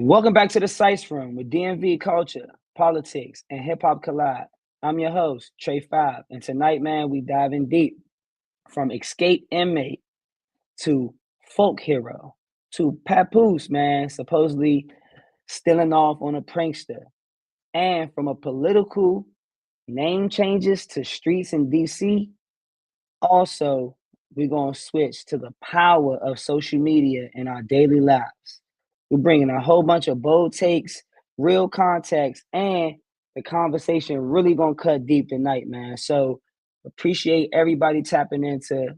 Welcome back to the Sice Room with DMV culture, politics, and hip hop collide. I'm your host, Trey Five, and tonight, man, we diving deep from escape inmate to folk hero to Papoose, man, supposedly stealing off on a prankster, and from a political name changes to streets in DC. Also, we're gonna switch to the power of social media in our daily lives. We're bringing a whole bunch of bold takes, real context, and the conversation really gonna cut deep tonight, man. So appreciate everybody tapping into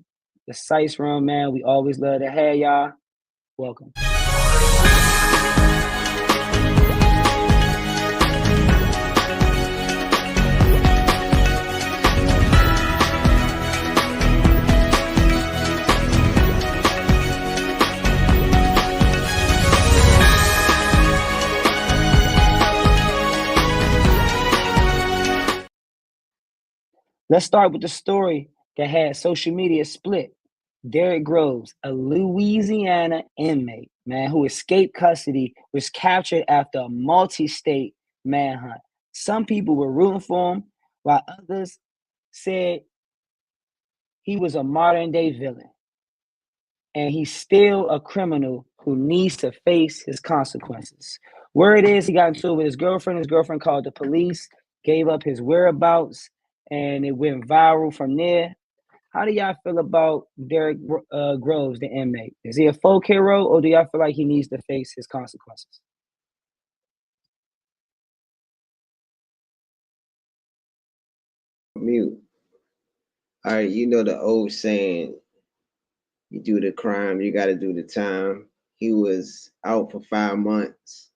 the Sice Room, man. We always love to have y'all. Welcome. Let's start with the story that had social media split. Derrick Grooves, a Louisiana inmate, man, who escaped custody, was captured after a multi-state manhunt. Some people were rooting for him, while others said he was a modern-day villain. And he's still a criminal who needs to face his consequences. Word is he got into it with his girlfriend. His girlfriend called the police, gave up his whereabouts, and it went viral from there. How do y'all feel about Derrick Grooves, the inmate? Is he a folk hero, or do y'all feel like he needs to face his consequences? Mute. All right, you know the old saying, you do the crime, you got to do the time. He was out for 5 months,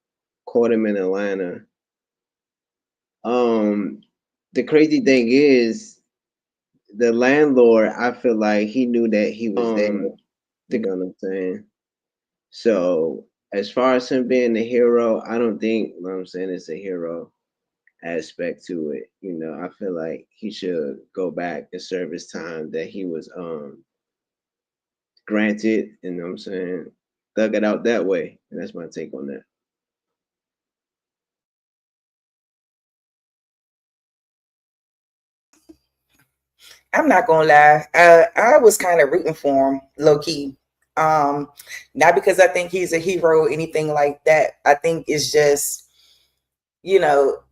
caught him in Atlanta. The crazy thing is, the landlord, I feel like he knew that he was there. You know what I'm saying? So as far as him being the hero, I don't think, you know what I'm saying, it's a hero aspect to it. You know, I feel like he should go back and serve his time that he was granted, you know what I'm saying, thug it out that way. And that's my take on that. I'm not gonna lie. I was kind of rooting for him, low key. Not because I think he's a hero or anything like that. I think it's just, you know,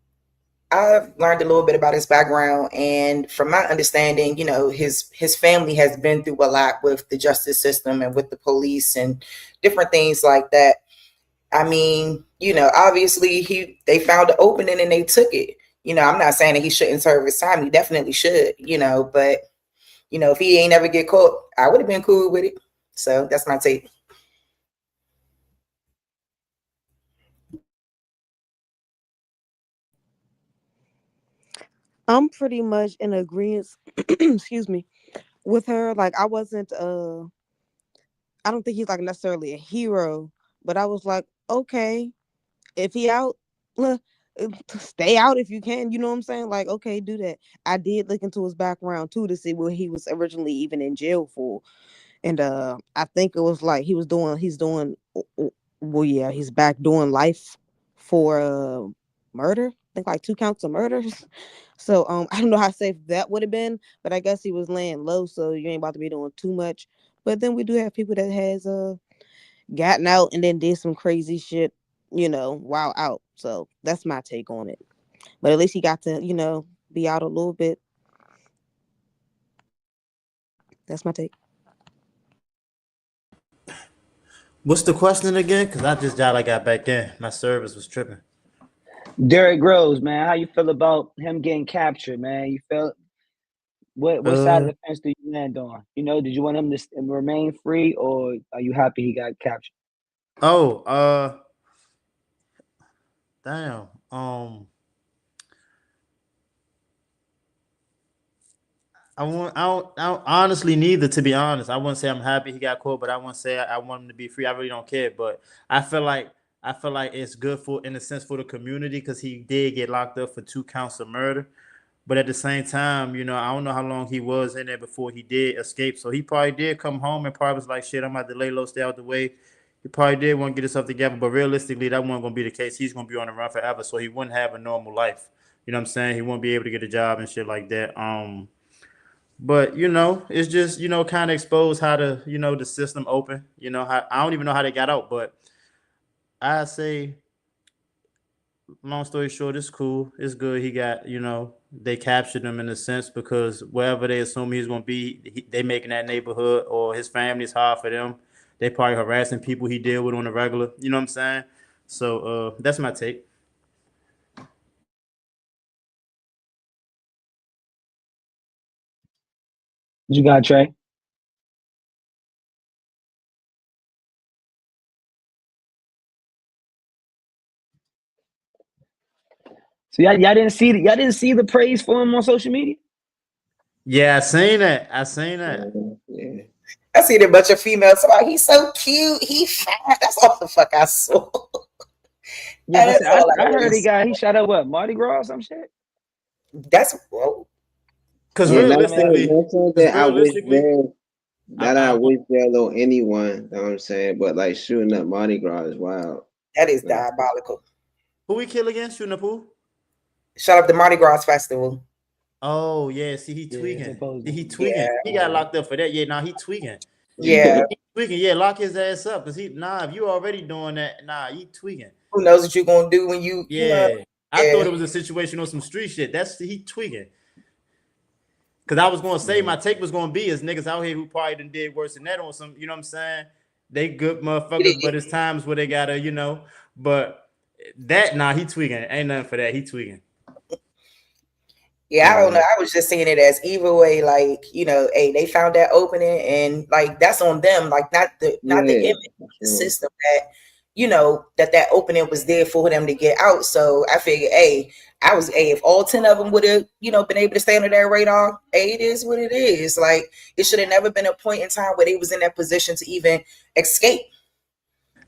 I've learned a little bit about his background, and from my understanding, his family has been through a lot with the justice system and with the police and different things like that. I mean, obviously they found an opening and they took it. I'm not saying that he shouldn't serve his time. He definitely should, but if he ain't ever get caught, I would have been cool with it. So that's my take. I'm pretty much in agreement, excuse me, with her. Like I wasn't I don't think he's like necessarily a hero, but I was like, okay, if he out, uh, stay out if you can. You know what I'm saying? Like, okay, do that. I did look into his background too to see what he was originally even in jail for. And I think it was like he's doing well, yeah, he's back doing life for murder. I think like 2 counts of murder. So I don't know how safe that would have been, but I guess he was laying low, so you ain't about to be doing too much. But then we do have people that has gotten out and then did some crazy shit, while out. So that's my take on it. But at least he got to, be out a little bit. That's my take. What's the question again? Because I just got back in. My service was tripping. Derrick Grooves, man, how you feel about him getting captured, man? You felt what side of the fence do you land on? Did you want him to remain free, or are you happy he got captured? Oh, damn. I don't honestly neither, to be honest. I wouldn't say I'm happy he got caught, but I wouldn't say I want him to be free. I really don't care. But I feel like it's good for, in a sense, for the community, because he did get locked up for 2 counts of murder. But at the same time, I don't know how long he was in there before he did escape. So he probably did come home and probably was like, shit, I'm about to lay low, stay out the way. He probably did want to get himself together, but realistically, that wasn't going to be the case. He's going to be on the run forever, so he wouldn't have a normal life. You know what I'm saying? He won't be able to get a job and shit like that. But it's just kind of exposed how the system open. How I don't even know how they got out, but I say, long story short, it's cool. It's good. He got they captured him in a sense because wherever they assume he's gonna be, they making that neighborhood or his family is hard for them. They probably harassing people he deal with on the regular. You know what I'm saying? So that's my take. What you got, Trey? So y'all didn't see the praise for him on social media? Yeah, I seen that. Yeah. I seen a bunch of females talking, he's so cute, he fat. That's all the fuck I saw. Yeah, I heard he shot up what, Mardi Gras or some shit? That's whoa. Because realistically, I wish Gerald or anyone, you know what I'm saying? But like shooting up Mardi Gras is wild. That is diabolical. Who we kill again? Shooting up who? Shut up the Mardi Gras festival. Oh yeah, see he tweaking. He tweaking. Yeah. He got locked up for that. Yeah, he tweaking. Yeah. He tweaking. Yeah, lock his ass up because if you already doing that, he tweaking. Who knows what you're gonna do when you I thought it was a situation on some street shit. He tweaking. Cause I was gonna say my take was gonna be is niggas out here who probably done did worse than that on some, you know what I'm saying? They good motherfuckers, but it's times where they gotta, but that he tweaking. Ain't nothing for that. He tweaking. Yeah, I don't know. I was just saying it as either way, like, hey, they found that opening and like that's on them, like not the image, the system that that opening was there for them to get out. So I figured, if all 10 of them would have, been able to stay under their radar, it is what it is. Like it should have never been a point in time where they was in that position to even escape.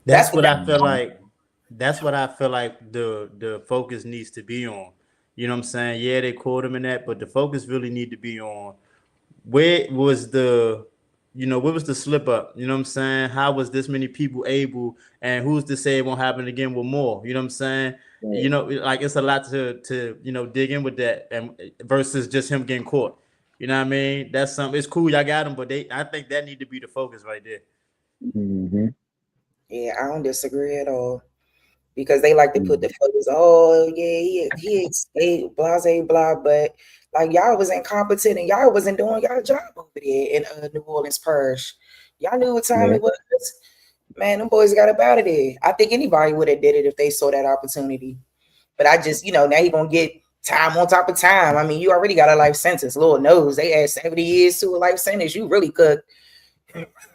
That's what I feel like. That's what I feel like the focus needs to be on. You know what I'm saying? Yeah, they caught him in that, but the focus really need to be on where was the slip up? You know what I'm saying? How was this many people able, and who's to say it won't happen again with more? You know what I'm saying? Right. Like it's a lot to dig in with that, and versus just him getting caught. You know what I mean? That's something. It's cool, y'all got him, but I think that need to be the focus right there. Mm-hmm. Yeah, I don't disagree at all. Because they like to put the focus, oh yeah, he escaped, blah, blah, but like y'all was incompetent and y'all wasn't doing y'all job over there in New Orleans Purge. Y'all knew what time it was. Man, them boys got up out of there. I think anybody would have did it if they saw that opportunity. But I just, now you're gonna get time on top of time. I mean, you already got a life sentence. Lord knows they add 70 years to a life sentence. You really could.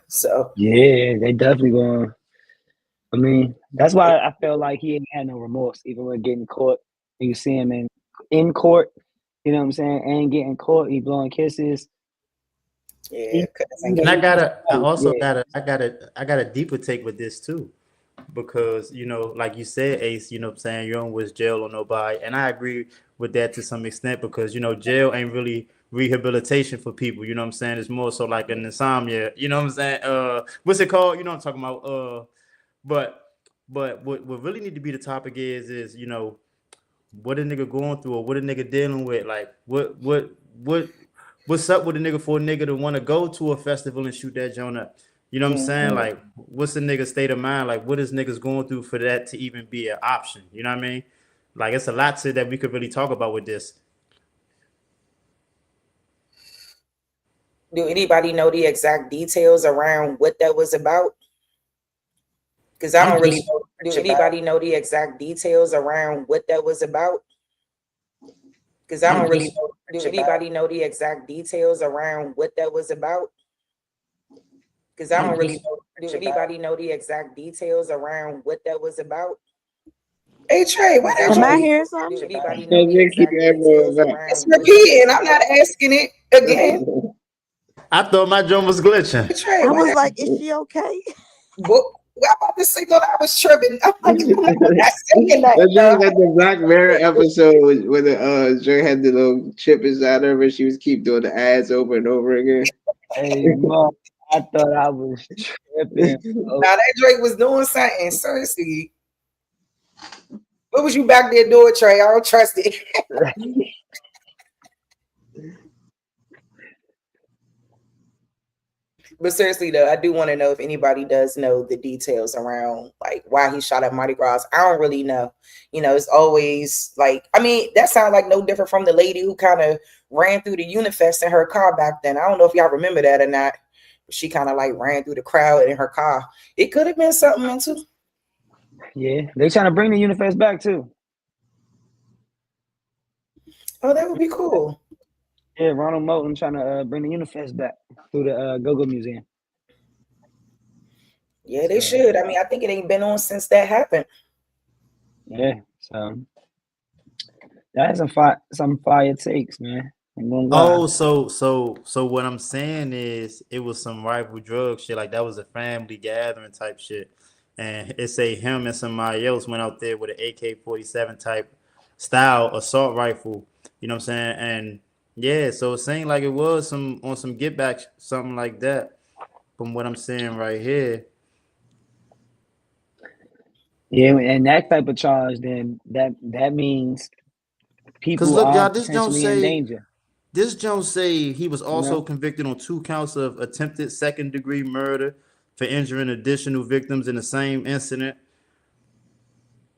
So yeah, they definitely going. I mean, that's why I felt like he ain't had no remorse, even when getting caught. You see him in court, you know what I'm saying, and getting caught, he blowing kisses. Yeah, and I got a deeper take with this too, because like you said, Ace, you know what I'm saying, you don't wish jail on nobody, and I agree with that to some extent because jail ain't really rehabilitation for people. You know what I'm saying? It's more so like an insomnia. You know what I'm saying? What's it called? You know what I'm talking about? But what really need to be the topic is what a nigga going through or what a nigga dealing with. Like what's up with a nigga for a nigga to want to go to a festival and shoot that joint up? You know what I'm saying? Like what's the nigga state of mind? Like what is niggas going through for that to even be an option? You know what I mean? Like it's a lot to that we could really talk about with this. Do anybody know the exact details around what that was about? Because I don't really know. Do anybody know the exact details around what that was about? Because I don't really know. Do anybody know the exact details around what that was about? Because I don't really know. Do anybody know the exact details around what that was about? Hey Trey, what is Am I hearing something? Do anybody know the exact details around? It's repeating. I'm not asking it again. I thought my drum was glitching. Trey, I was like, is she okay? I'm about to say that I was tripping. I'm like, That's the Black Mirror episode where the Dre had the little chip inside of her. She was keep doing the ads over and over again. Hey, Mom, I thought I was tripping. Now that Drake was doing something, seriously. What was you back there doing, Trey? I don't trust it. But seriously, though, I do want to know if anybody does know the details around like why he shot at Mardi Gras. I don't really know. You know, it's always like, I mean, that sounds like no different from the lady who kind of ran through the Unifest in her car back then. I don't know if y'all remember that or not. But she kind of like ran through the crowd in her car. It could have been something into. Yeah, they trying to bring the Unifest back too. Oh, that would be cool. Yeah, Ronald Moulton trying to bring the Unifest back through the Go-Go Museum. Yeah, they should. I mean, I think it ain't been on since that happened. Yeah, so that's some fire takes, man. Oh, so what I'm saying is it was some rival drug shit, like that was a family gathering type shit. And it say him and somebody else went out there with an AK-47 type style assault rifle, you know what I'm saying? And yeah, so it seemed like it was some get back, something like that, from what I'm saying right here. Yeah, and that type of charge, then that means people Look, are y'all, this don't potentially in say danger. this don't say he was also convicted on 2 counts of attempted second-degree murder for injuring additional victims in the same incident.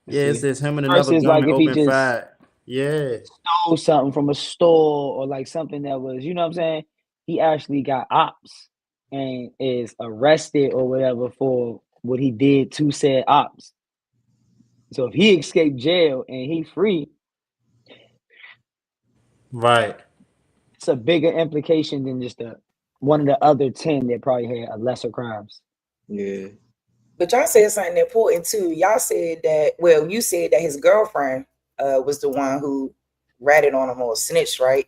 Yeah, it says him and another Versus like gunman if he opened just fire. Yeah. stole something from a store or like something that was, you know what I'm saying? He actually got ops and is arrested or whatever for what he did to said ops. So if he escaped jail and he free, Right. it's a bigger implication than just one of the other 10 that probably had a lesser crimes. Yeah. But y'all said something important too. Y'all said that, well, you said that his girlfriend was the one who ratted on him or snitched, right?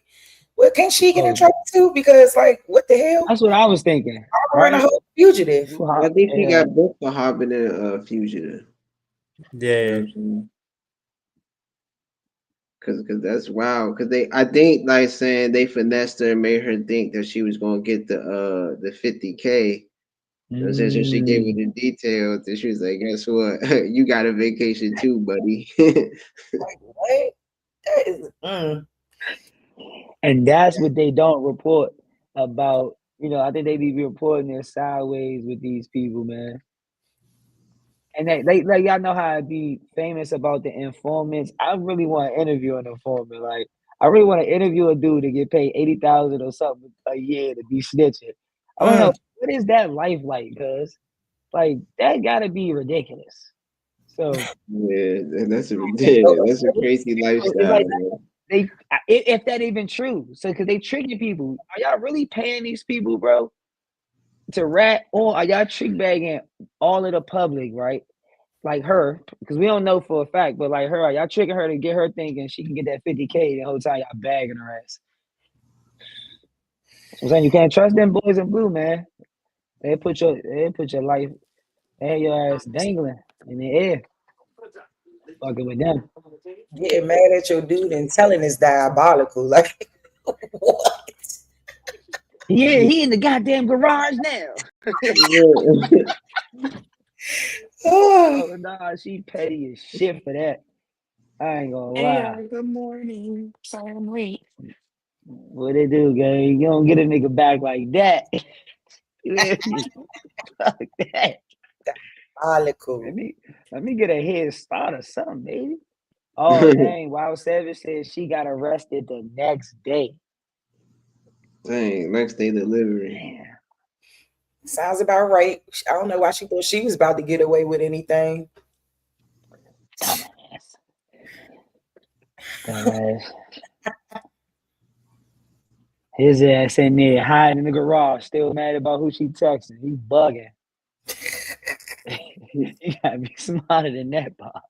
Well, can't she get in trouble too? Because like, what the hell? That's what I was thinking. Right? A whole fugitive. I think he got booked for harboring a fugitive. Yeah. Cause that's wild. Cause I think like saying they finessed her and made her think that she was gonna get the 50K. You know, so she gave me the details, and she was like, "Guess what? You got a vacation too, buddy." Like, what? That is. And that's what they don't report about. You know, I think they be reporting it sideways with these people, man. And they like y'all know how I be famous about the informants. I really want to interview an informant. Like, I really want to interview a dude to get paid $80,000 or something a year to be snitching. I want to know what is that life like, cause like that gotta be ridiculous. So yeah, that's a crazy lifestyle. Like, if that even true, so because they tricking people. Are y'all really paying these people, bro, to rat, or are y'all trick bagging all of the public, right? Like her, because we don't know for a fact, but like her, are y'all tricking her to get her thinking she can get that 50K the whole time y'all bagging her ass? I'm saying you can't trust them boys in blue, man. They put your life, they had your ass dangling in the air. Fucking with them. Getting mad at your dude and telling is diabolical. Like, what? Yeah, he in the goddamn garage now. Oh, nah, she petty as shit for that. I ain't gonna lie. Hey, good morning. Sorry I'm late. What they do, gang? You don't get a nigga back like that. Fuck that. Diabolical. Let me get a head start or something, baby. Oh, dang. Wild Savage said she got arrested the next day. Dang, next day delivery. Damn. Sounds about right. I don't know why she thought she was about to get away with anything. Dumbass. His ass in there hiding in the garage, still mad about who she texting. He bugging. You gotta be smarter than that, Bob.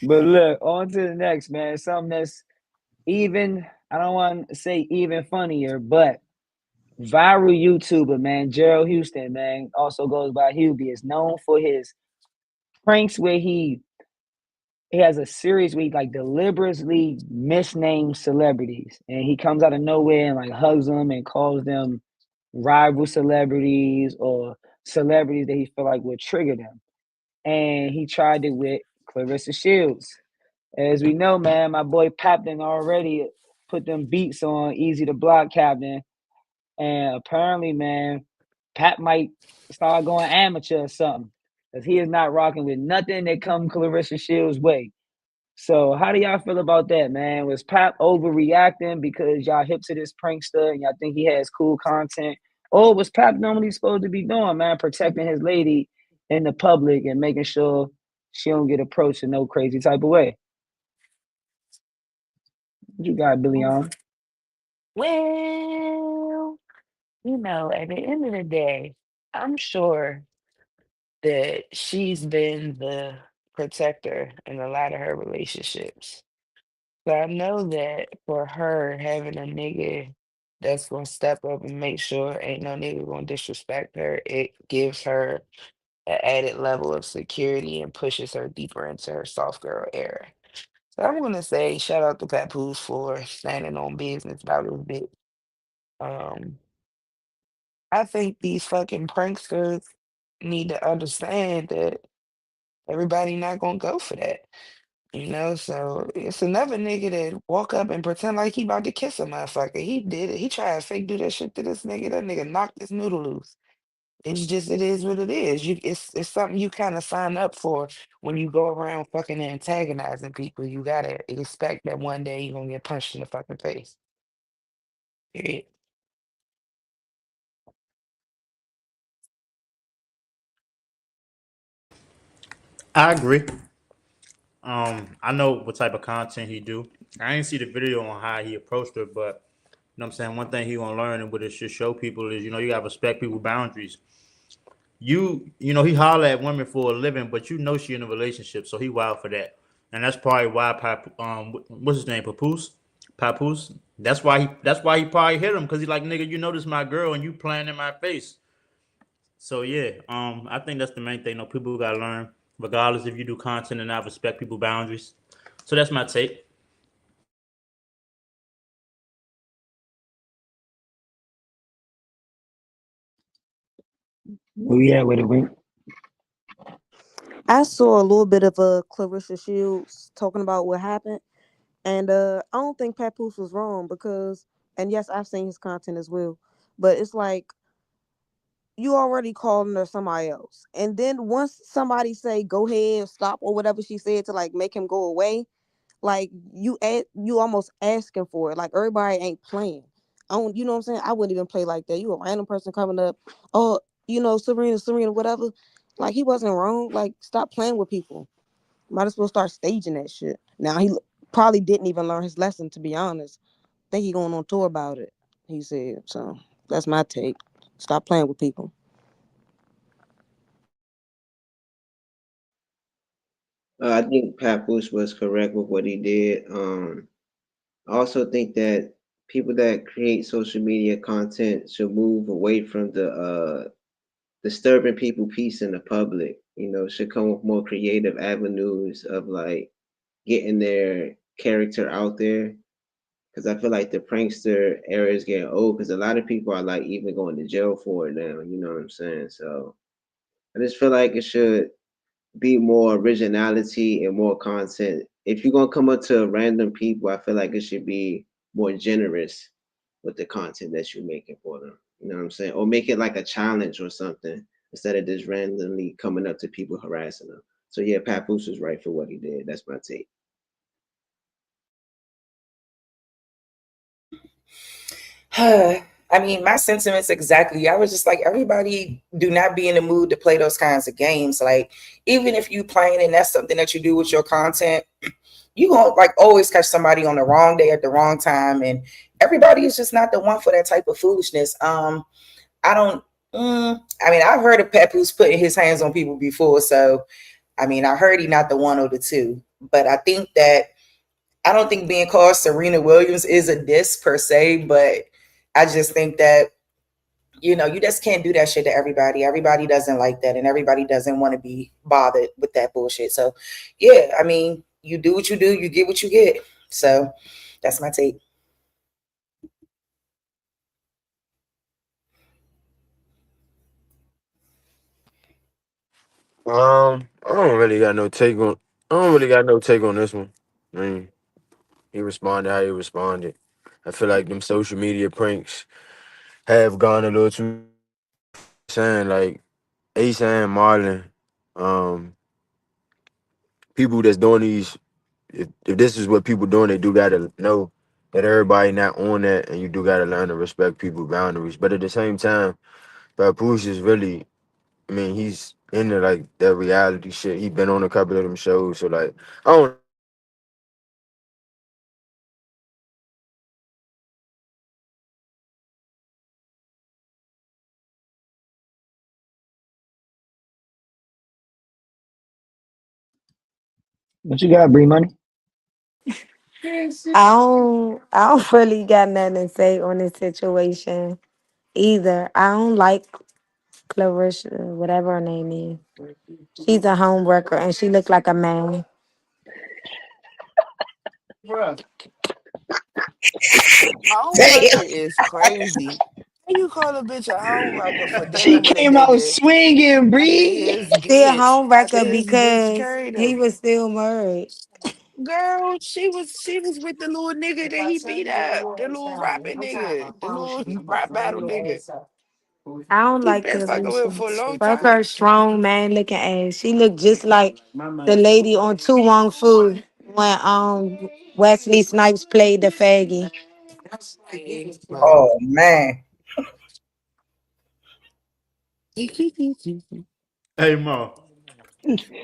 But look, on to the next, man. Something that's even, I don't want to say even funnier, but viral YouTuber, man, Gerald Huston, man, also goes by Hubie, is known for his pranks where he has a series where he like deliberately misnames celebrities, and he comes out of nowhere and like hugs them and calls them rival celebrities or celebrities that he felt like would trigger them. And he tried it with Clarissa Shields. As we know, man, my boy Papton already put them beats on Easy to Block Captain. And apparently, man, Pat might start going amateur or something. Because he is not rocking with nothing that come Clarissa Shields' way. So how do y'all feel about that, man? Was Pap overreacting because y'all hip to this prankster and y'all think he has cool content? Or was Pap normally supposed to be doing, man, protecting his lady in the public and making sure she don't get approached in no crazy type of way? What you got, Billy on? Well, at the end of the day, I'm sure that she's been the protector in a lot of her relationships. So I know that for her, having a nigga that's gonna step up and make sure ain't no nigga gonna disrespect her, it gives her an added level of security and pushes her deeper into her soft girl era. So I'm gonna say shout out to Papoose for standing on business about his bit. Um, I think these fucking pranksters need to understand that everybody not gonna go for that. So it's another nigga that walk up and pretend like he about to kiss a motherfucker. He did it. He tried to fake do that shit to this nigga. That nigga knocked his noodle loose. It is what it is. It's something you kind of sign up for when you go around fucking antagonizing people. You gotta expect that one day you're gonna get punched in the fucking face. Period. I agree. I know what type of content he do. I didn't see the video on how he approached her, but you know what I'm saying, one thing he gonna learn and what it should show people is, you gotta respect people's boundaries. He holler at women for a living, but she in a relationship, so he wild for that. And that's probably why what's his name? Papoose. That's why he probably hit him, because he like, nigga, this my girl and you playing in my face. So yeah, I think that's the main thing. People gotta learn, regardless if you do content and not respect people's boundaries. So that's my take. Where we at with it, Wink? I saw a little bit of Clarissa Shields talking about what happened, and I don't think Papoose was wrong because, and yes, I've seen his content as well, but it's like you already calling her somebody else, and then once somebody say go ahead, stop, or whatever she said to like make him go away, like you almost asking for it. Like everybody ain't playing. I don't, you know what I'm saying? I wouldn't even play like that. You a random person coming up, oh, Serena, whatever. Like he wasn't wrong. Like stop playing with people. Might as well start staging that shit. Now he probably didn't even learn his lesson, to be honest. Think he going on tour about it. He said so. That's my take. Stop playing with people. I think Papoose was correct with what he did. I also think that people that create social media content should move away from the disturbing people peace in the public. Should come with more creative avenues of like getting their character out there. Because I feel like the prankster era is getting old. Because a lot of people are like even going to jail for it now. You know what I'm saying? So I just feel like it should be more originality and more content. If you're gonna come up to random people, I feel like it should be more generous with the content that you're making for them. You know what I'm saying? Or make it like a challenge or something instead of just randomly coming up to people harassing them. So yeah, Papoose was right for what he did. That's my take. I mean, my sentiments exactly. I was just like, everybody do not be in the mood to play those kinds of games. Like, even if you playing and that's something that you do with your content, you gonna like always catch somebody on the wrong day at the wrong time, and everybody is just not the one for that type of foolishness. I don't. I mean, I've heard of Papoose putting his hands on people before, so I mean, I heard he not the one or the two, but I don't think being called Serena Williams is a diss per se, but I just think that you just can't do that shit to everybody. Everybody doesn't like that, and everybody doesn't want to be bothered with that bullshit. So, yeah, I mean, you do what you do, you get what you get. So, that's my take. I don't really got no take on. I don't really got no take on this one. I mean, he responded how he responded. I feel like them social media pranks have gone a little too saying like Ace and Marlon, um, people that's doing these. If this is what people doing, they do gotta know that everybody not on that, and you do gotta learn to respect people's boundaries. But at the same time, Papoose is really, I mean, he's into like that reality shit. He been on a couple of them shows, so like, I don't. What you got, Bree Money? I don't really got nothing to say on this situation either. I don't like Clarissa, whatever her name is. She's a home wrecker and she looked like a man. Homewrecker is crazy. How you call a bitch a homewrecker for She dealing with a came out nigga swinging, after Bree. his She a bitch home wrecker after his bitch because carried he him? was still married. Girl, she was with the little nigga that he beat up, the little rapping nigga, the little rap battle nigga. I don't He like been fucking with Clarissa. him for a long Fuck time. her strong man looking ass. She looked just like the lady on Two Wong Fu when Wesley Snipes played the faggy. Oh man. Hey Mo.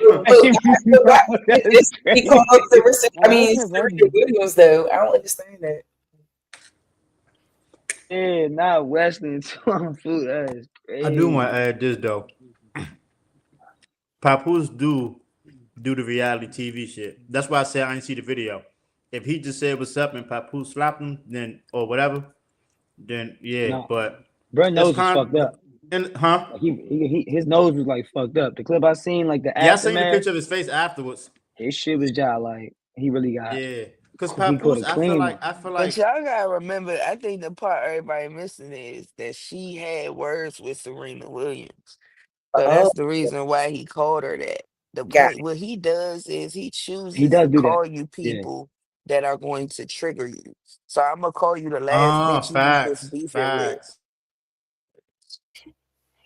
Look, Hey, bro, why that's this he called crazy. Clarissa? I Oh, mean, that's Serena funny. Williams though. I don't understand that. Yeah, not Western food. That is I do want crazy. to add this though. Papoose do the reality TV shit. That's why I said I didn't see the video. If he just said what's up and Papoose slapped him, then or whatever, then yeah. No, But bro, it's nose was kind fucked up. and huh? Like his nose was like fucked up. The clip I seen, like the Yeah, I seen the aftermath, picture of his face afterwards. his shit was just like he really got Yeah, cause he caught Papoose, a clean one. I feel But like y'all gotta remember, I think the part everybody missing is that she had words with Serena Williams. So Oh, that's the reason why he called her that. The got point, what he does is he He chooses does to do that. call you Yeah, people that are going to trigger you. So I'm gonna call you the last bitch you was just beefing with. facts.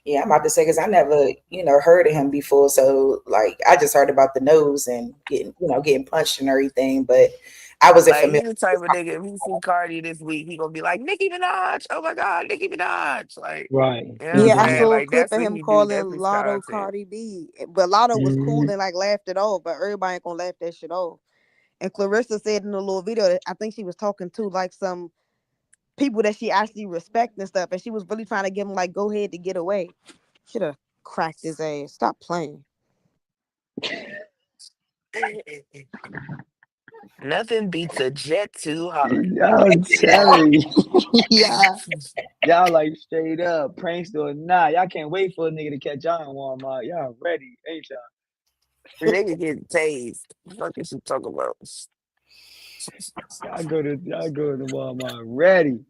yeah. I'm about to say because I never, heard of him before. So like, I just heard about the nose and getting punched and everything, but I wasn't Like familiar. he the type of nigga, if he see Cardi this week, he gonna be like, Nicki Minaj, oh my God, Nicki Minaj. Like, right. you know what I'm Yeah, I Mm-hmm. saying? saw a Like clip that's of what him he do. calling That's his Lotto content. Cardi B, but Lotto was cool Mm-hmm. and like laughed it off, but everybody ain't gonna laugh that shit off. And Clarissa said in the little video that I think she was talking to like some people that she actually respect and stuff, and she was really trying to give him like go ahead to get away. Should have cracked his ass. Stop playing. Nothing beats a jet too hot. I'm telling you, y'all like straight up prankster or not. Y'all can't wait for a nigga to catch y'all in Walmart. Y'all ready, ain't y'all? Nigga get tased. What you should talk about? Y'all go to Walmart ready.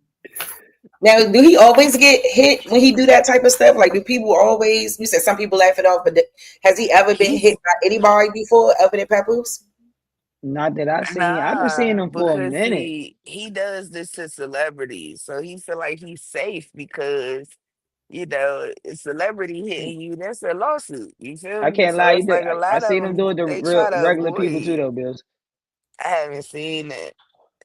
Now, do he always get hit when he do that type of stuff? Like, do people always? You said some people laugh it off, but has he ever been hit He's by anybody before, other than Papoose? Not that I seen. I've been seeing nah, him for a because minute. he does this to celebrities, so he feel like he's safe because a celebrity hitting you, that's a lawsuit. You feel I me? can't So lie. it's like a I lot of seen him do it them to they real try to regular people too, avoid. though, Bills. I haven't seen that.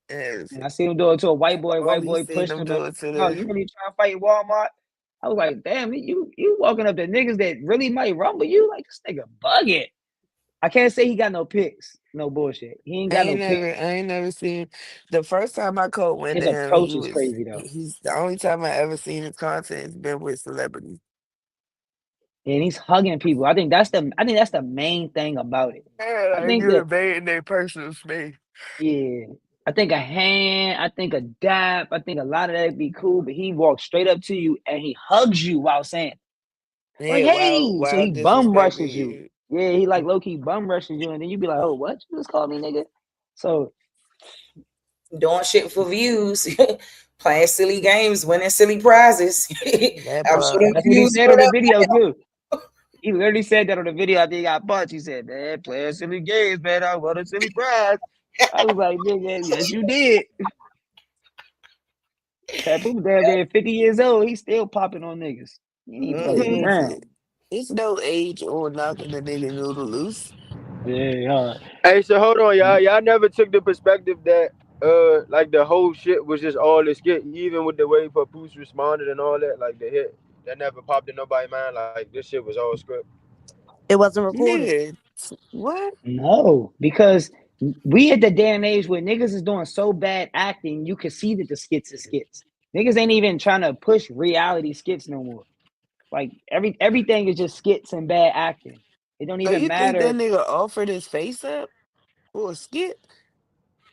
Yes. And I seen him do it to a white boy. I've White only boy seen pushed them him. do it to Oh, the. you really trying to fight Walmart? I was like, damn, you walking up to niggas that really might rumble you? Like this nigga bugging. I can't say he got no picks. No bullshit. He ain't got no picks. I ain't never seen. The first time I caught wind His of him, approach is crazy though. he's the only time I ever seen his content has been with celebrities. And he's hugging people. I think that's the main thing about it. Yeah, I like think you that invading their personal space. yeah. I think a hand, I think a dap, I think a lot of that be cool, but he walks straight up to you and he hugs you while saying, like, Yeah, hey, so while he bum disrespecting rushes you. you. Yeah, he like low key bum rushes you, and then you be like, oh, what? You just called me nigga. So Doing shit for views, playing silly games, winning silly prizes. That I'm sure part. them that's what he views said on went the up. video too. He literally said that on the video after he got punched. He said, "Man, playing silly games, man. I want a silly prize." I was like, "Nigga, yes, you did." Papoose damn near 50 years old. He's still popping on niggas. He ain't Hey, fucking Mm-hmm. listen, around. it's no age on knocking the nigga noodle loose. Yeah, Hey, so hold on, y'all. Y'all never took the perspective that like the whole shit was just all a skit, even with the way Papoose responded and all that, like the hit that never popped in nobody's mind. Like this shit was all script. It wasn't recorded. Nigga, what? no, because we at the day and age where niggas is doing so bad acting, you can see that the skits is skits. Niggas ain't even trying to push reality skits no more. Like everything is just skits and bad acting. It don't So even you think that matter. nigga offered his face up for a skit?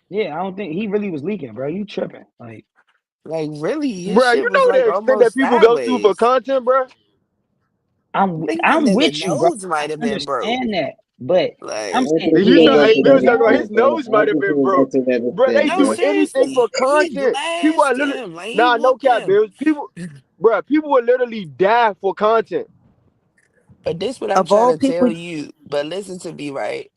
Yeah, I don't think he really was leaking, bro. You tripping? Like Like, really, his Bruh, shit you was know like the extent that almost people go through for sideways. content, bruh? I'm I think that I'm nigga with you, bro. nose might have I been broke. understand that, but I'm Like, I saying think And he you he didn't know, ain't go hey, to leaking, Bill that talking about bro. his extent, bro. nose I might don't have think he been would go broke. to that Bruh, they extent, no, do bro. anything seriously, for he content. People are blasted literally, him. Like, he nah, no whooped cap, him. Bills. People will literally die for content. But this what I'm Of trying all to people, tell you. But listen to me, right?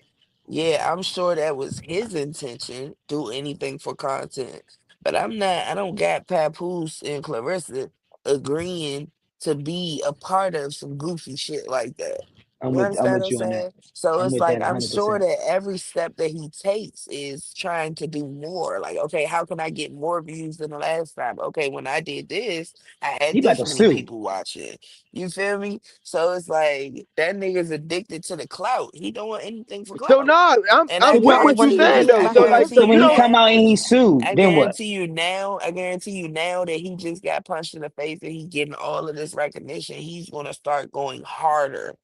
Yeah, I'm sure that was his intention. Do anything for content. But I'm not. I don't got Papoose and Clarissa agreeing to be a part of some goofy shit like that. You I'm understand what with I'm you on that. saying? So I'm it's with that like I'm sure 100%. that every step that he takes is trying to do more. Like, okay, how can I get more views than the last time? Okay, when I did this, I He had about this to many sue. people watching. You feel me? So it's like that nigga's addicted to the clout. He don't want anything for So clout. nah, And I'm I He with probably what you wanted guarantee to saying get you, this though. I out So the like, guarantee system. you When you he know, come now, out and he sued, I then what? guarantee you now, I guarantee you now that he just got punched in the face and he getting all of this recognition, he's gonna start going harder.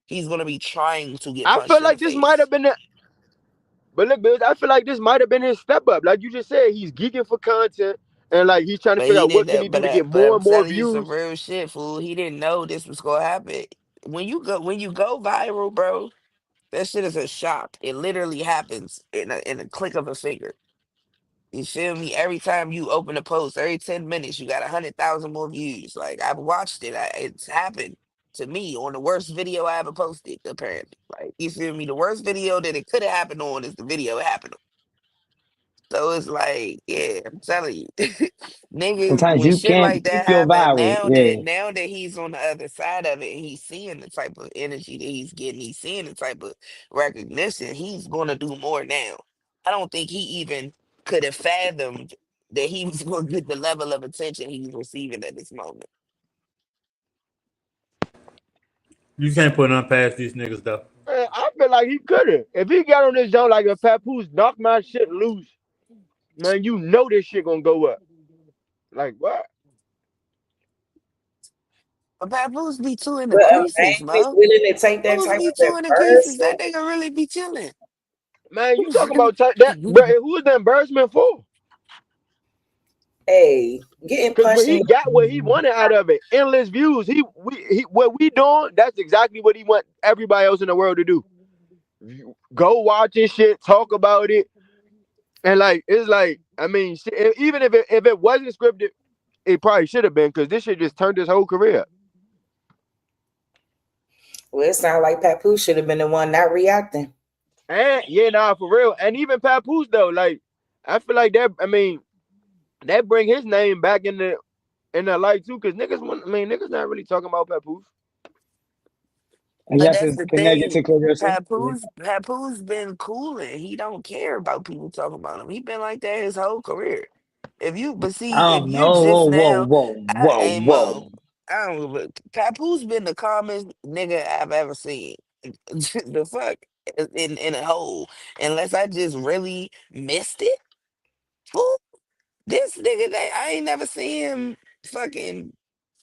He's gonna be trying to get I punched feel in the like this might have face. been the, but look, Bills, I feel like this might have been his step up. Like you just said, he's geeking for content and like he's trying to But figure he out what didn't can know, he do but to get but more I'm and more telling you some views. real shit, fool. He didn't know this was gonna happen. When you go viral, bro, that shit is a shock. It literally happens in a click of a finger. You feel me? Every time you open a post, every 10 minutes, you got 100,000 more views. Like, I've watched it. It's happened to me on the worst video I ever posted, apparently. Like, you feel me? The worst video that it could have happened on is the video it happened on. So it's like, yeah, I'm telling you, niggas, Sometimes when you shit can't like that keep your happen, viral. Yeah. now that he's on the other side of it, and he's seeing the type of energy that he's getting, he's seeing the type of recognition, he's gonna do more now. I don't think he even could have fathomed that he was gonna get the level of attention he's receiving at this moment. You can't put none past these niggas though. Man, I feel like he could have. If he got on this joint like if Papoose knocked my shit loose, man, you know this shit gonna go up. Like what? But Papoose be too in the But creases, ain't Mo. willing to take that Papoose type be of too in the creases. That embarrassment. nigga really be chilling. Man, you talking about that, bro? Who is the embarrassment for? Hey, getting Because when punched in he got what he wanted out of it, endless views. He what we doing? That's exactly what he want everybody else in the world to do. Go watch his shit, talk about it, and like it's like I mean, even if it wasn't scripted, it probably should have been because this shit just turned his whole career. well, it sounds like Papoose should have been the one not reacting. And yeah, nah, for real. And even Papoose though, like I feel like that. I mean, that bring his name back in the light too, because niggas not really talking about Papoose. And But that's that's his the connection thing. to Clarissa. Yeah. Papoose been cooling. He don't care about people talking about him. He been like that his whole career. But I see, if don't you know. just Whoa, whoa, now, whoa, whoa, hey Mo, whoa. I don't. Papoose been the calmest nigga I've ever seen. The fuck in a hole. Unless I just really missed it. Fool. This nigga, I ain't never seen him fucking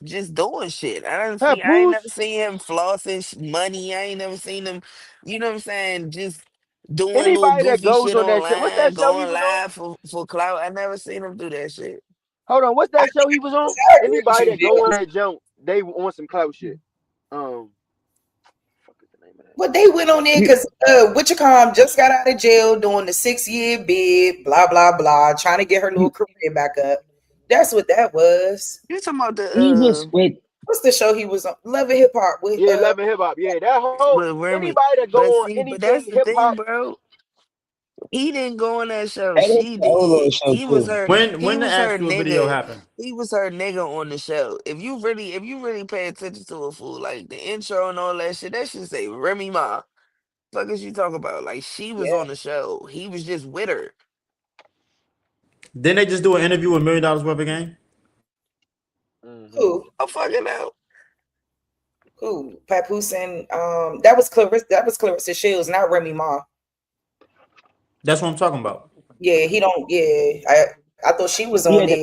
just doing shit. I ain't never Papoose, seen him flossing money. I ain't never seen him, you know what I'm saying, just doing little anybody that goofy goes shit on that shit, what's online, that show he going was on? live for clout. I never seen him do that shit. Hold on, what's I that show he was on? agree with Anybody you, that go on Bill. that jump, they on some clout shit. Fuck is the name of that But shit? they went on there You, because Witchcom just got out of jail doing the 6-year bid, blah blah blah, trying to get her little you, career back up. That's what that was. You talking about he was the with What's the show he was on? Love and Hip Hop with Yeah, Love and Hip Hop. Yeah, that whole With Remy. anybody that go But on see, but anything that's the hip thing, hop. bro. He didn't go on that show. That is She a whole little did. show He was too. her. When He the was her actual video nigga. happened? He was her nigga on the show. If you really pay attention to a fool, like the intro and all that should say Remy Ma. Fuck is you talking about? Like she was Yeah. on the show. He was just with her. Didn't they just do an interview with $1 million worth of game? Who? I'm fucking out. Who? Papoose and that was Clarissa Shields, not Remy Ma. That's what I'm talking about. Yeah, he don't. Yeah, I thought she was on Yeah, there.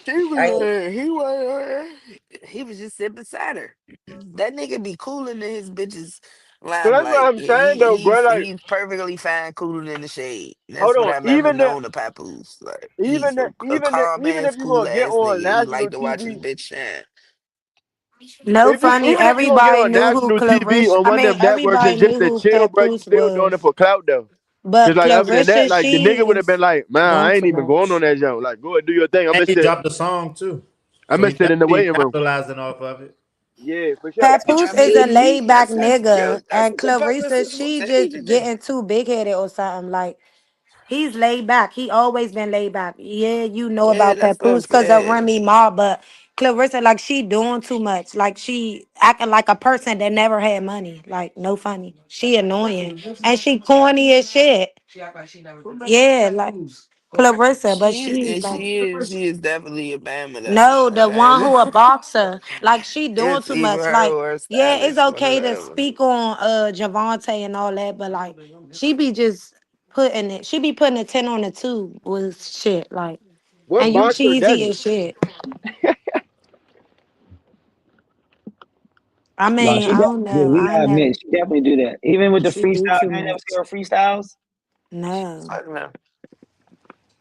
He was I ain't- her. He was her. He was just sitting beside her. That nigga be cooling in his bitches So that's what limelight. I'm saying though, bro. Like, He's perfectly fine cooling in the shade. That's hold what on, I've ever known of Papoose. Like he's a calm even ass, if you're cool gonna get ass on nigga. He national like to watch his TV, bitch shine. No funny. even if you're gonna get Everybody on knew who national TV Clarissa. on I one of mean, them networks everybody and just knew to who chill, bro, you Papoose still doing it was. for clout though. Cause But like other than that, Clarissa, like the she nigga would have been is like, man, doing I ain't too even going on much. that jump. Like, go and do your thing. And he dropped the song too, I so he missed it in the definitely waiting room. capitalizing off of it. Yeah, for sure. I Papoose is a mean, laid back yo, nigga, that's and what the fuck this Clarissa, is supposed she to be just today. getting too big headed or something. Like he's laid back. He always been laid back. Yeah, you know Yeah, about that's what I'm Papoose because of saying. Remy Ma, but Clarissa, like she doing too much. Like she acting like a person that never had money. Like no funny. She annoying and she corny as shit. Yeah, like Clarissa, but she like. She is definitely a Bama though. No, the one who a boxer, like she doing It's too either much. her Like, or her yeah, it's stylist, one or okay the to other. speak on Javante and all that, but like she be just putting it. She be putting a 10 on the 2 with shit. Like, What and you boxer cheesy doesn't? as shit. I No, mean, she I don't definitely do. know. We I gotta ain't never. admit, she definitely do that. Even with the She do freestyle, too you never see much. her freestyles. No. I don't know.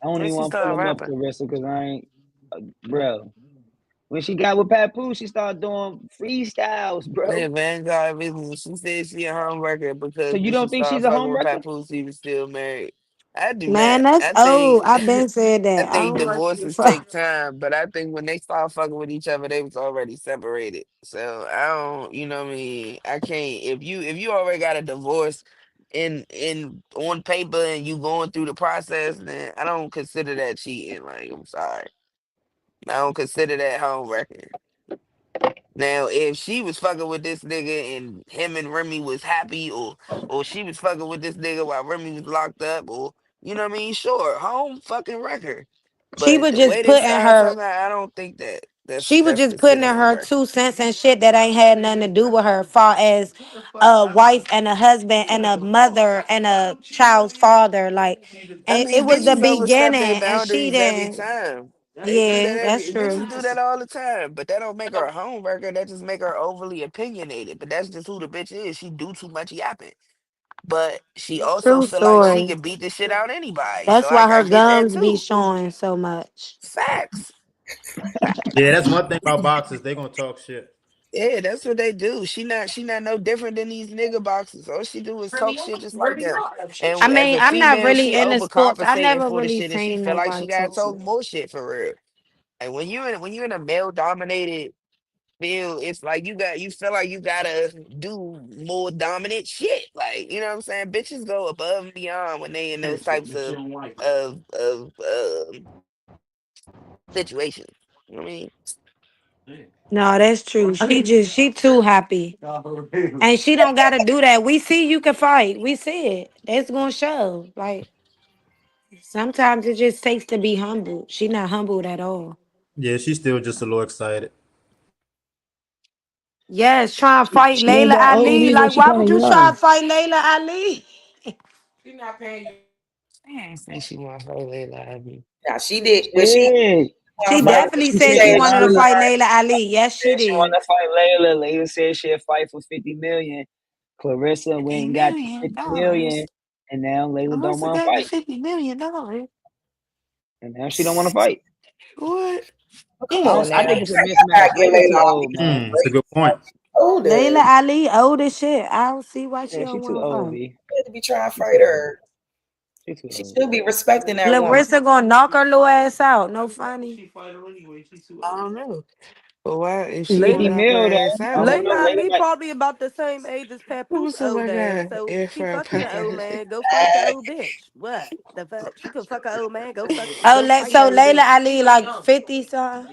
I don't When even she want to pull started them up, rapping. Clarissa, because I ain't, bro. When she got with Papoose, she started doing freestyles, bro. Yeah, Vanguard business. She said she a homewrecker So because you when she don't think started she's a fucking with homewrecker? Papoose, he was still married. I do not. Man, that's I old. think I've been said I that. I think don't like divorces take time, but I think when they start fucking with each other, they was already separated. So I don't, you know what I mean? I can't if you already got a divorce in on paper and you going through the process, then I don't consider that cheating. Like I'm sorry. I don't consider that home wrecking. Now, if she was fucking with this nigga and him and Remy was happy, or she was fucking with this nigga while Remy was locked up, or you know what I mean, sure, home fucking record. she But was the just way they putting started her. fucking, I don't think She was that's just putting considered in home her wrecking. 2 cents and shit that ain't had nothing to do with her, far as a wife and a husband and a mother and a child's father. Like, I and it mean, was the bitches overstep their beginning, and she boundaries every didn't. time. They do Yeah, that that's true. bitches do that all the time. But that don't make her a home wrecker. That just make her overly opinionated. But that's just who the bitch is. She do too much yapping. But she also True feel like she story. can beat the shit out anybody. So That's why I her get that gums be too. showing so much. Facts. Yeah, that's one thing about boxers. They gonna talk shit. Yeah, that's what they do. She not no different than these nigga boxers. All she do is talk shit just like them. I And as mean, a I'm not female, really she into sports. I overcompensating never for the really shit and she seen feel like she nobody gotta talk talk shit. more shit for real. And when you in a male dominated field, it's like you feel like you gotta do more dominant shit. Like, you know what I'm saying? Bitches go above and beyond when they in those types of situations. You know what I mean? No, that's true. She too happy. And she don't gotta do that. We see you can fight. We see it. It's gonna show. Like sometimes it just takes to be humble. She not humbled at all. Yeah, she's still just a little excited. Yes, trying to fight She ain't Layla that old Ali. either. Like, She why kind would of you try young. to fight Layla Ali? I ain't think she want to fight Layla. I mean, Now she did when she Shit. wanna She fight Remember her, definitely she she said said she said wanted she to Layla fight learned. Layla Ali. Yes, she said she wanted did. to fight Layla. Layla said she'll fight for 50 million. Clarissa went $50 and got the million. 50 million, and now Layla don't Melissa want to got the fight. $50 million. And now she don't want to fight. What? Oh, come I on don't. I now. think it's a You gotta mismatch. get Layla too Layla Ali old, some man. That's a grace. good point. Older. Layla Ali old as shit. I don't see why she Yeah, she don't too want to old, fight. B. To be trying to She fight too old. her. She too She old. should be respecting that woman. Larissa gonna knock her little ass out. No funny. I don't know. But why if she $50 wanna Layla, knock her mil though. ass I don't out? know. Layla Layla Ali might. probably about the same age as Who Papoose said I old ass. got So air she fryer fucking the old pies? man. Go fight the old bitch. What the fuck? She could fuck a old man. Oh, Go fight the so old Layla bitch. Ali like 50 something.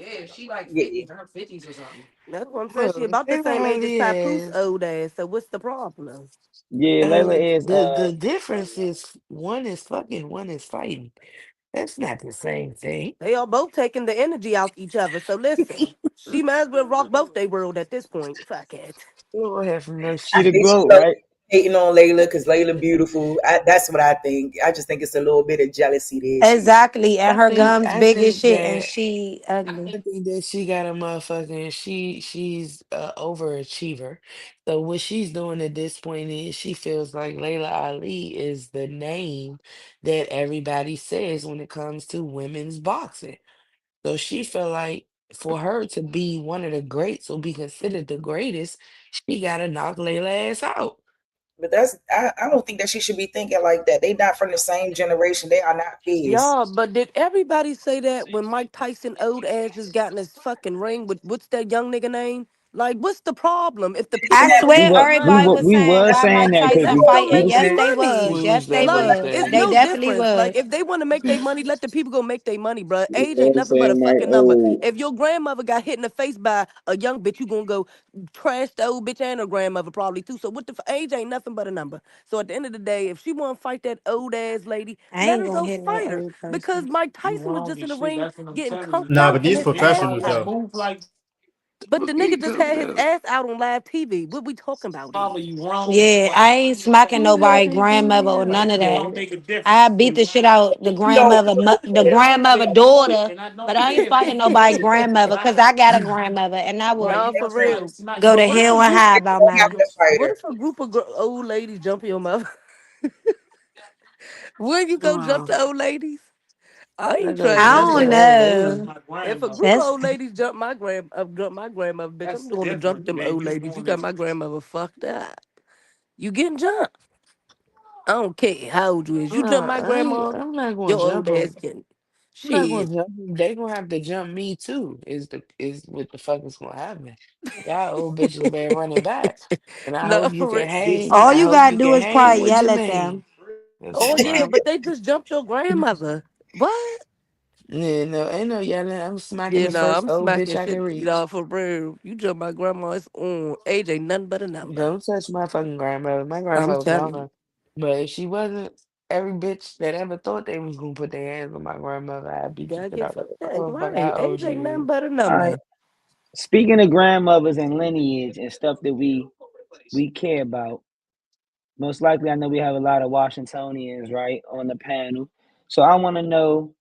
Yeah, That's what I'm saying. She Bro, about the Taylor same age as Ali Papoose has old ass. So what's the problem? Yeah, Layla is the difference is one is fucking, one is fighting. That's not the same thing. They are both taking the energy out each other. So listen, she might as well rock both their world at this point. Fuck it. Lord have she I the mercy. think she goat, low right? hating on Layla because Layla beautiful. That's what I think. I just think it's a little bit of jealousy there. She Exactly. And her gums I big as think shit and that she ugly. I think that she got a motherfucking she's a overachiever. So what she's doing at this point is she feels like Layla Ali is the name that everybody says when it comes to women's boxing. So she felt like for her to be one of the greats or be considered the greatest, she gotta knock Layla ass out. But I don't think that she should be thinking like that. They not from the same generation. They are not peers. Yeah, but did everybody say that when Mike Tyson old ass just got in his fucking ring with what's that young nigga name? Like, what's the problem? If the I people Yeah, want to We swear make were their we everybody were money, was we saying was why saying Mike that Tyson cookie. let's go fighting. We make were their Yes, saying they money. was. When Yes, was they that? When Like, was was. it's that? They no definitely difference. Like, was. if they want to make their money, let the people go make their money, bruh. Age They ain't were nothing but a saying like, fucking number. oh, If your grandmother got hit in the face by a young bitch, you gonna go trash the old bitch and her grandmother probably too. So what the age ain't nothing but a number. So at the end of the day, if she want to fight that old ass lady, I let ain't her gonna go hit no fight her. old Because person. Mike Tyson was just in the ring getting cunked Nah, out but and these his ass professionals though. out. But the nigga just had his About? ass out on live TV. What we talking about here? Yeah, I ain't smacking Who's nobody having grandmother or TV none out? of that. I beat the shit out the you know, grandmother, the grandmother daughter, but I ain't fighting nobody grandmother because I got a grandmother and I will Nah, for real. go to What if a hell and group? high about have mine. to fight What her. if a group of old ladies jump your mother? Will you go jump Wow. the old ladies? I I ain't go I trying to jump do the don't that. old lady. know. If a group of That's old ladies jump my grandmother, bitch, I'm going to jump them old ladies. You got my grandmother fucked up. You getting jumped. I don't care how old you is. You jump my grandma, I'm not gonna your jump old her. ass getting I'm not gonna shit. jump her. They gonna have to jump me too. Is what the fuck is gonna happen. Y'all old bitches better run it back. And I No, hope you for can real. hang. all I you hope gotta you do can is hang probably with yell at them. Jermaine. That's Oh about yeah, it. but they just jumped your grandmother. What? Yeah, no, ain't no yelling. I'm smacking Yeah, the no, first I'm old bitch smacking I can shit. You know, reach. for real. You jump my grandma, it's on. Age ain't nothing but a number. Don't touch my fucking grandmother. My I'm grandmother was telling younger. you. But if she wasn't, every bitch that ever thought they was gonna put their hands on my grandmother, I'd You beat the gotta shit get out of fucked her. up. Oh, fuck, Right. how old Age ain't you nothing is? but a All right. number. Speaking of grandmothers and lineage and stuff that we care about, most likely I know we have a lot of Washingtonians, right, on the panel. So I want to know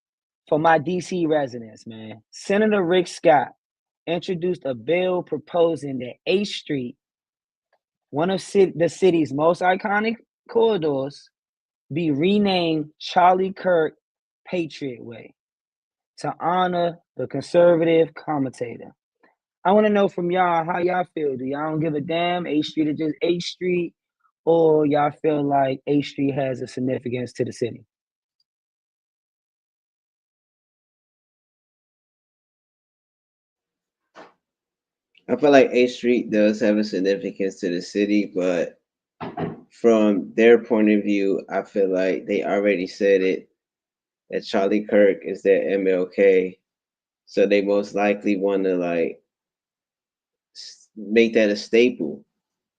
for my DC residents, man. Senator Rick Scott introduced a bill proposing that 8th Street, one of the city's most iconic corridors, be renamed Charlie Kirk Patriot Way to honor the conservative commentator. I want to know from y'all how y'all feel. Do y'all don't give a damn? 8th Street is just 8th Street, or y'all feel like 8th Street has a significance to the city? I feel like A Street does have a significance to the city, but from their point of view, I feel like they already said it that Charlie Kirk is their MLK, so they most likely want to like make that a staple.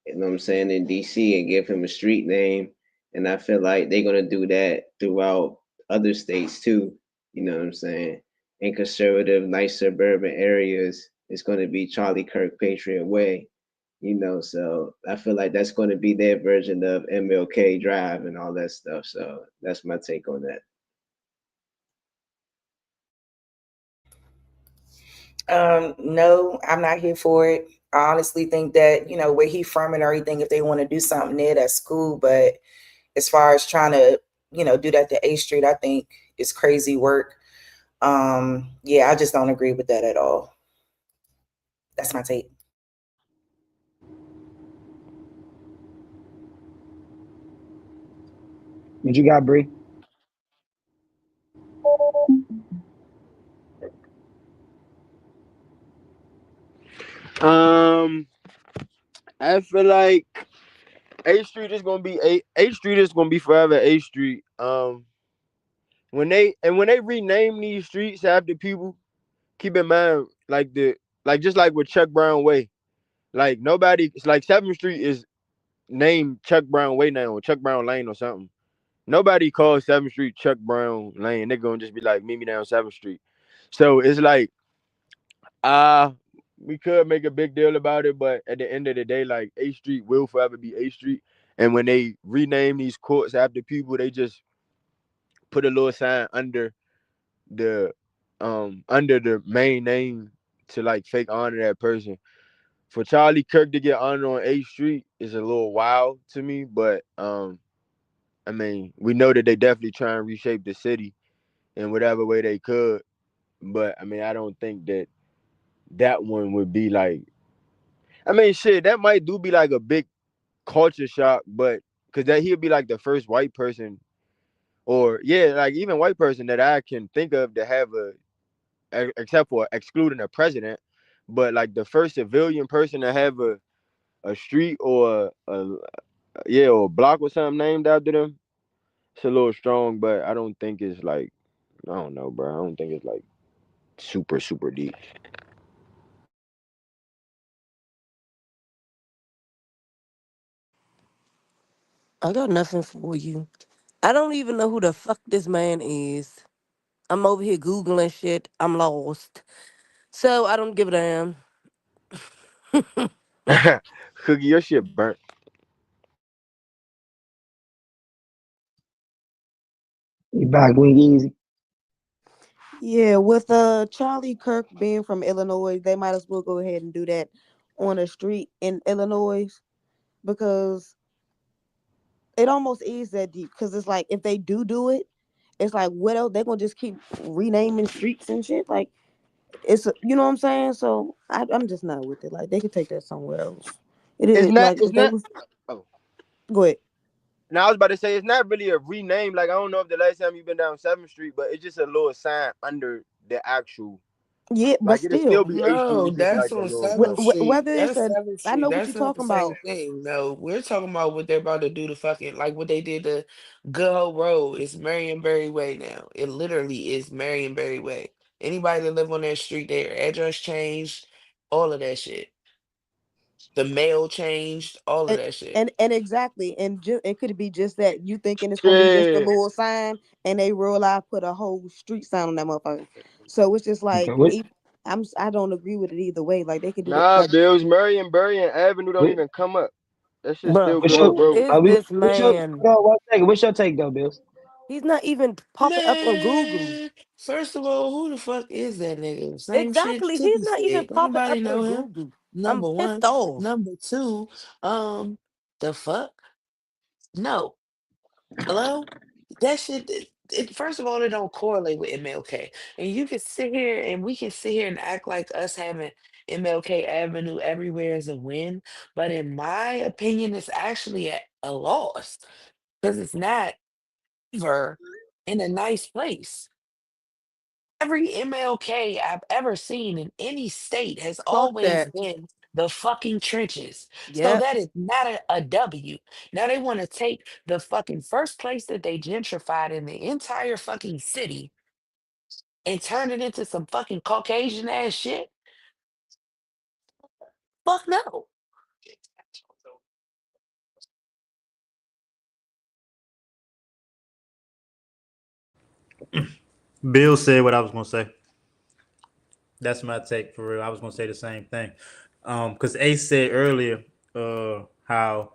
You know what I'm saying, in DC and give him a street name. And I feel like they're gonna do that throughout other states too. You know what I'm saying? In conservative, nice suburban areas, it's gonna be Charlie Kirk Patriot Way. You know, so I feel like that's gonna be their version of MLK Drive and all that stuff. So that's my take on that. No, I'm not here for it. I honestly think that, where he from and everything, if they want to do something there, that's cool. But as far as trying to, do that to A Street, I think it's crazy work. Yeah, I just don't agree with that at all. That's my take. What you got, Bree? I feel like A Street is gonna be A Street is gonna be forever A Street. When they rename these streets after people, keep in mind like just like with Chuck Brown Way, like nobody, it's like 7th Street is named Chuck Brown Way now or Chuck Brown Lane or something. Nobody calls 7th Street Chuck Brown Lane. They're gonna just be like, meet me down 7th Street. So it's like, uh, we could make a big deal about it, but at the end of the day, like A Street will forever be A Street. And when they rename these courts after people, they just put a little sign the under the main name to like fake honor that person. For Charlie Kirk to get honored on A Street is a little wild to me, but I mean, we know that they definitely try and reshape the city in whatever way they could. But I mean, I don't think that one would be like. I mean, shit, that might be like a big culture shock, but because that he'll be like the first white person, or yeah, like even white person that I can think of to have except for excluding a president, but like the first civilian person to have a street or or a block or something named after them. It's a little strong, but I don't think it's like, I don't know, bro. I don't think it's like super, super deep. I got nothing for you. I don't even know who the fuck this man is. I'm over here Googling shit. I'm lost. So I don't give a damn. Cookie, your shit burnt. You back, Wing Easy. Yeah, with Charlie Kirk being from Illinois, they might as well go ahead and do that on a street in Illinois because it almost is that deep. Because it's like if they do it, it's like what else? They're gonna just keep renaming streets and shit. Like you know what I'm saying? So I'm just not with it. Like they could take that somewhere else. It It's is not. like It's if they not. was Oh, go ahead. now I was about to say it's not really a rename. Like I don't know if the last time you've been down 7th Street, but it's just a little sign under the actual. Yeah, but Like it'll still still, be A Street. No, It's just that's like a on little Seventh marker. Street. whether it's That's a, Seventh I Street. know what you're That's not the talking same about. thing. No, we're talking about what they're about to do to fucking like what they did to Good Hope Road. It's Marionberry Way now. It literally is Marionberry Way. Anybody that live on that street, their address changed, all of that shit. The mail changed, all of And that shit. and exactly, and it could be just that you thinking it's gonna be just a Shit. little sign, and they realize put a whole street sign on that motherfucker. So it's just Okay, like what, I don't agree with it either way. Like they could do that. Nah, Like Bills, Murray and Avenue don't what, even come up. That shit's Bruh, still what's Good your, Hope who Road. is this what's your, man? hold on, 1 second. What's your take though, Bills? He's not even popping up on Google. Man, first of all, who the fuck is that nigga? Same shit Exactly. He's Cookie not even said. popping Anybody up know on him? Google. I'm Number pissed one. off. Number two, the fuck? No. Hello? That shit, first of all, it don't correlate with MLK. And you can sit here and we can sit here and act like us having MLK Avenue everywhere is a win. But in my opinion, it's actually a loss because it's not ever in a nice place. Every MLK I've ever seen in any state has Clock always that. been the fucking trenches. So Yep. that is not a W. Now they want to take the fucking first place that they gentrified in the entire fucking city and turn it into some fucking Caucasian ass shit. Fuck no. Bill said what I was gonna say. That's my take for real. I was gonna say the same thing. Because Ace said earlier, how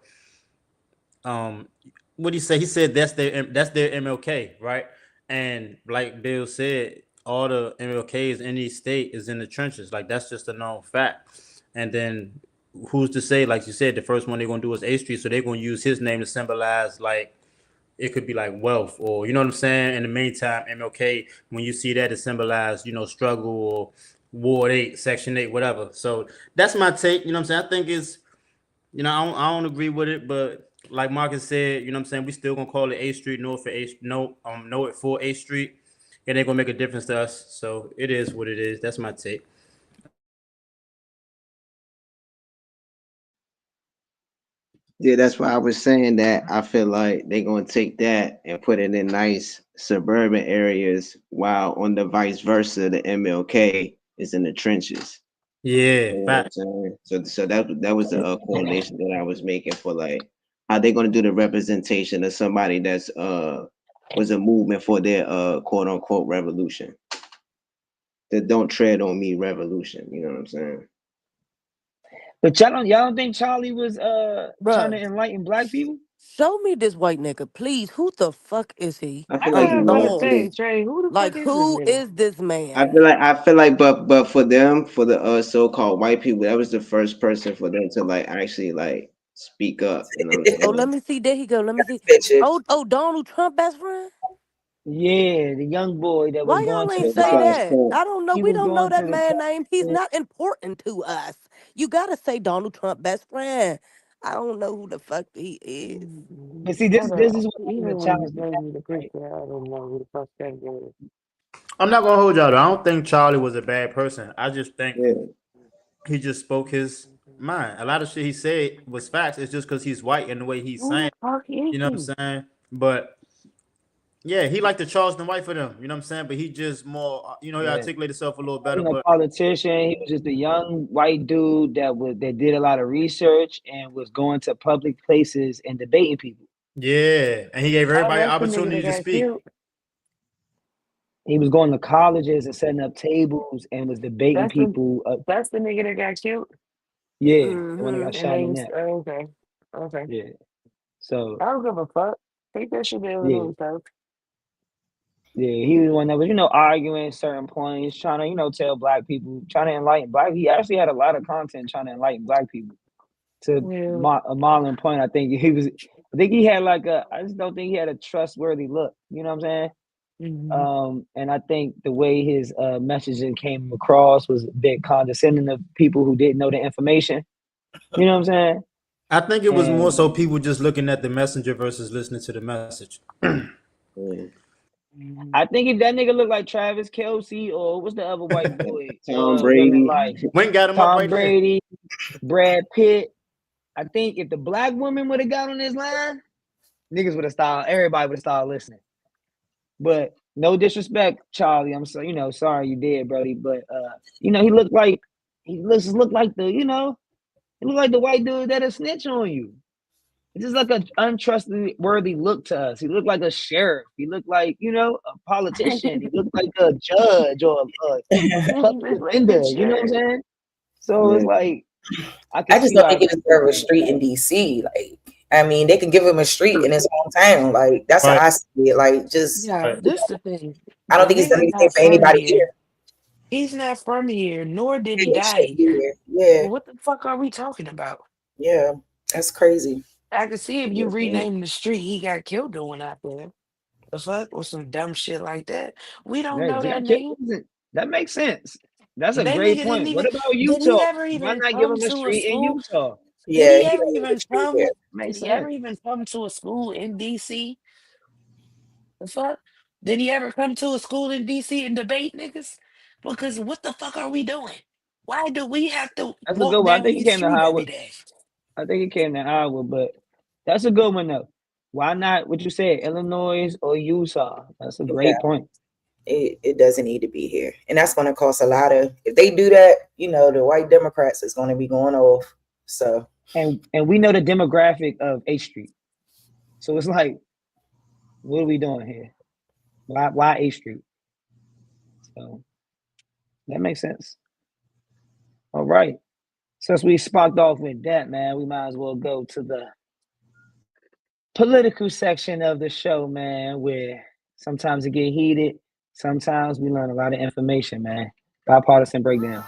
what did he say? He said that's their MLK, right? And like Bill said, all the MLKs in each state is in the trenches. Like that's just a known fact. And then who's to say, like you said, the first one they're gonna do is A Street, so they're gonna use his name to symbolize like it could be like wealth, or you know what I'm saying. In the meantime, MLK, when you see that, it symbolizes struggle or Ward 8, Section 8, whatever. So that's my take. You know what I'm saying. I think it's I don't agree with it, but like Marcus said, you know what I'm saying, we still gonna call it A Street, know it for know it for A Street. It ain't gonna make a difference to us. So it is what it is. That's my take. Yeah, that's why I was saying that I feel like they're gonna take that and put it in nice suburban areas, while on the vice versa, the MLK is in the trenches. Yeah, You know what I'm fact. saying? So that was the correlation that I was making for like how they gonna do the representation of somebody that's was a movement for their quote unquote revolution. The don't tread on me revolution. You know what I'm saying? But y'all don't think Charlie was trying to Bruh, enlighten black people? show me this white nigga, please. Who the fuck is he? I I feel was like he I'm about to was lost. say, too. Trey, who the fuck Like, is this who nigga? is this I man? feel like, but for them, for the so-called white people, that was the first person for them to like actually like speak up. You know what I'm Oh, let saying? me see. There he go. Let me see. Picture. Oh, Donald Trump best friend. Yeah, the young boy that was Why going y'all to ain't the Yeah, say besides college. that? Trump. I don't know. He We was don't know going to that the man name. He's college. not important to us. You gotta say Donald Trump best friend. I don't know who the fuck he is. But see, Hold this on. is what I want Even to when you challenge the gave guy, me the right? picture, I don't know who the fuck that is. I'm not gonna hold y'all though. I don't think Charlie was a bad person. I just think Yeah, he just spoke his mind. A lot of shit he said was facts. It's just because he's white and the way he's Who the saying. fuck is You know what he? I'm saying? But yeah, he like the Charleston white for them. You know what I'm saying? But he just more. He Yeah. articulated himself a little He better. wasn't But a politician. He was just a young white dude that did a lot of research and was going to public places and debating people. yeah, and he gave Oh, everybody that's the nigga that opportunity to got speak. killed. He was going to colleges and setting up tables and was debating That's the people. that's the nigga that got killed. Yeah, the one that Mm-hmm. got And shot in they the was neck. okay. Okay. Yeah. So I don't give a fuck. Take that shit to yeah, Illinois, folks. yeah, he was the one that was arguing certain points, trying to tell black people, trying to enlighten black. He actually had a lot of content trying to enlighten black people. To Yeah. a Marlon point, I think he was. I think he had like a. I just don't think he had a trustworthy look. You know what I'm saying? Mm-hmm. And I think the way his messaging came across was a bit condescending to people who didn't know the information. You know what I'm saying? I think it was more And so people just looking at the messenger versus listening to the message. yeah. I think if that nigga looked like Travis Kelce or what's the other white boy Tom women Brady. like Wayne got him up Tom right there. Brady, Brad Pitt. I think if the black woman would have got on this line, niggas would have started. Everybody would have started listening. But no disrespect, Charlie. I'm so sorry you did, Brody. But he looked like looked like the he looked like the white dude that'll snitch on you. It's just like an untrustworthy look to us. He looked like a sheriff. He looked like a politician. He looked like a judge or a public It's like a defender. You know what I'm shirt. saying? So it's Yeah. like I I could just see don't how think he that could deserves a be. street in DC. Like, I mean, they could give him a street in his hometown. Like, that's how Right, I see it. Like, just Yeah, right. this the thing. I The don't think he's done nigga anything not for from anybody here. here. He's not from here, nor did he He die should be here. here. Yeah, Well, what the fuck are we talking about? yeah, that's crazy. I can see if you Yes, man. rename the street he got killed doing out there. The fuck? Or some dumb shit like that. We don't Right, know if he that got killed, nigga. that makes sense. That's a That great nigga didn't point. even What about did he Utah? ever Why even not give come him a to a street in school? Utah? Did Yeah, he he ever don't need a even street come? here. Did Makes he ever sense. even come to a school in DC? The fuck? Did he ever come to a school in DC and debate niggas? Because what the fuck are we doing? Why do we have to That's a good walk one. I down think he his came to street every Howard. day? I think he came to Iowa, but that's a good one though. Why not what you said, Illinois or Utah? That's a Yeah, great point. it doesn't need to be here, and that's going to cost a lot of. If they do that, the white Democrats is going to be going off. So And we know the demographic of H Street. So it's like, what are we doing here? Why H Street? So that makes sense. All right. Since we sparked off with that, man, we might as well go to the political section of the show, man, where sometimes it get heated, sometimes we learn a lot of information, man. Bipartisan Breakdown.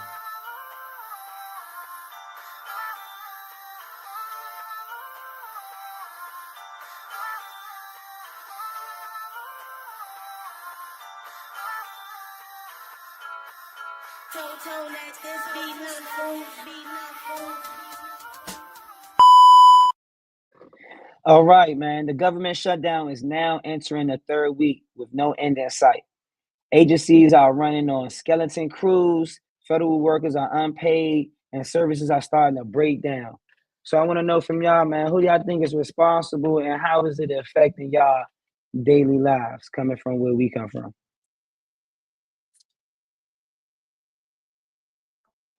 All right, man. The government shutdown is now entering the third week with no end in sight. Agencies are running on skeleton crews, federal workers are unpaid, and services are starting to break down. So I want to know from y'all, man, who y'all think is responsible and how is it affecting y'all daily lives coming from where we come from?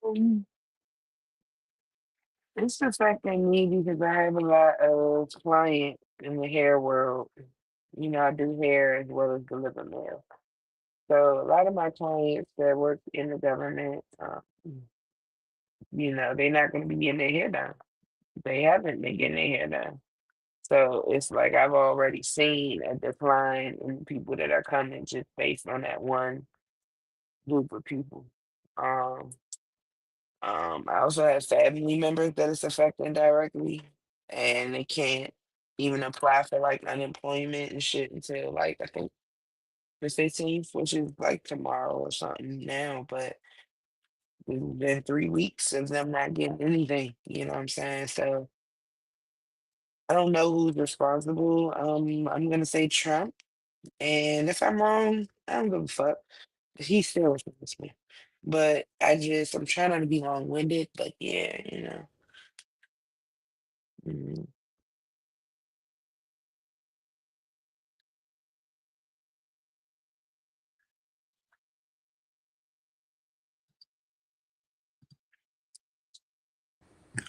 Um, It's affecting me because I have a lot of clients in the hair world. I do hair as well as deliver mail. So a lot of my clients that work in the government, they're not going to be getting their hair done. They haven't been getting their hair done. So it's like I've already seen a decline in the people that are coming just based on that one group of people. Um, I also have family members that it's affecting directly, and they can't even apply for like unemployment and shit until like I think the 15th, which is like tomorrow or something now. But it's been 3 weeks of them not getting anything. You know what I'm saying? So I don't know who's responsible. I'm gonna say Trump, and if I'm wrong, I don't give a fuck. He's still responsible. But I'm trying not to be long winded, but yeah. Mhm.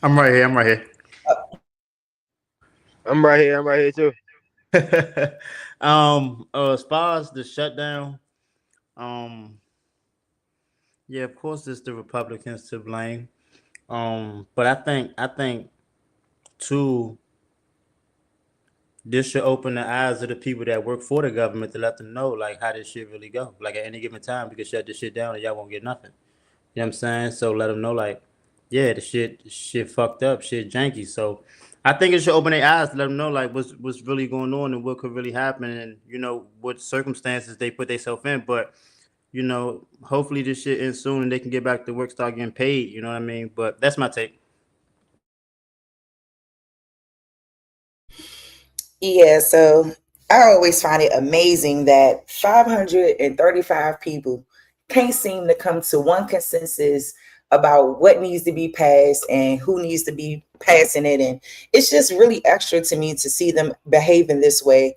I'm right here. I'm right here. I'm right here. I'm right here too. As far as the shutdown, um, yeah, of course, it's the Republicans to blame. But I think too, this should open the eyes of the people that work for the government to let them know like how this shit really go. Like at any given time, we can shut this shit down and y'all won't get nothing. You know what I'm saying? So let them know like, yeah, the shit fucked up, shit janky. So I think it should open their eyes to let them know like what's really going on and what could really happen and what circumstances they put themselves in. But hopefully this shit ends soon and they can get back to work, start getting paid. You know what I mean? But that's my take. Yeah, so I always find it amazing that 535 people can't seem to come to one consensus about what needs to be passed and who needs to be passing it. And it's just really extra to me to see them behaving this way.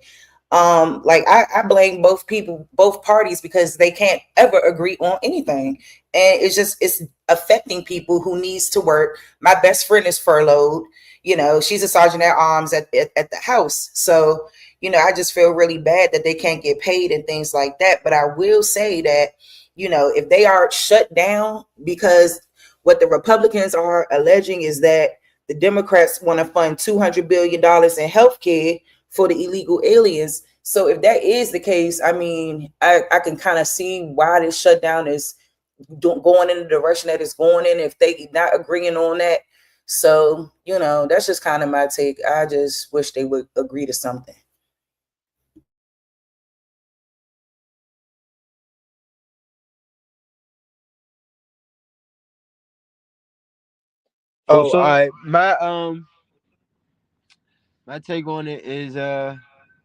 Like I blame both people, both parties, because they can't ever agree on anything. And it's affecting people who needs to work. My best friend is furloughed. She's a sergeant at arms at the house. So, I just feel really bad that they can't get paid and things like that. But I will say that, if they are shut down because what the Republicans are alleging is that the Democrats want to fund $200 billion in health care for the illegal aliens. So if that is the case, I mean, I can kind of see why this shutdown is going in the direction that it's going in if they not agreeing on that. So, that's just kind of my take. I just wish they would agree to something. Oh, all right. My take on it is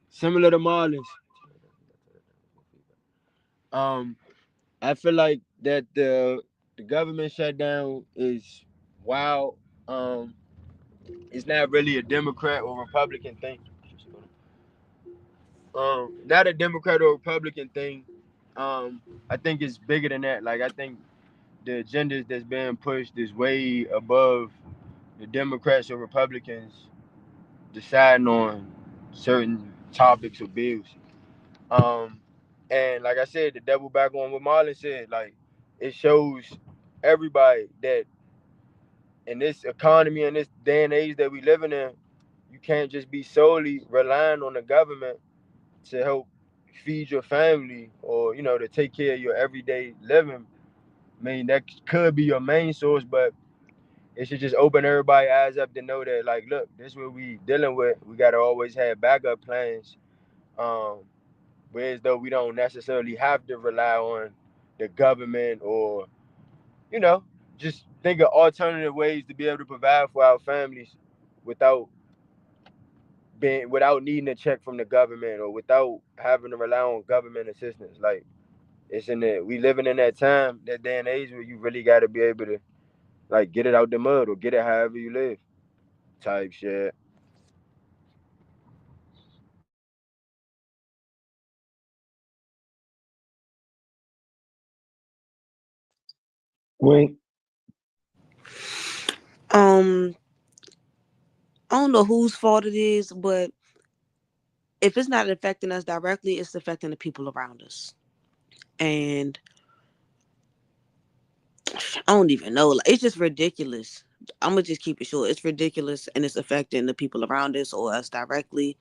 similar to Marlon's. Um, I feel like that the government shutdown is wild. It's not really a Democrat or Republican thing. Not a Democrat or Republican thing. I think it's bigger than that. Like I think the agendas that's being pushed is way above the Democrats or Republicans deciding on certain topics or bills. Um, and like I said, to double back on what Marlon said, like it shows everybody that in this economy and this day and age that we living in, you can't just be solely relying on the government to help feed your family or to take care of your everyday living. I mean, that could be your main source, but it should just open everybody's eyes up to know that, like, look, this is what we dealing with. We gotta always have backup plans. Um, whereas though we don't necessarily have to rely on the government or, you know, just think of alternative ways to be able to provide for our families without without needing a check from the government or without having to rely on government assistance. Like it's in there. We living in that time, that day and age where you really gotta be able to like get it out the mud or get it however you live. type shit. Wait, Um, I don't know whose fault it is, but if it's not affecting us directly, it's affecting the people around us. And I don't even know. Like, it's just ridiculous. I'm gonna just keep it short. It's ridiculous, and it's affecting the people around us or us directly.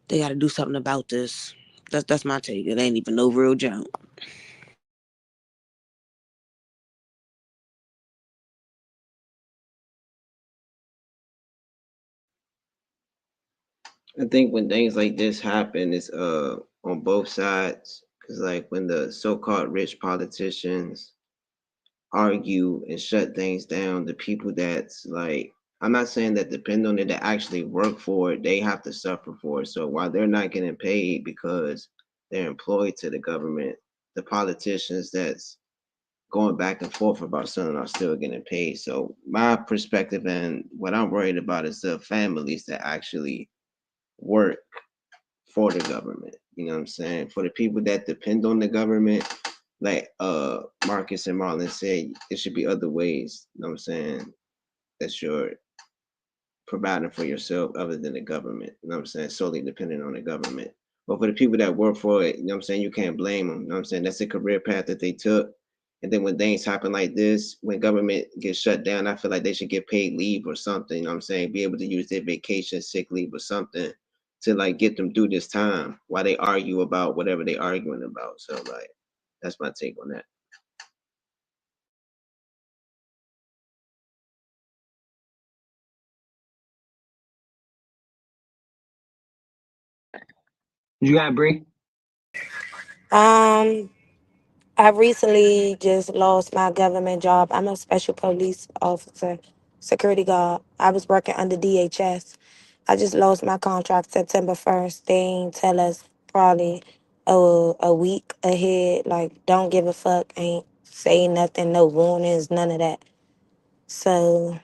They got to do something about this. That's my take. It ain't even no real jump. I think when things like this happen, it's on both sides. Cause like when the so-called rich politicians argue and shut things down, the people that's like, I'm not saying that depend on it, that actually work for it, they have to suffer for it. So while they're not getting paid because they're employed to the government, the politicians that's going back and forth about something are still getting paid. So my perspective and what I'm worried about is the families that actually work for the government. You know what I'm saying? For the people that depend on the government, like Marcus and Marlon said, it should be other ways, you know what I'm saying, that you're providing for yourself other than the government. You know what I'm saying? Solely dependent on the government. But for the people that work for it, you know what I'm saying, you can't blame them. You know what I'm saying? That's a career path that they took. And then when things happen like this, when government gets shut down, I feel like they should get paid leave or something. You know what I'm saying? Be able to use their vacation, sick leave or something to like get them through this time while they argue about whatever they arguing about. So like that's my take on that. you got Bree? Um, I recently just lost my government job. I'm a special police officer, security guard. I was working under DHS. I just lost my contract September 1st. They ain't tell us probably a week ahead. Like, don't give a fuck. Ain't say nothing, no warnings, none of that. So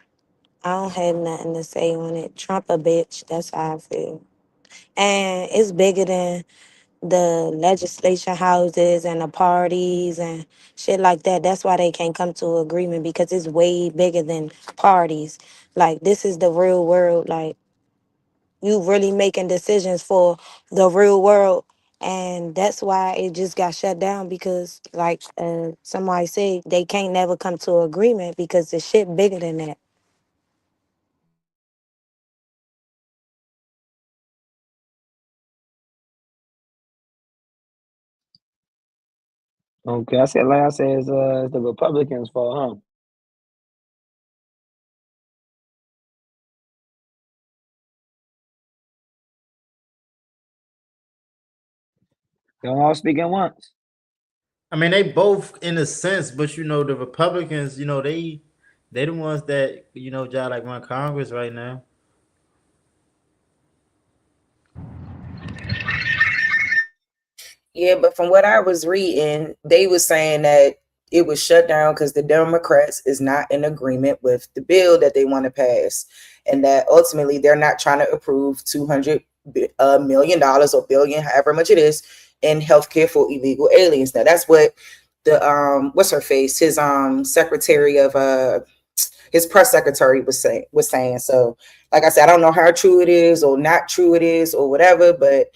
I don't have nothing to say on it. Trump a bitch. That's how I feel. And it's bigger than the legislation houses and the parties and shit like that. That's why they can't come to an agreement because it's way bigger than parties. Like, this is the real world. Like, you really making decisions for the real world. And that's why it just got shut down because, like somebody said, they can't never come to an agreement because the shit bigger than that. Okay, I said like I said, it's the Republicans' fault, huh? They don't all speak at once. I mean, they both in a sense, but the Republicans, they the ones that job like run Congress right now. Yeah, but from what I was reading, they was saying that it was shut down because the Democrats is not in agreement with the bill that they want to pass, and that ultimately they're not trying to approve $200 million or billion, however much it is, in healthcare for illegal aliens. Now that's what the what's her face, his secretary of his press secretary was saying. So, like I said, I don't know how true it is or not true it is or whatever, but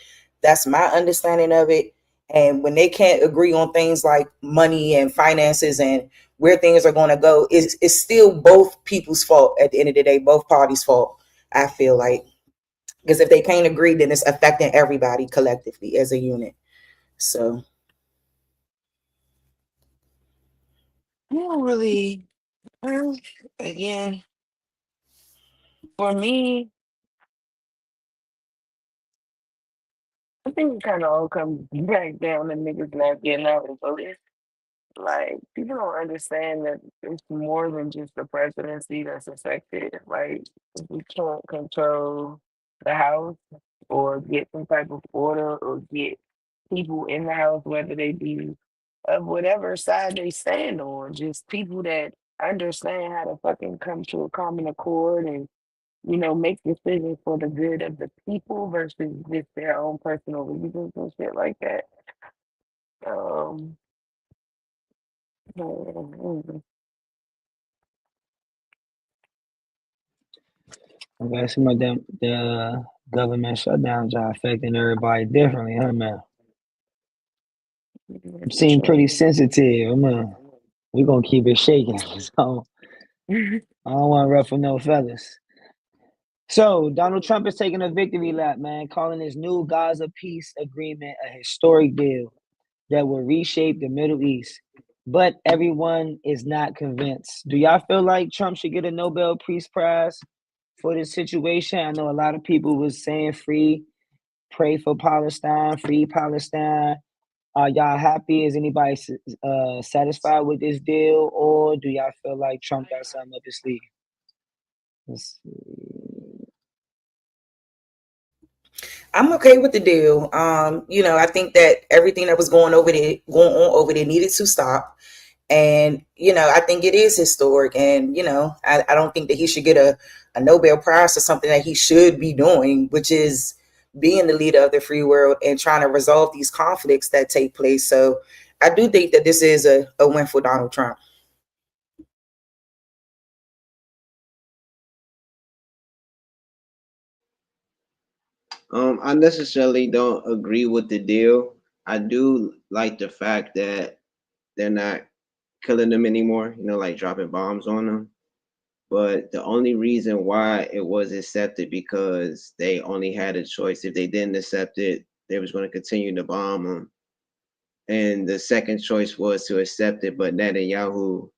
that's my understanding of it. And when they can't agree on things like money and finances and where things are going to go, it's still both people's fault at the end of the day, both parties' fault, I feel like. Because if they can't agree, then it's affecting everybody collectively as a unit. So, I don't really, again, for me, I think it kind of all comes back down to niggas not getting out and voting. Like, people don't understand that it's more than just the presidency that's affected. Like, if we can't control the House or get some type of order or get people in the House, whether they be of whatever side they stand on, just people that understand how to fucking come to a common accord and make decisions for the good of the people versus just their own personal reasons and shit like that. Um, mm, Okay, some of them the government shutdowns are affecting everybody differently, huh, man? yeah, You for seem pretty sure. sensitive. We're gonna keep it shaking. So I don't want to ruffle no feathers. So Donald Trump is taking a victory lap, man, calling his new Gaza peace agreement a historic deal that will reshape the Middle East. But everyone is not convinced. Do y'all feel like Trump should get a Nobel Peace Prize for this situation? I know a lot of people was saying pray for Palestine, free Palestine. Are y'all happy? Is anybody satisfied with this deal, or do y'all feel like Trump got something up his sleeve? Let's see. I'm okay with the deal. I think that everything that was going on over there needed to stop. And, I think it is historic. And, I don't think that he should get a Nobel Prize for something that he should be doing, which is being the leader of the free world and trying to resolve these conflicts that take place. So I do think that this is a win for Donald Trump. I necessarily don't agree with the deal. I do like the fact that they're not killing them anymore, like dropping bombs on them. But the only reason why it was accepted because they only had a choice. If they didn't accept it, they was going to continue to bomb them. And the second choice was to accept it, but Netanyahu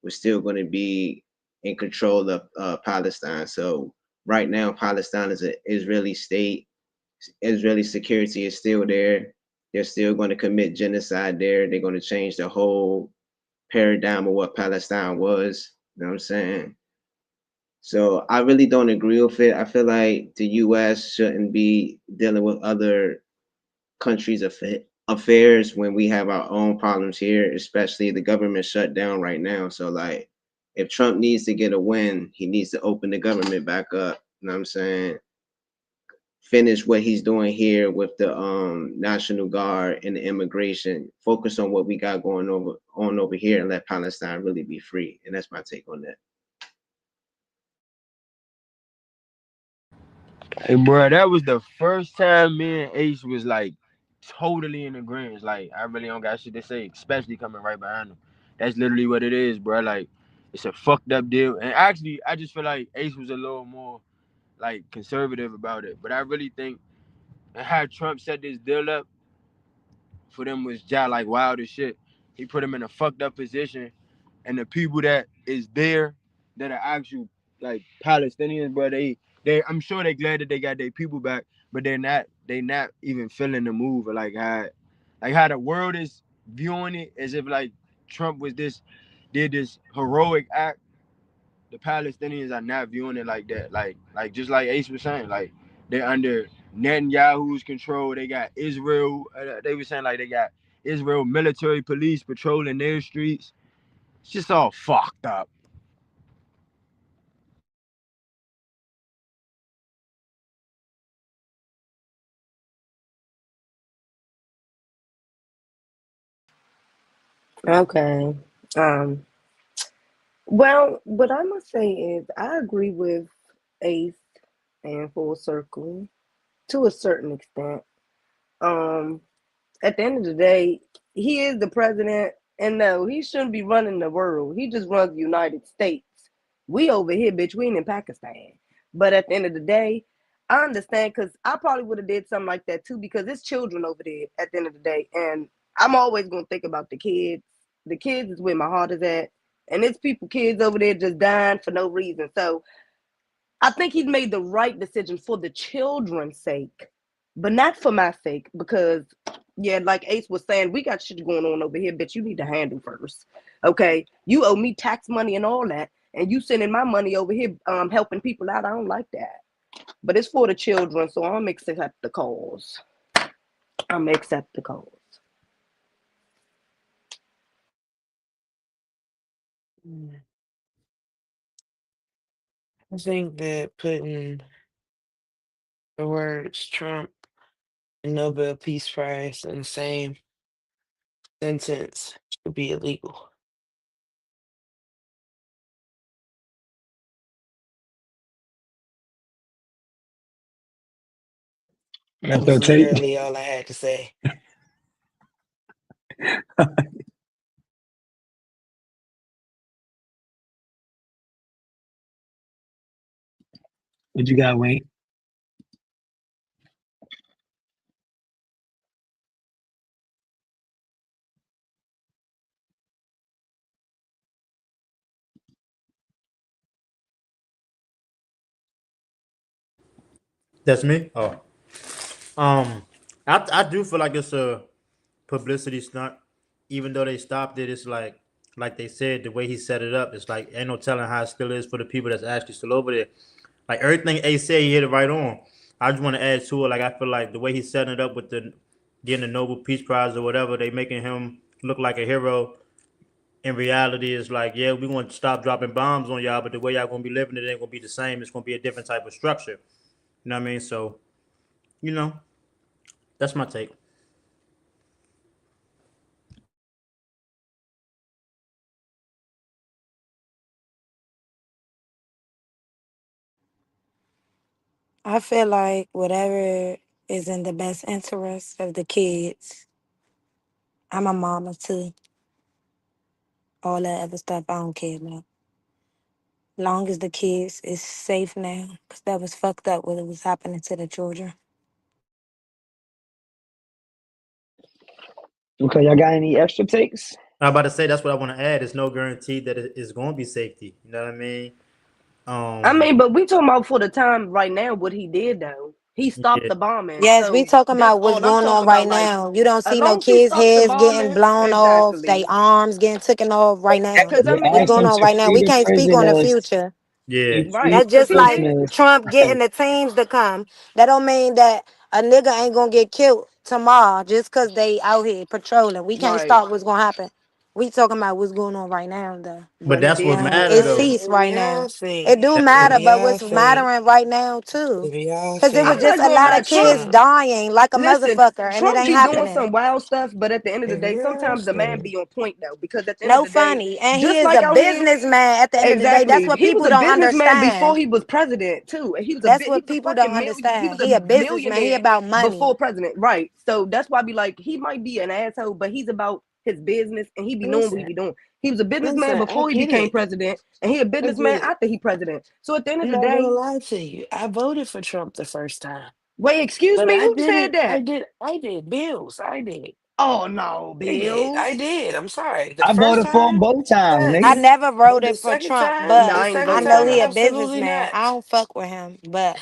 was still going to be in control of Palestine. So right now, Palestine is an Israeli state. Israeli security is still there. They're still going to commit genocide there. They're going to change the whole paradigm of what Palestine was. You know what I'm saying? So I really don't agree with it. I feel like the U.S. shouldn't be dealing with other countries' affairs when we have our own problems here, especially the government shut down right now. So like, if Trump needs to get a win, he needs to open the government back up. You know what I'm saying? Finish what he's doing here with the National Guard and the immigration. Focus on what we got going on over here and let Palestine really be free. And that's my take on that. Hey, bro, that was the first time me and Ace was like totally in agreement. Like, I really don't got shit to say, especially coming right behind him. That's literally what it is, bro. Like, it's a fucked up deal. And actually, I just feel like Ace was a little more like conservative about it. But I really think and how Trump set this deal up for them was just like wild as shit. He put them in a fucked up position, and the people that is there that are actual like Palestinians, bro, they I'm sure they glad that they got their people back, but they not even feeling the move or like how the world is viewing it as if like Trump did this heroic act. The Palestinians are not viewing it like that. Like just like Ace was saying, like they're under Netanyahu's control. They got Israel. They were saying like they got Israel military police patrolling their streets. It's just all fucked up. Okay. Um, well, what I must say is I agree with Ace and Full Circle to a certain extent. Um, at the end of the day, he is the president, and no, he shouldn't be running the world. He just runs the United States. We over here, bitch, we ain't in Pakistan. But at the end of the day, I understand because I probably would have did something like that too because it's children over there at the end of the day. And I'm always gonna think about the kids. The kids is where my heart is at. And it's kids over there just dying for no reason. So I think he's made the right decision for the children's sake, but not for my sake. Because, yeah, like Ace was saying, we got shit going on over here, bitch. You need to handle first. Okay. You owe me tax money and all that. And you sending my money over here helping people out. I don't like that. But it's for the children, so I'm accept the cause. I'm accept the cause. I think that putting the words Trump and Nobel Peace Prize in the same sentence should be illegal. That That's your was take. literally all I had to say. What you got, Wayne? That's me. Oh, I do feel like it's a publicity stunt. Even though they stopped it, it's like they said, the way he set it up, it's like ain't no telling how it still is for the people that's actually still over there. Like everything A said, he hit it right on. I just want to add to it. Like I feel like the way he's setting it up with the getting the Nobel Peace Prize or whatever, they making him look like a hero. In reality, it's like, yeah, we want to stop dropping bombs on y'all, but the way y'all gonna be living, it ain't gonna be the same. It's gonna be a different type of structure. You know what I mean? So, you know, that's my take. I feel like whatever is in the best interest of the kids. I'm a mama too. All that other stuff I don't care about. Long as the kids is safe now, because that was fucked up what was happening to the children. Okay, y'all got any extra takes? I'm about to say that's what I want to add. It's no guarantee that it's going to be safety. You know what I mean? I mean, but we talking about for the time right now what he did though. He stopped Yeah. the bombing. Yes, we So talking that's about what's all I'm going on talking right about. Like, now. You don't as see no long as he kids' stopped the heads getting bombing, blown off, their exactly. arms getting taken off right now. Because I They What's asked going him mean, on to right now? free We the can't speak on the prisoners. future. Yeah. Free right? That's Because just he like did. prisoners. Trump getting the teams to come. That don't mean that a nigga ain't gonna get killed tomorrow just because they out here patrolling. We can't Right. stop what's gonna happen. We talking about what's going on right now, though. But But he that's what did do matter it. It's though. cease right If now. y'all think, It do That, matter, if but y'all what's think, mattering right now too. if y'all Cause it was I'm think, just not a gonna lot lie. of kids Trump, dying like a listen, motherfucker, and it Trump ain't be doing happening. some wild stuff, but at the end of the if day, y'all sometimes the man think, be on point though. Because at the end of No the day, funny, and he just is like a out here, businessman. At the end of the day, that's exactly. what He was people a don't businessman before understand. he was president too. And he was a That's bit. He what was a people fucking don't million. He was understand. a He a businessman. He millionaire about before money. president, right? So that's why I be like, he might be an asshole, but he's about his business and he be knowing what he listen, be doing. He was a businessman listen, I before he get became it. president, and he a I businessman get it. after he president. So at the end of I'm the not gonna day, lie to you. I voted for Trump the first time. wait, excuse But me, I who did said it. that? I did. Bills. I did. Oh no, I did. I Bills. did. I'm sorry. The I first voted for him time, both times, I nigga. yes. never But the voted for second Trump, time, No, but the I ain't I second voted for know time, he a him. absolutely businessman. not. I don't fuck with him, but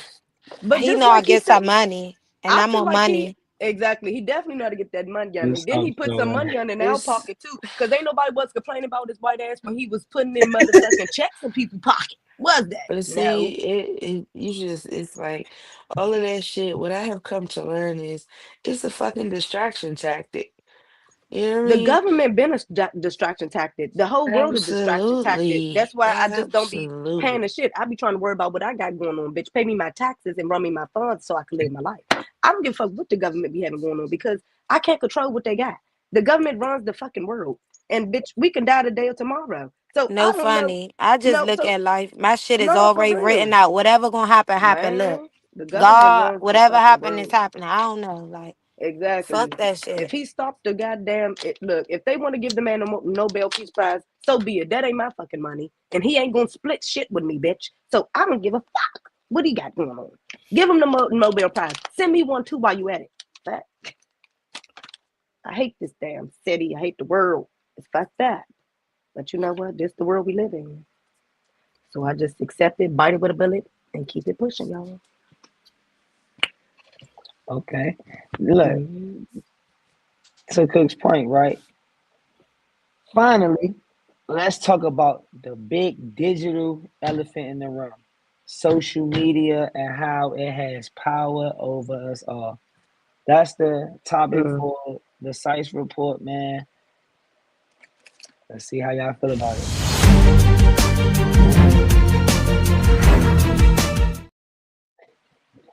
But he just know I like he get said, some money, and I I'm feel on like he money. exactly. He definitely know how to get that money on. This And then sounds he put some so. money on in our It's pocket too. Cause ain't nobody was complaining about his white ass when he was putting in motherfucking checks in people's pocket. Was that? but see, No. it's like all of that shit. What I have come to learn is it's a fucking distraction tactic. You know what I The mean? government been a distraction tactic. The whole world a distraction tactic. Absolutely. That's why I just don't be paying Absolutely. the shit. I be trying to worry about what I got going on, bitch. Pay me my taxes and run me my funds so I can live my life. I don't give a fuck what the government be having going on because I can't control what they got. The government runs the fucking world. And bitch, we can die today or tomorrow. So I No don't know. funny. I just No, look so at life. My shit is no, for already written real. out. Whatever gonna happen, happen. Look, Man, the government God, runs the whatever fucking happened is world. happening. I don't know. Like, Exactly. fuck that If shit. he stopped the goddamn look, if they want to give the man a Nobel Peace Prize, so be it. That ain't my fucking money, and he ain't gonna split shit with me, bitch. So I don't give a fuck what he got going on. Give him the Nobel Prize. Send me one too while you at it. But I hate this damn city. I hate the world. It's fucked that. But you know what? This is the world we live in. So I just accept it, bite it with a bullet, and keep it pushing, y'all. Okay. Look, to Cook's point, right? Finally, let's talk about the big digital elephant in the room. Social media and how it has power over us all. That's the topic for the Sice Report, man. Let's see how y'all feel about it.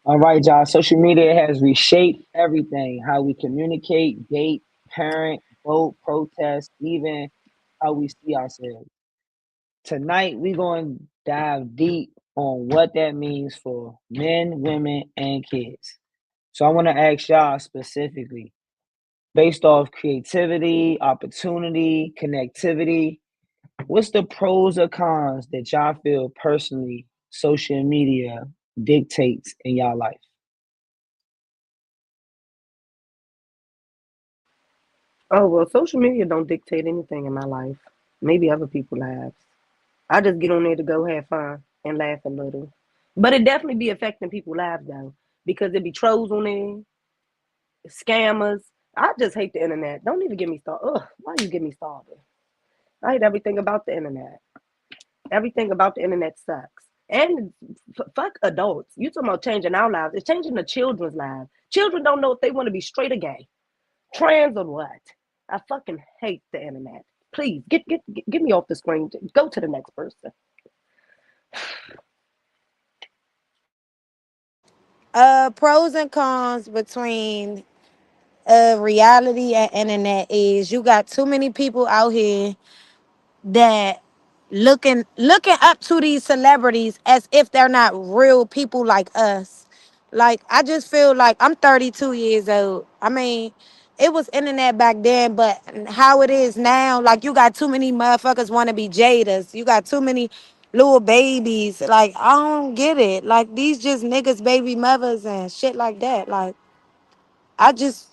All right, y'all. Social media has reshaped everything: how we communicate, date, parent, vote, protest, even how we see ourselves. Tonight, we're going to dive deep on what that means for men, women, and kids. So, I want to ask y'all specifically, based off creativity, opportunity, connectivity, what's the pros or cons that y'all feel personally social media dictates in y'all life? Oh well, social media don't dictate anything in my life. Maybe other people lives. I just get on there to go have fun and laugh a little. But it definitely be affecting people's lives though, because there be trolls on there, scammers. I just hate the internet. Don't even get me started. Ugh, why you get me started? I hate everything about the internet. Everything about the internet sucks. And fuck adults. You talking about changing our lives? It's changing the children's lives. Children don't know if they want to be straight or gay, trans or what. I fucking hate the internet. Please get me off the screen. Go to the next person. Pros and cons between reality and internet is you got too many people out here that looking up to these celebrities as if they're not real people like us. Like I just feel like I'm 32 years old. I mean, it was internet back then, but how it is now, like you got too many motherfuckers want to be Jadas. You got too many little babies. Like I don't get it. Like these just niggas baby mothers and shit like that. Like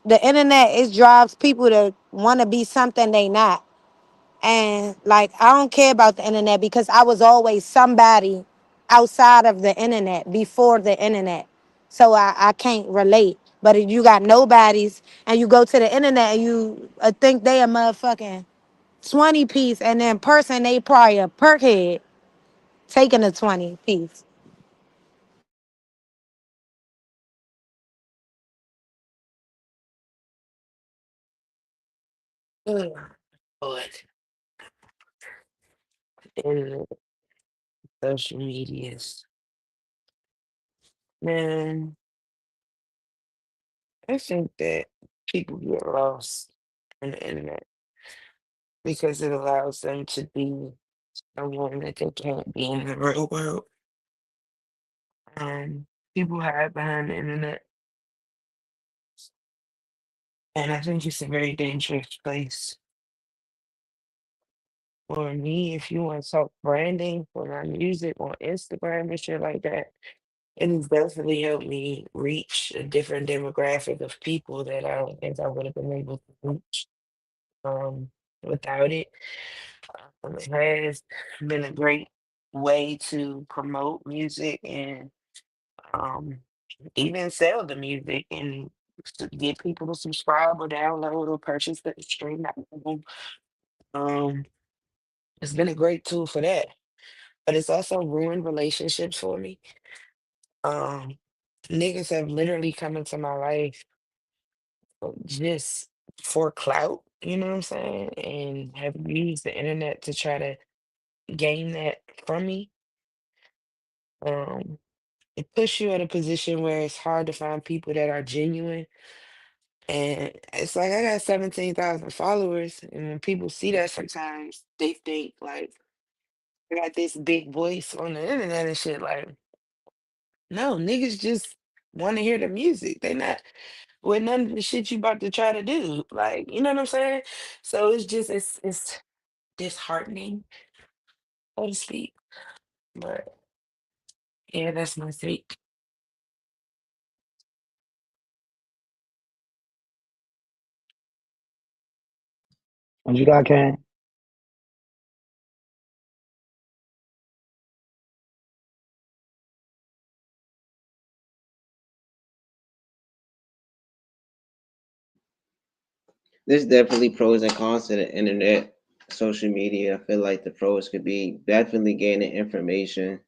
the internet it drives people to want to be something they not. And like I don't care about the internet because I was always somebody outside of the internet before the internet. So I can't relate. But if you got nobodies and you go to the internet and you think they a motherfucking 20 piece and in person they probably a perk head taking a 20 piece. Ugh, Lord. And social medias. Man, I think that people get lost on the internet because it allows them to be someone that they can't be in the real world. People hide behind the internet, and I think it's a very dangerous place. For me, if you want to talk branding for my music on Instagram and shit like that, it has definitely helped me reach a different demographic of people that I don't think I would have been able to reach without it. It has been a great way to promote music and um, even sell the music and get people to subscribe or download or purchase the stream album. Um, it's been a great tool for that, but it's also ruined relationships for me. Um, Niggas have literally come into my life just for clout, you know what I'm saying? And have used the internet to try to gain that from me. Um, it puts you in a position where it's hard to find people that are genuine. And it's like I got 17,000 followers, and when people see that, sometimes they think like I got this big voice on the internet and shit. Like, no, niggas just want to hear the music. They not with none of the shit you about to try to do. Like, you know what I'm saying? So it's disheartening, so to speak. But yeah, that's my take. What you got, Ken? There's definitely pros and cons to the internet, social media. I feel like the pros could be definitely gaining information,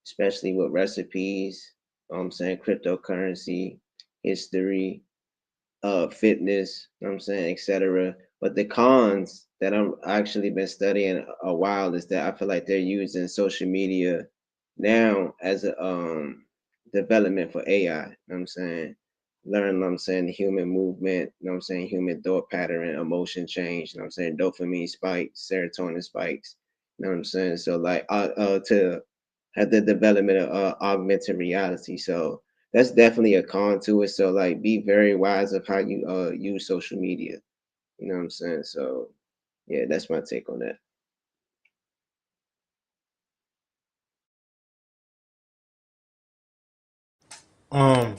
especially with recipes. I'm saying cryptocurrency, history, fitness. I'm saying etc. But the cons that I'm actually been studying a while is that I feel like they're using social media now as a development for AI. You know what I'm saying? Learn, you know what I'm saying, the human movement, you know what I'm saying, human thought pattern, emotion change, you know what I'm saying, dopamine spikes, serotonin spikes, you know what I'm saying? So like to have the development of augmented reality. So that's definitely a con to it. So like be very wise of how you use social media. You know what I'm saying? So yeah, that's my take on that. Um,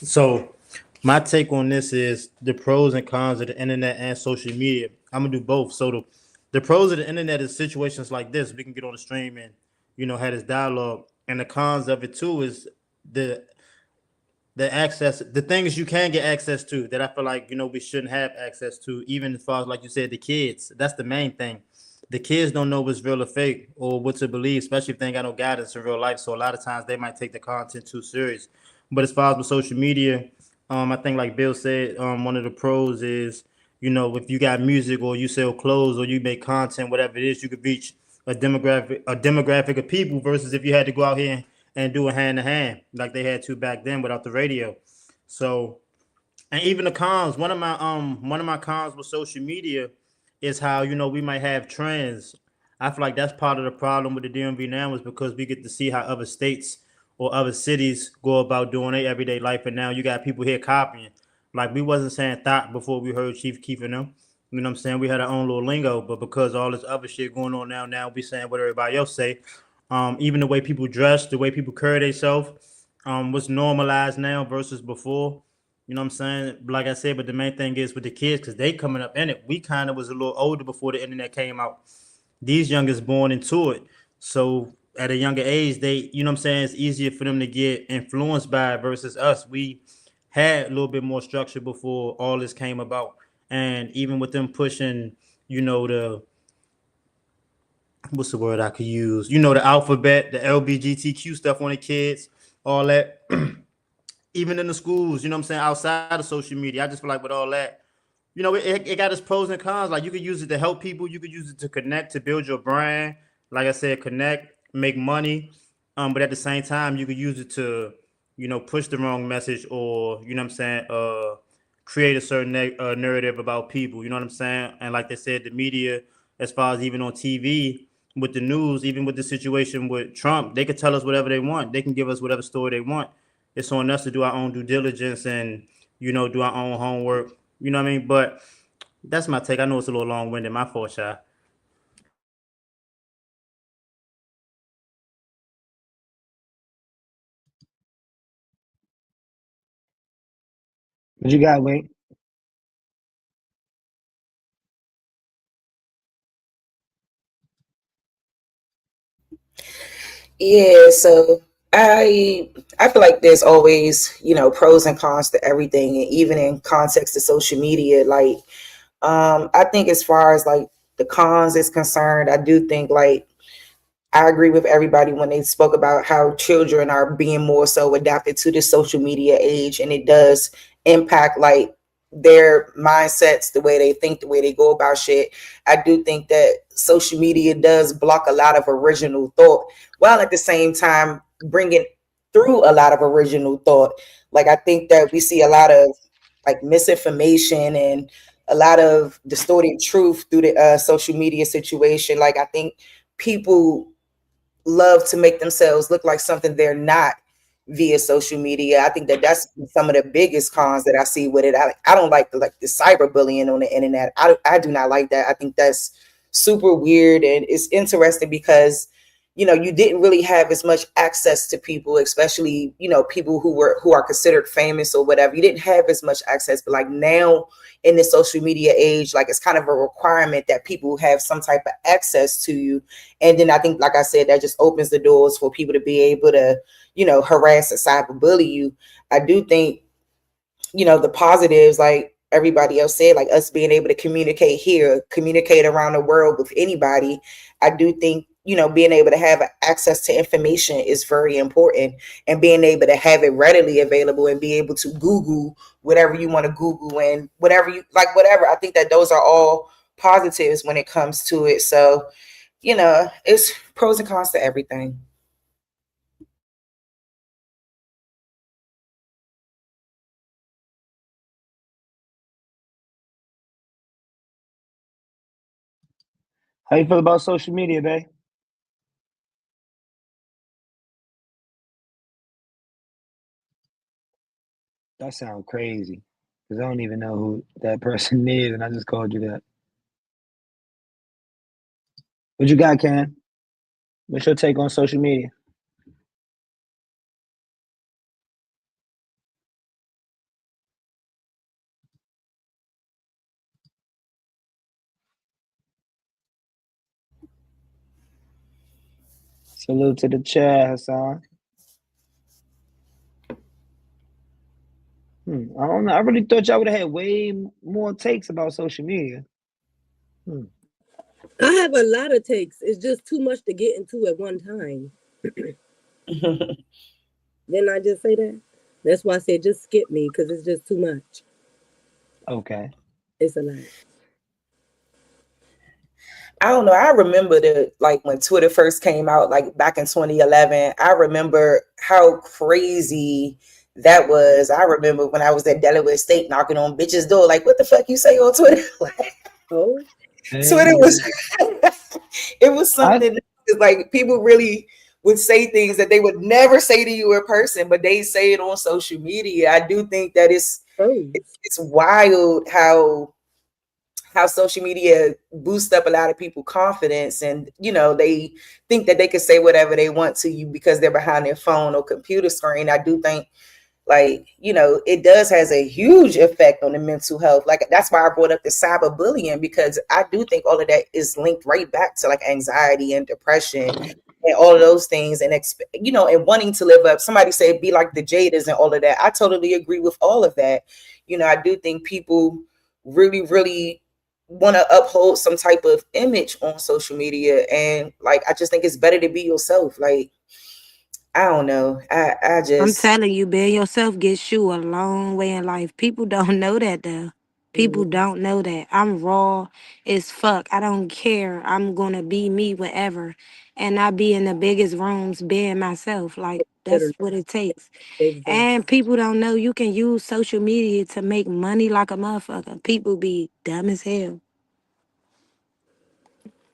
so my take on this is the pros and cons of the internet and social media. I'm gonna do both. So the pros of the internet is situations like this. We can get on the stream and have this dialogue. And the cons of it too is the the access, the things you can get access to that I feel like we shouldn't have access to, even as far as like you said, the kids. That's the main thing. The kids don't know what's real or fake or what to believe, especially if they ain't got no guidance in real life. So a lot of times they might take the content too serious. But as far as with social media, I think like Bill said, one of the pros is if you got music or you sell clothes or you make content, whatever it is, you could reach a demographic of people versus if you had to go out here and do it hand to hand like they had to back then without the radio. So, and even the cons, one of my cons with social media is how we might have trends. I feel like that's part of the problem with the DMV now is because we get to see how other states or other cities go about doing their everyday life, and now you got people here copying. Like we wasn't saying thought before we heard Chief Keef and them. You know what I'm saying? We had our own little lingo, but because all this other shit going on now we saying what everybody else say. Even the way people dress, the way people carry themselves, was normalized now versus before. You know what I'm saying? Like I said, but the main thing is with the kids, because they coming up in it. We kind of was a little older before the internet came out. These youngers born into it. So at a younger age, what I'm saying, it's easier for them to get influenced by it versus us. We had a little bit more structure before all this came about. And even with them pushing, the what's the word I could use? The alphabet, the LBGTQ stuff on the kids, all that. Even in the schools, what I'm saying, outside of social media. I just feel like with all that, it got its pros and cons. Like you could use it to help people, you could use it to connect, to build your brand. Like I said, connect, make money. But at the same time, you could use it to, push the wrong message or, what I'm saying, create a certain narrative about people. You know what I'm saying? And like they said, the media, as far as even on TV, with the news, even with the situation with Trump, they could tell us whatever they want. They can give us whatever story they want. It's on us to do our own due diligence and, do our own homework. You know what I mean? But that's my take. I know it's a little long winded. My fault, Shy. What you got, Wait? Yeah, so I feel like there's always, pros and cons to everything, and even in context of social media, like I think as far as like the cons is concerned, I do think like I agree with everybody when they spoke about how children are being more so adapted to the social media age, and it does impact like their mindsets, the way they think, the way they go about shit. I do think that social media does block a lot of original thought, while at the same time bringing through a lot of original thought. Like I think that we see a lot of like misinformation and a lot of distorted truth through the social media situation. Like I think people love to make themselves look like something they're not via social media. I think that that's some of the biggest cons that I see with it. I don't like the cyberbullying on the internet. I do not like that. I think that's super weird, and it's interesting because you didn't really have as much access to people, especially people who are considered famous or whatever. You didn't have as much access, but like now in the social media age, like it's kind of a requirement that people have some type of access to you. And then I think, like I said, that just opens the doors for people to be able to harass and cyberbully you. I do think the positives, like everybody else said, like us being able to communicate here, communicate around the world with anybody. I do think being able to have access to information is very important, and being able to have it readily available and be able to Google whatever you want to Google and whatever you like, whatever. I think that those are all positives when it comes to it. So it's pros and cons to everything. How you feel about social media, babe? That sounds crazy. Cause I don't even know who that person is, and I just called you that. What you got, Ken? What's your take on social media? Salute to the chat, Hassan. I don't know. I really thought y'all would have had way more takes about social media. I have a lot of takes. It's just too much to get into at one time. Didn't I just say that? That's why I said just skip me because it's just too much. Okay. It's a lot. I don't know. I remember like when Twitter first came out, like back in 2011. I remember how crazy that was. I remember when I was at Delaware State knocking on bitches' door, like, what the fuck you say on Twitter? Oh, Twitter was it was I something like people really would say things that they would never say to you in person, but they say it on social media. I do think that oh, it's wild how social media boosts up a lot of people's confidence, and they think that they can say whatever they want to you because they're behind their phone or computer screen. I do think, like, it does has a huge effect on the mental health. Like, that's why I brought up the cyberbullying, because I do think all of that is linked right back to like anxiety and depression and all of those things, and and wanting to live up. Somebody said be like the Jaders and all of that. I totally agree with all of that. I do think people really, really want to uphold some type of image on social media, and like I just think it's better to be yourself. Like, I don't know. I I'm just telling you, being yourself gets you a long way in life. People don't know that though. People mm, don't know that. I'm raw as fuck. I don't care. I'm gonna be me whatever. And I be in the biggest rooms being myself. Like that's better what it takes. exactly. And people don't know you can use social media to make money like a motherfucker. People be dumb as hell.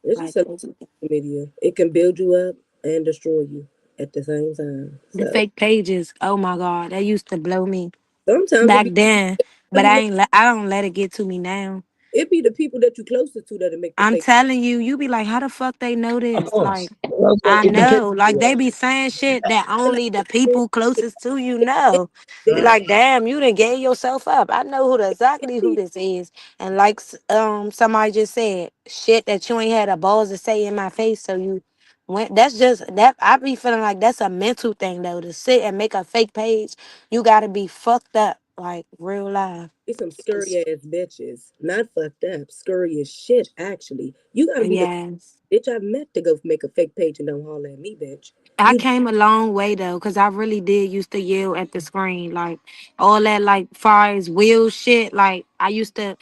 It's just Like a social media. It can build you up and destroy you at the same time. the So fake pages. Oh my God. That used to blow me sometimes back then. But I don't let it get to me now. it be the people that you closest to that'll make the I'm fake. telling you, you be like, how the fuck they know of this? course. Like, Who else gonna I keep the picture? know. Like, they be saying shit that only the people closest to you know. Be They like, damn, you done gave yourself up. I know exactly who this is. And like somebody just said, shit that you ain't had the balls to say in my face. So you went. That's just that. I be feeling like that's a mental thing though. To sit and make a fake page, you gotta be fucked up, like real life. be some scurry ass bitches. Not fucked up. Scurry as shit, actually. You gotta be the Yes. bitch I've met to go make a fake page and don't holler at me, bitch. I You came a long way though, cause I really did used to yell at the screen, like all that, like far as wheel shit. Like I used to,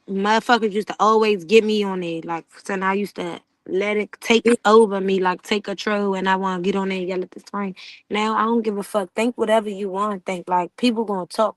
motherfuckers used to always get me on it, like, so I used to let it take see, over me, like take control, and I want to get on there and yell at the screen. Now I don't give a fuck. Think whatever you want. Think like people gonna talk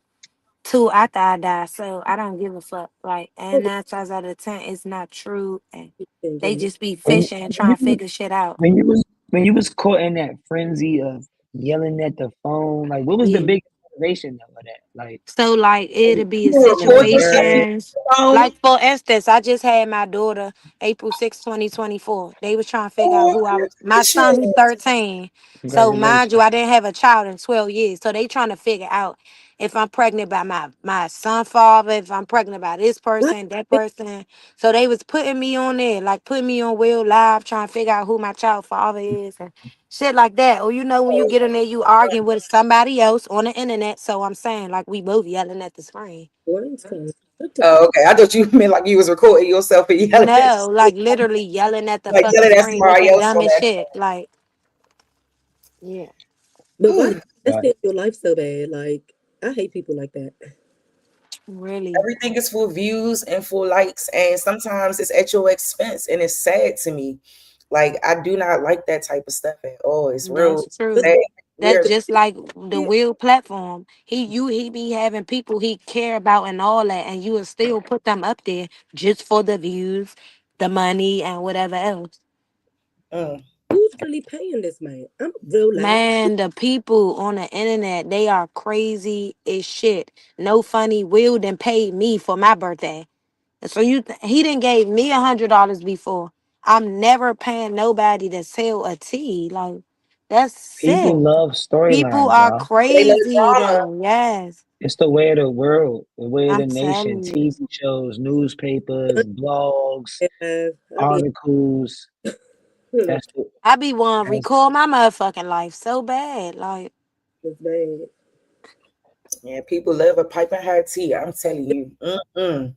too after I die, so I don't give a fuck. Like, and 9 times out of 10, it's not true, and they just be When fishing, when trying to you figure shit out. when you was caught in that frenzy of yelling at the phone, like what was the Yeah. big motivation of that? Like So like it'll be a you feeling record yourself in embarrassed. situations. your phone. Like for instance, I just had my daughter April 6th, 2024. They was trying to figure out Oh, who I was. My son, he congratulations. 13. So mind you, Congratulations. I didn't have a child in 12 years. So they trying to figure out if I'm pregnant by my son father, if I'm pregnant by this what? person, that person. So they was putting me on there, like putting me on Real Live, trying to figure out who my child father is and shit like that. Or when you get in there, you arguing with somebody else on the internet. So I'm saying like we both yelling at the screen. Warnings coming. What the Oh, okay. I thought you meant like you was recording yourself and yelling at, No, like literally yelling at the like fucking yelling at screen, somebody looking else dumb on as that. shit. Like, yeah. But why Whew. that's Right. in your life so bad? Like I hate people like that. Really. Everything is for views and for likes, and sometimes it's at your expense, and it's sad to me. Like, I do not like that type of stuff at all. It's real That's But true. sad, That's weird. just like the yeah, Will platform. He be having people he care about and all that, and you will still put them up there just for the views. the money and whatever else. Who's really paying this man? I'm real loud. Man, the people on the internet, they are crazy as shit. No funny. Will done paid me for my birthday. And so he didn't gave me $100 before. I'm never paying nobody to sell a tea. Like, that's sick. People love People storylines, are y'all. They love crazy drama. though. Yes. It's the way of the world, the way of the I'm nation. telling you. TV shows, newspapers, blogs, I be articles. That's I be wanting to that's record my motherfucking life so bad. Like, it's bad. Yeah, people love a piping hot tea. I'm telling you.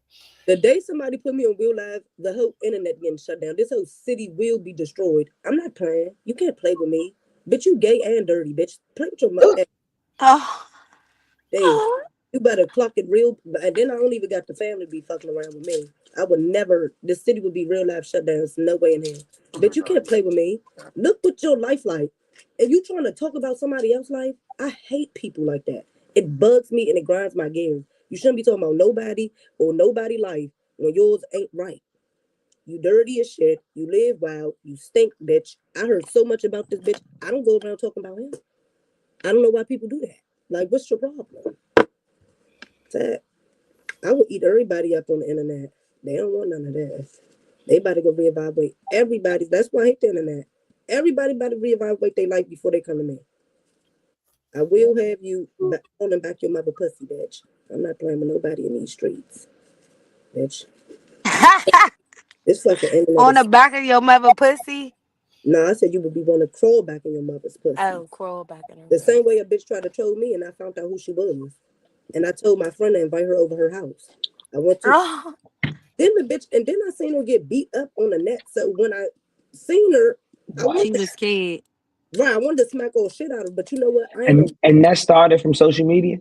The day somebody put me on Real Live, the whole internet getting shut down. This whole city will be destroyed. I'm not playing. You can't play with me. Bitch, you gay and dirty, bitch. Play with your mother. oh, Hey, you better clock it real. And then I don't even got the family to be fucking around with me. I would never, the city would be Real Live shut down. There's no way in hell. Bitch, you can't play with me. Look what your life like. If you trying to talk about somebody else's life, I hate people like that. It bugs me and it grinds my gears. You shouldn't be talking about nobody or nobody life when yours ain't right. You dirty as shit. You live wild. You stink, bitch. I heard so much about this bitch. I don't go around talking about him. I don't know why people do that. Like, what's your problem? That I would eat everybody up on the internet. They don't want none of that. They about to go reevaluate everybody. That's why I hate the internet. Everybody about to reevaluate their life before they come to me. I will have you on and back your mother pussy, bitch. I'm not playing with nobody in these streets, bitch. This fucking internet on the is. back of your mother pussy. No, I said you would be want to crawl back in your mother's pussy. Oh, crawl back in her. The same way a bitch tried to troll me and I found out who she was. And I told my friend to invite her over her house. I went to Oh, then the bitch and then I seen her get beat up on the net. So when I seen her, I what? she was scared. I wanted to smack all shit out of her, but you know what? I ain't no And that started from social media.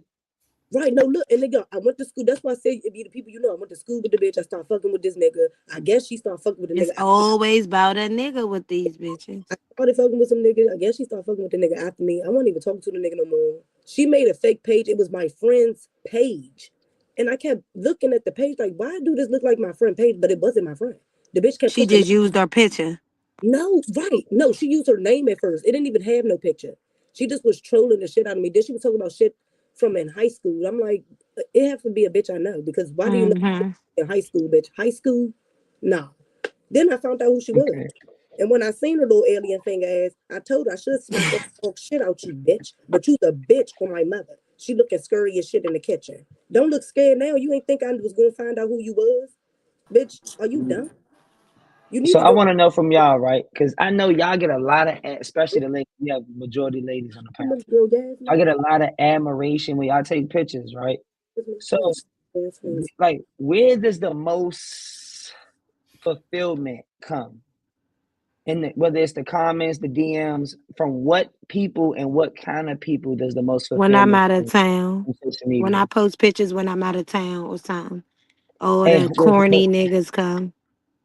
right. No, look, and nigga, I went to school. That's why I say it be the people you know. I went to school with the bitch. I started fucking with this nigga. I guess she started fucking with the It's nigga. always about a nigga with these bitches. I started fucking with some nigga. I guess she started fucking with the nigga after me. I wasn't even talking to the nigga no more. She made a fake page. It was my friend's page. And I kept looking at the page like, why do this look like my friend page? But it wasn't my friend. The bitch kept She talking. just used her picture. No, right. No, she used her name at first. It didn't even have no picture. She just was trolling the shit out of me. Then she was talking about shit from in high school. I'm like, it has to be a bitch I know because why do you know in high school, bitch? High school? No. Then I found out who she was. Okay. And when I seen her little alien finger ass, I told her I should smack all shit out you, bitch. But you's a bitch for my mother. She looking scurry as shit in the kitchen. Don't look scared now. You ain't think I was gonna find out who you was, bitch. Are you dumb? You need So to I go. want to know from y'all, right? Because I know y'all get a lot of, especially the ladies. We have majority ladies on the panel. I get a lot of admiration when y'all take pictures, right? So, like, where does the most fulfillment come? Whether it's the comments, the DMs, from what people and what kind of people does the most When I'm fulfillment out come of town. from social media? When I post pictures when I'm out of town or something. Oh, And the corny niggas come.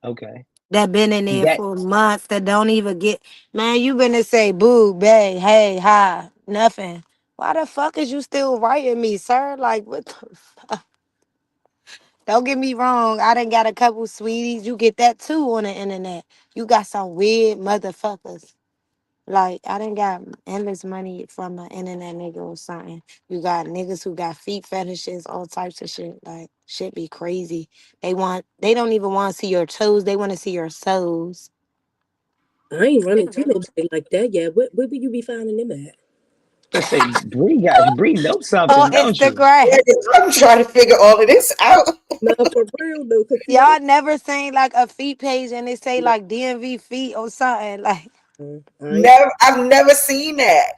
okay. That been in there for months that don't even get. Man, you been to say boo, bae, hey, hi, nothing. Why the fuck is you still writing me, sir? Like, what the fuck? Don't get me wrong. I done got a couple sweeties. You get that too on the internet. You got some weird motherfuckers. Like, I done got endless money from an internet nigga or something. You got niggas who got feet fetishes, all types of shit. Like, shit be crazy. They don't even want to see your toes. They want to see your souls. I ain't running to nobody like that yet. Where would you be finding them at? Let's say Bree knows something, On don't you? Instagram. I'm trying to figure all of this out. No, for real though. Y'all never seen like a feet page and they say like DMV feet or something like. Never, I've never seen that.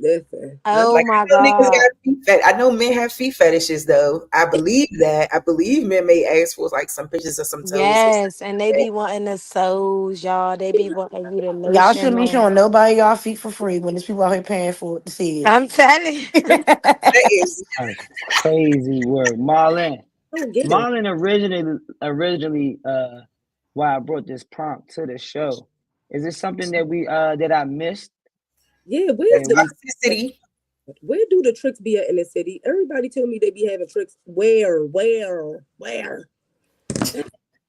Listen, oh like, my I know niggas god! got feet I know men have feet fetishes though. I believe that. I believe men may ask for like some pictures of some toes. Yes, and they be wanting the soles, y'all. They be wanting you to lotion. Y'all shouldn't be showing nobody y'all feet for free when there's people out here paying for it to see it. I'm telling you. That is crazy work. Marlon originally why I brought this prompt to the show. Is it something that we that I missed? Yeah, where do the tricks be at in the city? Everybody tell me they be having tricks. Where?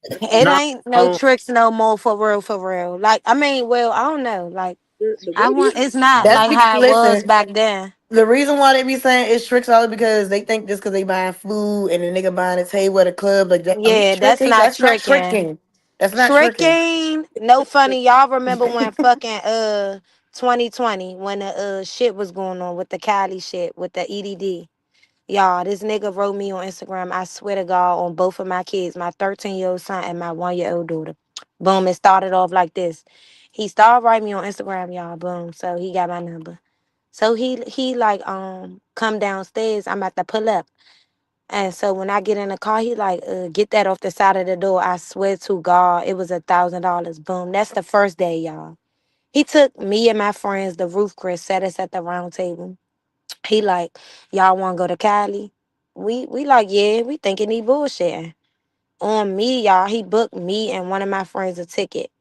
It Nah, ain't I no don't. tricks no more for real, for real. Like, I mean, well, I don't know. Like, The I way want, these it's not like like how it was listen, back then. the reason why they be saying it's tricks all because they think just because they buying food and the nigga buying a table at a club like that, oh, he Yeah, that's tricking. not That's not tricking. tricking. That's not tricking. Tricking, no funny. Y'all remember when fucking 2020 when the shit was going on with the Cali shit with the EDD. Y'all, this nigga wrote me on Instagram. I swear to God, on both of my kids, my 13-year-old son and my 1-year-old daughter. Boom, it started off like this. He started writing me on Instagram, y'all. Boom, so he got my number. So he like come downstairs. I'm about to pull up. And so when I get in the car, he like, get that off the side of the door. I swear to God, it was $1,000. Boom. That's the first day, y'all. He took me and my friends, the roof Chris, sat us at the round table. He like, y'all want to go to Cali? We like, yeah, we thinking he bullshitting. On me, y'all, he booked me and one of my friends a ticket.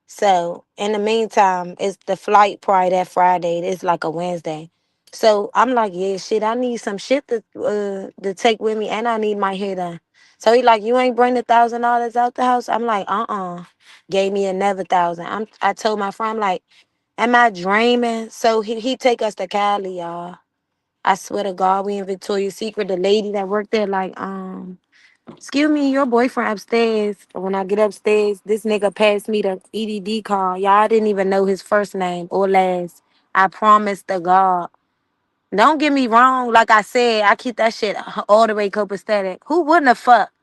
So in the meantime, it's the flight probably that Friday. It's like a Wednesday. So I'm like, yeah, shit, I need some shit to take with me and I need my hair done. So he like, you ain't bring $1,000 out the house? I'm like, Gave me another 1,000. I told my friend, I'm like, am I dreaming? So he take us to Cali, y'all. I swear to God, we in Victoria's Secret. The lady that worked there, like, excuse me, your boyfriend upstairs. When I get upstairs, this nigga passed me the EDD card. Y'all didn't even know his first name or last. I promise to God. Don't get me wrong. Like I said, I keep that shit all the way copacetic. Who wouldn't have fucked?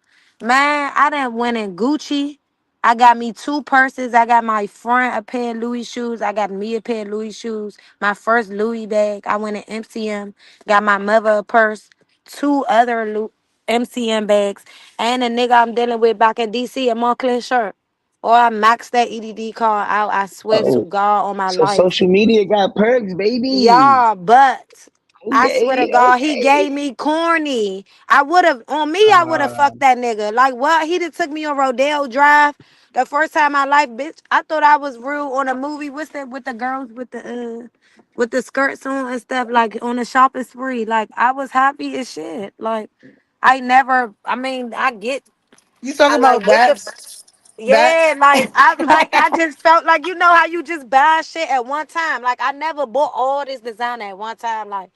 Man, I done went in Gucci. I got me 2 purses. I got my friend a pair of Louis shoes. I got me a pair of Louis shoes. My first Louis bag. I went in MCM. Got my mother a purse. 2 other MCM bags. And a nigga I'm dealing with back in DC, a Moncler shirt. Or I maxed that EDD card out. I swear to Oh, God on my so life. social media got perks, baby. Yeah, but I swear to Okay, God, he okay. gave me corny. I would have on me. I would have Uh, fucked that nigga. Like what? He done took me on Rodeo Drive. The first time in my life, bitch. I thought I was real on a movie. What's that with the girls with the skirts on and stuff? Like on a shopping spree. Like I was happy as shit. Like I never. I mean, I get. You talking I about like what the Baps? Baps? yeah, like I just felt like you know how you just buy shit at one time. Like I never bought all this designer at one time. Like,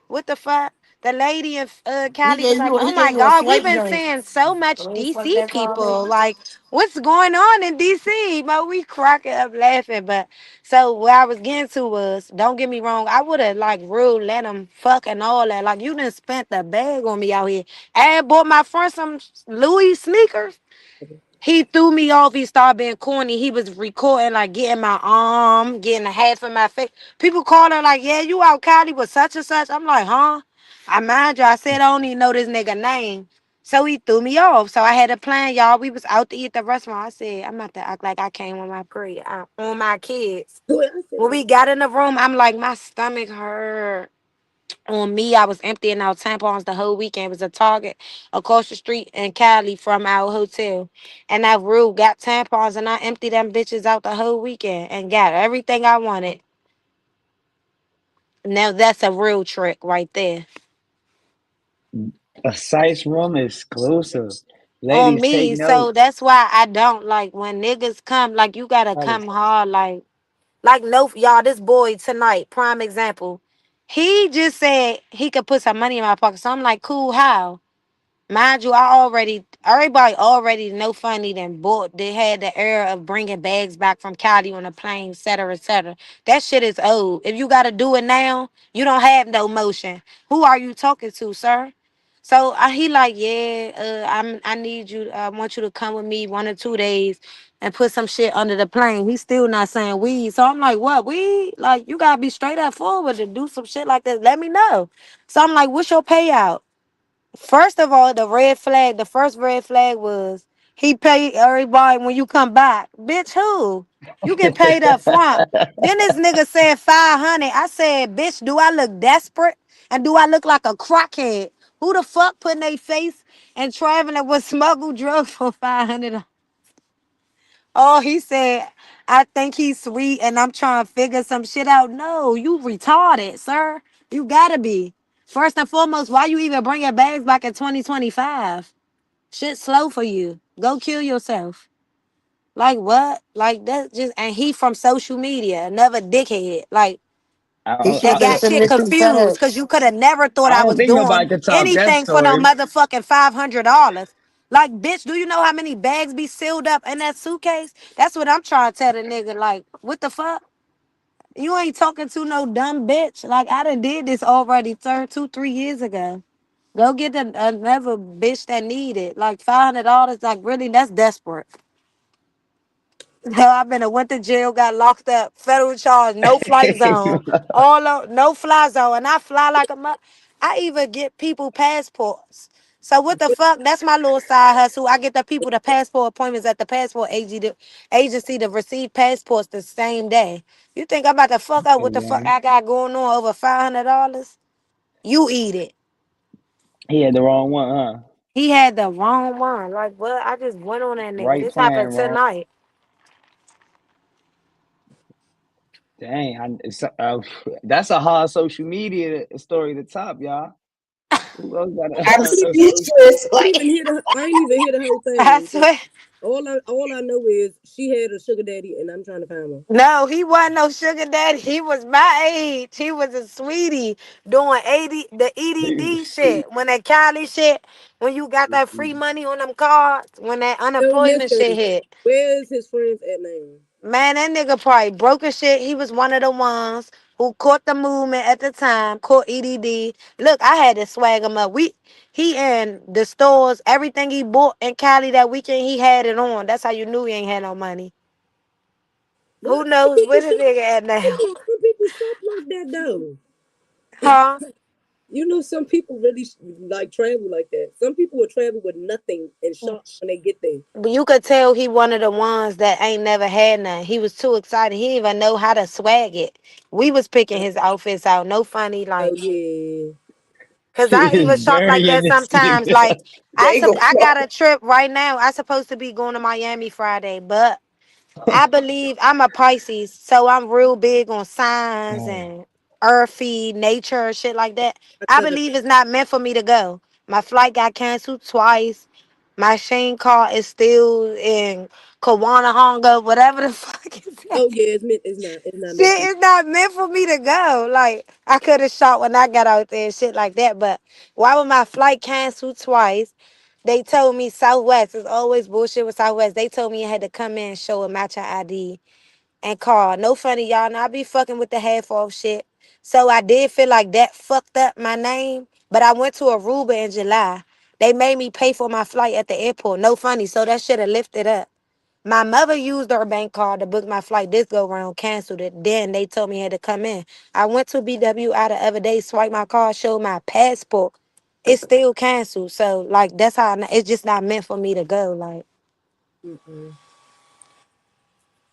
what the fuck? The lady in Cali was like, "Oh He my gave you a God, we've swipe been joint. seeing so much So he swiped DC that card, people. baby. Like, what's going on in DC?" But we cracking up laughing. But so what I was getting to was, don't get me wrong, I would have like real let him fuck and all that. Like you done spent the bag on me out here and bought my friend some Louis sneakers. He threw me off. He started being corny. He was recording, like getting my arm, getting a half of my face. People call her like, yeah, you out Cali with such and such. I'm like, huh? I mind you, I said I don't even know this nigga name. So he threw me off. So I had a plan, y'all. We was out to eat at the restaurant. I said, I'm about to act like I came on my period, on my kids. Boy, I said, When we got in the room, I'm like, my stomach hurt. On me, I was emptying out tampons the whole weekend. It was a Target across the street in Cali from our hotel. And that rule got tampons and I emptied them bitches out the whole weekend and got everything I wanted. Now that's a real trick right there. a Sice Room exclusive. On Ladies, take me, so note. that's why I don't like when niggas come, like you gotta Right. come hard, like no y'all, this boy tonight, prime example. He just said he could put some money in my pocket. So I'm like, cool, how? Mind you, everybody already no funny than bought. They had the era of bringing bags back from Cali on a plane, et cetera, et cetera. That shit is old. If you got to do it now, you don't have no motion. Who are you talking to, sir? So he like, yeah, I need you. I want you to come with me 1 or 2 days and put some shit under the plane. He's still not saying weed. So I'm like, what weed? Like you gotta be straight up forward to do some shit like this. Let me know. So I'm like, what's your payout? First of all, the first red flag was he paid everybody when you come back. Bitch, who? You get paid up front. Then this nigga said 500. I said, bitch, do I look desperate? And do I look like a crackhead? Who the fuck putting their face and traveling with smuggled drugs for 500? Oh, he said, I think he's sweet and I'm trying to figure some shit out. No, you retarded, sir. You gotta be. First and foremost, why you even bring your bags back in 2025? Shit slow for you. Go kill yourself. Like what? Like that just and he from social media, another dickhead. Like He should that say got some shit shit confused fast. because you could have never thought I I don't was think doing nobody could top that anything for no story. motherfucking $500. Like, bitch, do you know how many bags be sealed up in that suitcase? That's what I'm trying to tell the nigga. Like, what the fuck? You ain't talking to no dumb bitch. Like, I done did this already 3 years ago. Go get another bitch that need it. Like $500. Like, really, that's desperate. Hell, I've been went to jail, got locked up, federal charge, no flight zone, no fly zone, and I fly like a I even get people passports. So what the fuck? That's my little side hustle. I get the people the passport appointments at the passport agency to receive passports the same day. You think I'm about to fuck up what the fuck Okay. I got going on over $500? You eat it. He had the wrong one, huh? He had the wrong one. Like what? I just went on that nigga. Right This plan, happened wrong. tonight. Dang, that's a hard social media story to top, y'all. Who else got I'm a speechless. I ain't Like, even hear I ain't even hear the whole I thing. swear. All I know is she had a sugar daddy, and I'm trying to find her. No, he wasn't no sugar daddy. He was my age. He was a sweetie doing the EDD shit. When that Cali shit, when you got that free money on them cards, when that So unemployment shit listen, hit. where's his friends at now? Man, that nigga probably broke as shit. He was one of the ones who caught the movement at the time, caught EDD. Look, I had to swag him up. He in the stores, everything he bought in Cali that weekend, he had it on. That's how you knew he ain't had no money. What? Who Some knows people where the shop. nigga at now? Some people shop like that though. Huh? You know, some people really like travel like that. Some people will travel with nothing and shop when they get there. But you could tell he one of the ones that ain't never had none. He was too excited. He didn't even know how to swag it. We was picking his outfits out. No funny, Oh like, yeah. cause I even it's shop like burying that this sometimes. nigga. Like, they go I got flop. a trip right now. I supposed to be going to Miami Friday, but I believe I'm a Pisces, so I'm real big on signs and earthy nature, shit like that. I I got believe it's not meant for me to go. My flight got canceled twice. My Shane car is still in Kawanahonga, whatever the fuck is that. oh yeah, it's not meant for Shit you. is not meant for me to go. Like I could have shot when I got out there and shit like that. But why would my flight cancel twice? They told me Southwest is always bullshit with Southwest. They told me I had to come in and show a matching ID and call. No funny, y'all. Now I be fucking with the half off shit. So I did feel like that fucked up my name. But I went to Aruba in July. They made me pay for my flight at the airport. No funny. So that should have lifted up. My mother used her bank card to book my flight this go round, canceled it. Then they told me I had to come in. I went to BWI the other day, swiped my card, showed my passport. It's still canceled. So like that's how it's just not meant for me to go. Like Mm-mm.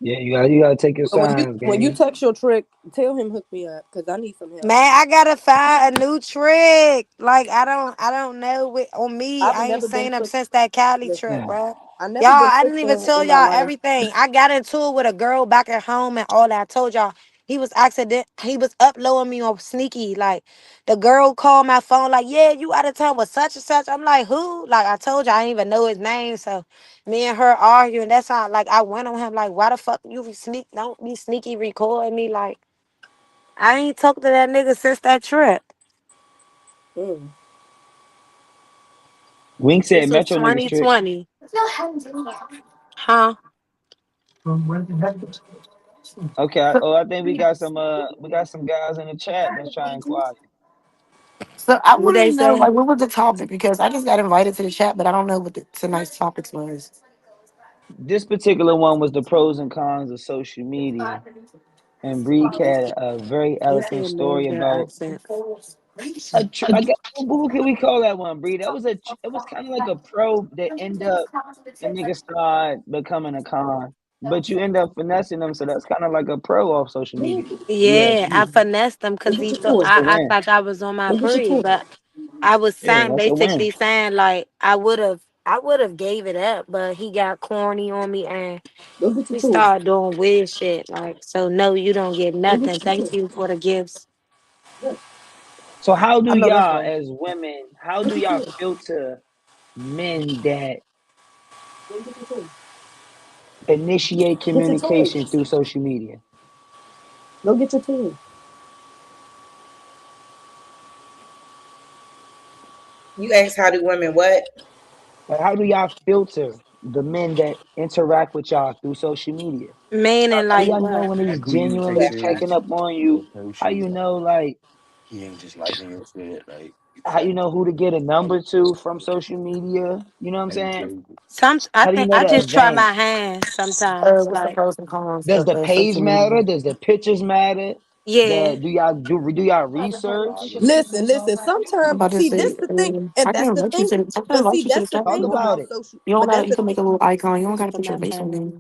Yeah, you gotta take your But signs, when you gang. text your trick, tell him hook me up because I need some help. man, I gotta find a new trick. Like I don't know. On me, I've I ain't never been seen him tricked. since that Cali trip, Listen, bro. I Y'all, never been I didn't tricked even tell in my y'all life. everything. I got into it with a girl back at home and all that. I told y'all he was he was uploading me on sneaky. Like the girl called my phone, like, yeah, you out of town with such and such. I'm like, who? Like I told you, I didn't even know his name. So me and her arguing. That's how like I went on him, like, why the fuck you don't be sneaky recording me? Like, I ain't talked to that nigga since that trip. Mm. Wink said This was Metro niggas trick. 2020. Huh? Okay, I think we got some guys in the chat that's trying quiet. So I What wanted they to know, say? like, what was the topic? Because I just got invited to the chat, but I don't know what tonight's topics was. This particular one was the pros and cons of social media. And Bree had a very He eloquent said story Louisville about accent. I guess who can we call that one, Bree? It was kind of like a pro that end up the nigga start becoming a con, but you end up finessing them, so that's kind of like a pro off social media. You ask Yeah, I me. finessed him because he thought That's a I win. thought I was on my period, but I was Yeah, saying that's a win. basically saying like I would have gave it up, but he got corny on me and Go get your we tool. started doing weird shit. Like, so no, you don't get Go get nothing. your Thank tool. you for the gifts. So how do I know that's y'all right. as women, how Go do get y'all your tool. filter men that Initiate communication through social media. Go get your toys. You asked how do women what? Like, how do y'all filter the men that interact with y'all through social media? Meaning How do like y'all know what? when he's Like who you genuinely text checking is, up on you? your post How you shit, know, like, he ain't just liking your shit. Like you how got you know who to get a number to from social media? You know what I'm maybe saying? play I How do you think know I the just try my advantage? hands sometimes. What's the Like, pros and cons Does of the page social matter? media? Does the pictures matter? yeah. Do y'all research? Listen. I'm Sometimes, about to see, say, this the thing, and I that's can the invite you thing. to. I can But invite see, you to that's the the chat. Talk thing about about it. social. You don't But got. that's You the can make a little icon. You don't got to put your face on there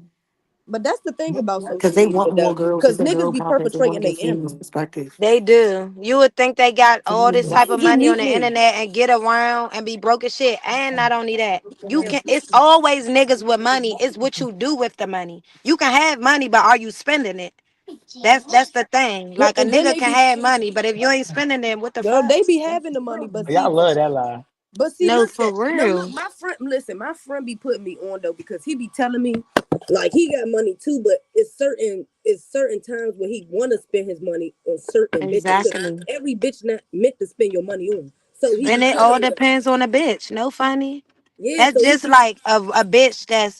But that's the thing about because social they media, want more though, girls. because It's a girl niggas be power. They want perpetrating to their get females image. perspective. They do. You would think they got all this Why type of would you money on mute the me? internet and get around and be broke as shit. And not only that, you can. It's always niggas with money. It's what you do with the money. You can have money, but are you spending it? That's the thing. Well, Like a and then nigga they can be, have money, but if you ain't spending it, what the girl, fuck? they be having the money, but Y'all see, love that lie. No, listen, for no, look, real. my friend, listen, my friend be putting me on though because he be telling me like he got money too, but it's certain times where he want to spend his money on certain bitches because Exactly. every bitch not meant to spend your money on. So he And be it telling all me, depends on the bitch. No funny. yeah, That's so he just be, like a bitch that's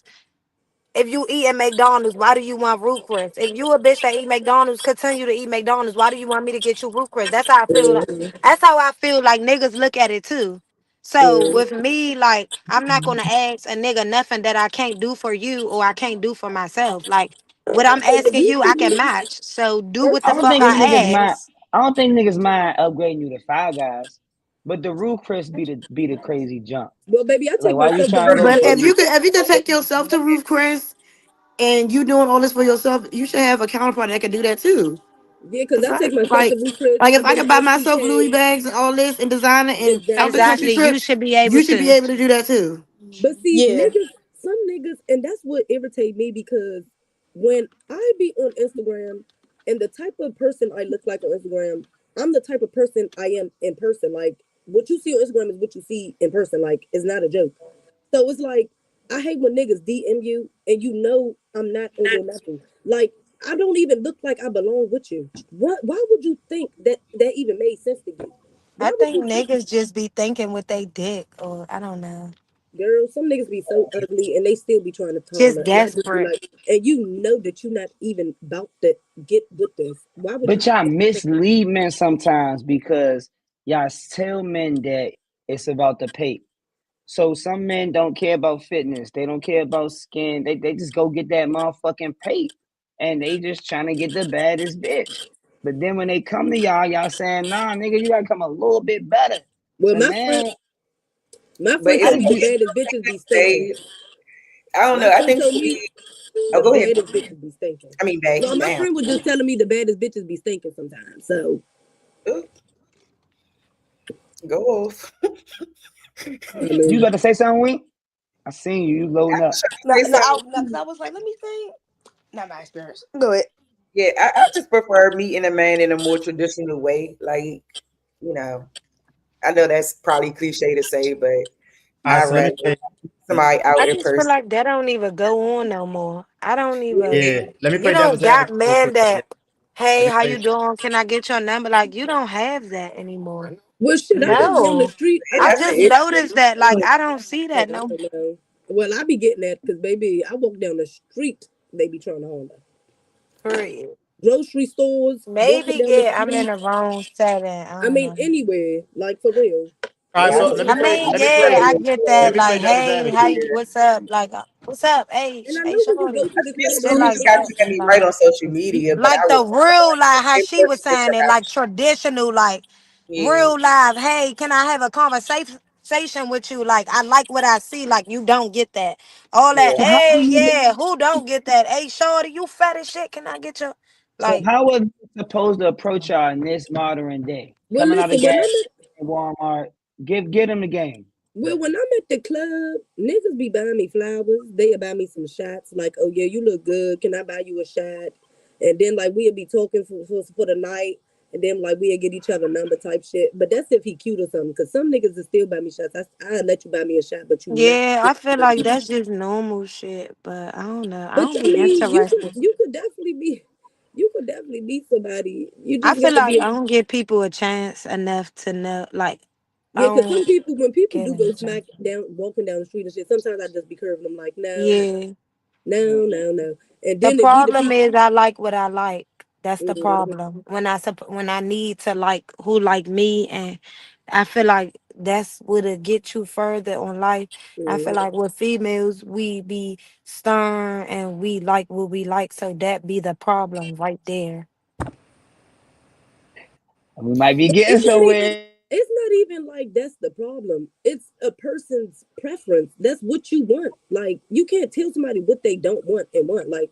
if you eat at McDonald's, why do you want Ruth Chris? If you a bitch that eat McDonald's, continue to eat McDonald's. Why do you want me to get you Ruth Chris? That's how I feel. That's how I feel like niggas look at it too. So with me, like I'm not gonna ask a nigga nothing that I can't do for you or I can't do for myself. Like what I'm asking you, I can match. So do what I the don't fuck think it's niggas I mind. ask. I don't think niggas mind upgrading you to Five Guys, but the Roof Chris be the crazy jump. well, baby, I Like, take why you myself to trying to Ruth go But Chris. if from? you can take yourself to Roof Chris and you doing all this for yourself, you should have a counterpart that can do that too. Yeah, because The I take fact, myself to Ruth Chris. like if And I then can buy myself Louis STK, bags and all this and designer and out the exactly. country Exactly. You trips, should be able you should be to. able to do that too. But see, Yeah. some niggas, and that's what irritate me because when I be on Instagram and the type of person I look like on Instagram, I'm the type of person I am in person. Like what you see on Instagram is what you see in person. Like it's not a joke. So it's like I hate when niggas DM you and you know I'm not on your level. Like I don't even look like I belong with you. What? Why would you think that even made sense to you? I Why would think you think? niggas just be thinking with they dick or I don't know. Girl, some niggas be so ugly and they still be trying to Just taller. And I just be desperate. like, and you know that you're not even about to get with this. Why would you? But y'all mislead men sometimes because y'all tell men that it's about the pay. So some men don't care about fitness. They don't care about skin. They just go get that motherfucking pay. And they just trying to get the baddest bitch. But then when they come to y'all saying, nah, nigga, you gotta come a little bit better. Well, And man, my But friend I told it's, just me the be it's baddest one thing bitches be to stinking. say. I don't know. My I friend think told for me me, oh, the go ahead. baddest bitches be stinking. I mean, back. No, my Damn. friend was just telling me the baddest bitches be stinking sometimes. So Ooh, go off. I you mean, about to say something, Wink? I seen you. You I loading up. was trying No, to say no, something. because I was like, let me think. Not my experience. Go ahead. Yeah, I just prefer meeting a man in a more traditional way. Like, you know, I know that's probably cliche to say, but All right, I so let me rather say, somebody out I in just feel person. like that don't even go on no more. I don't even. Yeah. yeah, let me You play don't devil's got advocate real men quick. Yeah. that, Let hey, me how play. you doing? Can I get your number? Like you don't have that anymore. well, shit, I walk down the No, street. I I That's walk the just down the issue. street. noticed that. Like I don't see Oh, that I no. don't know. Well, I be getting that because baby, I walk down the street. They be trying to hold us. Period. Grocery stores, walking Maybe down the yeah, I'm in street. the wrong setting. I I don't mean, know. anywhere, like for real. All right, Like I so don't I even have mean, let me yeah, play I get let that. me play Like, devil's hey, how advocate. you, what's up? Like, what's up? and I Hey, know we can shorty. go to the It's club and Shit cool meet you like just got that. to get me right Like, on social media, but I like would the real, like how in she was person saying it, like interaction. traditional, like Yeah. real live. Hey, can I have a conversation with you? Like, I like what I see. Like, you don't get that. All that. Yeah. So how Hey, yeah, who don't get that? Hey, shorty, you fat as shit. Can I get your so like? how are you supposed to approach y'all in this modern day? well, Coming out of listen, gas station, Walmart, give them the game. when I'm at the club, niggas be buying me flowers. They'll buy me some shots. Like, oh yeah, you look good. Can I buy you a shot? And then like we'll be talking for the night. and then like we'll get each other number type shit. But that's if he cute or something. Cause some niggas will still buy me shots. I'll let you buy me a shot, but you not. Yeah, I feel like that's just normal shit, but I don't know. I But don't I be mean, interested. you could definitely meet somebody. You I just feel gotta like be. I don't give people a chance enough to know. Like I Yeah, cause don't some people, when people give do them go a chance. smack down, walking down the street and shit, sometimes I just be curving them like, no, Yeah. no, no, no. And The then it be the problem people. is I like what I like. That's the Mhm, problem. When I need to like who like me, and I feel like that's what'll get you further on life. I feel mhm. like with females we be stern and we like what we like, so that be the problem right there. We might be But getting somewhere. it's not even like that's the problem. It's a person's preference. That's what you want. Like you can't tell somebody what they don't want and want. Like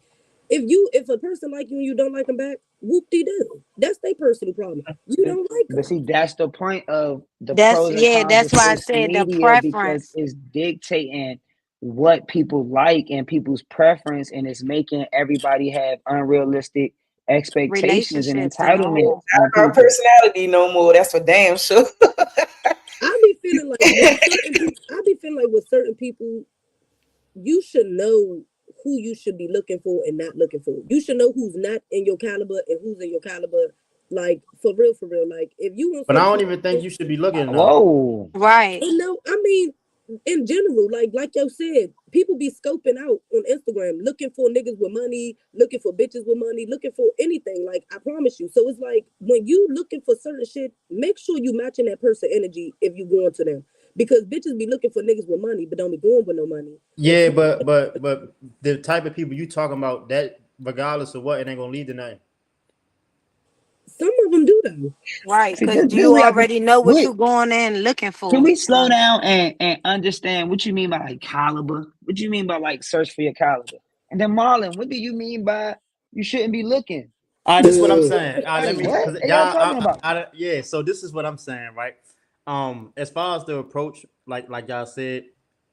if a person like you and you don't like them back, whoop de doo. That's their personal problem. You don't like But them. see, that's the point of the That's pros and yeah, cons of that's why I social said the media because preference it's dictating what people like and people's preference, and it's making everybody have unrealistic expectations and relationships and entitlement all Not on my people. personality no more. That's for damn sure. I be feeling like with certain people, I be feeling like with certain people, you should know who you should be looking for and not looking for. You should know who's not in your caliber and who's in your caliber. Like for real, for real. Like if you want But I some don't shit, even think you should be looking though. Whoa. right. no, I mean in general, like you said, people be scoping out on Instagram, looking for niggas with money, looking for bitches with money, looking for anything. Like I promise you. So it's like when you looking for certain shit, make sure you matching that person energy if you going to them. Because bitches be looking for niggas with money, but don't be going with no money. And Yeah, but the type of people you talking about, that regardless of what, it ain't gonna lead to nothing. some of them do though. Right, See, because this you we have to already know what we you going in looking can for. we slow down and understand what you mean by like caliber? What you mean by like search for your caliber? And then Marlon, what do you mean by you shouldn't be looking? All right, this is what I'm saying. Let Like me, what cause are y'all y'all, talking about? yeah. So this is what I'm saying, right? As far as the approach, like y'all said,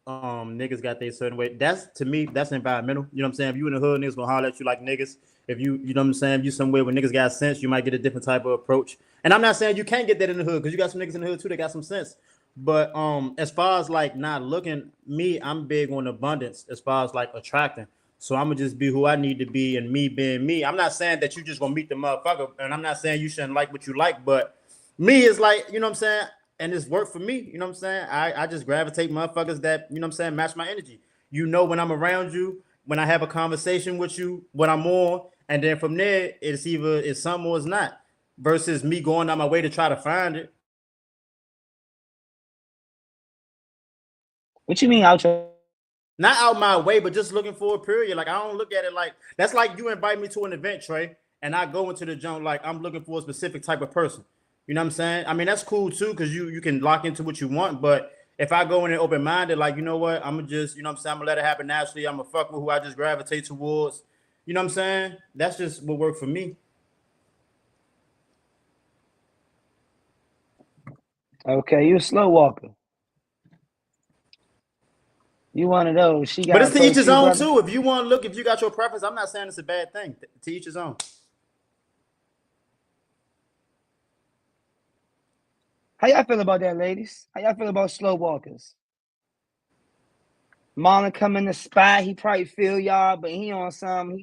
niggas got their certain way. That's to me, that's environmental. You know what I'm saying? If you in the hood, niggas gonna holler at you like niggas. If you know what I'm saying, if you somewhere where niggas got sense, you might get a different type of approach. And I'm not saying you can't get that in the hood, because you got some niggas in the hood too that got some sense. But as far as like not looking, me, I'm big on abundance as far as like attracting. So I'm gonna just be who I need to be, and me being me. I'm not saying that you just gonna meet the motherfucker, and I'm not saying you shouldn't like what you like, but me is like, you know what I'm saying, and it's worked for me. You know what I'm saying? I just gravitate motherfuckers that, you know what I'm saying, match my energy. You know, when I'm around you, when I have a conversation with you, what I'm on, and then from there it's either it's some or it's not. Versus me going on my way to try to find it. What you mean out your Not out my way, but just looking for a period. Like I don't look at it like that's like you invite me to an event, Trey, and I go into the junk like I'm looking for a specific type of person. You know what I'm saying? I mean that's cool too, because you can lock into what you want. But if I go in and open minded, like you know what, I'm gonna just, you know what I'm saying, I'm gonna let it happen naturally. I'm gonna fuck with who I just gravitate towards. You know what I'm saying? That's just what worked for me. okay, you a slow walker. You one of those. She But got it's to each approach his you, own brother. too. If you want to look, if you got your preference, I'm not saying it's a bad thing. To each his own. How y'all feel about that, ladies? How y'all feel about slow walkers? Marlon come in the spot, he probably feel y'all, but he on some,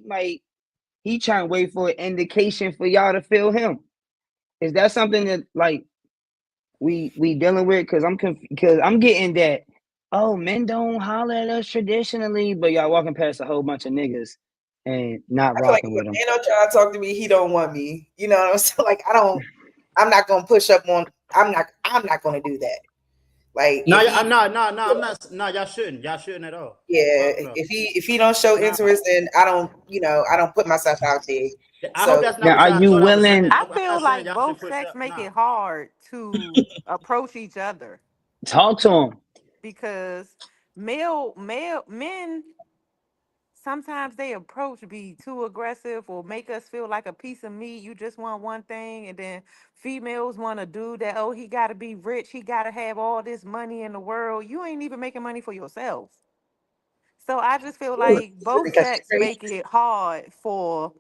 he trying to wait for an indication for y'all to feel him. Is that something that like we dealing with? Because I'm getting that. Oh, men don't holler at us traditionally, but y'all walking past a whole bunch of niggas and not I feel like rocking if with a them. man don't try to talk to me, he don't want me. You know what I'm saying? Like I'm not gonna push up on. I'm not gonna do that. Like No, if I'm he, not. No, yeah, I'm not. No, y'all shouldn't. Y'all shouldn't at all. yeah, Fuck no. if he don't show Nah. interest, then I don't. I don't put myself out there. I hope So that's not Now, what are y'all you thought I was saying. willing? I I'm feel not saying like y'all should both push sex up. make Nah. it hard to approach each other Talk to him. because male men sometimes they approach be too aggressive or make us feel like a piece of meat. You just want one thing, and then females want to do that. Oh, he got to be rich. He got to have all this money in the world. You ain't even making money for yourself. So I just feel ooh, like both because she's sex crazy. make it hard for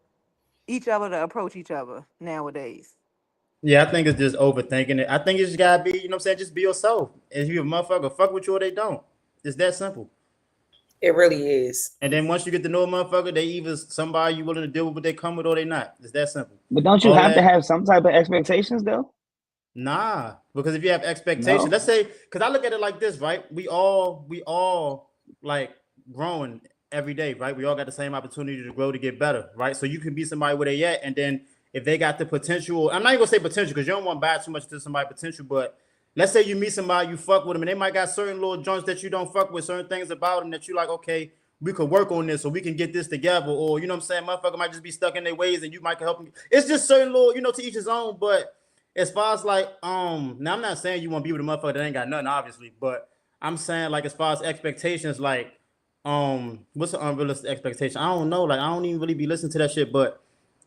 each other to approach each other nowadays. Yeah, I think it's just overthinking it. I think you just gotta be, you know what I'm saying, just be yourself. If you a motherfucker, fuck with you or they don't. It's that simple. It really is. And then once you get to know a motherfucker, they either somebody you willing to deal with what they come with or they not. It's that simple. But don't you All have to that, have some type of expectations though? nah. Because if you have expectations, No. let's say, because I look at it like this, right? We all like growing every day, right? We all got the same opportunity to grow to get better, right? So you can be somebody where they at, and then if they got the potential, I'm not even gonna say potential because you don't want to buy too much to somebody potential, but let's say you meet somebody, you fuck with them, and they might got certain little joints that you don't fuck with, certain things about them that you like, okay, we could work on this or we can get this together, or you know what I'm saying, motherfucker might just be stuck in their ways and you might help them. It's just certain little, to each his own, but as far as like, now I'm not saying you want to be with a motherfucker that ain't got nothing, obviously, but I'm saying like as far as expectations, like, what's an unrealistic expectation? I don't know, like I don't even really be listening to that shit, but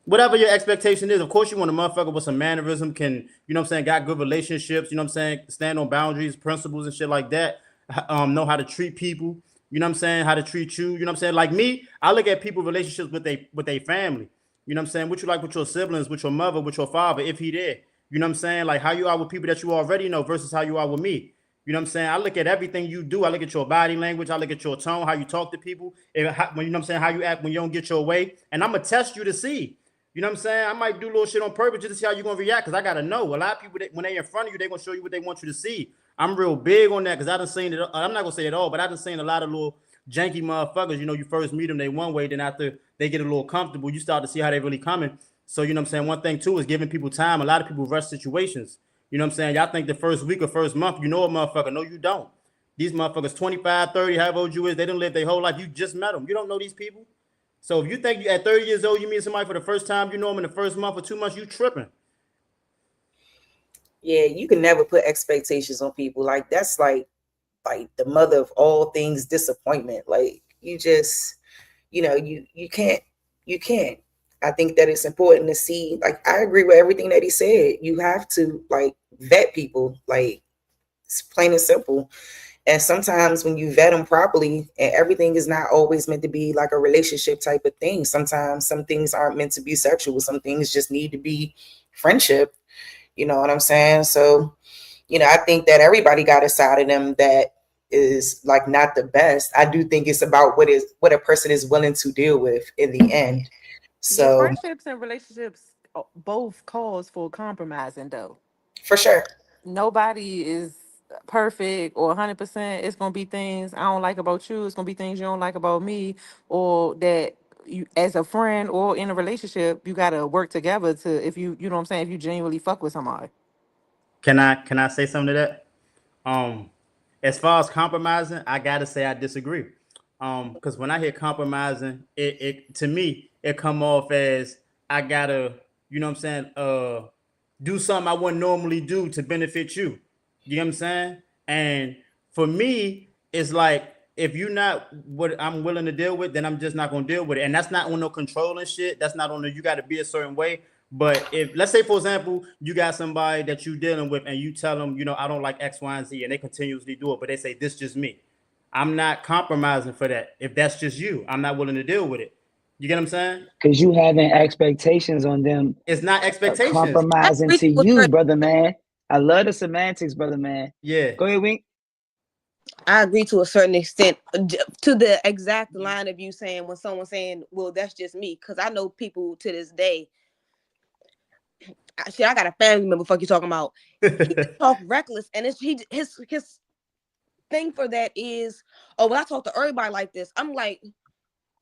whatever your expectation is, of course you want a motherfucker with some mannerism, can, you know what I'm saying, got good relationships, you know what I'm saying, stand on boundaries, principles and shit like that, know how to treat people, you know what I'm saying, how to treat you, you know what I'm saying? Like me, I look at people relationships with their family, you know what I'm saying, what you like with your siblings, with your mother, with your father, if he there, you know what I'm saying, like how you are with people that you already know versus how you are with me. You know what I'm saying? I look at everything you do. I look at your body language. I look at your tone, how you talk to people, when, you know what I'm saying, how you act when you don't get your way. And I'm going to test you to see. You know what I'm saying? I might do little shit on purpose just to see how you're going to react, because I got to know. A lot of people, when they in front of you, they're going to show you what they want you to see. I'm real big on that because I done seen it. I'm not going to say it all, but I done seen a lot of little janky motherfuckers. You first meet them, they one way. Then after they get a little comfortable, you start to see how they really coming. So, you know what I'm saying? One thing, too, is giving people time. A lot of people rush situations. You know what I'm saying? Y'all think the first week or first month, you know a motherfucker. No, you don't. These motherfuckers, 25, 30, however old you is, they didn't live their whole life. You just met them. You don't know these people. So if you think at 30 years old, you meet somebody for the first time, you know them in the first month or 2 months, you tripping. Yeah, you can never put expectations on people. Like that's like the mother of all things disappointment. Like you just, you can't. I think that it's important to see, like, I agree with everything that he said. You have to like vet people, like it's plain and simple. And sometimes when you vet them properly, and everything is not always meant to be like a relationship type of thing. Sometimes some things aren't meant to be sexual. Some things just need to be friendship. You know what I'm saying? So, I think that everybody got a side of them that is like not the best. I do think it's about what a person is willing to deal with in the end. So friendships and relationships both cause for compromising, though. For sure. Nobody is perfect or 100%. It's gonna be things I don't like about you. It's gonna be things you don't like about me, or that you, as a friend or in a relationship, you gotta work together to, if you know what I'm saying, if you genuinely fuck with somebody. Can I say something to that? As far as compromising, I gotta say I disagree. Because when I hear compromising, it to me it come off as I gotta, you know what I'm saying, do something I wouldn't normally do to benefit you. You know what I'm saying? And for me, it's like if you're not what I'm willing to deal with, then I'm just not gonna deal with it. And that's not on no controlling shit. That's not on the you gotta be a certain way. But if let's say for example, you got somebody that you dealing with and you tell them, I don't like X, Y, and Z, and they continuously do it, but they say this just me. I'm not compromising for that. If that's just you, I'm not willing to deal with it. You get what I'm saying? Because you having expectations on them. It's not expectations. Compromising to you, brother man. I love the semantics, brother man. Yeah. Go ahead, Wink. I agree to a certain extent, to the exact line of you saying when someone's saying, well, that's just me. Because I know people to this day. Shit, I got a family member. Fuck you talking about? He talk reckless, and it's his thing for that is, oh, when I talk to everybody like this, I'm like,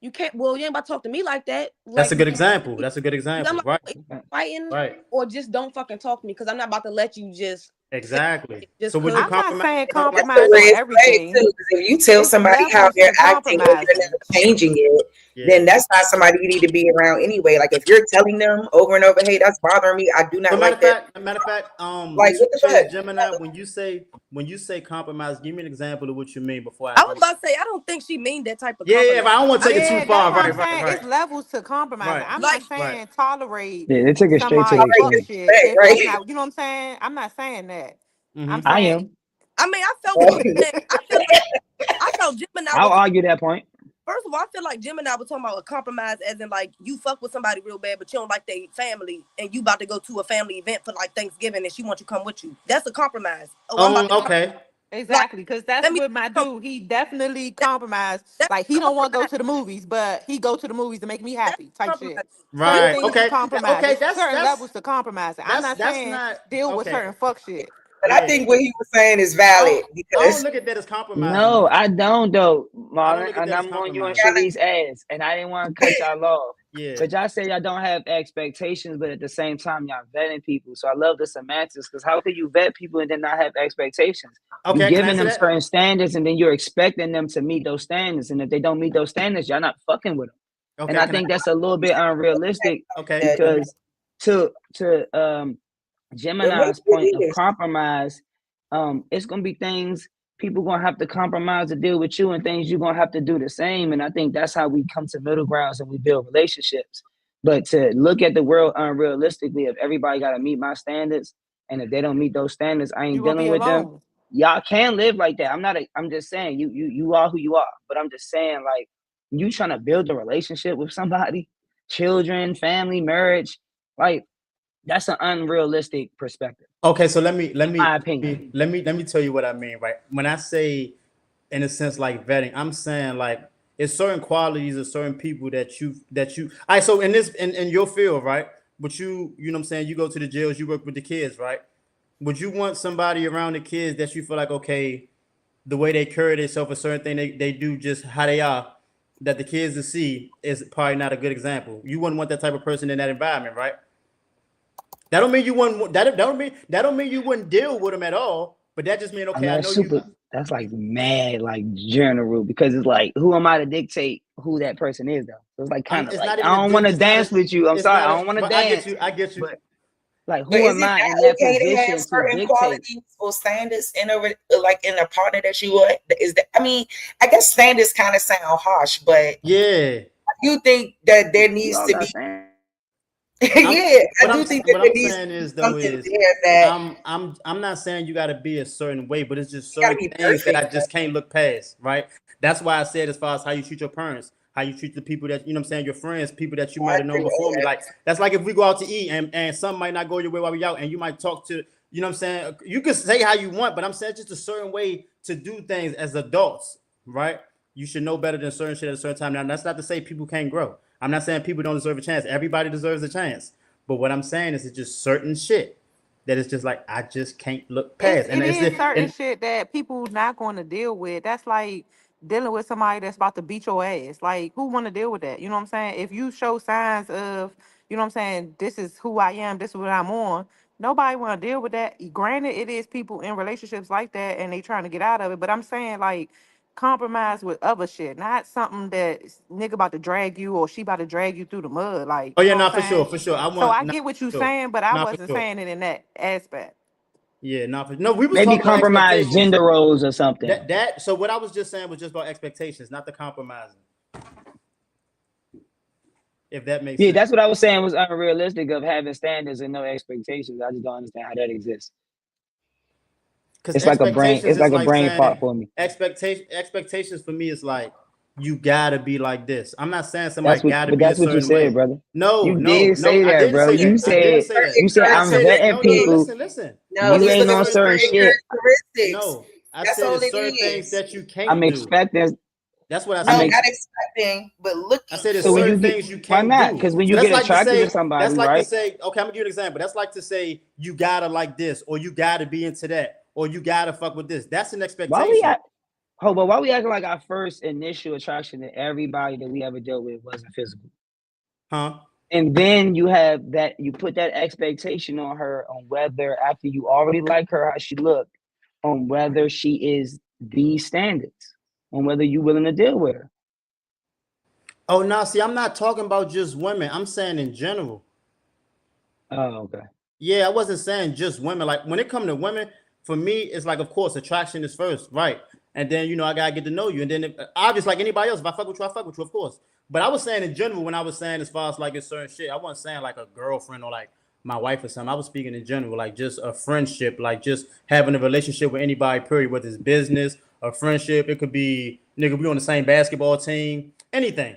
you can't. Well, you ain't about to talk to me like that. Like, that's a good example. That's a good example. I'm like, right. Fighting, right. Or just don't fucking talk to me because I'm not about to let you just. Exactly. Just so would you I'm not saying That's compromise the on red flag everything. too. Because if you tell It's somebody how levels they're to acting or they're compromising. not changing it, then that's not somebody you need to be around anyway. Like if you're telling them over and over, hey, that's bothering me, I do not So like that. matter of fact, Like what the fuck? Gemini, when you say compromise, give me an example of what you mean before I was about to say I don't think she mean that type of Yeah, compromise. but I don't want to take it too Yeah, far. that's what I'm Right. saying. It's levels to compromising. I'm Right. not saying tolerate Yeah, they took it straight to the somebody fuck extreme. shit if Right. that's not, you know what I'm saying? I'm not saying that. I'm I saying am. I mean, I felt what you said. I felt Gemini I'll was. argue that point. First of of all, I feel like Jim and I were talking about a compromise, as in like you fuck with somebody real bad, but you don't like their family, and you about to go to a family event for like Thanksgiving, and she wants you to come with you. That's a compromise. Okay. Exactly, because that's let me- what my dude. He definitely compromised. Like he don't want to go to the movies, but he go to the movies to make me happy. Type shit. Certain Right. things to Okay. compromise. Okay. There's certain levels to compromising. I'm not That's saying not deal with okay. certain fuck shit. But I think what he was saying is valid I because don't look at that as compromising. No, though. I don't though, I don't Marlon. look at And that as I'm on you and compromising. Sharice's ass, and I didn't want to cut y'all off. Yeah. But y'all say y'all don't have expectations, but at the same time y'all vetting people. So I love the semantics, because how can you vet people and then not have expectations? Okay, You're can I giving answer them that? certain standards, and then you're expecting them to meet those standards. And if they don't meet those standards, y'all not fucking with them. Okay, And I think that's a little bit unrealistic, because to Gemini's point of compromise, it's gonna be things people gonna have to compromise to deal with you, and things you're gonna have to do the same. And I think that's how we come to middle grounds and we build relationships. But to look at the world unrealistically, if everybody gotta meet my standards, and if they don't meet those standards, I ain't dealing with them. Y'all can live like that. I'm just saying you are who you are. But I'm just saying, like, you trying to build a relationship with somebody, children, family, marriage, like, that's an unrealistic perspective. Okay, so let me my opinion. let me tell you what I mean, right? When I say, in a sense, like vetting, I'm saying like it's certain qualities of certain people that you all right. So in your field, right? But you know what I'm saying, you go to the jails, you work with the kids, right? Would you want somebody around the kids that you feel like, okay, the way they carry themselves, a certain thing they do, just how they are, that the kids to see is probably not a good example. You wouldn't want that type of person in that environment, right? That don't mean you wouldn't. That don't mean you wouldn't deal with them at all. But that just mean, okay, I know you. That's like mad, like general, because it's like, who am I to dictate who that person is, though? So it's like kind of like, I don't want to dance with you. I'm sorry, I don't want to dance. I get you. But like, who am I in that position to dictate? Qualities or standards in a partner that you would is that? I mean, I guess standards kind of sound harsh, but yeah, you think that there needs to be. Yeah, I do think that what I'm saying is though is that I'm not saying you got to be a certain way, but it's just certain things that I just can't look past, right? That's why I said, as far as how you treat your parents, how you treat the people that, you know what I'm saying, your friends, people that you might have known before me. Like, that's like if we go out to eat and some might not go your way while we out, and you might talk to, you know what I'm saying, you can say how you want, but I'm saying just a certain way to do things as adults, right? You should know better than certain shit at a certain time. Now, that's not to say people can't grow. I'm not saying people don't deserve a chance. Everybody deserves a chance. But what I'm saying is, it's just certain shit that it's just like, I just can't look past. It is certain shit that people not going to deal with. That's like dealing with somebody that's about to beat your ass. Like, who want to deal with that? You know what I'm saying? If you show signs of, you know what I'm saying, this is who I am, this is what I'm on, nobody want to deal with that. Granted, it is people in relationships like that and they trying to get out of it. But I'm saying, like, compromise with other shit, not something that nigga about to drag you or she about to drag you through the mud. Like, oh yeah, no, for sure. I get what you're saying, but I wasn't saying it in that aspect. Yeah, no, we was maybe talking compromise about gender roles or something. So what I was just saying was just about expectations, not the compromising. If that makes sense. Yeah, that's what I was saying was unrealistic, of having standards and no expectations. I just don't understand how that exists. It's like a brain fart for me. Expectations for me is like, you gotta be like this. I'm not saying somebody gotta be a certain way. That's what you said, brother. No, you did say that, bro. You said I'm vetting people. Listen. You ain't on certain shit. No, I said certain things that you can't do. I'm expecting. That's what I said. No, not expecting, but looking. I said there's certain things you can't do. Why not? Because when you get attracted to somebody, that's like right? to say, okay, I'm gonna give you an example. That's like to say you gotta like this, or you gotta be into that, or you gotta fuck with this. That's an expectation. Why we acting like our first initial attraction to everybody that we ever dealt with wasn't physical? Huh? And then you have that, you put that expectation on her, on whether, after you already like her, how she looked, on whether she is the standards, on whether you're willing to deal with her. Oh, no, see, I'm not talking about just women. I'm saying in general. Oh, okay. Yeah, I wasn't saying just women. Like, when it comes to women, for me, it's like, of course, attraction is first, right? And then, you know, I gotta get to know you. And then, obviously, like anybody else, if I fuck with you, I fuck with you, of course. But I was saying in general, when I was saying as far as like a certain shit, I wasn't saying like a girlfriend or like my wife or something. I was speaking in general, like just a friendship, like just having a relationship with anybody, period, whether it's business, a friendship. It could be nigga, we on the same basketball team, anything.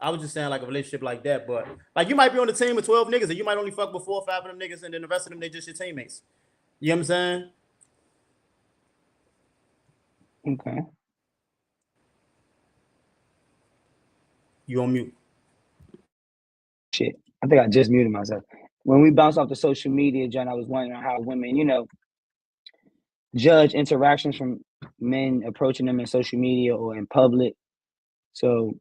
I was just saying like a relationship like that, but like you might be on the team with 12 niggas and you might only fuck with 4 or 5 of them niggas and then the rest of them they just your teammates. You know what I'm saying? Okay. You on mute. Shit. I think I just muted myself. When we bounce off the social media, John, I was wondering how women, judge interactions from men approaching them in social media or in public. So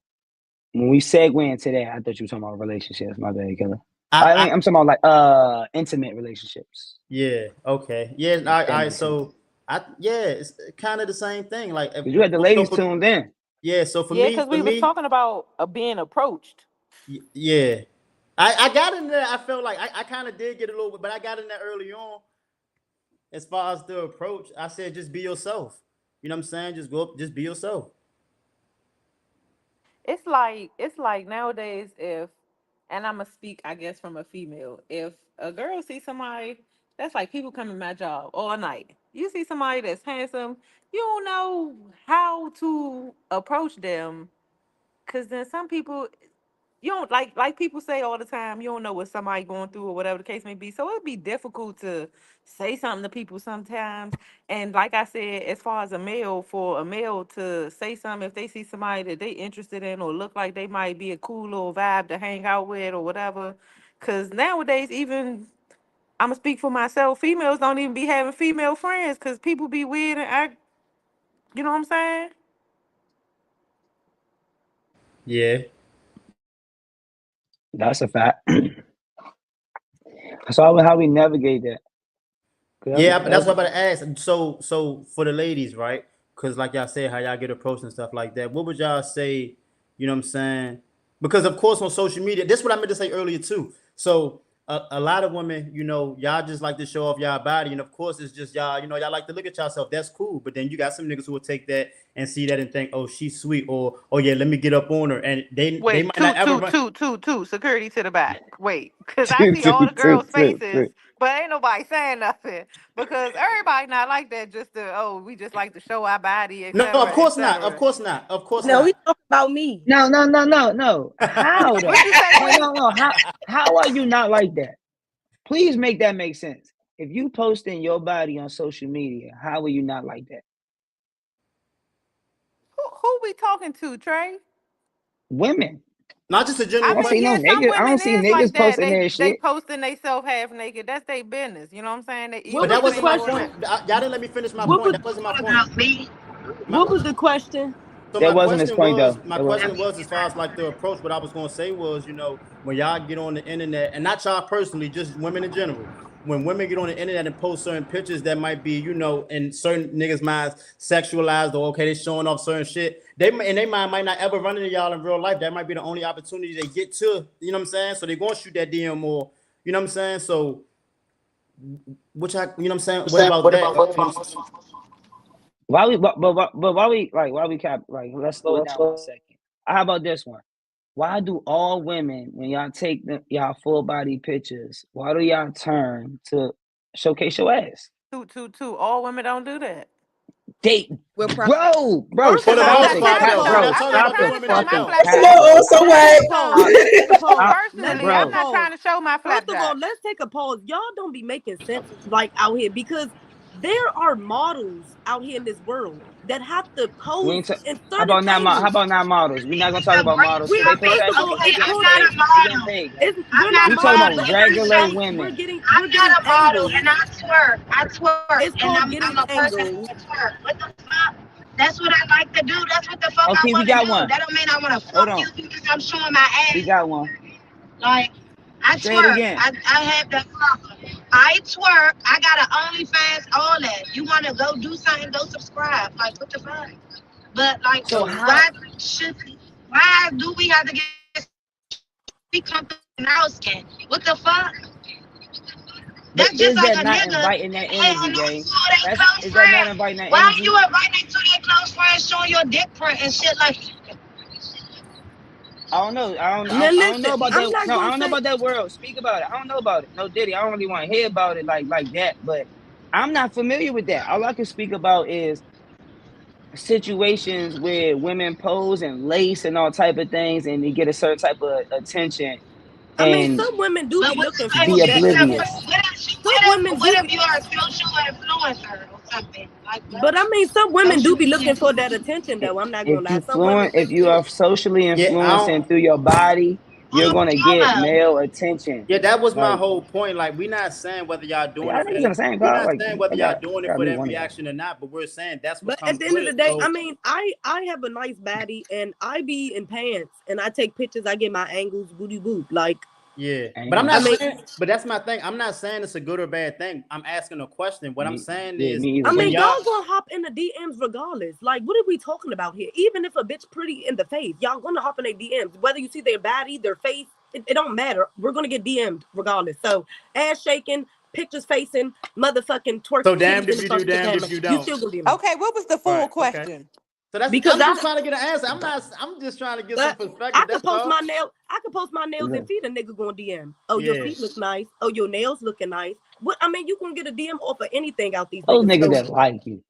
when we segue into that, I thought you were talking about relationships. My bad, Killer. I'm talking about like intimate relationships. Yeah. Okay. Yeah. All right. So it's kind of the same thing. Like you had the ladies tuned in. Yeah. So for me, because we was talking about being approached. Yeah. I got in there. I felt like I kind of did get a little bit, but I got in there early on. As far as the approach, I said just be yourself. You know what I'm saying? Just go up, just be yourself. It's like nowadays and I'm gonna speak, I guess, from a female. If a girl sees somebody, that's like people come to my job all night. You see somebody that's handsome, you don't know how to approach them, because then some people, you don't like people say all the time, you don't know what somebody going through or whatever the case may be. So it'd be difficult to say something to people sometimes. And like I said, as far as for a male to say something, if they see somebody that they interested in or look like they might be a cool little vibe to hang out with or whatever. Cause nowadays, even I'm gonna speak for myself, females don't even be having female friends because people be weird and act, you know what I'm saying? Yeah. That's a fact. So how we navigate that? Yeah, but that's what I'm about to ask. So for the ladies, right? Because like y'all said, how y'all get approached and stuff like that. What would y'all say? You know what I'm saying? Because of course on social media, this is what I meant to say earlier too. So a lot of women, y'all just like to show off y'all body, and of course it's just y'all, y'all like to look at yourself. That's cool. But then you got some niggas who will take that and see that and think, oh, she's sweet, or oh yeah, let me get up on her, and they might not ever two security to the back. Wait, because I see all the girls' faces, but ain't nobody saying nothing because everybody not like that. We just like to show our body. Et cetera, no, of course not. Of course not. Of course No, not. we talking about me. No. How though? What you say? No. How are you not like that? Please make that make sense. If you posting your body on social media, how are you not like that? Who we talking to, Trey? Women. Not just a general. I don't see no niggas. I don't see niggas like that. posting their They shit. posting themselves half naked. That's their business. You know what I'm saying? What But that was the wasn't my question? point. Y'all didn't let me finish my point. That wasn't my point. What was the question? So That wasn't his point though. my question was as far as like the approach. What I was gonna say was, when y'all get on the internet, and not y'all personally, just women in general. When women get on the internet and post certain pictures that might be, in certain niggas' minds sexualized, or okay, they showing off certain shit, they in their mind might not ever run into y'all in real life. That might be the only opportunity they get to, you know what I'm saying? So they gonna shoot that DM more, you know what I'm saying? So what I'm saying? What about that? Why we cap, like, let's slow it down 1 second. How about this one? Why do all women, when y'all take y'all full body pictures, why do y'all turn to showcase your ass? All women don't do that. Bro, First of all, stop the cap, bro. Stop the fucking cap. Personally, I'm not trying to show my flapjack. First of all, let's take a pause. Y'all don't be making sense like out here, because there are models out here in this world that have to pose in certain angles. How about not models? We're not gonna talk about models. They professionals. They getting paid. We're not we talking about regular women. We're getting not a model, angles. and I twerk. It's called getting I'm a person angles. who twerk. What the fuck? That's what I like to do. That's what the fuck I want to do. That don't mean I want to fuck you because I'm showing my ass. We got one. Like, I twerk. I have that problem. I twerk. I got an OnlyFans, all that. You want to go do something, go subscribe. Like, what the fuck? But, like, so why do we have to get comfortable in our skin? What the fuck? That's just like a nigga inviting that energy, gang. Is that not inviting that energy? Why are you inviting to their close friends, showing your dick print and shit like that? I don't know. I don't know about that. No, I don't know about that world. Speak about it. I don't know about it. No, Diddy, I don't really want to hear about it like that. But I'm not familiar with that. All I can speak about is situations where women pose and lace and all type of things, and they get a certain type of attention. I mean, And some women do be looking for be that oblivious. attention. Some women What do if be, you're a social influencer or something like but I that? mean, some women do Social be media looking for that influencer. attention, though. I'm not If gonna lie. you Some women fluent, if really you do. are socially Yeah, I influencing don't. through your body, you're gonna get Mama. male attention. Yeah, that was my Like whole point. Like, we're not saying whether y'all doing y'all it for niggas in the same we're car. not Like saying whether I y'all got, doing I it gotta for leave that one of y'all. reaction or not, but we're saying that's what But at comes the end with of the it. day, I So mean, I have a nice body, and I be in pants, and I take pictures. I get my angles, booty boop. Like, yeah, Ain't but I'm no I not mean, shit. saying. But that's my thing. I'm not saying it's a good or bad thing. I'm asking a question. What I'm Me, saying yeah, is me either, I when mean, King. y'all. y'all gonna hop in the DMs regardless. Like, what are we talking about here? Even if a bitch pretty in the face, y'all gonna hop in their DMs. Whether you see their body, their face, it don't matter. We're gonna get DM'd regardless. So, ass shaking, pictures facing, motherfucking twerk So titties damned in if the you front do, of the damned camera. if you You don't. still gonna DM me. Okay, what was the full Right. Okay. question? So that's Because I'm just trying to get an answer. I'm just trying to get some But perspective. I could That's post all. my nail. I could post my nails and feet. A nigga gonna DM. Oh, your Yeah. feet look nice. Oh, your nails looking nice. What I mean, you gonna get a DM off of anything out these Those niggas. niggas So that like you.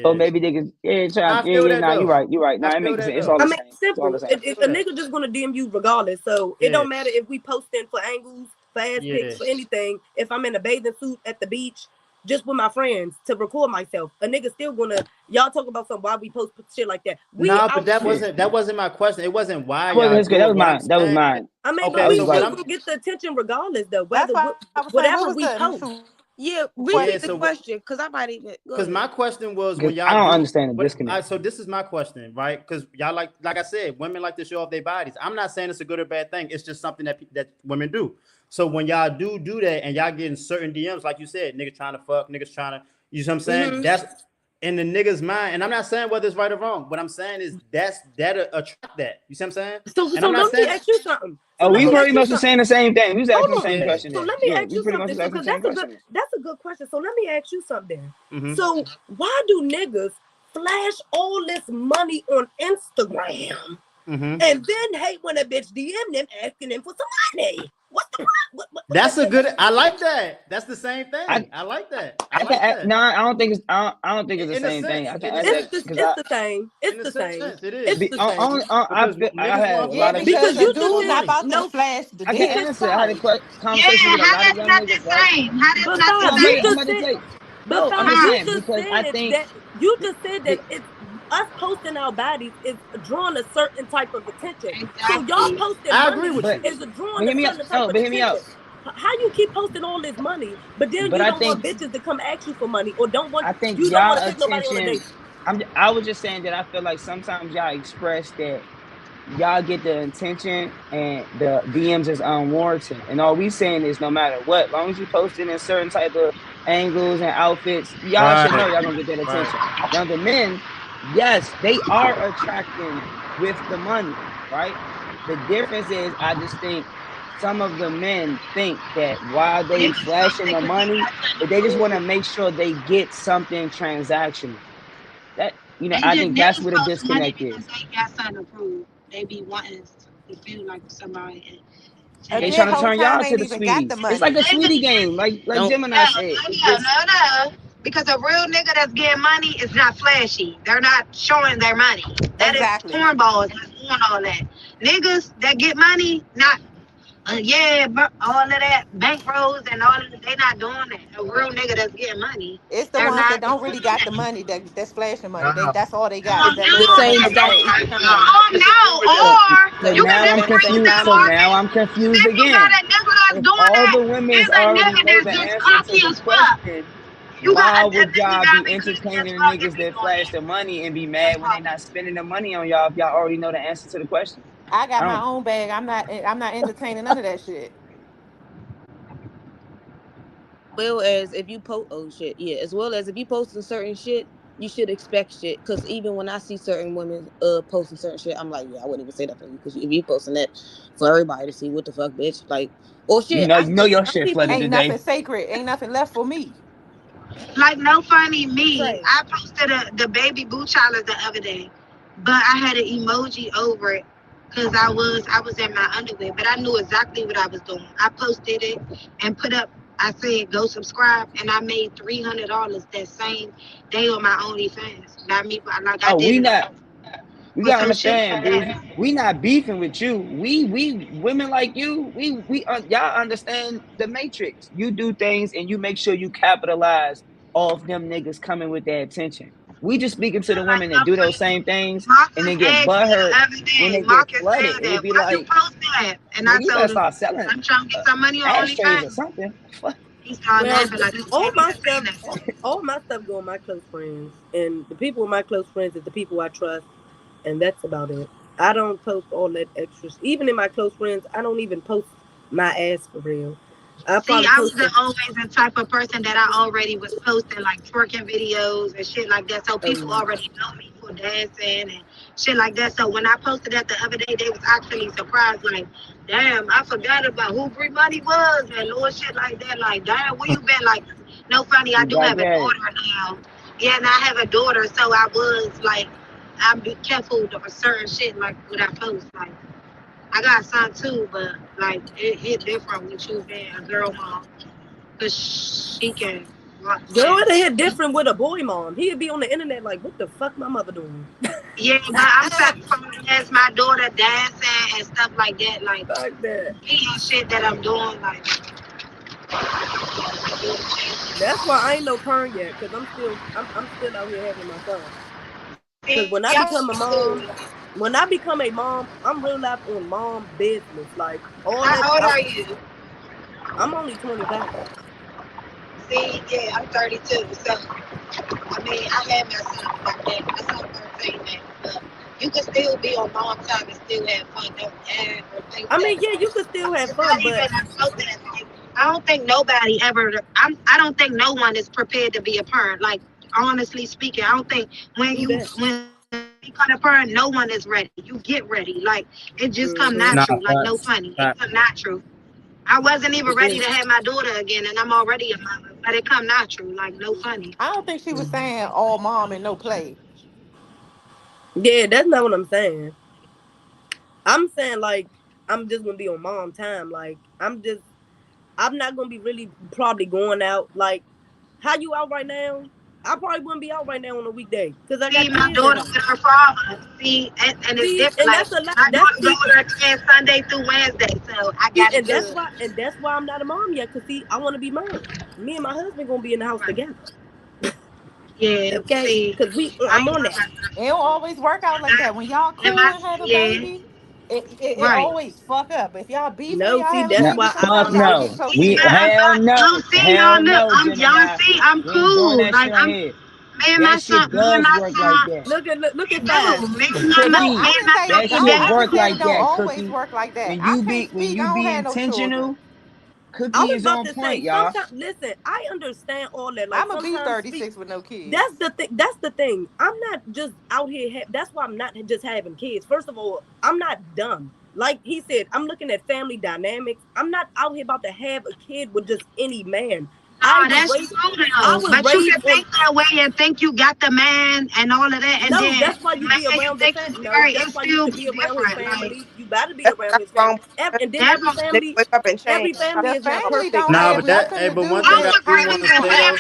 Or Yeah. maybe niggas, yeah, try, I yeah, feel yeah, that nah, though. you're right. I Nah, it feel makes that sense. It's though. all I the mean, same. It's all the simple. same. I feel A that. nigga just gonna DM you regardless. So it Yeah. don't matter if we posting for angles, for ass Yeah. pics, for anything. If I'm in a bathing suit at the beach, just with my friends to record myself, a nigga still gonna y'all talk about something why we post shit like that. We No, but out that here. wasn't my question. It wasn't why That wasn't y'all his. do That it. was What I'm mine. That was saying. mine. I mean, but I Okay, was we so just what like, still I'm gonna get the attention regardless, though. That's Whether why I was saying, whatever what was we the post. initial Yeah, yeah, repeat question? the so question because I might even go because ahead. my question was when because y'all I don't do understand the what disconnect. so this is my question, right? Because y'all like I said, women like to show off their bodies. I'm not saying it's a good or bad thing. It's just something that women do. So when y'all do that and y'all getting certain DMs, like you said, niggas trying to fuck, niggas trying to, you know what I'm saying? That's in the nigga's mind. And I'm not saying whether it's right or wrong. What I'm saying is that attract that. You see what I'm saying? So And I'm let not me saying ask you something. So Oh, let we me uh-huh. ask pretty you much the something. saying the same thing. We was asking the Hold on. same Yeah. question So then. let me Yeah, ask we you pretty much something. was So asking the because same question then. that's a good question. So let me ask you something. Mm-hmm. So why do niggas flash all this money on Instagram Mm-hmm. and then hate when a bitch DM them asking them for some money? What's the what That's that a mean? good. I like that. That's the same I thing. I like that. I I can like that. no, I don't think it's I don't think it's the In a same thing. sense, I can in a add that sense, because It's the same. It's in a the same. sense, it is It's the on, same. because I niggas had want a Yeah, lot of because Because the you niggas just dude want said not money. about to no. flash the I can damn Because answer. I had a site. conversation Yeah, with a how lot of that's young not the niggas, right? same? How that's but not the Five, I'm you ready. I'm same? just about to said tell you. But No, I'm Five, just you saying just because I said think that the, it's us posting our bodies is drawing a certain type of attention. So y'all Exactly. posting I agree money with but you. is drawing a hear me out. certain type No, of but hear me attention. out. How you keep posting all this money, but then But you I don't want think bitches to come ask you for money or don't want I think you don't want y'all to take nobody on a attention. date? I was just saying that I feel like sometimes y'all express that y'all get the intention and the DMs is unwarranted. And all we saying is no matter what, long as you posting in certain type of angles and outfits, y'all should know Right. y'all gonna get that Right. attention. Now the men, yes, they are attracting with the money, right? The difference is I just think some of the men think that while they Niggas think flashing they the cause they money, got something that to they just want to prove. make sure they get something transactional. That They I just think that's niggas where the post money disconnect because is. they got something to prove. They be wanting to feel like somebody. They And And then trying to whole turn time y'all ain't to the even got the sweeties. It's like money. a sweetie game, like Don't Gemini no, said. no, It's no, just no, no. Because a real nigga that's getting money is not flashy. They're not showing their money. That is Exactly. cornballs that's doing all that. Niggas that get money, not yeah, all of that bank rolls and all of that, they not doing that. A real nigga that's getting money, It's the they're ones that not don't doing really got the that. money that's flashing money. That's all they got is that little the bit of same money they exact say. time. No, so or so Same you can now I'm look exact at same confused. the time. So now market. I'm confused If you got again. a nigga that's If doing all that, the women's is a already nigga know that's the just answer to cocky the as fuck. question, You got why a would nigga y'all gotta be be cocky as entertaining the fuck if niggas he that doing flash that. the money and be That's mad when they why. not spending the money on y'all if y'all already know the answer to the question? I I got my don't. own bag. I'm not entertaining none of that shit. Well as if you post oh shit, yeah, as well as if you posting certain shit, you should expect shit. Cause even when I see certain women posting certain shit, I'm like, yeah, I wouldn't even say that for you. Cause if you posting that for everybody to see, what the fuck, bitch? Like, or shit. You know your Some shit flooded people Ain't nothing today. sacred. Ain't nothing left for me. Like no funny me. trash. I posted the baby boo challenge the other day, but I had an emoji over it because I was in my underwear, but I knew exactly what I was doing. I posted it and put up. I said go subscribe, and I made $300 that same day on my OnlyFans. Not me, like I did it. We gotta understand, Breezy. We not beefing with you. We women like you. Y'all understand the matrix. You do things and you make sure you capitalize off them niggas coming with their attention. We just speaking to the women that do those same things and they get butthurt when they get flooded. And they be like, and I you told better him, start selling I'm trying to get some money on ashtrays or OnlyFans. something. He started Well, laughing like all my stuff, all my stuff go on my close friends, and the people in my close friends is the people I trust, and that's about it. I don't post all that extras. Even in my close friends, I don't even post my ass for real. See, I was always the type of person that I already was posting like twerking videos and shit like that. So people already know me for dancing and shit like that. So when I posted that the other day, they was actually surprised, like, damn, I forgot about who Free Money was and little shit like that. Like, damn, where you been? Like, no funny, I do have a daughter now. Yeah, and I have a daughter, so I was like, I'm be careful of certain shit like what I post. Like, I got a son too, but like it hit different when she was being a girl mom, cause she can. Girl, it hit different with a boy mom. He'd be on the internet like, what the fuck my mother doing? Yeah, but I'm trying as my daughter dancing and stuff like that, like that shit that I'm doing, like. That's why I ain't no parent yet, cause I'm still out here having my son. Cause when I become a mom, I'm real life on mom business. Like all that. How old are you? I'm only 25. See, yeah, I'm 32. So I mean, I had my son like that. My son 13 now, but you can still be on mom time and still have fun. Don't ever think. I mean, yeah, you can still have fun, but I don't think nobody ever. I don't think no one is prepared to be a parent. Like honestly speaking, I don't think when you become a parent, no one is ready. You get ready. Like it just come natural. Like no funny, it come natural. I wasn't even ready to have my daughter again, and I'm already a mother. But it come natural. Like no funny. I don't think she was saying all mom and no play. Yeah, that's not what I'm saying. I'm saying like I'm just gonna be on mom time. Like I'm not gonna be really probably going out. Like how you out right now? I probably wouldn't be out right now on a weekday because I got my kids daughter at home. with her father. See, and it's different. And like, my daughter goes Sunday through Wednesday, so I got it. And that's why I'm not a mom yet. Cause see, I want to be married. Me and my husband gonna be in the house together. Yeah. Okay. Because I'm on that. It don't always work out like that. When y'all cool and have a baby, it always fuck up. If y'all beefing, y'all have a baby, sometimes y'all get totally hell no. I'm y'all see, I'm cool. Like I'm me and my son. Look at that. No, I didn't say that shit work like don't that, always Cookie. work like that. When I you can't be speak. I don't have no children. intentional, Cookie I was is about on to point, say, y'all. sometimes, listen, I understand all that. Like I'm gonna be 36 with no kids. That's the thing. That's the thing. I'm not just out here. That's why I'm not just having kids. First of all, I'm not dumb. Like he said, I'm looking at family dynamics. I'm not out here about to have a kid with just any man. Oh, that's true though. But you can think that way and think you got the man and all of that, and then that's why you be around the family. No, that's why you should be around his family. You better be around his family. And then every family is not perfect. Don't have nothing to do one thing with I do want to say though.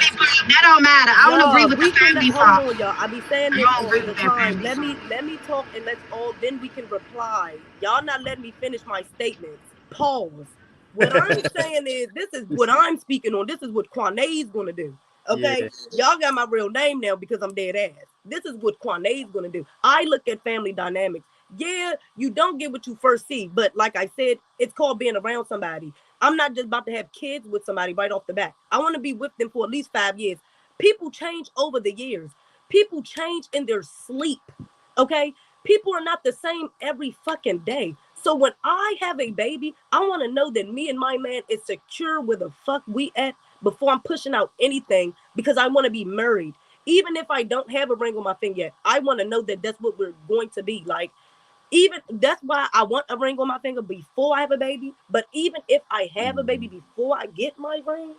That don't matter. I don't agree with the family part. Hold on, y'all. I be saying this all the time. Let me talk and let's all then we can reply. Y'all not letting me finish my statements. Pause. What I'm saying is this is what I'm speaking on. This is what Kwane's gonna do. Okay? Yeah. Y'all got my real name now because I'm dead ass. This is what Kwane's gonna do. I look at family dynamics. Yeah, you don't get what you first see, but like I said, it's called being around somebody. I'm not just about to have kids with somebody right off the bat. I want to be with them for at least 5 years. People change over the years. People change in their sleep. Okay? People are not the same every fucking day. So when I have a baby, I want to know that me and my man is secure where the fuck we at before I'm pushing out anything because I want to be married. Even if I don't have a ring on my finger yet, I want to know that that's what we're going to be. Like, even that's why I want a ring on my finger before I have a baby. But even if I have a baby before I get my ring,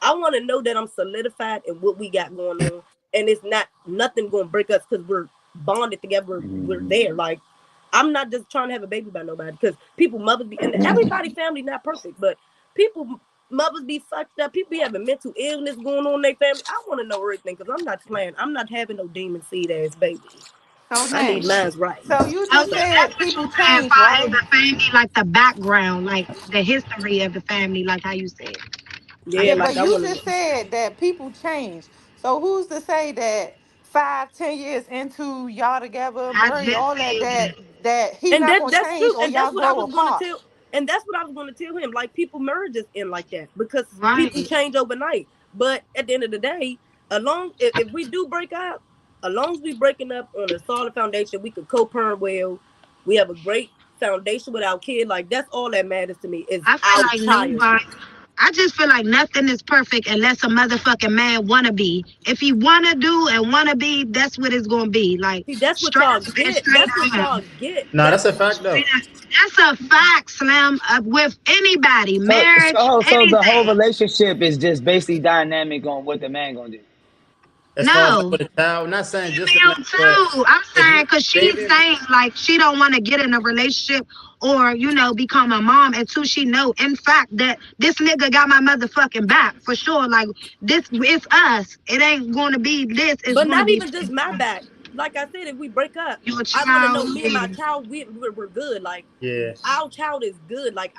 I want to know that I'm solidified in what we got going on. And it's not nothing going to break us because we're bonded together. We're there. Like, I'm not just trying to have a baby by nobody because people mothers be and everybody family not perfect, but people mothers be fucked up. People be having mental illness going on in their family. I want to know everything because I'm not playing. I'm not having no demon seed ass baby. So I need Nay, mine's right. so you Okay, just that's said what people you saying, change, far as right? the family, like the background, like the history of the family, like how you said. I Yeah, Yeah, get like but I you want to know. just said that people change. So who's to say that 5, 10 years into y'all together, I married, just all that, said that. that he And not gonna that's true. change or And that's y'all what I grow was gonna apart? tell. And that's what I was gonna tell him. Like people marriages end like that because people Right. change overnight. But at the end of the day, along if we do break up, as long as we breaking up on a solid foundation, we could co-parent well. We have a great foundation with our kid. Like that's all that matters to me is I feel our like child. nobody. I just feel like nothing is perfect unless a motherfucking man wanna be. If he wanna do and wanna be, that's what it's gonna be. Like See, that's what straight y'all up and get. straight That's what out. y'all get. No, that's a fact though. That's a fact, Slim. With anybody, marriage, So the whole anything. relationship is just basically dynamic on what the man gonna do. As far as like No. with a child, not saying just the man, Female but too. I'm if you saying because she's baby, saying like she don't want to get in a relationship or become a mom until she know in fact that this nigga got my motherfucking back for sure. Like this, it's us. It ain't going to be this. It's But going to not be even just my back. Like I said, if we break up, your I want to know child. me and Yeah. my child we're good. Like yeah. our child is good. Like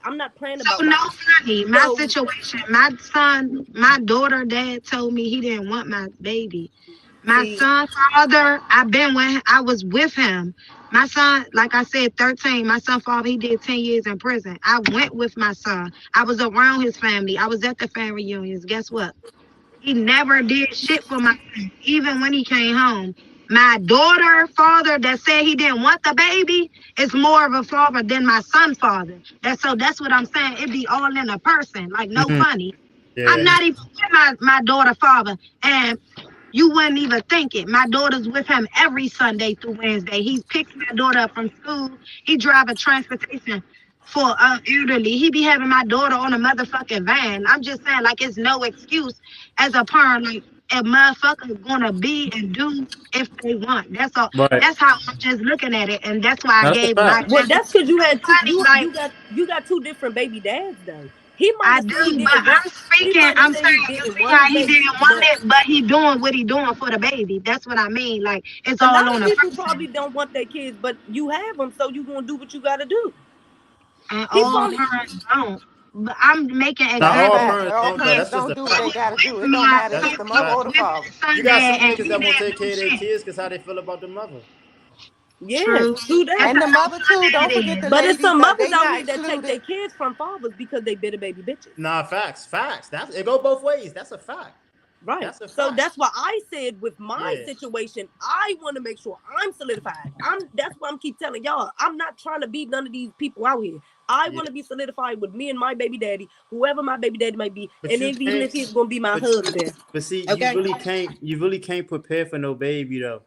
I'm not praying So about no my funny. My so situation. My son, my daughter, dad told me he didn't want my baby. My see son's father, I was with him. My son, like I said, 13. My son father, he did 10 years in prison. I went with my son. I was around his family. I was at the family reunions. Guess what? He never did shit for my son, even when he came home. My daughter father that said he didn't want the baby is more of a father than my son father. That's what I'm saying. It be all in a person, like no Mhm. funny. I'm Yeah. not even with my daughter father. And you wouldn't even think it. My daughter's with him every Sunday through Wednesday. He picks my daughter up from school. He drive a transportation for elderly. He be having my daughter on a motherfucking van. I'm just saying, like, it's no excuse as a parent. Like, a motherfucker gonna be and do if they want. That's all. Right. That's how I'm just looking at it, and that's why I No, that's a gave my fact. well just that's because you had two funny. Like you got two different baby dads though. He might I have do, said he but didn't want I'm he speaking. might have I'm said he saying you didn't see want how his he baby, didn't want but it, but he doing what he doing for the baby. That's what I mean. Like it's a all lot of on a people person, probably don't want their kids, but you have them, so you gonna do what you gotta do. and He all probably parents don't. But I'm making Not That's a all examples. fact. parents All don't though. parents That's just don't a do what He they fact. was gotta do. with It don't my matter if That's it's son. the a He mother was fact. or the with my father. You son got dad, some and niggas he that won't didn't take do care of their shit. kids because how they feel about the mother. yeah, True. do That's that. And the how mother too. Don't funny forget it the is. But it's ladies some that mothers they out not here that take excluded. their kids from fathers because they bitter baby bitches. Nah, facts. Facts. That's it go both ways. That's a fact. Right. That's a So fact. that's why I said with my Yeah. situation, I want to make sure I'm solidified. That's why I'm keep telling y'all, I'm not trying to be none of these people out here. I Yeah. want to be solidified with me and my baby daddy, whoever my baby daddy might be, But and you if, even can't if he's gonna be my but husband. but see, Okay. you really can't prepare for no baby though.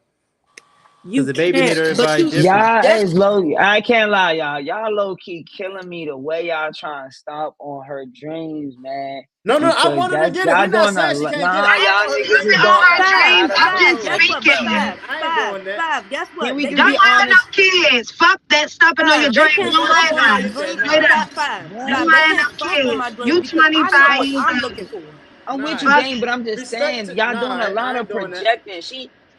Because You the baby need can't, but everybody you different. Y'all that's is low. I can't lie, y'all. Y'all low key killing me the way y'all trying to stomp on her dreams, man. No, no, I Because want her to that's get it. y'all We're not doing saying she can't get it. nah. I Y'all want her to I niggas get is it. ain't doing on I her want a her to dreams. lot of get I'm it. just guess bullshit. what? But speaking. I ain't doing that. guess Can what? we They just can Don't be be have honest. honest? no kids. Fuck that stomping on your Five, they dreams. can't Nah, Don't stomp have on my she none. said dreams. Straight nah. up. Five, Don't they have can't no stomp on my kids. dreams You because I know 25 what years I'm old. looking for. I'm with you, Nah. Fuck gang, but I'm just Respect saying, to y'all nah, doing a lot I of ain't doing that. projecting.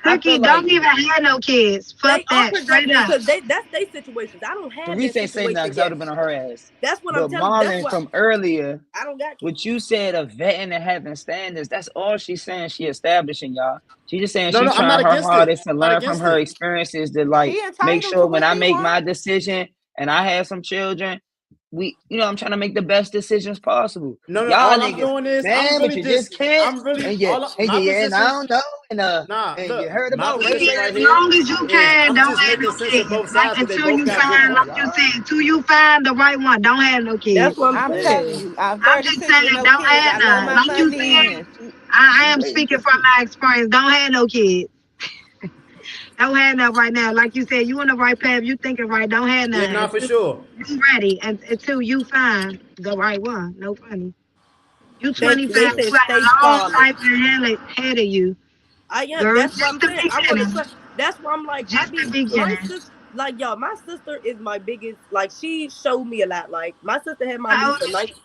I feel Cookie, like don't even have no kids. Fuck They are that. Straight projecting up. because that's their situations. I don't have Therese that ain't saying nothing situation because I would yet. have been on her ass. That's what I'm But telling you. That's Marlon what from earlier, I don't got kids. what you said of vetting and having standards, that's all she's saying. She establishing y'all. She just saying No, she no, I'm not trying her against it. hardest to I'm not learn from against her it. experiences to like She make entitled to sure when what I she make my want. decision and I have some children, I'm trying to make the best decisions possible. No, no, Y'all all I'm niggas, doing is man, but you just can't. I'm really And all my yeah, and I position. don't know, Nah, and you look, heard my about position race. right As here long as you is can, I'm don't just have making no sense of kids. both Like sides because they until both you got find, good Nah, like points. you y'all. said, until you find the right one, don't have no That's kids. what I'm I'm Yeah. telling saying. you, I'm I'm just 36 with saying, no don't kids. have I know none. my Like you money. said, I She am waiting speaking for from my experience. Don't have no kids. Don't have none right now. Like you said, you on the right path. You thinking right. Don't have Yeah, none nah, for until sure. you ready and until you find the right one. No funny. You For 25. They sure. You said got stay a long solid. life ahead of you, I am. girl. That's what Just I'm the saying. I want to beginning. trust. That's why I'm like, Just the my beginning. sister, like y'all, my sister is my biggest, like she showed me a lot. Like my sister had my How niece old at is night. she?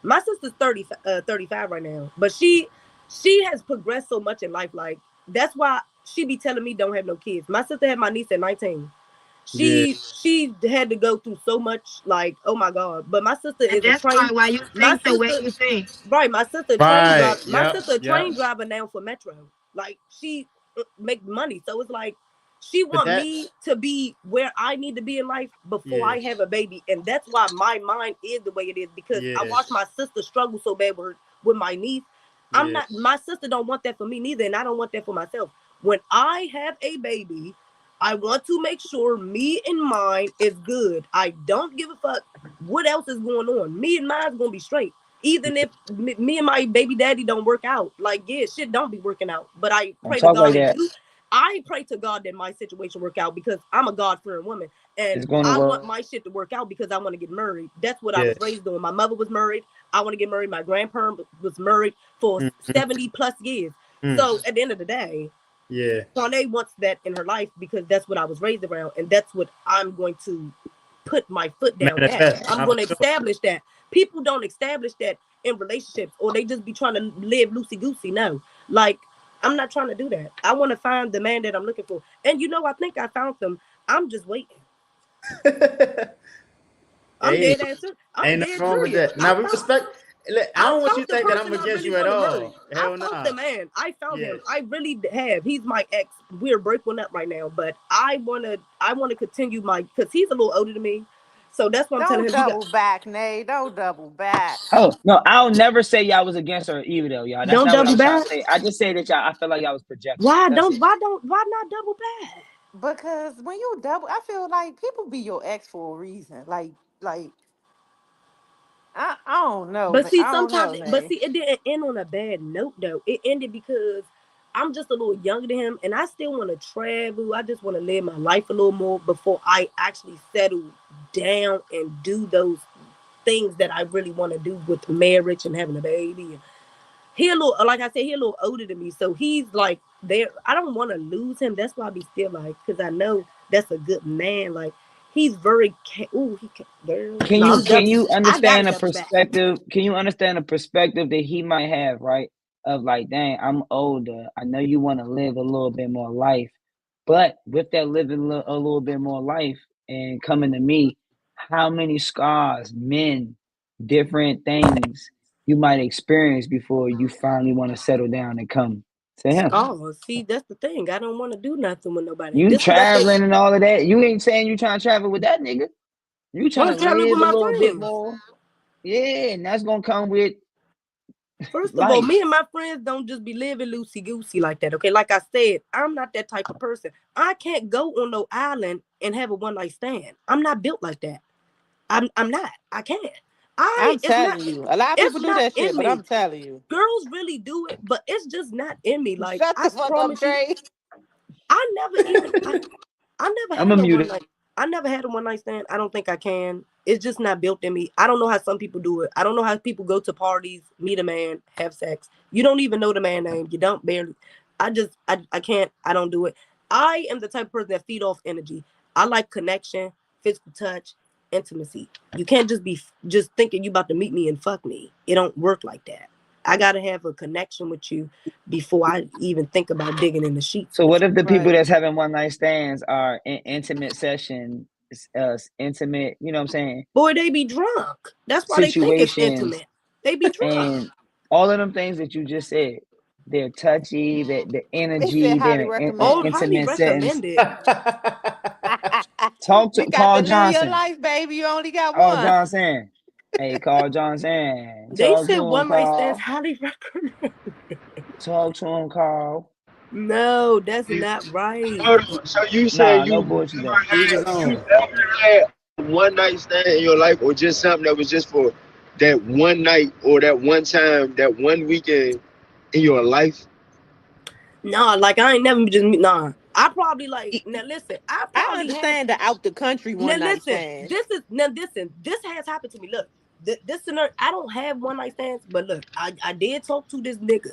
My sister's 35 right now, but she has progressed so much in life. Like that's why she be telling me don't have no kids. My sister had my niece at 19. She had to go through so much, like, oh my God. But my sister is a train. Why you think the way you think. Right, my sister train driver. My sister train driver now for Metro. Like she make money, so it's like she want me to be where I need to be in life before I have a baby, and that's why my mind is the way it is because I watched my sister struggle so bad with my niece. I'm not. My sister don't want that for me neither, and I don't want that for myself. When I have a baby, I want to make sure me and mine is good. I don't give a fuck what else is going on. Me and mine's gonna be straight. Even if me and my baby daddy don't work out, like shit don't be working out. But I pray to God I pray to God that my situation work out because I'm a God-fearing woman, and I want my shit to work out because I want to get married. That's what I was raised on. My mother was married. I want to get married. My grandparent was married for 70 plus years. So at the end of the day, Kwame wants that in her life because that's what I was raised around, and that's what I'm going to put my foot down at. I'm going to establish that. People don't establish that in relationships, or they just be trying to live loosey-goosey. No, like, I'm not trying to do that. I want to find the man that I'm looking for. And I think I found them. I'm just waiting. I'm dead ass. Ain't nothing wrong with that. Now, we respect. I don't want you to think that I'm against you at all. Hell no. I found the man. I found him. I really have. He's my ex. We're breaking up right now, but I wanna continue because he's a little older than me. So that's what I'm telling him. Don't double back, Nay. Don't double back. Oh no, I'll never say y'all was against her either, though, y'all. That's don't not double what I'm back. trying to say. I just say that y'all. I feel like y'all was projecting. Why not double back? Because when you double, I feel like people be your ex for a reason. Like I don't know. But see, sometimes, it didn't end on a bad note though. It ended because I'm just a little younger than him, and I still want to travel. I just want to live my life a little more before I actually settle down and do those things that I really want to do with marriage and having a baby. And he a little, like I said, he a little older than me, so he's like there. I don't want to lose him. That's why I be still like, because I know that's a good man. Like he's very. Can you understand the perspective? Can you understand the perspective that he might have, right? Of like, dang, I'm older. I know you want to live a little bit more life, but with that living a little bit more life and coming to me, how many scars, men, different things you might experience before you finally want to settle down and come to him? Oh, see, that's the thing. I don't want to do nothing with nobody. You traveling and all of that. You ain't saying you trying to travel with that nigga. You trying to live a little bit more. Yeah, and that's gonna come with. First of all, me and my friends don't just be living loosey-goosey like that, okay? Like I said, I'm not that type of person. I can't go on no island and have a one-night stand. I'm not built like that. I'm not. I can't. I'm telling you. A lot of people do that shit, but I'm telling you. Girls really do it, but it's just not in me. Like, shut the fuck up, Trey. I never had a one-night stand. I don't think I can. It's just not built in me. I don't know how some people do it. I don't know how people go to parties, meet a man, have sex. You don't even know the man name. You don't barely. I can't. I don't do it. I am the type of person that feed off energy. I like connection, physical touch, intimacy. You can't just be just thinking you about to meet me and fuck me. It don't work like that. I gotta have a connection with you before I even think about digging in the sheets. So what if the people that's having one night stands are in intimate session, intimate? You know what I'm saying? Boy, they be drunk. That's why they think it's intimate. They be drunk. And all of them things that you just said, they're touchy, the energy, they're intimate settings. Talk to Carl Johnson. Your life, baby. You only got Carl one. Johnson. Hey, Carl Johnson. They said one night stands highly recommended. Talk to him, Carl. No, that's not right. So you say you had one night stand in your life, or just something that was just for that one night or that one time, that one weekend in your life? No, like I ain't never just I probably like now. Listen, I understand the out the country one night stand. This has happened to me. Look, this scenario, I don't have one night stands, but look, I did talk to this nigga,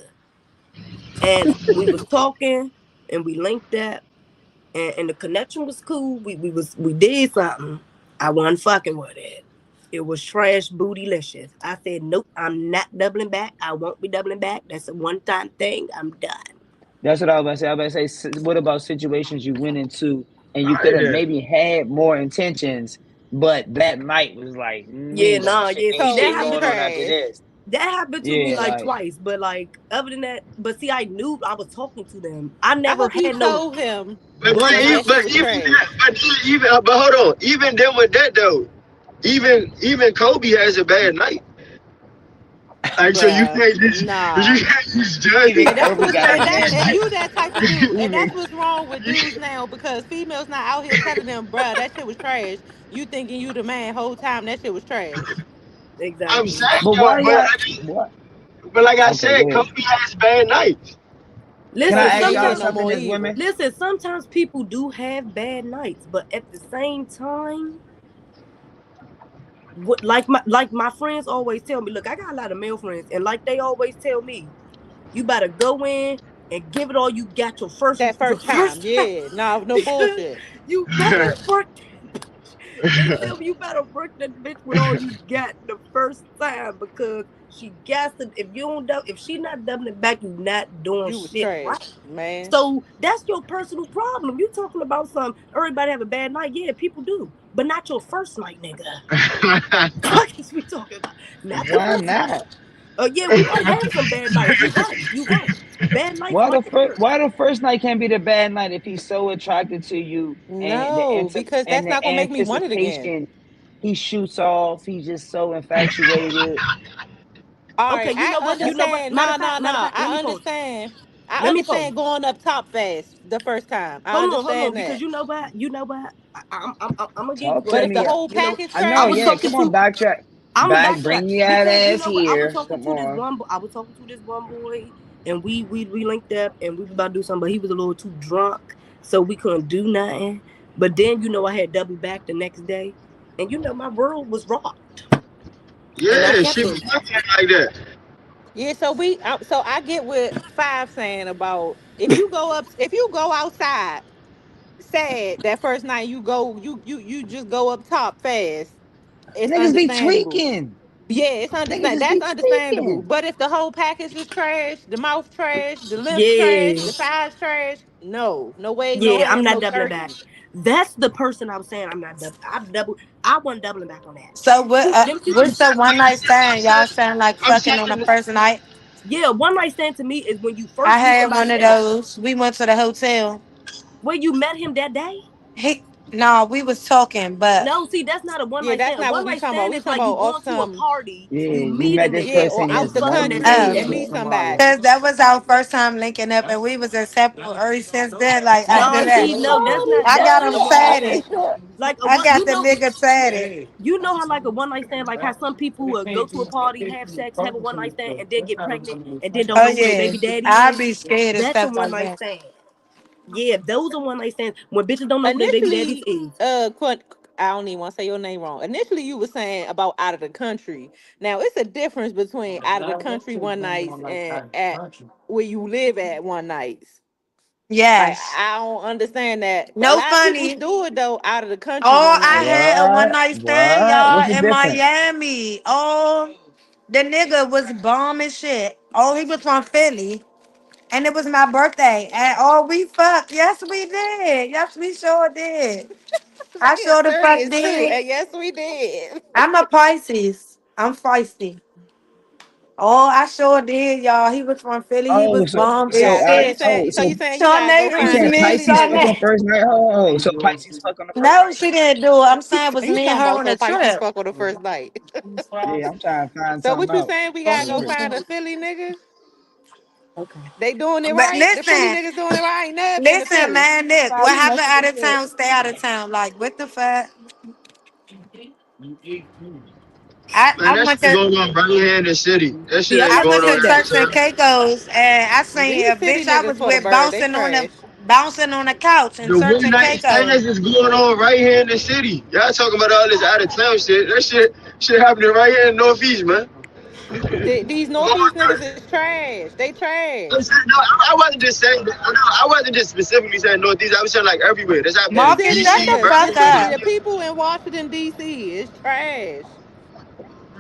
and we was talking, and we linked up, and the connection was cool. We did something. I wasn't fucking with it. It was trash bootylicious. I said, nope, I'm not doubling back. I won't be doubling back. That's a one time thing. I'm done. That's what I was about to say. I was about to say, what about situations you went into and you I could hear have that. maybe had more intentions, but that night was like, Yeah, nah, shit, yeah. ain't See, So that shit you going happened to on after trash. this. that happened to me Yeah, like like twice. But like other than that, but see, I knew I was talking to them. I I never hope you had no told him one that time. that shit was trash. But hold on, even then with that though, even Kobe has a bad night. Like so Bruh, you nah. can't just judge even it. And that's Kobe what's got a and that's bad and night. you that type of dude. And Even that's what's wrong with dudes now because females not out here telling them, bruh, that shit was trash. You thinking you the man whole time that shit was trash. I'm Exactly. saying but though, why y'all what? but like I Okay, go said, ahead. Kobe has bad nights. Can I Listen, Kobe ask ain't y'all here sometimes no something more as either. women? listen, sometimes people do have bad nights, but at the same time, what like my friends always tell me, look, I got a lot of male friends, and like they always tell me, you better go in and give it all you got That your first time, first time. yeah. No bullshit. You better work that bitch. They tell me you better work that bitch with all you got the first time because she got to. If you don't, if she not doubling back, you not doing You was shit right. trash, man. So that's your personal problem. You talking about some everybody have a bad night? Yeah, people do, but not your first night, nigga. What is we talking about? Not your Why first night. not? Yeah, we might have some bad nights. You right. You right. Bad nights Why might the first occur. why the first night can't be the bad night if he's so attracted to you and No, because that's the not gonna make me want it again. anticipation he shoots off, he's just so infatuated. All right, Okay, you I know what? You That, know what? understand. Matter No, of fact, no, matter of no. fact, let I me pause you. understand. I Let me pause understand you. going up top fast the first time. I Hold on, understand because that. you know what? You know what? I'm gonna give you talk go But to ahead, if the me. finish. whole You know, package I I know, was trash, yeah. talking Come on, to. backtrack. I'm a Bring backtrack that because you ass know what? I was here. talking Come to this on. one. I was talking to this one boy, and we linked up, and we was about to do something, but he was a little too drunk, so we couldn't do nothing. But then you know I had double back the next day, and you know my world was rocked, and I Yeah, kept she it. be working like that. yeah. So I get what Five saying about if you go outside sad that first night you just go up top fast. It's Niggas be understandable. tweaking. Yeah, it's Niggas understand. just That's be understandable. tweaking. But if the whole package is trash, the mouth trash, the lips trash, Yeah, the thighs trash, no way, no yeah. I'm ham, not no doubling back. turkey. That's the person I was saying. I'm not double. I'm double. I wasn't doubling back on that. So what? Them two I'm What's people. the one night stand? Y'all saying, sound like I'm fucking on the saying, first night. Yeah, one night stand to me is when you I first meet had one somebody of and those. We went to the hotel. when you met him that day. He no, we was talking, but No, see, that's not a one Yeah, night that's stand. A not one what we night talking about. stand We is talking like you about off going to a some, party, Yeah, you you meet a met this nigga, yeah, or person you out just the fuck one that country nigga, day to that's for meet it. somebody. because that was our first time linking up, and we was inseparable ever since then. Like after No, that, see, no, I that's got not him a one night stand. tatted. Like a I one, got the nigga tatted. you know how like a one night stand, like how some people go to a party, have sex, have a one night stand, and then get pregnant, and then don't Oh know who their yeah, baby daddy I'd is. be scared of That's a stuff one like night that. stand. Yeah, those are one night stands when bitches don't know who their baby daddies Initially, is. I don't even want to say your name wrong. Initially, you were saying about out of the country. Now, it's a difference between out of the country one nights and at where you live at one nights. Like Yes, I don't understand that. A no lot of people funny. do it though out of the country Oh, one I night. had a one what? night stand, What? What's y'all, the in difference? Miami. Oh, the nigga was bomb and shit. Oh, he was from Philly. And it was my birthday. And oh, we fucked. Yes, we did. Yes, we sure did. I They are sure the fuck serious too, did. and yes, we did. I'm a Pisces. I'm feisty. Oh, I sure did, y'all. He was from Philly. He Oh, was so bomb so and Yeah. all right. shit. So you saying you Your gotta go name You is find a saying me, Philly Pisces fuck nigga? on Charnay. first night? Oh, so Pisces fuck on the first No, night? she didn't do it. I'm saying it was You me and talking her about on so a Pisces trip. fuck on the first night? Yeah, I'm trying to find So something what you out. saying? We gotta go find a Philly nigga. Okay. They doing it But right. The Philly listen, niggas doing it right. Ain't never been to listen, Philly. man, Nick, Nah, what we happened messing out with of it. town, stay out of town. Like, what the fuck? I, man, I that went shit to going on right here in the city. That shit See, I ain't I never going went on to did out that. of Turks and town. Caicos and I seen These a city bitch I niggas was for the with bird. They bouncing trash. on the couch in The Turks one and night Caicos. stands is going on right here in the city. Y'all talking about all this out of town shit. That shit happening right here in Northeast, man. These Northeast niggas is trash. They trash. I'm saying, no, I wasn't just saying. No, I wasn't just specifically saying Northeast. I was saying like everywhere. That's The happening in Marcus, city DC, shut the niggas, fuck Maryland, the Philly. city, up. the people in Washington D.C. is trash.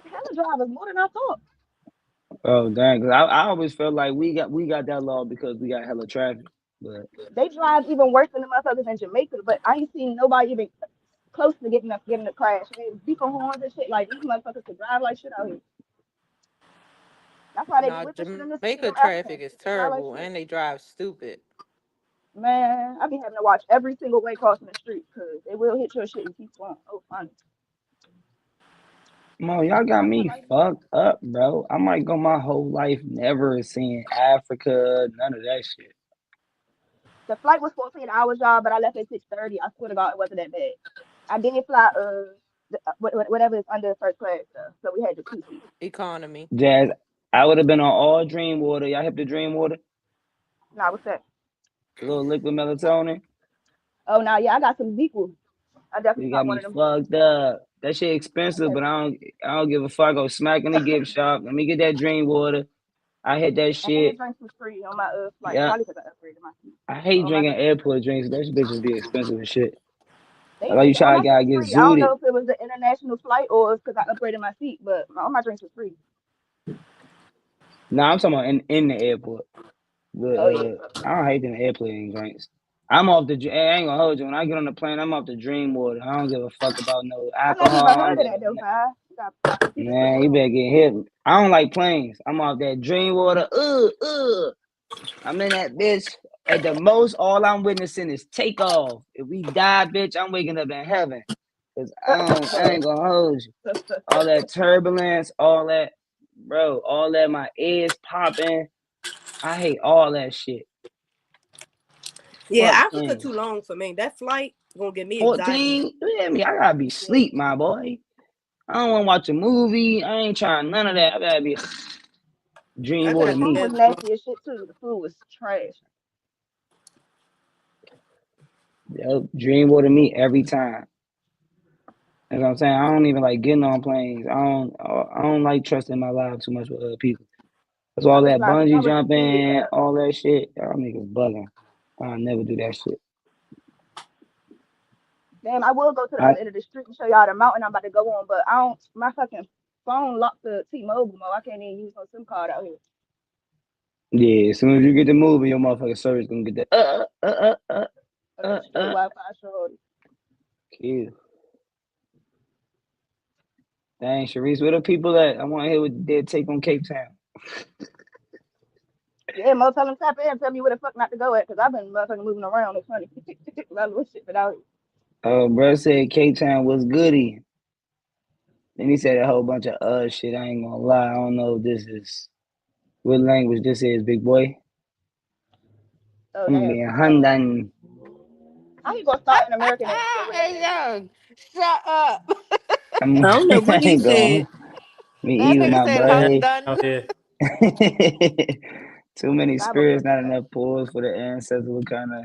It's hella drivers, more than I thought. Oh dang! 'Cause I always felt like we got that law because we got hella traffic. But They drive even worse than the motherfuckers in Jamaica, but I ain't seen nobody even close to getting a crash. They beeping horns and shit. Like these motherfuckers can drive like shit out here. That's why they be Nah, whipping shit in Jamaica them Africans. traffic is They drive like terrible shit. and they drive stupid. Man, I be having to watch every single way crossing the street because they will hit your shit and keep going. Oh, funny. Mo, y'all got me fucked up, bro. I might go my whole life never seeing Africa, none of that shit. The flight was 14 hours, y'all, but I left at 6:30. I swear to God, it wasn't that bad. I did fly whatever is under first class stuff, so we had the 2 seats. Economy. Jazz, I would have been on all Dream Water. Y'all hip to Dream Water? Nah, what's that? A little liquid melatonin. Oh, nah, yeah, I got some equal. I definitely You got got one me of them. fucked up. That shit expensive, Okay. but I don't give a fuck. I go smack in the gift shop. Let me get that Dream Water. I hit that And the shit. drinks was free on my flight, Yeah. probably because I upgraded my seat. I But hate on my drinking ticket, airport drinks. Those bitches be expensive as shit. they I like you on try to my shit was get free. I don't zooted. know if it was the international flight or it's because I upgraded my seat, but all my drinks was free. Nah, I'm talking about in the airport. But Oh yeah. I don't hate them airplane drinks. I'm off the. I ain't gonna hold you. When I get on the plane, I'm off the Dream Water. I don't give a fuck about no I never even alcohol. heard of that though, Vi. You got people put me Man, you on. better get hit. I don't like planes. I'm off that Dream Water. I'm in that bitch. At the most, all I'm witnessing is takeoff. If we die, bitch, I'm waking up in heaven. Cause I ain't gonna hold you. All that turbulence, all that, bro, all that my ears popping. I hate all that shit. Yeah, Fuck Africa planes. too long for me. That flight gonna give me anxiety. 14? You hear me? I gotta be sleep, my boy. I don't wanna watch a movie. I ain't trying none of that. I gotta be Dream I The Water got food me. was asthma. nasty as shit too. The food was trash. Yep, Dream Water me every time. That's what I'm saying. I don't even like getting on planes. I don't like trusting my life too much with other people. That's I all was that flying because I bungee was scared. jumping, all that shit. Y'all niggas bugging. I'll never do that shit. Damn, I will go to the I other end of the street and show y'all the mountain I'm about to go on, but I don't. My fucking phone locked the T-Mobile mode. I can't even use no SIM card out here. Yeah, as soon as you get the movie, your motherfucking service gonna get Straight Wi-Fi shorty. Cute. Dang, Sharice, where the people at? I want to hear what their take on Cape Town. Yeah, Mo, tell them tap in and tell me where the fuck not to go at, because I've been motherfucking moving around. It's funny. A lot of little shit, but out here. Bro said Cape Town was goody. Then he said a whole bunch of shit. I ain't gonna lie. I don't know if this is what language this is, big boy. Oh I'm gonna damn. be in Handan. How you gonna start an American and end your way in Hey, English? yo, shut up. I'm, I don't know what I he ain't said. going. Me That either, nigga my said What boy. London. out here? Too many I have a spirits, question not though. enough pulls for the ancestors. What kind of?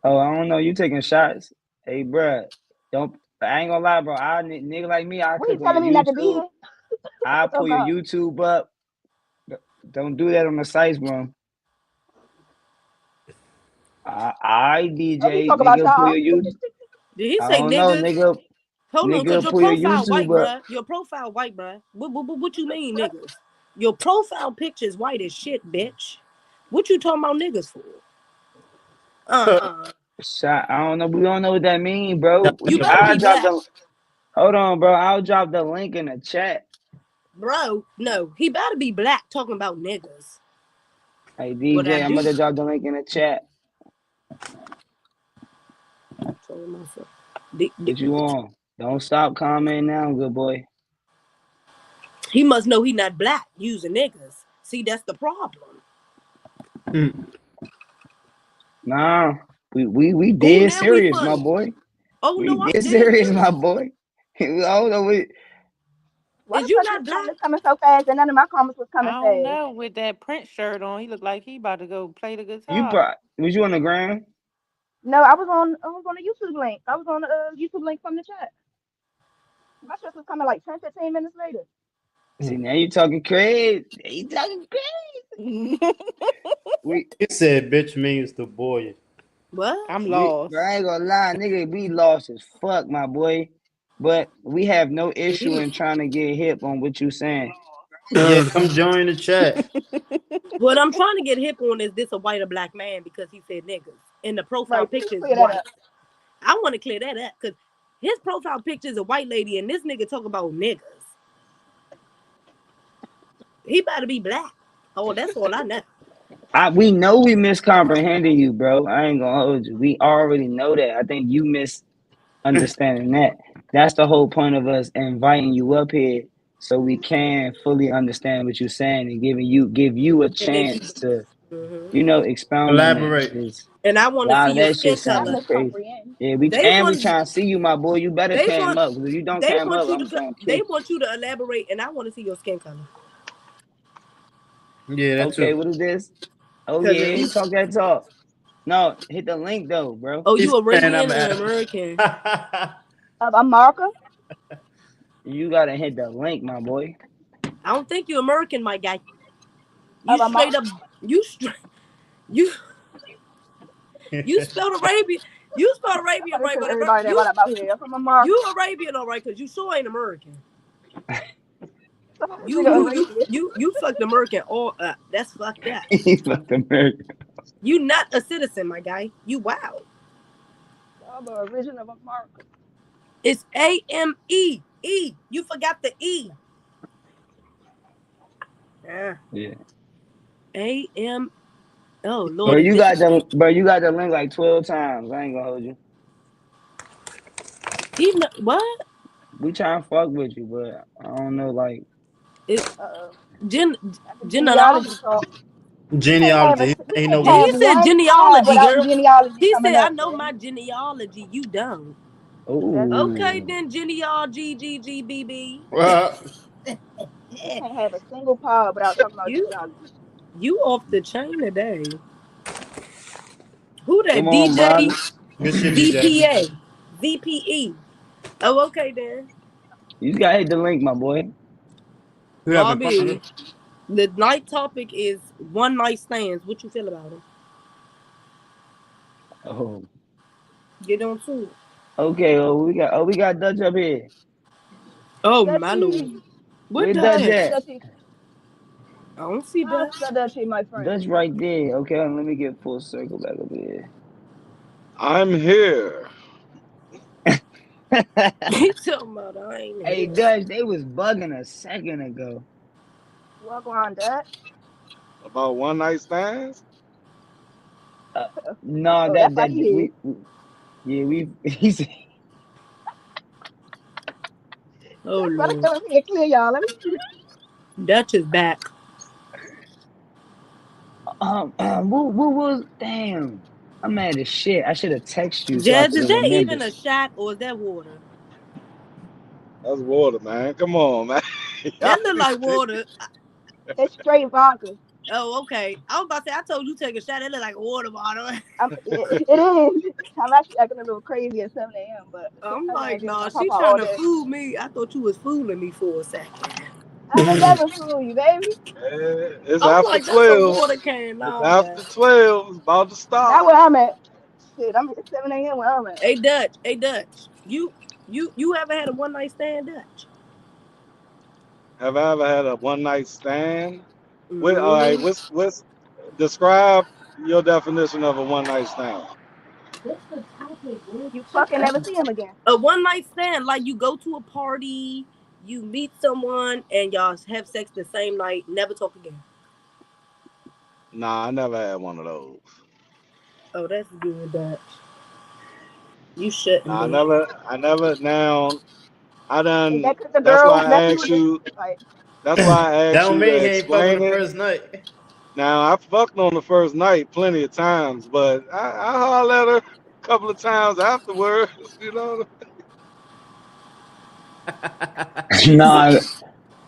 Oh, I don't know. You taking shots? Hey, bro, don't. I ain't gonna lie, bro. Nigga like me, I What you click on telling your me not to be YouTube. here? I Oh pull your god. YouTube up. Don't do that on the Sice Room. I Oh, he DJ talk about nigga pull y'all. your YouTube. Did he I say don't know, niggas? nigga. Hold on, cause Nigga your pull your profile white, YouTube up. bruh. Your profile white, bruh. What you mean, niggas? Your profile picture is white as shit, bitch. What you talking about niggas for? Shot. I don't know. We don't know what that mean, bro. You better I be drop black, the. Hold on, bro. I'll drop the link in the chat. bro. No, he better be black talking about niggas. Hey What I DJ, I'm do? gonna drop the link in the chat. What you on? Don't stop commenting now, good boy. He must know he not black using niggas. See, that's the problem. Nah, we Oh, dead now we serious, my funny. boy. Oh We no, I'm dead dead serious, my serious. boy. I don't know what. Why Is the you fuck his not black? comments coming so fast and none of my comments was I coming don't fast? know. With that Prince shirt on, he looked like he about to go play the You guitar. was you on the ground? No, I was on a YouTube link. I was on the YouTube link from the chat. My shit was coming like 10, 15 minutes later. See, now you talking crazy. You talking crazy. We He said bitch means the boy. What? I'm bro, I lost. ain't gonna lie, nigga, we lost as fuck, my boy. But we have no issue in trying to get hip on what you saying. Yeah, come join the chat. What I'm trying to get hip on is this a white or black man because he said niggas. And the profile Right, please picture is clear that white. up. I want to clear that up because his profile picture is a white lady and this nigga talk about niggas. He better be black. Oh, that's all I know. We know we miscomprehended you, bro. I ain't gonna hold you. We already know that. I think you misunderstanding that. that's the whole point of us inviting you up here, so we can fully understand what you're saying and give you a chance to, expound on it. Elaborate. And I A want to lot see of your that skin shit I sounding color. crazy. miscomprehend. Yeah, They we want trying to see you, my boy. You better they cam want up, because if you don't they cam want up, you I'm to gonna they kick you. want you to elaborate, and I want to see your skin color. Yeah, that Okay, too. what is this? Oh Cause yeah, talk that talk. No, hit the link though, bro. you He's saying Arabian I'm or Arab. American? Of America, You gotta hit the link, my boy. I don't think you're American, my guy. You of straight America. up you you spelled Arabian. You spelled I'm Arabian gonna right, tell but everybody that right about here. I'm from America. you Arabian all right, cause you sure ain't American. Some of this You nigga you you Arabian. you you fucked American all up. That's fucked up. He fucked America. You not a citizen, my guy. You wow. I'm the origin of America. It's AME. E. You forgot the E. Yeah. Yeah. AM. Oh Bro, Lord, is you this got the link like 12 times. I ain't gonna hold you. even what? We trying to fuck with you, but I don't know, like, It Uh, gen that's a genealogy. genealogy talk. Genealogy. We Ain't can't no Yeah, way. he have said one pod genealogy, without girl. genealogy He coming said, I up, know my man. genealogy. You don't. That's Okay, oh. then genealogy, GGBB. we can't have a single pod without talking about You genealogy. you off the chain today. Who that? Come on, brother. DJ Good shit, DJ. ZPA. ZPE. Oh, okay then. You just gotta hit the link, my boy. We having fun. Bobby. The night topic is one night stands. What you feel about them? Oh. Get on to it. Okay, we got Dutch up here. Oh my lord. Dutchy. What Where Dutch that? Spell at? Dutchy. I don't see How to that. spell Dutchy, my friend? Dutch right there. Okay, let me get full circle back up here. I'm here. He talking about I ain't Hey here. Dutch, they was bugging a second ago. Walk around Dutch. About one night stands? Uh, no, Oh, that that's why that he here. yeah, we he said, Oh Dutch better lord. come up here clear, y'all. Let me see this. Dutch is back. what was damn? I'm mad as shit. I should have texted you so I Jazz, could is have that even remembered. a shot or is that water? That's water, man. Come on, man. Y'all That look be like sick. water. It's straight vodka. Oh, okay. I was about to say I told you take a shot. That look like a water bottle. It is. I'm actually acting a little crazy at 7 a.m., but I'm I'm like, acting nah, my she papa trying all to day. fool me. I thought you was fooling me for a second. I would never fool you, baby. It's I'm after like, that's a 12. water can. It's Nah, man. after 12. It's about to Not start. where I'm at. Shit, it's 7 a.m. where I'm at. Hey Dutch. Hey Dutch. You ever had a one night stand, Dutch? Have I ever had a one night stand? All right, Mm-hmm. what's describe your definition of a one night stand? What's the topic? Where's You shut fucking never up? see him again. A one night stand, like you go to a party, you meet someone, and y'all have sex the same night, never talk again. Nah, I never had one of those. Oh, that's good, Dutch. You shouldn't Nah, be. I never now I Is done that because the that's girl why I left you asked again? you Like, that's why I That asked don't you mean to he ain't fuck on explain the it. first night. Now I fucked on the first night plenty of times, but I hollered at her a couple of times afterwards, you know. Nah.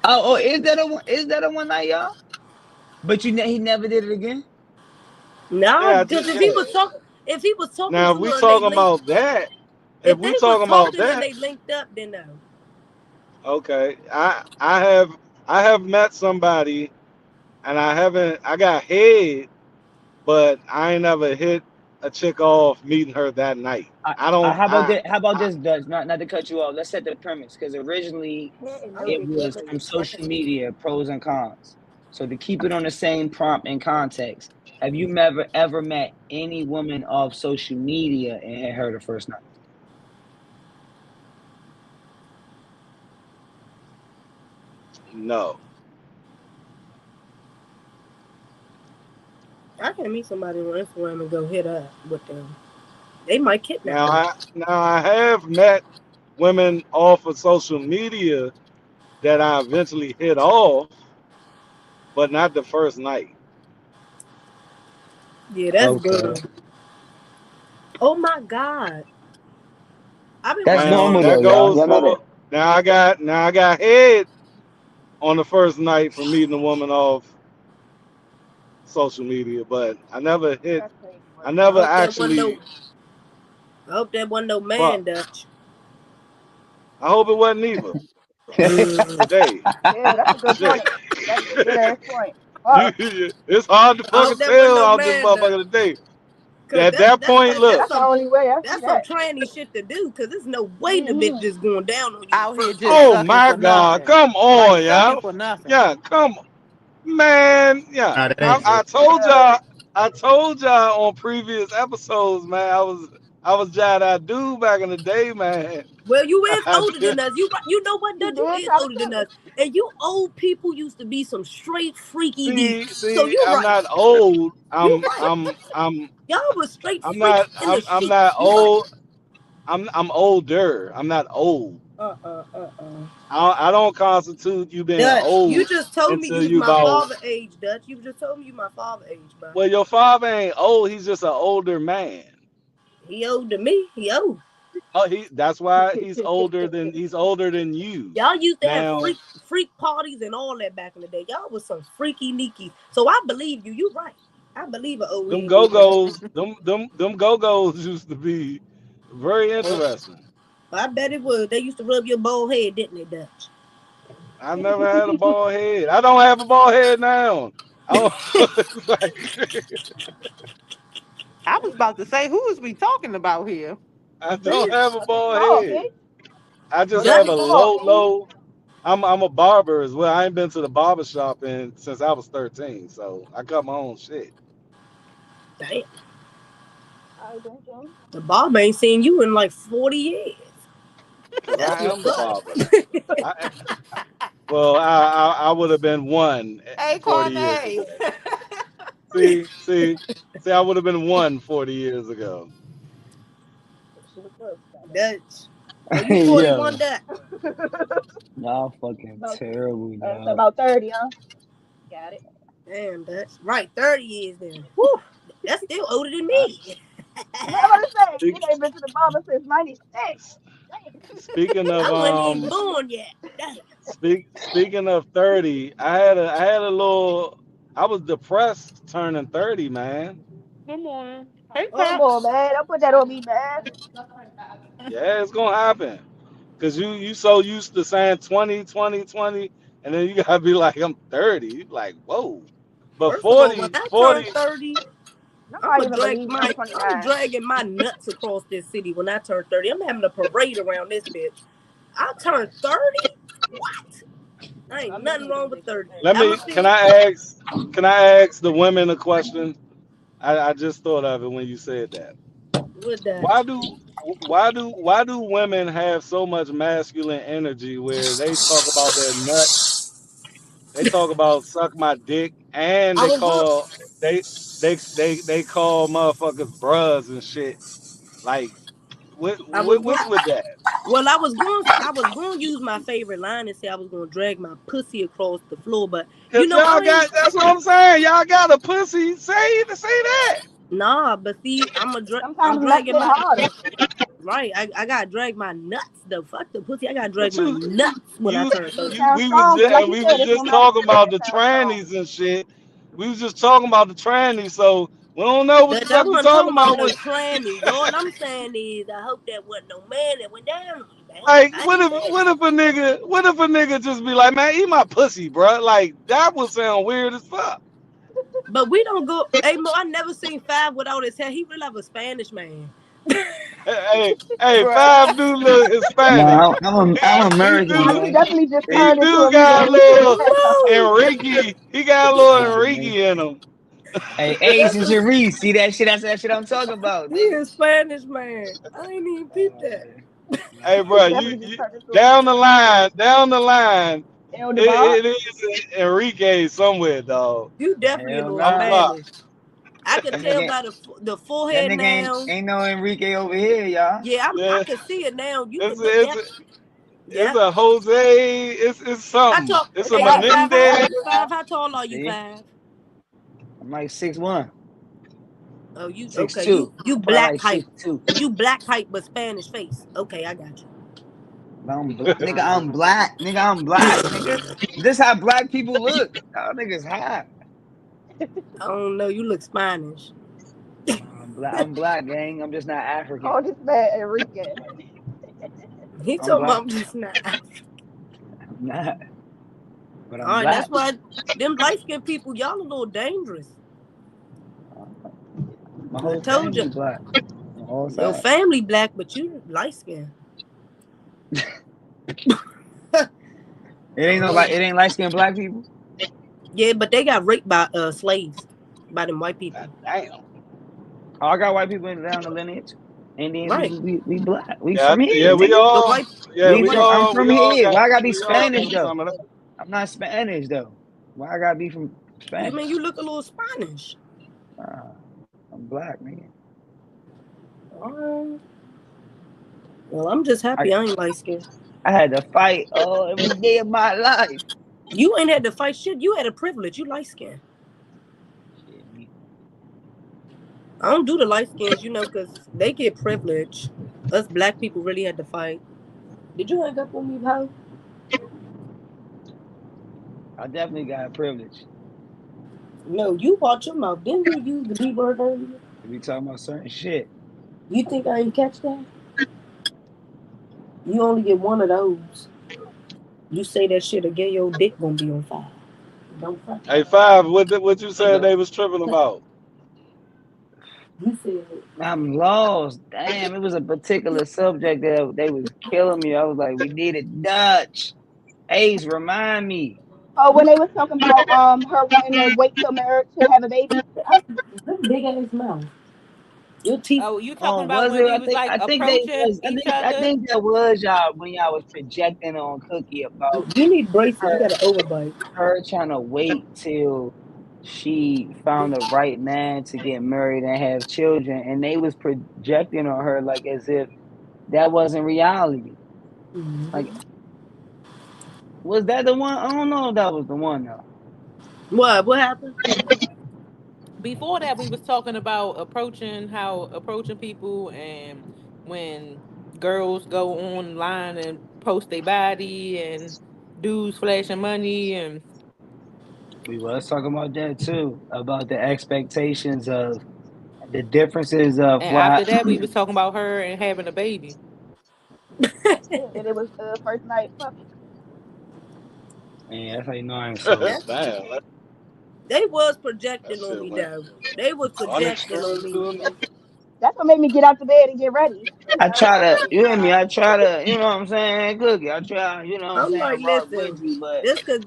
Oh, is that a one night, y'all? But he never did it again. Nah, Yeah, I because did that. if he was talking Now to her and they linked, if if they we was talking about talking and that, they linked up, then no. okay. I have met somebody and I got head, but I ain't never hit a chick off meeting her that night. I don't How about that? How about I this, Dutch? Not to cut you off. Let's set the premise because originally hitting I no it don't bitches, was but from just fucking social them. media pros and cons. So to keep it on the same prompt and context, have you ever met any woman off social media and had her the first night? no. I can meet somebody on Instagram and go hit up with them. They might kidnap me. Now I have met women off of social media that I eventually hit off, but not the first night. Yeah, that's Okay. good. Oh my God. I've been That's wanting to Now normal see. though, that y'all. goes Y'all know that. for now I got head on the first night from meeting a woman off social media, but That's crazy I work. I never hope that one no. actually I hope that one no man fucked. Dutch. I hope it wasn't either. Mm. Shit. Yeah, that's a good Shit. point. That is a good ass point. You, Fuck. it's hard to I fucking hope that one tell no out this man Dutch. motherfucker today. Cause At that point, look, That's the only way. I see that's some that. tranny shit to do. Cause there's no way the bitch Mm-hmm. just going down on you the Out here first just night. oh sucking my for God, nothing. come Like on, sucking yeah. for nothing. Yeah, come man, yeah. Nah, that ain't I true. told Yeah. y'all, on previous episodes, man. I was that dude back in the day, man. Well, you is I older did. than us. You know what, He Dutch? You did is try to older than tell us. us. And you old people used to be some straight freaky See, deaky. So see, you I'm right. not old. You right. I'm Y'all was straight I'm freaky not in the I'm not sheets. You right. old. I'm older. I'm not old. Uh. I don't constitute you being Dutch, you old just told me until you was you my about. father age, Dutch. You just told me you my father age, bro. Well, your father ain't old. He's just an older man. He old to me. He old. Oh, that's why he's older than you. Y'all used to have Now, freak parties and all that back in the day. Y'all was some freaky neeky. So I believe you. You right. I believe an old them head get down. go-go's, them go-go's used to be very Oh, interesting. I bet it was. They used to rub your bald head, didn't they, Dutch? I never had a bald head. I don't have a bald head now. I don't, like, I was about to say, who is we talking about here? I don't have a What's this bald called, King? head. I just What's Dutch, have this a called, low, King? low. I'm a barber as well. I ain't been to the barber shop since I was 13, so I cut my own shit. damn, I then, King. the Bob ain't seen you in like 40 years. Cause That's I what's am the up. barber. I, well, I would have been one Hey, 40 years Cornet. ago. See, I would have been one 40 years ago. She was close. Dutch. So you 41, Yo, Dutch. y'all fucking About terrible, so dog. about 30, huh? Got it. Damn, Dutch. Right, 30 years then. Whew. That's still older than I, me. Man, I'm about to say, speak, nigga ain't been to the barber since '96. Damn. speaking of I wasn't even born yet. Damn. speaking of 30, I had a little. I was depressed turning 30, man. Good morning. Hey, Oh Pat. boy, man, don't put that on me, man. Yeah, it's gonna happen. Cause you so used to saying 20, 20, 20, and then you gotta be like, I'm 30. You like, whoa. But First of all, when 40, I turn 40, 30, Nobody even believes I'm I'm 29. dragging my nuts across this city when I turn 30. I'm having a parade around this bitch. I turned 30? What? I I ain't nothing believe wrong them with niggas, 30. let I'ma me see. can I ask the women a question? I just thought of it when you said that. What that? Why do women have so much masculine energy where they talk about their nuts, they talk about suck my dick, and I was going they they call motherfuckers bruhs and shit. Like I was what's going with that? well, I was going to use my favorite line and say I was going to drag my pussy across the floor, but you Cause know y'all I ain't. got that's what I'm saying. Y'all got a pussy. Say that. Nah, but see, I'm Sometimes nuts dragging hit my harder. right. I got to drag my nuts. The fuck the pussy. I got to drag But my nuts when I turn Pussy 30. sounds strong, but like you we was said, it's no just matter talking the pussy, about it the sounds strong. trannies and shit. We was just talking about the trannies, so we don't know what the That I fuck we wasn't talking talking about about. no When, trannies. All I'm saying is I hope that wasn't no man that went down on you, man. like, I what ain't if saying what that. if a nigga what if a nigga just be like, man, eat my pussy, bro? Like that would sound weird as fuck. But we don't go. Hey Mo, I never seen Five without his hair. He really like a Spanish man. Hey, Bruh. Five do look Hispanic. No, I'm American, Nah, he man. definitely just He turned into do a got a mutant. little Mo, Enrique. He got a little Nah, man. Enrique in him. Hey, Ace and Sharice, see that shit? That's that shit I'm talking about, he nigga. a Spanish man. I ain't even peep that. Man. Hey, Nah. He bro, definitely just turned into a down the mutant. line, down the line. El It, DeBarge. it is Enrique somewhere, dog. You definitely a Hell little I'm nah. sorry. Spanish. I could tell by the forehead That nigga now. ain't no Enrique over here, y'all. Yeah, Yeah. I can see it now. You It's can look at. it's Yeah. a Jose. It's How something. tall? It's a Hey, Menendez. how tall are you, See? Five? I'm like 6'1", Oh, you okay? 6'2". You Probably black like height. 6'2". You black height, but Spanish face. Okay, I got you. Nigga, I'm black. Nigga, I'm black. Nigga, this how black people look. Y'all niggas hot. I don't know. You look Spanish. I'm black, gang. I'm just not African. Call this man Enrique. He I'm talking black. about just not. I'm not. But All I'm right, black. that's why them light skinned people, y'all a little dangerous. My I whole told you. family black. On all Your sides. family black, but you light skinned. It ain't light skinned black people. Yeah, but they got raped by slaves, by them white people. Damn. Oh, I got white people down the lineage. Indians, Right. we black. We Yeah, from here, yeah, we nigga. The all, white yeah, we I'm all, from we all here. got, Why I gotta be we all Spanish got though? some of that. I'm not Spanish though. Why I gotta be from You mean Spanish? you look a little Spanish? I'm black, nigga. Well, I'm just happy I ain't light skinned. I had to fight every day of my life. You ain't had to fight shit. You had a privilege. You light skinned. Shit, I don't do the light skins, because they get privilege. Us black people really had to fight. Did you hang up on me, Ho? I definitely got a privilege. No, you watch your mouth. Didn't you use the B word earlier? We talking about certain shit. You think I ain't catch that? You only get one of those. You say that shit again, your dick gonna be on fire. Don't fuck. Hey, Five, what you said Look, they was tripping about? You said it. I'm lost. Damn, it was a particular subject that they was killing me. I was like, we needed Dutch. Ace, remind me. Oh, when they was talking about her wanting to wait till marriage to have a baby. That big ass mouth. Your teeth. Oh, you talking about Was when it? we was like I think they approaching was. each I other? think that was y'all when y'all was projecting on Cookie about You need braces. You her got an overbite. her trying to wait till she found the right man to get married and have children, and they was projecting on her like as if that wasn't reality. Like, was that the one? I don't know if that was the one though. What happened? Before that, we was talking about approaching people, and when girls go online and post their body, and dudes flashing money, and We was talking about that too, about the expectations of the differences of why. after that, we was talking about her and having a baby. Yeah, that it was the first night fucking. Man, that's how you know I ain't sold. That Damn, they was that projecting on shit me went though. They was projecting on unexpected me. to a nigga. That's what made me get out the bed and get ready. I I was try like, to, let me you hear me? I try to, you know what I'm saying, Cookie. I try, you know what I'm I'm saying, like, rock listen, with you, but this cause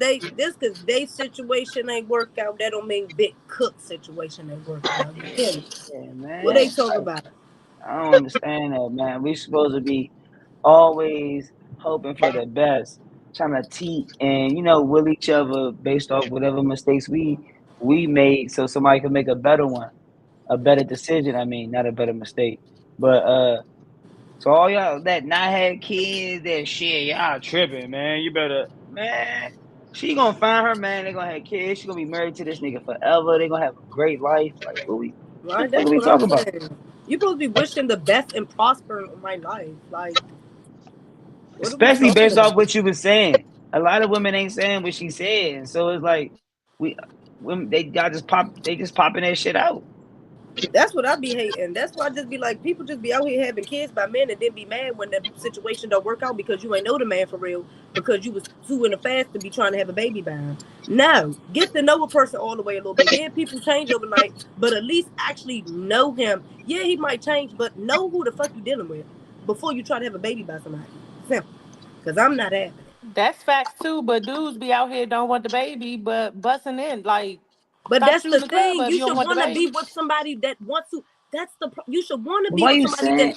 they situation ain't work out, that don't mean Big Cook situation ain't work out. You feel me? yeah, What they man, talk about? I don't understand that, man. We supposed to be always hoping for the best, trying to teach and will each other based off whatever mistakes we made, so somebody can make a better one, a better decision. I mean, not a better mistake, but so all y'all that not had kids, that shit, y'all tripping, man. You better, man. She gonna find her man. They gonna have kids. She gonna be married to this nigga forever. They gonna have a great life. Like, what the Right? fuck are That's we what I'm talking about? saying. You supposed to be wishing the best and prospering on my life. Like, what are we Especially talking based off about? what you was saying. A lot of women ain't saying what she said, and so it's like we, women, they just popping that shit out. That's what I be hating. That's why I just be like, people just be out here having kids by men and then be mad when the situation don't work out because you ain't know the man for real, because you was too in the fast to be trying to have a baby by him. No, get to know a person all the way a little bit. Yeah, people change overnight, but at least actually know him. Yeah, he might change, but know who the fuck you dealing with before you try to have a baby by somebody. Simple. Because I'm not having it. That's facts too. But dudes be out here don't want the baby, but busting in like, But stop that's the shooting the club thing. up. You You don't should want the want to be baby. with somebody that wants to. You should want to be Why with you somebody that saying?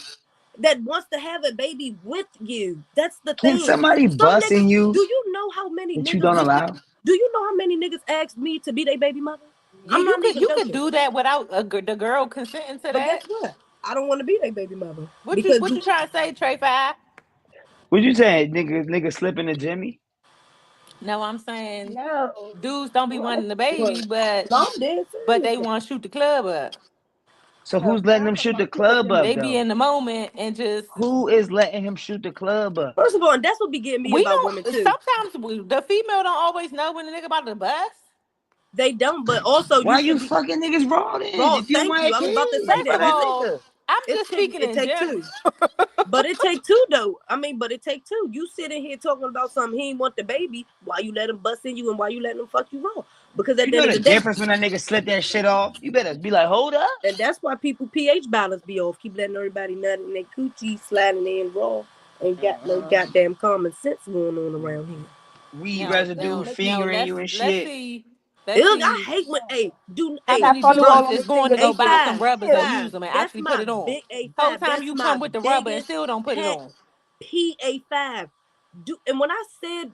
wants to have a baby with you. That's the Can thing. somebody Some busting niggas. you Do you know how many that you niggas don't looking? allow? Do you know how many niggas asked me to be their baby mother? Yeah, I'm not even you joking. could do that without the girl consenting to But guess that. what? I don't want to be their baby mother. What Because you trying to say, Trey Five? What you saying, nigga slipping to Jimmy? No, I'm saying No. dudes don't be wanting the baby, but no, I'm dead serious. they want to shoot the club up. So No, who's we're letting not them talking shoot the about shooting club up Jimmy. They be though? in the moment and just. Who is letting him shoot the club up? First of all, and that's what be getting me We about don't. women too. Sometimes the female don't always know when the nigga about to bust. They don't, but also Why you you should be fucking niggas raw then? raw. If you Thank want you. a I was about to kid, say First that. of fuck a all, nigga. I'm just speaking It in take general. two. But it take two though. I mean, but it take two. You sitting here talking about something he ain't want the baby. Why you let him bust in you and why you letting him fuck you raw? Because at You the know end of the the day, difference when that nigga slip that shit off? You better be like, hold up. and that's why people pH balance be off. Keep letting everybody nut in their coochie sliding in raw. Ain't got no goddamn common sense going on around here. Weed Now, residue fingering let's you and let's shit. see. I hate when How Got many funny look, all dudes on is his going to fingers go and buy shit. some rubbers and use them and That's actually put my it on? big Whole A5. time That's you my come with the rubber and biggest still don't put it pet on. PA5. And when I said,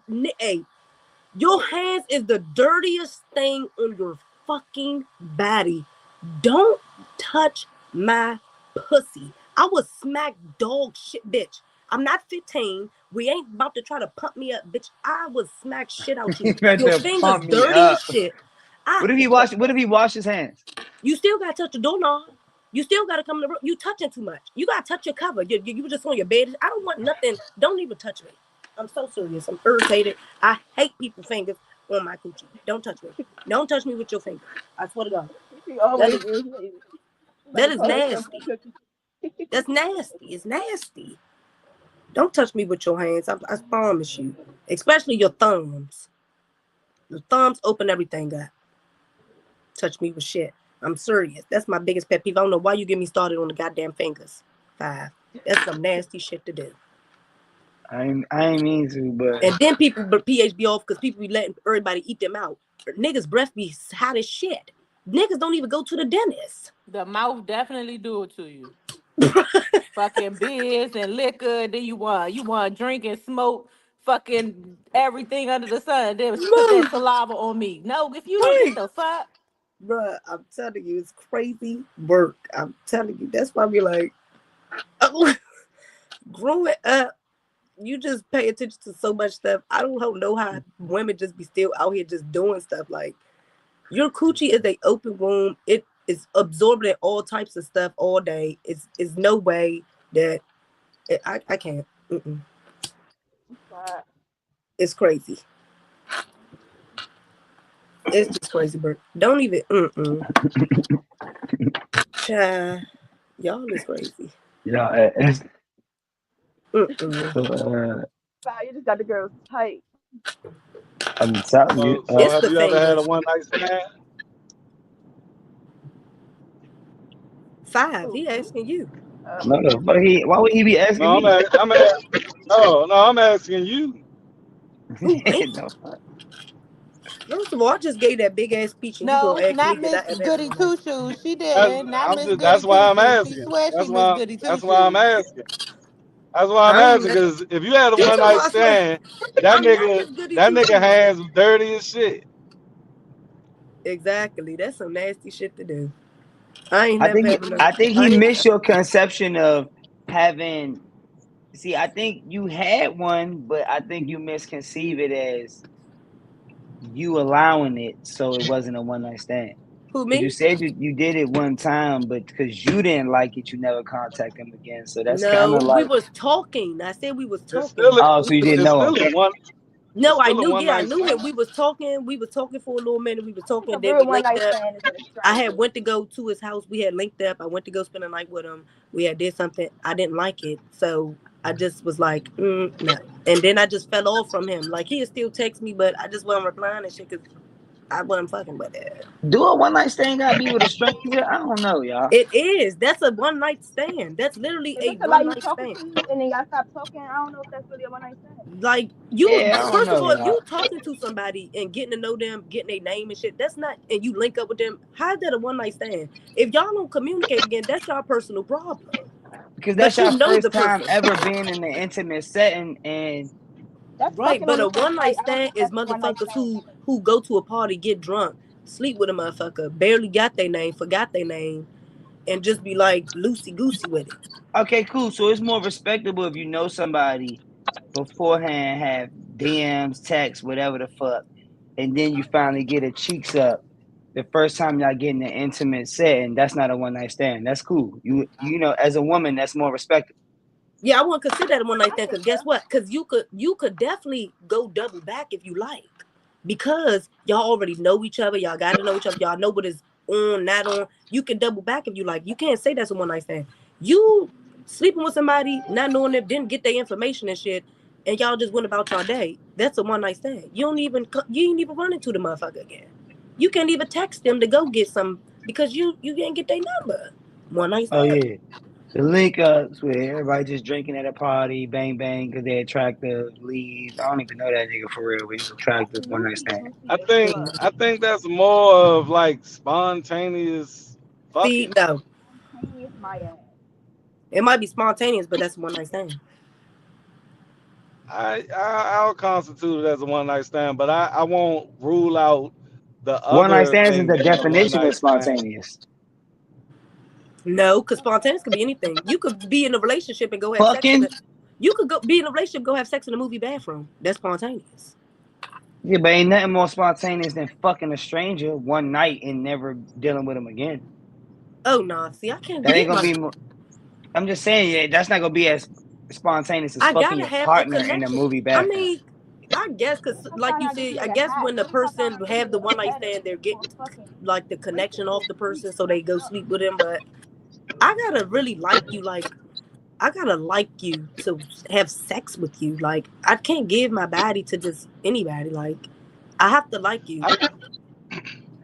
your hands is the dirtiest thing on your fucking body. Don't touch my pussy. I was smack dog shit, bitch. I'm not 15. We ain't about to try to pump me up, bitch. I would smack shit out you. You better Your fingers pump me dirty up. as shit. What if he wash his hands? You still gotta touch the doorknob. You still gotta come to the room. You touching too much. You gotta touch your cover. You just on your bed. I don't want nothing. Don't even touch me. I'm so serious. I'm irritated. I hate people fingers on my coochie. Don't touch me. Don't touch me with your finger. I swear to God. She always irritated. That is nasty. That's nasty. It's nasty. Don't touch me with your hands. I promise you. Especially your thumbs. Your thumbs open everything up. Touch me with shit. I'm serious. That's my biggest pet peeve. I don't know why you get me started on the goddamn fingers. 5. That's some nasty shit to do. I ain't mean to, but And then people pH be off because people be letting everybody eat them out. Niggas' breath be hot as shit. Niggas don't even go to the dentist. The mouth definitely do it to you. Fucking beers and liquor. Then you want drink and smoke fucking everything under the sun. Then put that saliva on me. No, if you don't get the fuck. Bruh, I'm telling you, it's crazy work. I'm telling you. That's why I be like, oh, growing up, you just pay attention to so much stuff. I don't know how women just be still out here just doing stuff. Like, your coochie is an open wound. It is absorbing all types of stuff all day. It's no way that I can't. It's crazy. It's just crazy, bro. Don't even. Y'all is crazy. yeah, it's You just got the girls tight. I'm telling you. So have you ever had a one night stand? 5. He asking you. No, but why would he be asking No, me? I'm asking you. Who me? No. First of all, I just gave that big ass speech, and you No, gonna ask me not did I Miss ever have Goody one night Two stand? Shoes. She didn't. Not Miss That's Goody why Two I'm Shoes. She asking. swears she Miss Goody Two That's why I'm Shoes. asking. That's why I'm I ain't asking, never. because if you had a This one is night why I swear stand, that I'm not Miss Goody Two nigga Shoes. hands dirty as shit. Exactly. That's some nasty shit to do. I ain't I never think having. I think he missed your conception of having. See, I think you had one, but I think you misconceive it as you allowing it, so it wasn't a one night stand. Who, Because me? you said you did it one time, but because you didn't like it, you never contact him again. So that's kind No, of we like, was talking. I said we was It's talking. still oh, so you didn't it's know still him. a one. No, I Still a knew. one Yeah, I night knew him. stand. We was talking. We was talking for a little minute. We was talking. A Then real we one linked night up. stand is a I stranger. had went to go to his house. We had linked up. I went to go spend the night with him. We had did something. I didn't like it, so I just was like, no. And then I just fell off from him. Like, he'd still text me, but I just wasn't replying and shit because I wasn't fucking with it. Do a one night stand gotta be with a stranger? I don't know, y'all. It is. That's a one night stand. That's literally If a it's one somebody you night talking stand. to and then y'all stop talking, I don't know if that's really a one night stand. Like, you, Yeah, I don't first of know, all, if y'all. you talking to somebody and getting to know them, getting their name and shit, that's not, and you link up with them, how's that a one night stand? If y'all don't communicate again, that's y'all personal problem. Because that's But you your know first the time person. ever being in an intimate setting, and That's Right, fucking but on the a first one night. night I don't stand think is that's a one night motherfuckers stand. who go to a party, get drunk, sleep with a motherfucker, barely got their name, forgot their name, and just be like loosey goosey with it. Okay, cool. So it's more respectable if you know somebody beforehand, have DMs, texts, whatever the fuck, and then you finally get a cheeks up. The first time y'all get in an intimate setting, that's not a one night stand. That's cool. You know, as a woman, that's more respectable. Yeah, I wouldn't consider that a one night I stand think because so. guess what? Because you could definitely go double back if you like, because y'all already know each other. Y'all got to know each other. Y'all know what is on, not on. You can double back if you like. You can't say that's a one night stand. You sleeping with somebody, not knowing them, didn't get their information and shit, and y'all just went about your day. That's a one night stand. You ain't even run into the motherfucker again. You can't even text them to go get some because you didn't get their number. One night Oh stand. yeah. The link ups where everybody just drinking at a party, bang bang, because they're attractive, leave. I don't even know that nigga for real, but he's attractive, one night Absolutely stand. goofy I as think fuck. I think that's more of like spontaneous See, fucking. no, Spontaneous my ass. it might be spontaneous, but that's one night stand. I'll constitute it as a one night stand, but I won't rule out the One night other stands is things the being a one definition night of stand. spontaneous. No, because spontaneous could be anything. You could be in a relationship and go have sex in Fucking? it. You could go be in a relationship, go have sex in the movie bathroom. That's spontaneous. Yeah, but ain't nothing more spontaneous than fucking a stranger one night and never dealing with him again. Oh no, see, I can't That ain't give gonna my. be. I'm just saying, yeah, that's not gonna be as spontaneous as I fucking gotta your have a partner in a connection. movie I bathroom. mean, I guess because, Nigga like found you out this said, I nigga guess hot. when the Nigga found person out this have the nigga one night better stand, they're for getting fucking like the breaking connection niggas off the streets. person, so What they the go fuck? sleep with him. But I gotta really like you, like I gotta like you to have sex with you. Like I can't give my body to just anybody. Like I have to like you. I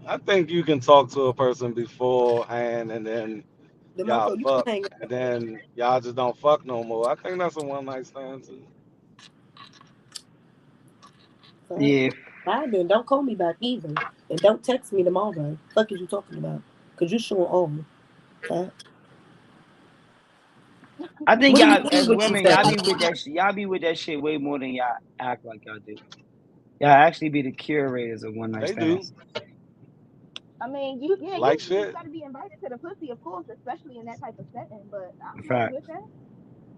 I think you can talk to a person beforehand and then The y'all motherfucker you can fuck hang and then y'all just don't fuck no more. I think that's a one night stand too. out. Yeah, Bye then. Don't call me back either, and don't text me tomorrow. Fuck is you talking about? Cause you showing all. Fat. I think What do you y'all mean? as What you women, say? y'all be with that. Y'all be with that shit way more than y'all act like y'all do. Y'all actually be the curators of one night They do. stands. I mean, you Like shit. gotta be invited to the pussy, of course, especially in that type of setting. But I'm not with Facts. that.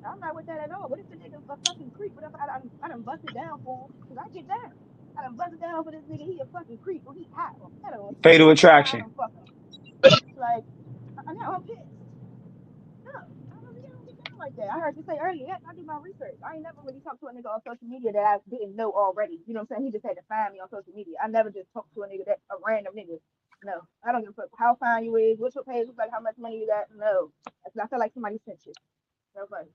I'm not with that at all. What if the nigga a fucking creep? What if I done busted down for him? Cause I get down. I done busted down for this nigga. He a fucking creep. Or he hot or better or some Fatal shit. And now I attraction. done fuck him. Like, now I'm pissed. No, I don't get down like that. I heard you say earlier. Yes, I do my research. I ain't never really talked to a nigga on social media that I didn't know already. You know what I'm saying? He just had to find me on social media. I never just talked to a nigga that a random nigga. No, I don't give a fuck how fine you is, what's your page look like, how much money you got. No, I feel like somebody sent you. No funny.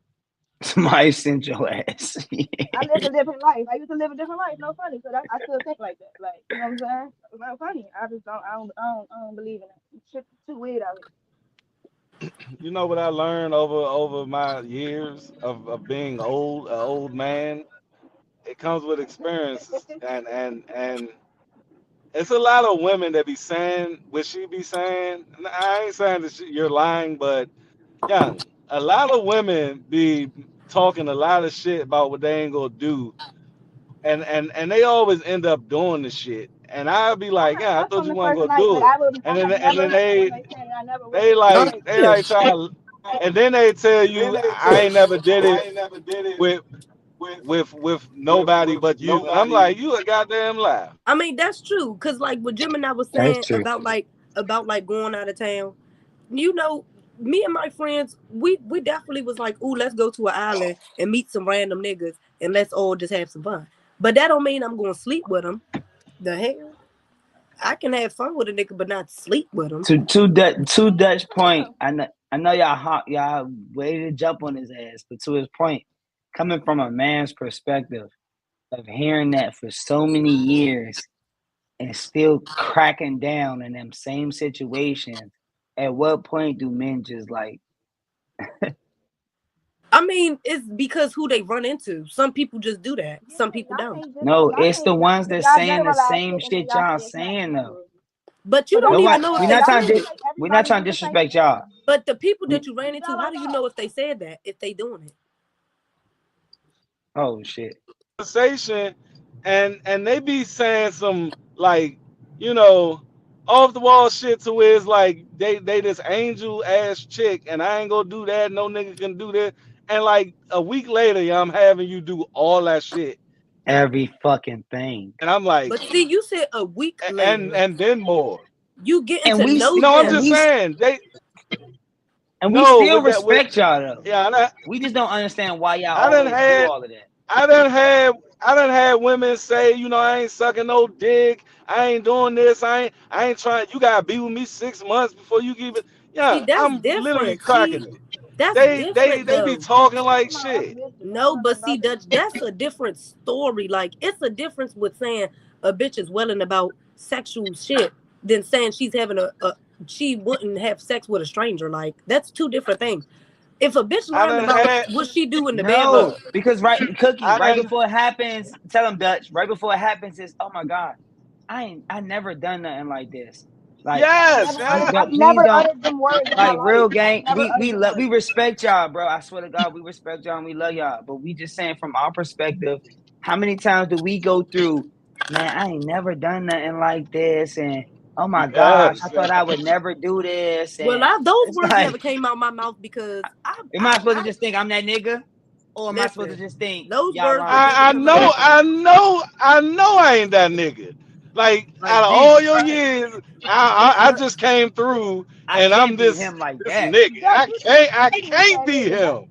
Somebody sent your ass. I lived a different life. I used to live a different life. No funny. So I still think like that. Like, you know what I'm saying? It's not funny. I just don't. I don't believe in it. Shit's too weird out You know what I learned over my years of being old, an old man. It comes with experiences, here. and it's a lot of women that be saying what she be saying. And I ain't saying that you're lying, but young, a lot of women be talking a lot of shit about what they ain't gonna do, and they always end up doing the shit. And I'll be I like, heard yeah, I fuck thought on you the weren't first gonna night, do but it. I have And never then had a one night stand and I never they will. No, like they yeah. like try, and then they tell you I ain't never did it with with nobody but you. And I'm like, you a goddamn lie. I mean that's true. Cause like what Jim and I was That's saying true. about like going out of town. You know, me and my friends, we definitely was like, ooh, let's go to an island and meet some random niggas and let's all just have some fun. But that don't mean I'm gonna sleep with them. The hell, I can have fun with a nigga, but not sleep with him. To Dutch point, No. I know y'all ready to jump on his ass, but to his point, coming from a man's perspective of hearing that for so many years and still cracking down in them same situations, at what point do men just like I mean, it's because who they run into. Some people just do that. Yeah, Some people y'all don't. can't just no, y'all it's can't the ones that's y'all saying the generalize same shit and then shit y'all y'all say it's not saying though. true. But you Cause don't that's Nobody even like know if we're they not y'all trying said can't to it. say we're not everybody trying do to the same disrespect y'all. thing. But the people We, that you ran Cause into, y'all how are do you not. know if they said that? If they doing it? oh shit. Conversation, and they be saying some like, you know, off the wall shit to where it's like they this angel ass chick and I ain't gonna do that. No nigga can do that. And like a week later, yeah, I'm having you do all that shit. Every fucking thing. And I'm like, But see, you said a week later. and then more. You getting And to we know No, I'm them. just saying we no still with that with respect y'all though. yeah. We just don't understand why y'all I done always do had all of that. I done had women say, you know, I ain't sucking no dick. I ain't doing this. I ain't trying. You gotta be with me 6 months before you give it. See, Yeah, that's I'm literally different. cracking See, it. that's They different be though. talking She's like talking about us shit. bitches. I don't No, know nothing but see, about that. that's a different story. Like, it's a difference with saying a bitch is welling about sexual shit than saying she's having she wouldn't have sex with a stranger. Like, that's two different things. If a bitch I lying done about had what she do in the bedroom, No, look. because Cookie, I right done before it happens, tell them Dutch, right before it happens is, oh my God, I never done nothing like this. Like, yes, yeah. I've please never don't. uttered them words in my Like life. real I've gang, never uttered them we words. respect y'all, bro. I swear to God, we respect y'all and we love y'all. But we just saying from our perspective, how many times do we go through? Man, I ain't never done nothing like this, and oh my gosh, I Yes. thought I would never do this, well, and those it's words never like, came out my mouth because am I supposed to just think I'm that nigga, or am I supposed to listen, just think those y'all words would lying? never I come out my know, mouth. I know, I know I ain't that nigga. Like out Like of all Jesus your Christ, years, I What? just came through I and I'm can't be this him like this that. nigga. Dutch, I you just can't said be it. him.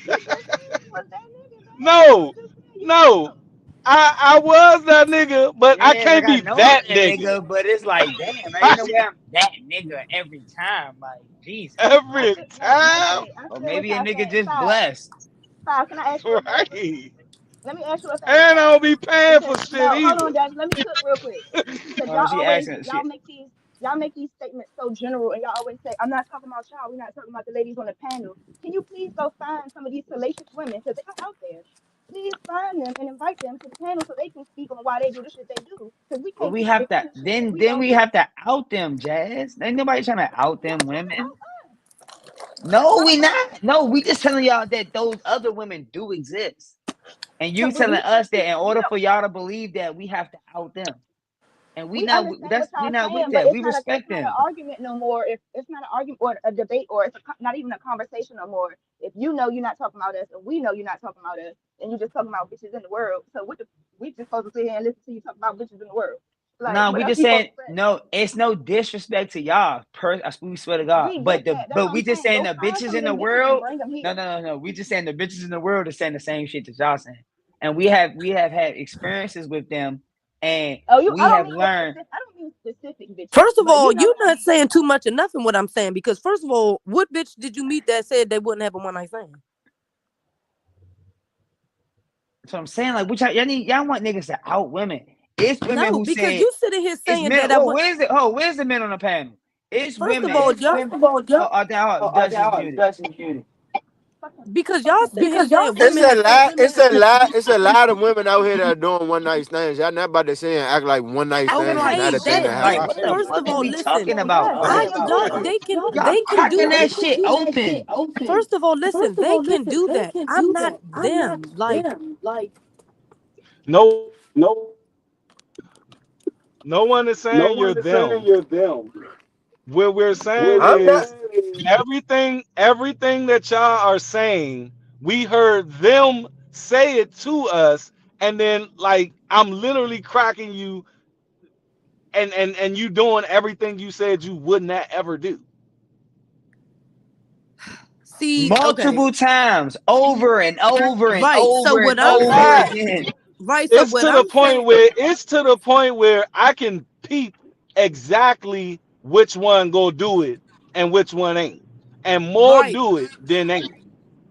You just said you was that nigga, Dutch. You No, just said you was no. him. I was that nigga, but I Yeah, like can't I be know I'm that that nigga. nigga, but it's like, damn, man, ain't no way I'm that nigga every time. Like, Jesus. I Every feel time, okay. I Or feel what maybe a y'all nigga saying. just Five, blessed. five. Can I ask you a favor? right? Let me ask you a favor, And I five. don't be paying Because for shit no, hold either. on, Dutch. Let me cook real quick. Because She asking, y'all make these statements so general, and y'all always say, "I'm not talking about y'all. We're not talking about the ladies on the panel." Can you please go find some of these salacious women because they are out there? Please find them and invite them to the panel so they can speak on why they do the shit they do. Because we but can't we keep have to, defending shit that then we then don't we do. have to out them, Jazz. Ain't nobody trying to out Y'all them trying to women. out us. No, Out we us. not. No, we just telling y'all that those other women do exist. And To you telling believe us that we in order don't. for y'all to believe that, we have to out them. And We understand what we y'all not with saying, but that. We it's respect not an them. argument no more. If it's not an argument or a debate or not even a conversation no more. If you know you're not talking about us and we know you're not talking about us and you're just talking about bitches in the world, so what the we just supposed to sit here and listen to you talk about bitches in the world? Like No, what we else just you supposed saying to say? no. It's no disrespect to y'all. We swear to God. We But get that. That's what we I'm just saying. saying Go the find bitches some of in the them bitches and world. bring them No, here. no, no, no. We just saying the bitches in the world are saying the same shit that y'all saying, and we have had experiences with them, and Oh, you. I we don't have mean no learned. specific. I don't mean specific bitches, First of but all, you know you what I not mean. saying too much or nothing what I'm saying because first of all, what bitch did you meet that said they wouldn't have a one night stand? So I'm saying like, which y'all want niggas to out women. It's women No, who because said you sitting here it's saying men. that I Oh, would. where's the men on the panel? It's First of women. all, y'all, Dutch is muted. Fucking because y'all fucking sitting here bitches. saying It's women a have sex. lot. It's a lot. It's a lot of women out here that are doing one night stands. Y'all not about to say and act like one night No, stands is like not Okay, a thing that that shit. they Like, happens. what the first fuck of is all, we listen, talking about? Yes, Like, y'all y'all they can do cracking that. that shit open. First of all, listen, they can do that. I'm not them. Like, No, no one is saying you're them. What we're saying I'm not. is everything that y'all are saying, we heard them say it to us, and then like I'm literally cracking you and you doing everything you said you would not ever do. see, okay, Multiple times, over and over and right. So over and what I'm over saying, Yes. again. right. So It's what to the I'm point saying, where I can peep exactly which one go do it and which one ain't. And more right. do it than ain't.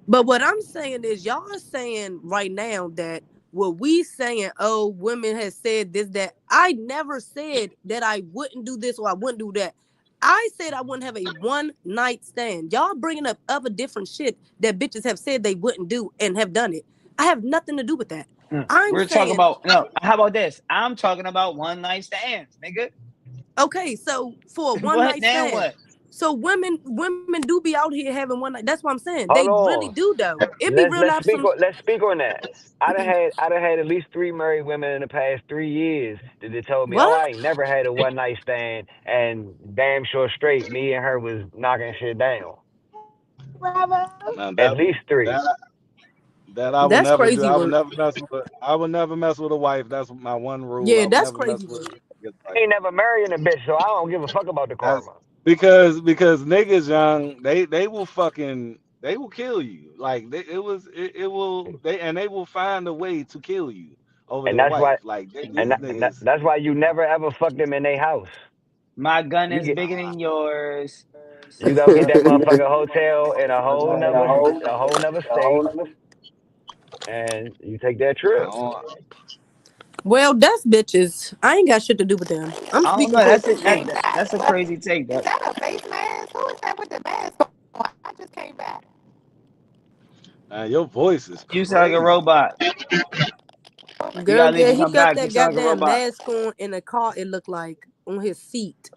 But what I'm saying is, y'all are saying right now that what we saying, oh, women has said this, that. I never said that I wouldn't do this or I wouldn't do that. I said I wouldn't have a one night stand. Y'all bringing up other different shit that bitches have said they wouldn't do and have done it. I have nothing to do with that. I'm We're talking saying, about no. How about this? I'm talking about one night stands, nigga. okay, so for a one What night now? stand, What? So women do be out here having one night. That's what I'm saying. Hold They really on. do though. It be real life some. Let's speak on that. I done had at least 3 married women in the past 3 years that they told me, oh, What? I ain't never had a one night stand, and damn sure straight, me and her was knocking shit down. Bravo. Now At least three. that that I would That's never do. crazy. I would When never mess with. I would never mess with a wife. That's my one rule. yeah, I would that's never mess crazy. with When a I wife. ain't never marrying a bitch, so I don't give a fuck about the That's karma. because niggas young, they will fucking they will kill you. Like it will they will find a way to kill you over And their that's why wife. Like and these niggas. that's why you never ever fuck them in their house. My gun You is get bigger than yours. you go get that motherfucking hotel in a whole nother state, and you take that I trip. don't, well, that's bitches. I ain't got shit to do with them. I'm I don't speaking know. for. That's a crazy take. Is That that a face mask? Who is that with the mask on? I just came back. man, your voice is you sound like a crazy. robot. You Girl, gotta leave yeah, and he come got back. You that sound like a goddamn robot. mask on in the car. It looked like on his seat.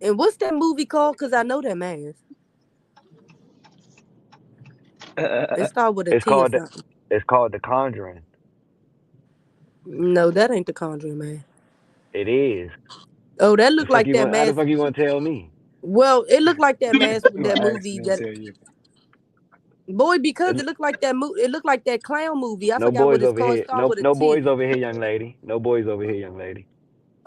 And what's that movie called? Cause I know that mask. It started with a It's T or called something. The Conjuring. No, that ain't the Conjuring man. It is. Oh, that The looked fuck like you that going? How the mask. fuck you gonna tell me? Well, it looked like that mask with You gonna that ask movie me and that tell you. boy because It, it looked like that it looked like that clown movie. I no forgot what boys it's over called. It here. started with a No T. boys over here, young lady. No boys over here, young lady.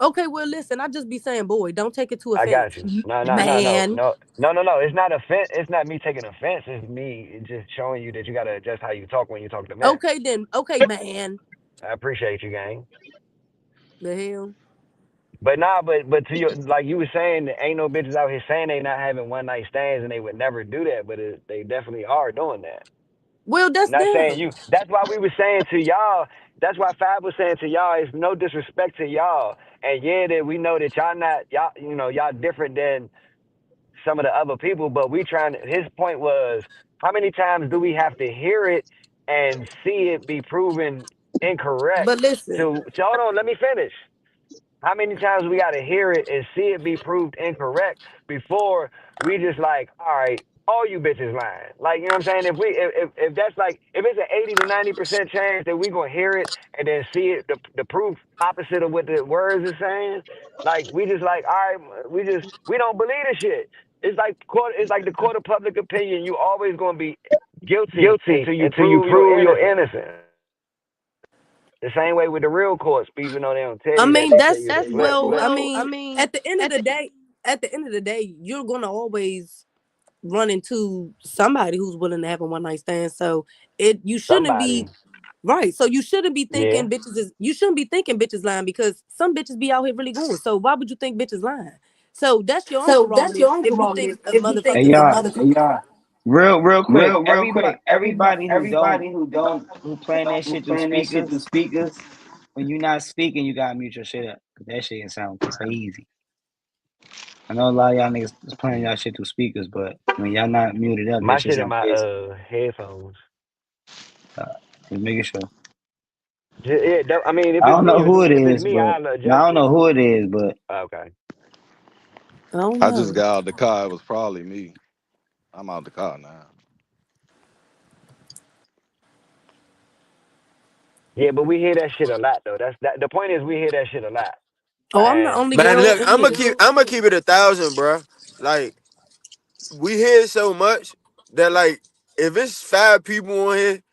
Okay, well listen, I just be saying, boy, don't take it to I got offense, you. No, no, no, no, man. no, no, no, no. It's not offense. It's not me taking offense. It's me just showing you that you gotta adjust how you talk when you talk to men. Okay then, okay, man. I appreciate you, gang. The hell. But nah, but to your like you were saying, there ain't no bitches out here saying they not having one night stands and they would never do that, but they definitely are doing that. Well, that's Not saying them. you. That's why we were saying to y'all. That's why Fab was saying to y'all. It's no disrespect to y'all, and yeah, that we know that y'all not y'all. You know, y'all different than some of the other people. But we trying. His point was, how many times do we have to hear it and see it be proven incorrect? But listen, To hold on, let me finish. How many times we got to hear it and see it be proved incorrect before we just like, all right, all you bitches lying. Like, you know what I'm saying? If that's like, if it's an 80 to 90% chance that we gonna hear it and then see it, the proof opposite of what the words is saying, like we just like, all right, we don't believe the shit. It's like the court of public opinion. You always gonna be guilty Guilty until you until you prove your prove you're innocence. innocent. The same way with the real courts, even though they don't tell I you that, mean they tell you that's the flip. well, I mean, at the end of the day, you're gonna always run into somebody who's willing to have a one night stand. So you shouldn't be Somebody, right. So you shouldn't be yeah. thinking you shouldn't be thinking bitches lying because some bitches be out here really going. So why would you think bitches lying? So that's your own So that's prerogative your own if you think prerogative. a If you think Hey motherfucker a is y'all, lying. motherfucker, yeah, real quick. real quick, Everybody everybody who don't who playing that who shit through playing that shit through speakers. speakers. When you're not speaking, you gotta mute your shit up. 'Cause that shit can sound crazy. I know a lot of y'all niggas is playing y'all shit through speakers, but when y'all not muted up, that My shit shit in sound my crazy. headphones. Uh, just making sure. Yeah, I mean, I don't know who it if it's is, me, but I'll no, I adjust don't it. know who it is, but Okay. I don't I just know. got out the car. It was probably me. I'm out the car now. Yeah, but we hear that shit a lot though. The point is we hear that shit a lot. Oh, I'm the And only Man, girl look, in here. I'm gonna keep it 1,000, bro. Like we hear so much that like if it's 5 people on here,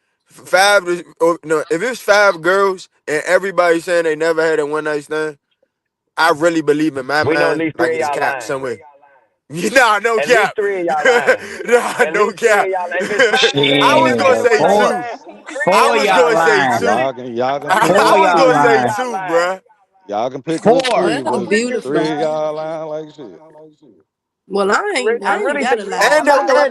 or no, if it's 5 girls and everybody saying they never had a one night stand, I really believe in my we know at mind least like three of it's y'all cap lying. somewhere. Nah, no At least cap. three of y'all lying. Nah, At no least three of cap. y'all. If it's five girls I that was shit, never gonna had a one say night four, two. stand, three I four of was y'all y'all gonna say lying. lying. two. Y'all can pick Four I which was y'all gonna three. say lying. two, bruh. Y'all can pick which Four. three. Well, Was beautiful. 3 of y'all lying like shit? Well, I I ain't really gotta think lie. And five out there.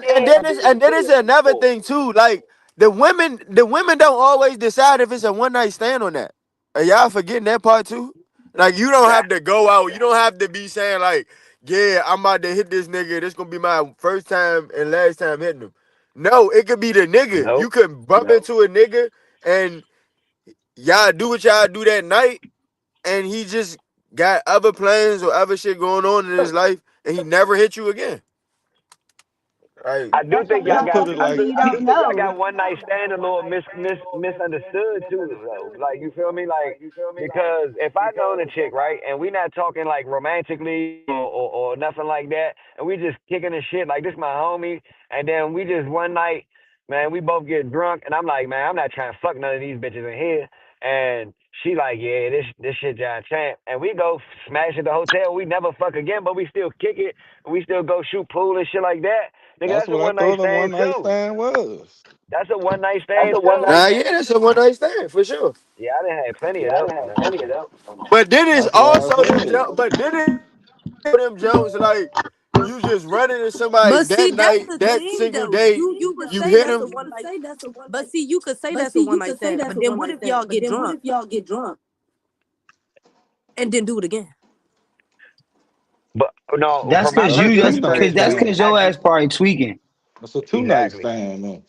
and then it's another thing too. Like the women don't always decide if it's a one night stand or not. Are y'all forgetting that part too? Like you don't have to go out. You don't have to be saying like, yeah, I'm about to hit this nigga. This gonna be my first time and last time hitting him. No, it could be the nigga. You Nope. could bump into a nigga and y'all do what y'all do that night, and he just got other plans or other shit going on in his life, and he never hit you again. Like, I do think y'all Let's got. put it I like do. You I do don't think y'all know. got one night stand a little misunderstood too, though. Like you feel me? Like because if I known a chick, right, and we not talking like romantically or nothing like that, and we just kicking the shit like this my homie, and then we just one night, man, we both get drunk, and I'm like, man, I'm not trying to fuck none of these bitches in here, and she like, yeah, this shit John Champ, and we go smash at the hotel. We never fuck again, but we still kick it. We still go shoot pool and shit like that. Nigga, that's that's a what I one night thought a stand one night too. stand was. That's a one night stand too. nah, yeah, that's a one night stand for sure. Yeah, I done had plenty of those, man. But then it's That's why I also them, said. but then it's them Jones like you just running into somebody But see, that that's night, the that thing single though. day, You could you say hit that's a him. one night. But see, you could say that's a one night stand. But then what if y'all get drunk and then do it again? But no, That's from my because That's you. two personal That's night because experience, that's we because stand. your ass actually probably tweaking. That's a two night exactly. stand, man.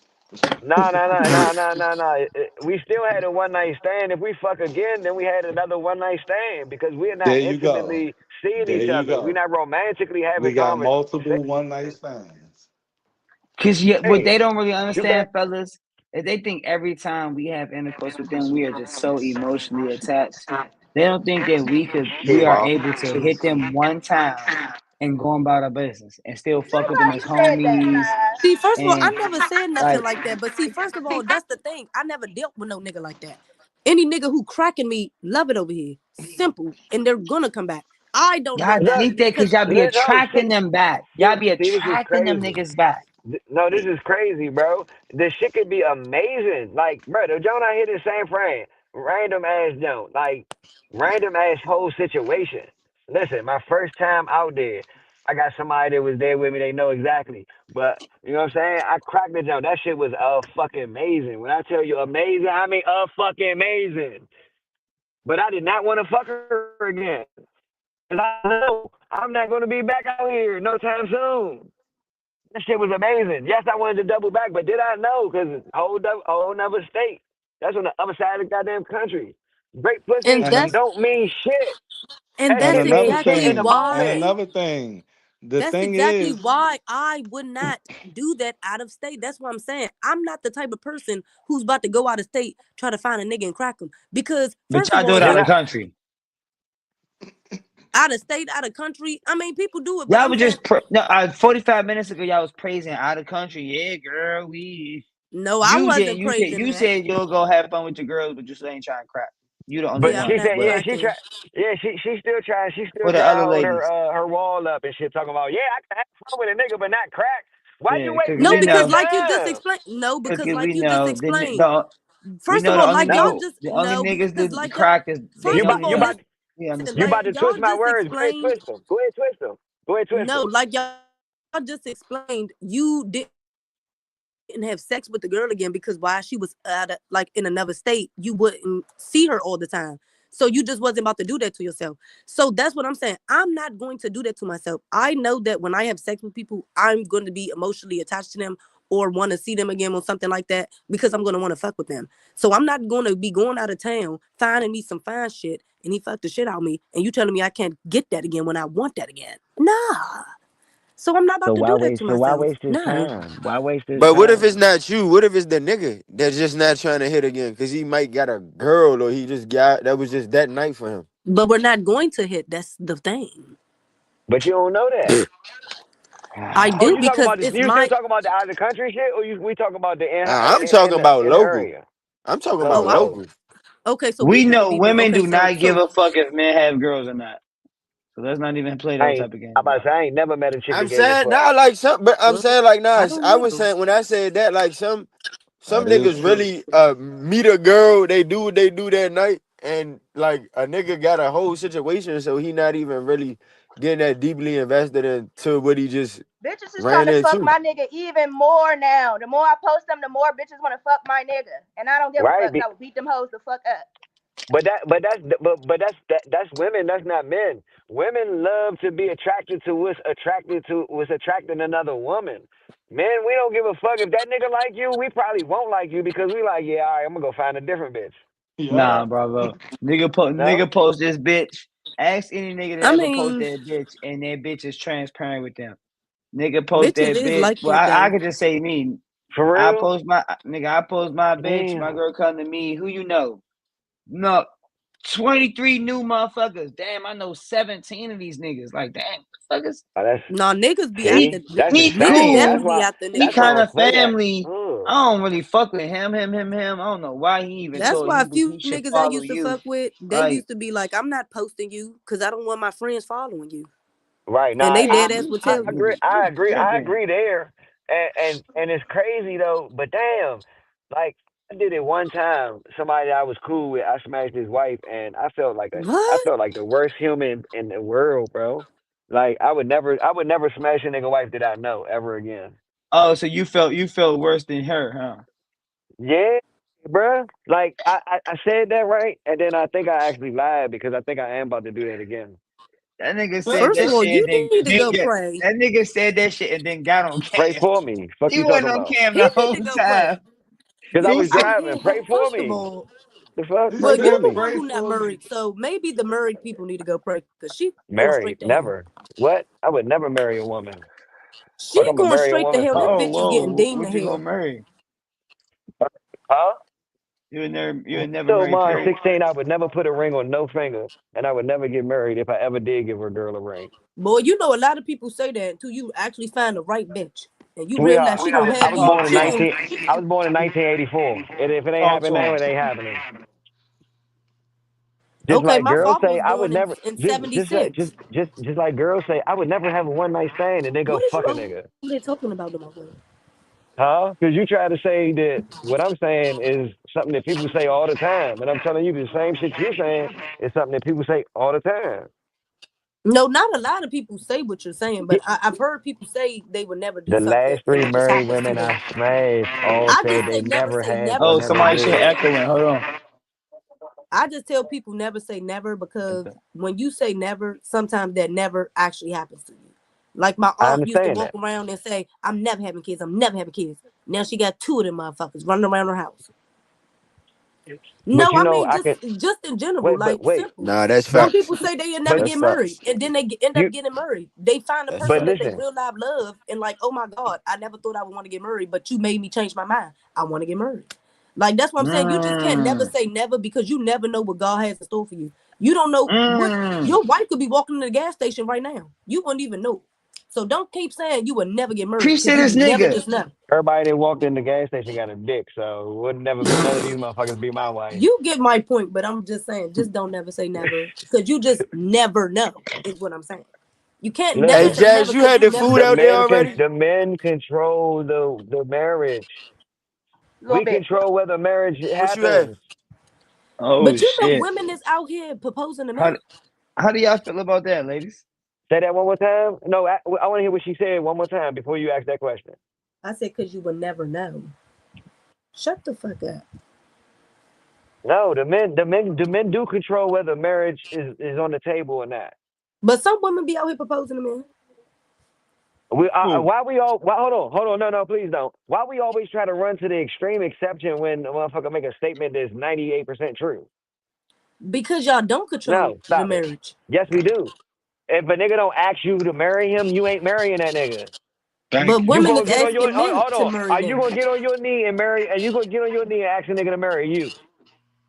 No, no, no, no, no, no, no. We still had a one night stand. If we fuck again, then we had another one night stand because we're not There you go. intimately seeing There each you other. We're go. not romantically We having got conversation. multiple one night stands. Cause what they don't really You can. understand, fellas, is they think every time we have intercourse with them, we are just so emotionally attached. They don't think that we are Wow. able to hit them one time and go about our business and still Look fuck with them how as you said that, homies. See, first of all, I And never said nothing like, like that. But see, first of all, that's the thing. I never dealt with no nigga like that. Any nigga who cracking me, love it over here. Simple. And they're gonna come back. I don't go y'all back. think that because Cause y'all be No, attracting them back. Y'all be see, this is attracting them crazy. niggas back. No, this is crazy, bro. This shit could be amazing. Like, bro, the Joan I hit the same frame. Random ass Joan. Like, random ass whole situation. Listen, my first time out there, I got somebody that was there with me. They know exactly. But, you know what I'm saying? I cracked the Joan. That shit was fucking amazing. When I tell you amazing, I mean fucking amazing. But I did not want to fuck her again. Because I know I'm not going to be back out here no time soon. That shit was amazing. Yes, I wanted to double back, but did I know? Because whole nother state. That's on the other side of the goddamn country. Great and pussy And then, that's don't mean shit. and That and that's shit another means shit exactly in the thing, and why moment. another thing, the that's thing exactly is, why I would not do that out of state. That's what I'm saying. I'm not the type of person who's about to go out of state, try to find a nigga and crack him. Because But first of y'all do all, it You're out of y'all not. country. out of state, out of country. I mean, people do it, but Y'all I'm was saying just 45 minutes ago. Y'all was praising out of country. Yeah, girl, we. no, I You did. wasn't You said praising you that. said you'll go have fun with your girls, but you still ain't trying to crap. You the only But Yeah, I'm she one. not said, yeah, But she cracking. tried. Yeah, she still trying. She still for the trying to other hold ladies, her wall up and shit. Talking about, yeah, I can have fun with a nigga, but not crack. Why'd yeah, you wait because for No, we that because nigga know, like you just time? explained. No, because because like we you just know explained. we First of know the all, only like y'all No, just the only no, niggas because that like y'all. crack is they First of only all, like listen, we you understand. about like to y'all twist my just words. Go ahead, explained. twist them. Go ahead, twist them. Go ahead, twist No, them. like y'all just explained. You didn't have sex with the girl again because while she was out of, like in another state, you wouldn't see her all the time. So you just wasn't about to do that to yourself. So that's what I'm saying. I'm not going to do that to myself. I know that when I have sex with people, I'm going to be emotionally attached to them or want to see them again or something like that because I'm going to want to fuck with them. So I'm not going to be going out of town, finding me some fine shit, and he fucked the shit out of me, and you telling me I can't get that again when I want that again. Nah. So I'm not So about to why do that waste? to So why myself. waste his Nah. time? Why waste his But what if it's time? not you? What if it's the nigga that's just not trying to hit again? Cause he might got a girl or he just got that was just that night for him. But we're not going to hit. That's the thing. But you don't know that. I Oh, do you talking because about this? it's You still my. talking about the out of the country shit, or we talking about the I'm talking about in the local. area? I'm talking No, about Oh, I. no. local. Okay, so We we gotta know be. women Okay, do not give so a fuck if men have girls or not. So let's not even play I those ain't. type of games I'm about to about say it. I ain't never met a chick I'm that gave a saying fuck. nah, like some, but I'm well, saying like nah. I don't I was know. saying when I said that, like some that is niggas true. really meet a girl, they do what they do that night, and like a nigga got a whole situation, so he not even really getting that deeply invested into what he just Bitches is trying ran to fuck into. my nigga even more now. The more I post them, the more bitches want to fuck my nigga. And I don't give a Right? fuck. 'Cause I will beat them hoes the fuck up. That's women. That's not men. Women love to be attracted to what's attracting another woman. Men, we don't give a fuck if that nigga like you. We probably won't like you because we like, yeah, all right, I'm gonna go find a different bitch. Yup. Nah, bravo. No, Nigga post this bitch Ask any nigga that I ever post mean, that bitch and that bitch is transparent with them. Nigga post bitches that is bitch. like Well, that I though. could just say me. For I real? post my bitch. My Damn. girl come to me. Who you know? No, 23 new motherfuckers. Damn, I know 17 of these niggas. Like, damn, motherfuckers. Oh, that's Nah, niggas be He after see, that's he niggas insane. That's cool. definitely why after He that's why I niggas. kind don't of play that. family. Ugh. I don't really fuck with him. I don't know why he even That's thought why a few he should niggas I follow used to you. fuck with, they Like, used to be like, I'm not posting you because I don't want my friends following you. Right. And Now they man, dead you ass would I tell you. agree. tripping. You I tripping. agree there. And it's crazy though, but damn, like I did it one time. Somebody that I was cool with, I smashed his wife and I What? felt like the worst human in the world, bro. Like I would never smash a nigga wife that I know ever again. Oh, so you felt worse than her, huh? Yeah, bruh. Like I said that right, and then I think I actually lied because I think I am about to do that again. That nigga said First of that all, shit you and need to then go yeah, pray. that nigga said that shit and then got on Pray cam. for me. Fuck He you talking wasn't on about? cam He the need whole to go pray. time. Because I He was said, driving. Pray for First of me. all, The fuck? he Pray well, for you said, the me. one pray who not for me. married, so maybe the married people need to go pray because she going Married? straight to hell. Never. What? I would never marry a woman. She Fuck, I'm gonna going marry a straight to woman hell. That for. Oh, bitch is getting whoa, deemed to what you gonna hell. marry? Huh? You would never So marry my Perry? 16, I would never put a ring on no finger, and I would never get married if I ever did give a girl a ring. Boy, you know a lot of people say that until you actually find the right bitch. And you realize Sweetheart, she gonna I have was you, born in she gonna 19. I was born in 1984, and if it ain't Talk to happening now, him. it ain't happening. Just okay, like my girls father say, was I would born never. in Just like 76. just like girls say, I would never have a one night stand and then go What is you fuck a over nigga. there talking about them over? Huh? Because you try to say that what I'm saying is something that people say all the time, and I'm telling you the same shit you're saying is something that people say all the time. No, not a lot of people say what you're saying, but I've heard people say they would never do The something last and three it just married happens to women them. I smashed all I said just they never never say had never or Oh, never somebody because shit did. echoing. Hold on. I just tell people never say never because when you say never, sometimes that never actually happens to you. Like my I aunt used to understand walk that, around and say, I'm never having kids, I'm never having kids. Now she got two of them motherfuckers running around her house. but No, you I know mean I could just in general, wait, but like wait, simple. Nah, that's Some facts. people say they'll never but That's get married, facts. and then they end you up getting married. They find a That's but person that facts. they listen, real life love, and like, oh my god, I never thought I would want to get married, but you made me change my mind. I want to get married. Like that's what I'm saying. You just can't never Mm, say never because you never know what God has in store for you. You don't know what mm. your wife could be walking in the gas station right now. You wouldn't even know. So don't keep saying you would never get married because Appreciate you this never nigga. just know. everybody that walked in the gas station got a dick, so would never none of these motherfuckers be my wife. You get my point, but I'm just saying, just don't never say never because you just never know is what I'm saying. You can't never Hey, Listen, say Jazz, never you because had you the never food the know. out there men already? the men control the marriage. A little We bit. control whether marriage What you had? happens. Oh But you know, shit. women is out here proposing to How men. how do y'all feel about that, ladies? Say that one more time. No, I want to hear what she said one more time before you ask that question. I said, because you will never know. Shut the fuck up. No, the men do control whether marriage is on the table or not. But some women be out here proposing to men. Who? Why we all hold on, no, please don't. Why we always try to run to the extreme exception when a motherfucker make a statement that's 98% true? Because y'all don't control No, the stop it. marriage. Yes, we do. If a nigga don't ask you to marry him, you ain't marrying that nigga. Thank But you. You women is gonna get on your asking men hold to on? marry Are you them. gonna get on your knee and marry? And you gonna get on your knee and ask a nigga to marry you?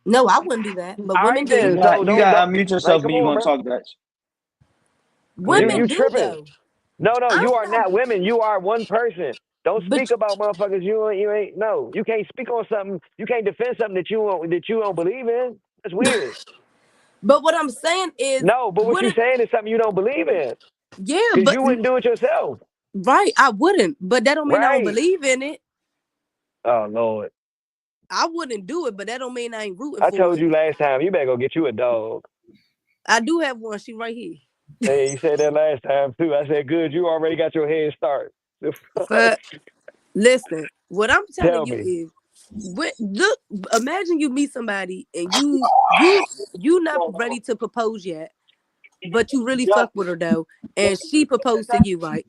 No, I wouldn't do that. But All women right do. then. So You don't got to unmute like yourself come when you on, gonna bro. talk Dutch. Go ahead, You Women Dutch. do tripping? though. No, I'm you are not. not women. You are one person. Don't But speak about motherfuckers you ain't. No, you can't speak on something. You can't defend something that you don't believe in. That's weird. but what I'm saying is, No, but what would you're it? saying is something you don't believe in Yeah, because but you wouldn't do it yourself, right, I wouldn't. But that don't mean I don't right? believe in it. Oh Lord, I wouldn't do it, but that don't mean I ain't rooting I for told it. you last time. You better go get you a dog. I do have one. She right here. Hey, you said that last time too. I said, good. You already got your head start. The fuck? But listen, what I'm telling Tell you me. is, look, imagine you meet somebody and you not ready to propose yet, but you really fuck with her though, and she proposed to you, right?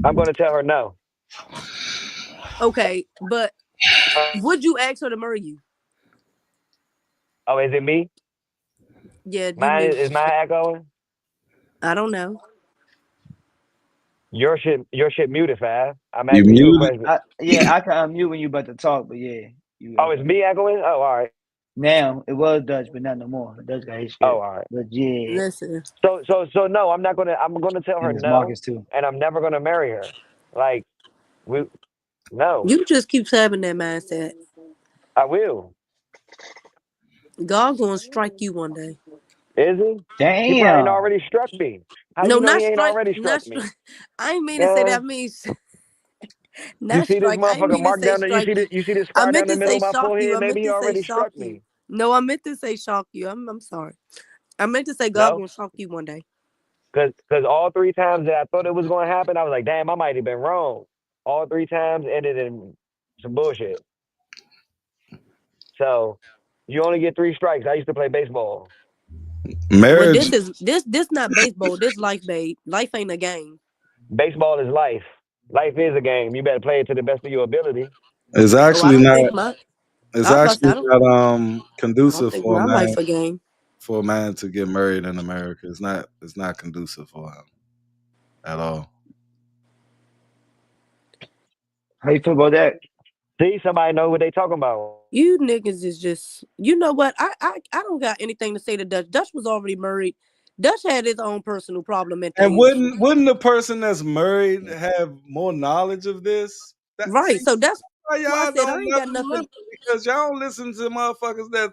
I'm gonna tell her no. Okay, but would you ask her to marry you? Oh, is it me? Yeah, you need. Is my echoing? I don't know. Your shit muted, Fab. I'm You asking you a muted. question. Yeah, I can unmute when you about to talk, but yeah, you Oh, it's echoing. me echoing? Oh, all right. Now it was Dutch, but not no more. Dutch got his Oh, shit. all right. But yeah, Listen, So no, I'm not gonna. I'm gonna tell her and it's no, Marcus too. and I'm never gonna marry her. Like we no, you just keep having that mindset. I will. God gonna strike you one day. Is he? He probably ain't Damn. already struck me. How No, you know not he ain't strike. already Not struck me? strike. I ain't mean to say Yeah. that. I mean, You not see this strike. I ain't motherfucker mean to mark say down there? strike you. You see this I scar meant down the to middle say of my shock you. forehead? I meant Maybe he to say already shock struck you. me. No, I meant to say shock you. I'm sorry. I meant to say God No, gonna shock you one day. because all three times that I thought it was gonna happen, I was like, damn, I might have been wrong. All three times ended in some bullshit. So you only get three strikes. I used to play baseball. Well, Marriage this not baseball. This life, babe. Life ain't a game. Baseball is life. Life is a game. You better play it to the best of your ability. is Oh, I actually don't not think my. is I was about to say, actually not I don't conducive think my life a game. for a man to get married in America. It's not conducive for him at all. How you feel about that? See, somebody know what they talking about. You niggas is just. You know what? I don't got anything to say to Dutch. Dutch was already married. Dutch had his own personal problem and And things. wouldn't the person that's married have more knowledge of this? That Right. see So that's why why I y'all said I don't ain't got never listen, nothing. because y'all don't listen to motherfuckers that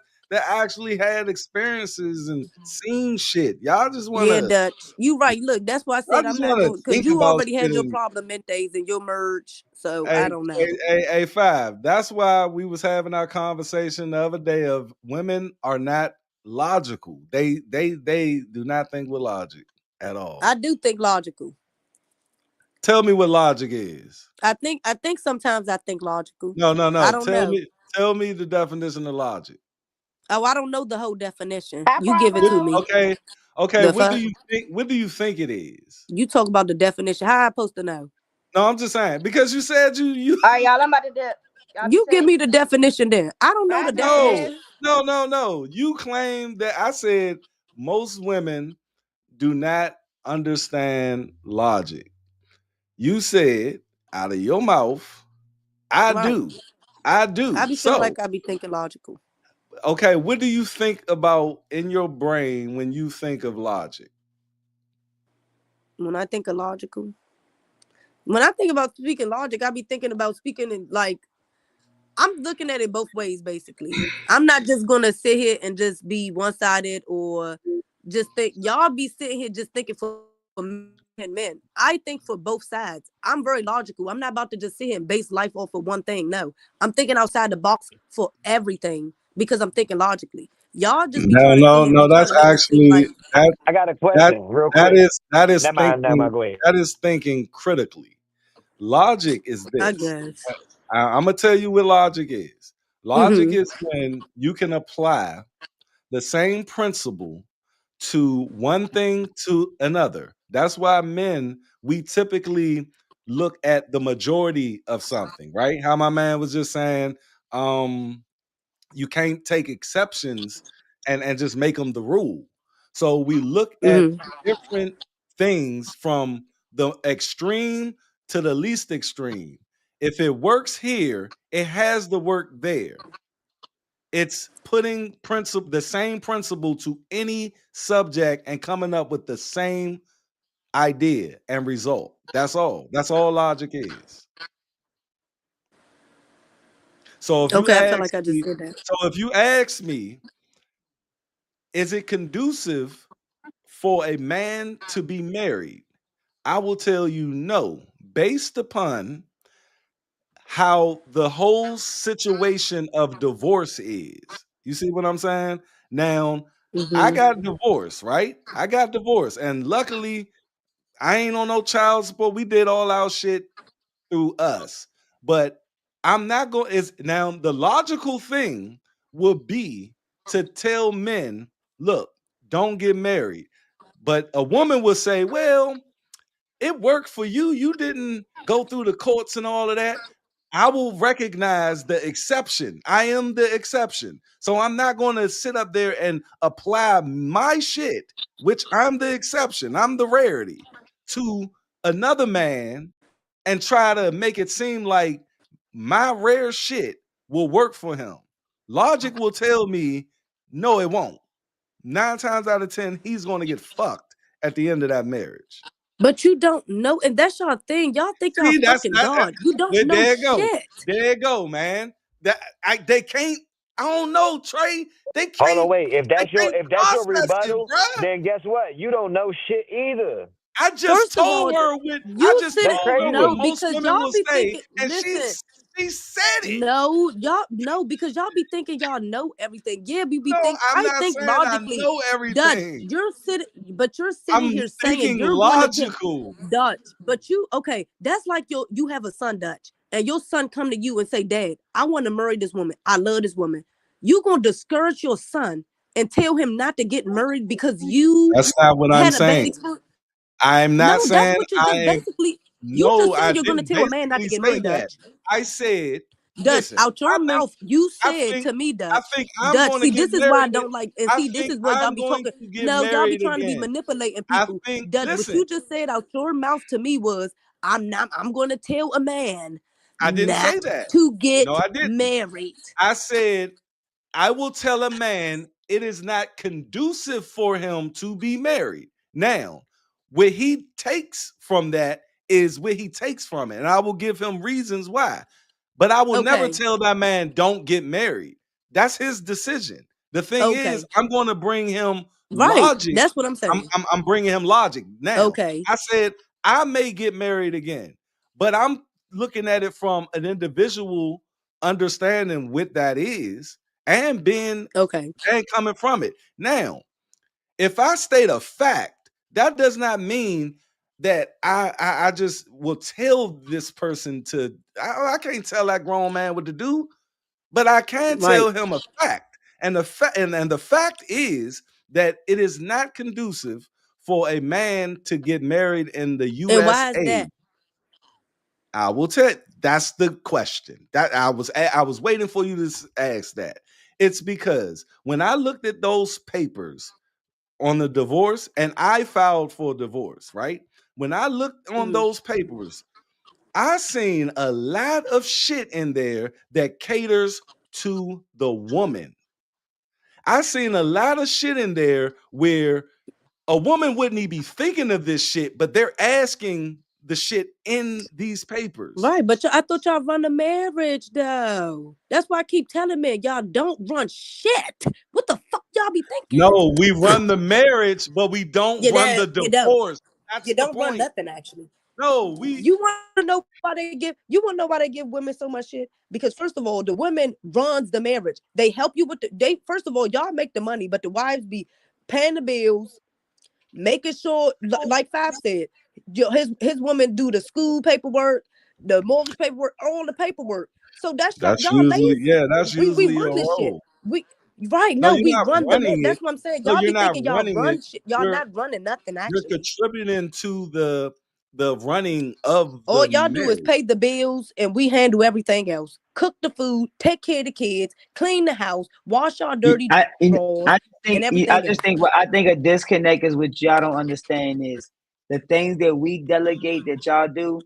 actually had experiences and seen shit. Yeah, Dutch. You right. Look, that's why I Y'all said I'm just not wanna going because think you about already had shit your and problem and things and your merge. So hey, I don't hey, know. hey, hey, Five. That's why we was having our conversation the other day of women are not logical. They do not think with logic at all. I do think logical. Tell me what logic is. I think sometimes I think logical. No, no, I no. don't Tell know. me tell me the definition of logic. Oh, I don't know the whole definition. Hi, You give it to What, me. Bravo. okay, okay. The What do fuck? you think? What do you think it is? You talk about the definition. How I supposed to know? No, I'm just saying because you said you. All right, y'all. I'm about to dip. Y'all be You give safe. me the definition then. I don't know Bye, the No, Dutch. definition. no. You claim that I said most women do not understand logic. You said out of your mouth, I Right. do. I do. I be feeling So, like I be thinking logical. okay, what do you think about in your brain when you think of logic? When I think of logical. When I think about speaking logic, I be thinking about speaking in like I'm looking at it both ways, basically. I'm not just gonna sit here and just be one sided or just think y'all be sitting here just thinking for men and men. I think for both sides. I'm very logical. I'm not about to just sit here and base life off of one thing. No, I'm thinking outside the box for everything because I'm thinking logically. Y'all just be No, trying to sit no, here and be no. trying That's to make it seem actually like I got a that question, real that quick. is that is Never mind. Never thinking mind. Go ahead. that is thinking critically. Logic is I this. guess. I'm gonna tell you what logic is. Logic Mm-hmm. is when you can apply the same principle to one thing to another. That's why men, we typically look at the majority of something, right? How my man was just saying, you can't take exceptions and just make them the rule. So we look at Mm-hmm. different things from the extreme to the least extreme. If it works here, it has to work there. It's putting the same principle to any subject and coming up with the same idea and result. That's all. That's all logic is. So if you Okay, I feel ask like I just me, did that. so if you ask me, is it conducive for a man to be married? I will tell you no, based upon how the whole situation of divorce is. You see what I'm saying? Now, I Mm-hmm. got divorced, right? I got divorced. And luckily, I ain't on no child support. We did all our shit through us. But I'm not going is now the logical thing would be to tell men, look, don't get married. But a woman would say, well, it worked for you. You didn't go through the courts and all of that. I will recognize the exception. I am the exception. So I'm not going to sit up there and apply my shit, which I'm the exception, I'm the rarity, to another man and try to make it seem like my rare shit will work for him. Logic will tell me, no, it won't. 9 times out of 10, he's going to get fucked at the end of that marriage. But you don't know, and that's your thing. Y'all think y'all See, that's fucking that. God. You don't know There you go. shit. There you go, man. They can't. I don't know, Trey. They Hold on, can't. wait. If They that's your can't process it, rebuttal, bruh. then guess what? You don't know shit either. I just First of all, told her what I you just sit That's it. told her what No, crazy. most because women y'all will be say, thinking. and Listen, she said it. no, y'all no, because y'all be thinking y'all know everything. Yeah, we be No, think. I'm I not think saying I logically, know Dutch. everything. You're sitting I'm here saying thinking you're gonna get logical. Dutch. But you okay? That's like you have a son, Dutch, and your son come to you and say, "Dad, I want to marry this woman. I love this woman." You gonna discourage your son and tell him not to get married because you That's not what I'm had a bad saying. experience? I'm No, not that's saying what you I just am. basically. You No, just I said you're gonna didn't tell a man not basically to get say married, that. Dutch. I said, Dutch, listen, out your I think mouth, you I said think to me, I Dutch. think I'm Dutch, going to see, get this is why I married. don't like, and I see, this think is where y'all I'm be going talking. to get No, y'all be married trying to be again. manipulating I people. think Dutch, what listen, you just said out your mouth to me was, I'm going to tell a man I didn't say not that. to No, get I didn't. married. I said I will tell a man it is not conducive for him to be married. Now, what he takes from that is what he takes from it, and I will give him reasons why. But I will never Okay, tell that man don't get married. That's his decision. The thing is, okay, I'm going to bring him right. logic. That's what I'm I'm, saying. I'm I'm bringing him logic. Now, Okay, I said I may get married again, but I'm looking at it from an individual understanding what that is and being okay, and coming from it. Now, if I state a fact, that does not mean that I just will tell this person to I can't tell that grown man what to do, but I can right. tell him a fact. And the fact is that it is not conducive for a man to get married in the And why is USA. that? I will tell. That's the question. That I was waiting for you to ask that. It's because when I looked at those papers on the divorce, and I filed for divorce, right? When I looked on Mhm. those papers, I seen a lot of shit in there that caters to the woman. I seen a lot of shit in there where a woman wouldn't even be thinking of this shit, but they're asking the shit in these papers. Right, but I thought y'all run a marriage though. That's why I keep telling men y'all don't run shit. What the fuck y'all be thinking? No, we run the marriage, but we don't run the You don't. divorce. That's You the don't run point. nothing actually. No, we You want to know why they give? You want to know why they give women so much shit? Because first of all, the women runs the marriage. They help you with they. First of all, y'all make the money, but the wives be paying the bills, making sure, like Five said, his woman do the school paperwork, the mortgage paperwork, all the paperwork. So that's that's y'all usually lazy. yeah, that's We usually a run this shit. role. We right No, no, you're we not run the man. running it. That's what I'm saying. No, Y'all you're be not thinking y'all running it. run shit. Y'all You're not running nothing you're actually. contributing to the running of All the y'all do is marriage. pay the bills and we handle everything else. Cook the food, take care of the kids, clean the house, wash our dirty drawers, and I everything just else. think what I think a disconnect is what y'all don't understand is the things that we delegate that y'all do,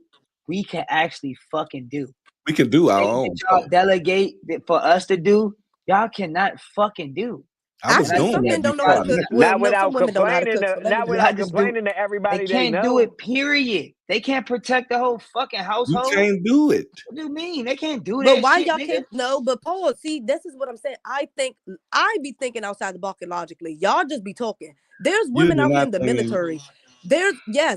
we can actually fucking do. We can do our Things that own y'all though. delegate for us to do, y'all cannot fucking do. I was And I Actually, think doing some that that men don't know before how I to cook. met y'all, you. Well, Not no, without some women don't know how to complaining cook. to So let me just. just do. They everybody they can't do know. it. Period. They can't protect the whole fucking You household. can't do it. What do you mean? They can't do But that why shit, y'all nigga. can't? No, but Paul, see, this is what I'm saying. I think I be thinking outside the box logically. Y'all just be talking. There's You women do out here not in the think military.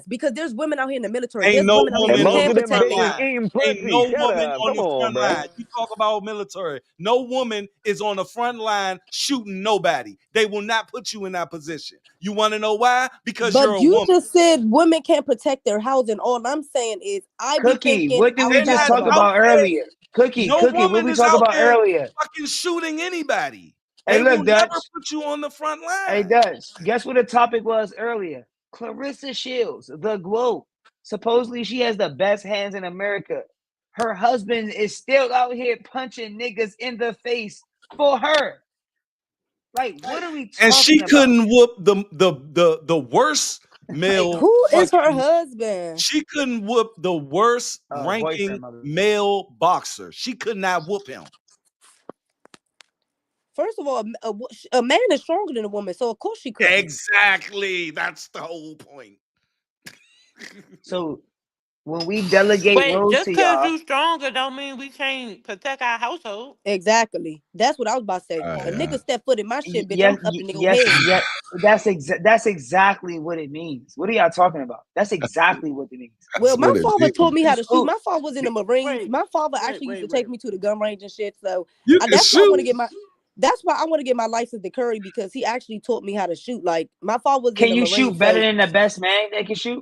Because there's women out here in the military. ain't There's no women out here And woman that on most can't of the them front protect bitches their. line. eating Ain't pussy. no Shut woman up. on Come the on, front bro. line. You talk about military. No woman is on the front line shooting nobody. They will not put you in that position. You want to know why? Because you're But a you woman. just said women can't protect their housing. All I'm saying is I be Cookie, thinking what did we They're just not outside the talk box. out about there. earlier? Cookie, No what woman we is talk out about there earlier? fucking shooting anybody. Hey, They will look, never Dutch. put you on the front Hey, line. Dutch. Guess what the topic was earlier? Clarissa Shields, the GOAT. Supposedly, she has the best hands in America. her husband is still out here punching niggas in the face for her. Like, what are we talking And she about? couldn't whoop the worst male. Who is her fucking- husband? She couldn't whoop the worst ranking boyfriend, mother. male boxer. She could not whoop him. First of all, a man is stronger than a woman, so of course she couldn't. Exactly. That's the whole point. So when we delegate roles just to because y'all, you stronger don't mean we can't protect our household. Exactly. That's what I was about to say. A nigga step foot in my shit, bitch. I'm up the nigga head. that's exactly what it means. What are y'all talking about? That's exactly what it means. Well, my father taught me how to shoot. Oh, My father was in the Marines. My father actually used to take me to the gun range and shit. So You can that's why I want to shoot. get my. That's why I want to get my license to Curry, because he actually taught me how to shoot. Like, my father was in Can the you Marines. shoot better than the best man that can shoot?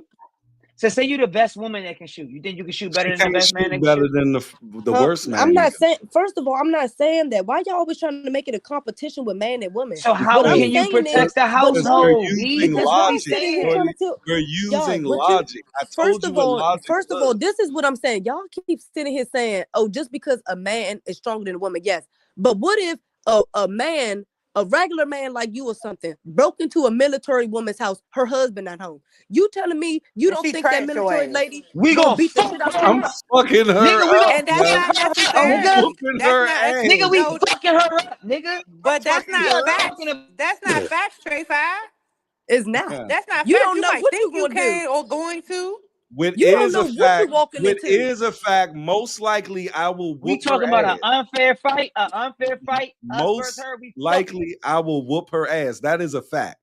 So say you're the best woman that can shoot. You think you can shoot better than the best man that can better shoot? than the worst man. I'm not saying. First of all, I'm not saying that. Why y'all always trying to make it a competition with man and woman? So how can you protect the household? Because y'all be sitting here trying to tell. You're using Y'all, logic. I told you what logic First of all, this is what I'm saying. Y'all keep sitting here saying, "Oh, just because a man is stronger than a woman." Yes, but what if a man, a regular man like you or something, broke into a military woman's house, her husband not home? You telling me you don't think that military lady we gonna beat the shit out of I'm her? fucking her nigga, we up. gonna And that's fuck not her up, necessarily. Whooping That's her not. ass. nigga. We No, fucking her up, nigga. but that's We not are facts. talking about. That's not facts, Trey Five. It's not. That's not You facts. don't You know might what you think you gonna do. can or going to. What You don't is know a what you fact? walking What into. is a fact? Most likely, I will We whoop her talking about ass. an unfair fight. An unfair fight. Us versus Most her. We likely, I will whoop her ass. That is a fact.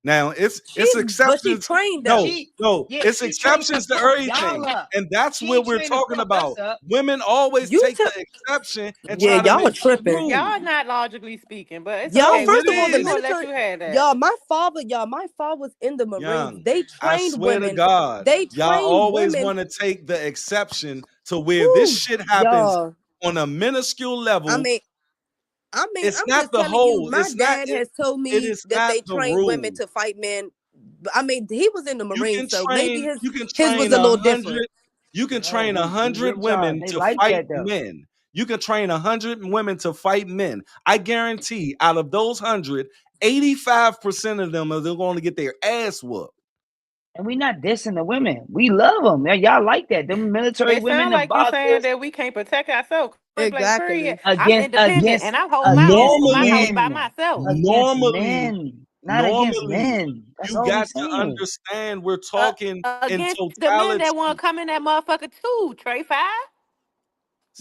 Now it's But she's exceptions. trained though. It's she trained exceptions to fuck everything, y'all up. and that's She what ain't we're trained to talking fuck about. us up. Women always You take tell- the exception and Yeah, try to y'all make are tripping. it rule. Y'all not logically speaking, but it's Y'all, okay. first of all, the We gonna let military. you have that. Y'all, my father was in the Marines. Young, They I trained swear women. to God, They y'all trained always women. want to take the exception to where this shit happens Y'all. on a minuscule level. I mean, it's I'm not just the telling you, whole. my dad has told It me is that not they the train women rule. to fight men. I mean, he was in the Marines, so maybe his You can was train a little different. You can train we 100 with y'all. women They to like fight that, though. men. You can train 100 women to fight men. I guarantee, out of those 100, 85% of them are going to get their ass whooped. And we not dissing the women. We love them. Man, y'all like that. Them military It women, sounds the like you saying boxers. that we can't protect ourselves. Exactly. I'm independent and I hold my house by myself. Against Normally, men, not against men. That's you all we got to saying. understand we're talking in Against totality. the men that want to come in that motherfucker too, Trey Five.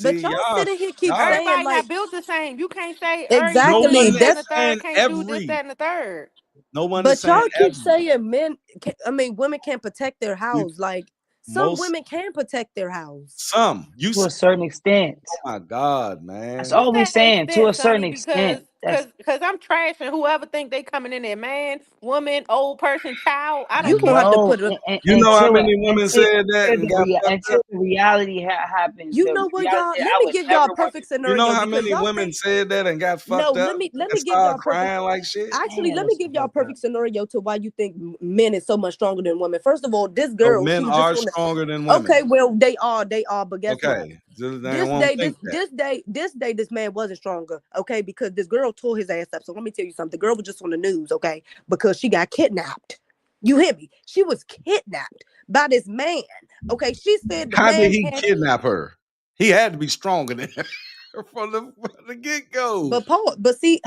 But y'all sitting here keep saying Everybody like not built the same. You can't say no exactly. one this, that, is and the saying third can't do this, that, and the third. No one is But saying y'all keep every. saying women can't protect their house. Like some women can protect their house. Some to a certain extent. Oh my God, man! That's all we saying. To a certain extent. Because I'm trashing whoever think they coming in there, man, woman, old person, child. I You don't gonna care. have to put it. You know how many women said that and got fucked until up? the reality happens. You know what, y'all? Let me give y'all a perfect scenario. You know how because many y'all women think, said that and got fucked up? let me and give y'all started crying like shit. Actually, let me give y'all a perfect scenario to why you think men is so much stronger than women. First of all, this girl, men she was are just stronger than women. Okay, well they are, but guess what? Okay, this day, this man wasn't stronger. Okay, because this girl tore his ass up. So let me tell you something. The girl was just on the news. Okay, because she got kidnapped. You hear me? She was kidnapped by this man. Okay, she said the How man did he kidnap her? He had to be stronger than her from the get go. But see,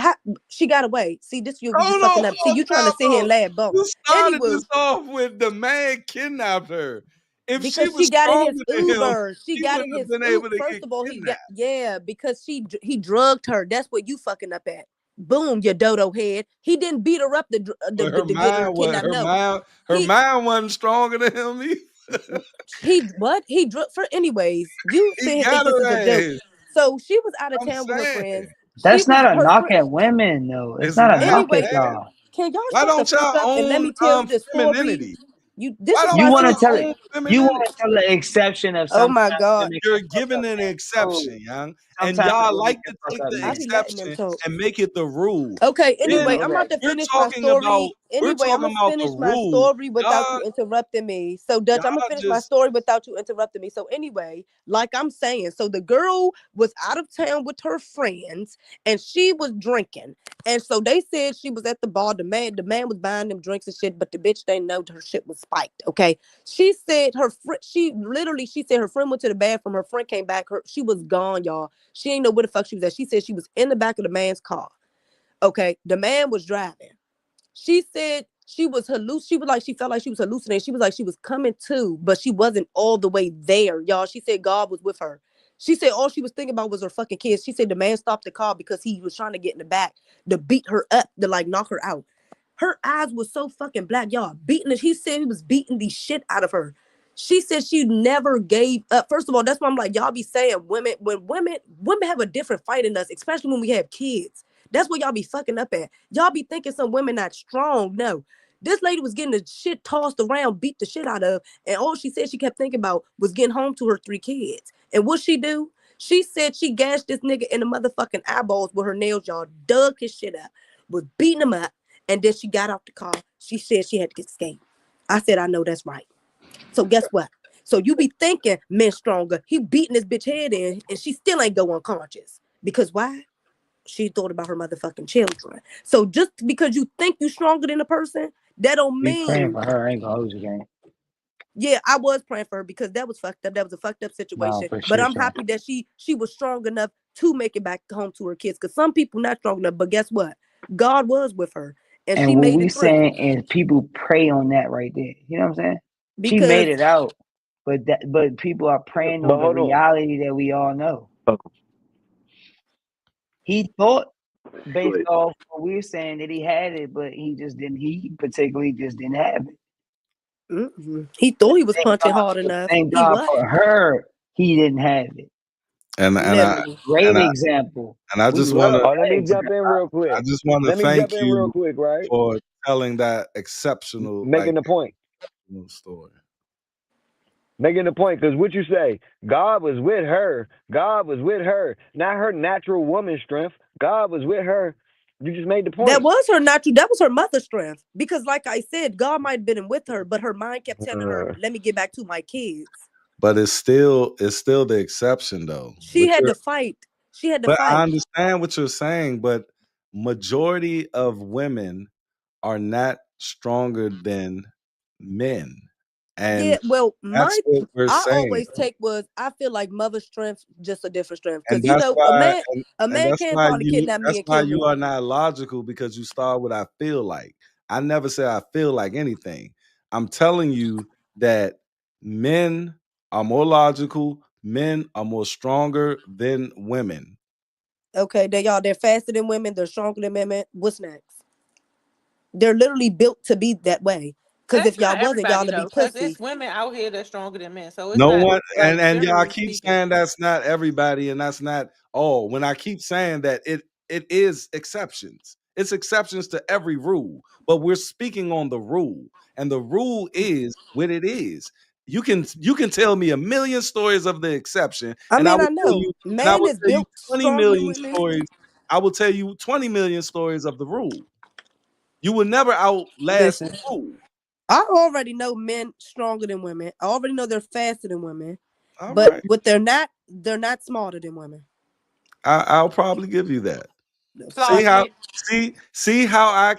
she got away. See, this you fucking up. See, you trying to sit here and laugh, bump. You started this off with the man kidnapped her. If because she was got in his stronger than him, Uber. She got in his been able to First get of all, kidnapped. because he drugged her. That's what you fucking up at. Boom, you dodo head. He didn't beat her up to get her kidnapped. Her mind wasn't stronger than him either. He drugged for anyways. You think this is a joke. So she was out of town with her friends. That's not a knock at women, though. It's not a knock at y'all. Can y'all Why shut don't the fuck y'all up and let own me tell this story? femininity? You want to tell it. You want to tell the exception of something. Oh my God! You're giving an exception, young, and y'all like to take the exception and make it the rule. Okay. Anyway, I'm about to finish my story. Anyway, I'm talking gonna about the finish my rule. story without you interrupting me. So, Dutch, I'm gonna Y'all finish my just story without you interrupting me. So, anyway, like I'm saying, so the girl was out of town with her friends, and she was drinking, and so they said she was at the bar. The man was buying them drinks and shit, but the bitch didn't know her shit was spiked. Okay, she said her friend. She said her friend went to the bathroom. Her friend came back. She was gone, y'all. She ain't know where the fuck she was at. She said she was in the back of the man's car. Okay, the man was driving. She said she was she was like she felt like she was hallucinating. She was like she was coming to, but she wasn't all the way there, y'all. She said God was with her. She said all she was thinking about was her fucking kids. She said the man stopped the car because he was trying to get in the back to beat her up, to like knock her out. Her eyes were so fucking black, y'all. Beating it. He said he was beating the shit out of her. She said she never gave up. First of all, that's why I'm like, y'all be saying women have a different fight in us, especially when we have kids. That's what y'all be fucking up at. Y'all be thinking some women not strong. No. This lady was getting the shit tossed around, beat the shit out of, and all she said she kept thinking about was getting home to her 3 kids. And what she do? She said she gashed this nigga in the motherfucking eyeballs with her nails, y'all, dug his shit up, was beating him up, and then she got out the car. She said she had to escape. I said, I know that's right. So guess what? So you be thinking men stronger. He beating this bitch head in, and she still ain't go unconscious. Because why? She thought about her motherfucking children. So just because you think you stronger than a person, that don't We praying mean. for her. I ain't gonna hold you, gang. Yeah, I was praying for her because that was fucked up. That was a fucked up No, situation. for But sure, I'm son. happy that she was strong enough to make it back home to her kids. Because some people not strong enough. But guess what? God was with her, and she And what made we it through. saying is people pray on that right there. You know what I'm saying? She Because made it out, but people are praying But on the hold on. reality that we all know. He thought, Go based ahead. off what we're saying, that he had it, but he just didn't. He particularly just didn't have it. he thought he was Thank punching God, hard enough. thank He God what? for her. He didn't have it. and Literally. Great I example. and I We just love want to Oh, let that me jump example. in real I quick. just want to Let me thank jump in real you quick, right? for telling that exceptional Making the point. story. Making the point, because what you say, God was with her. God was with her. Not her natural woman strength. God was with her. You just made the That point. was her natural. That was her mother's strength. Because, like I said, God might have been with her, but her mind kept telling her, "Let me get back to my kids." But it's still the exception though. She had to fight. She had to But I fight. understand what you're saying, but majority of women are not stronger than men. Yeah. And Well, that's what we're I saying. always take was I feel like mother's strength just a different strength. And Because that's why a and man can probably kidnap me that's and why kill you me. are not logical, because you start with I feel like. I never say I feel like anything. I'm telling you that men are more logical, men are more stronger than women. Okay, they're faster than women. They're stronger than women. What's next? They're literally built to be that way. Because if That's y'all not wasn't, everybody y'all would be though, because pussy. it's women out here that's stronger than men. So it's No not one like and y'all generally keep speaking. saying that's not everybody and that's not all. When I keep saying that it is exceptions. It's exceptions to every rule, but we're speaking on the rule. And the rule is what it is. You can tell me a million stories of the exception, I and mean, I know I man will is tell you built 20 stronger than million women. stories. I will tell you 20 million stories of the rule. You will never outlast the Listen, rule. I already know men stronger than women. I already know they're faster than women. All But right. what they're not smarter than women. I'll probably give you that. The See fuck? how Flossie. see how I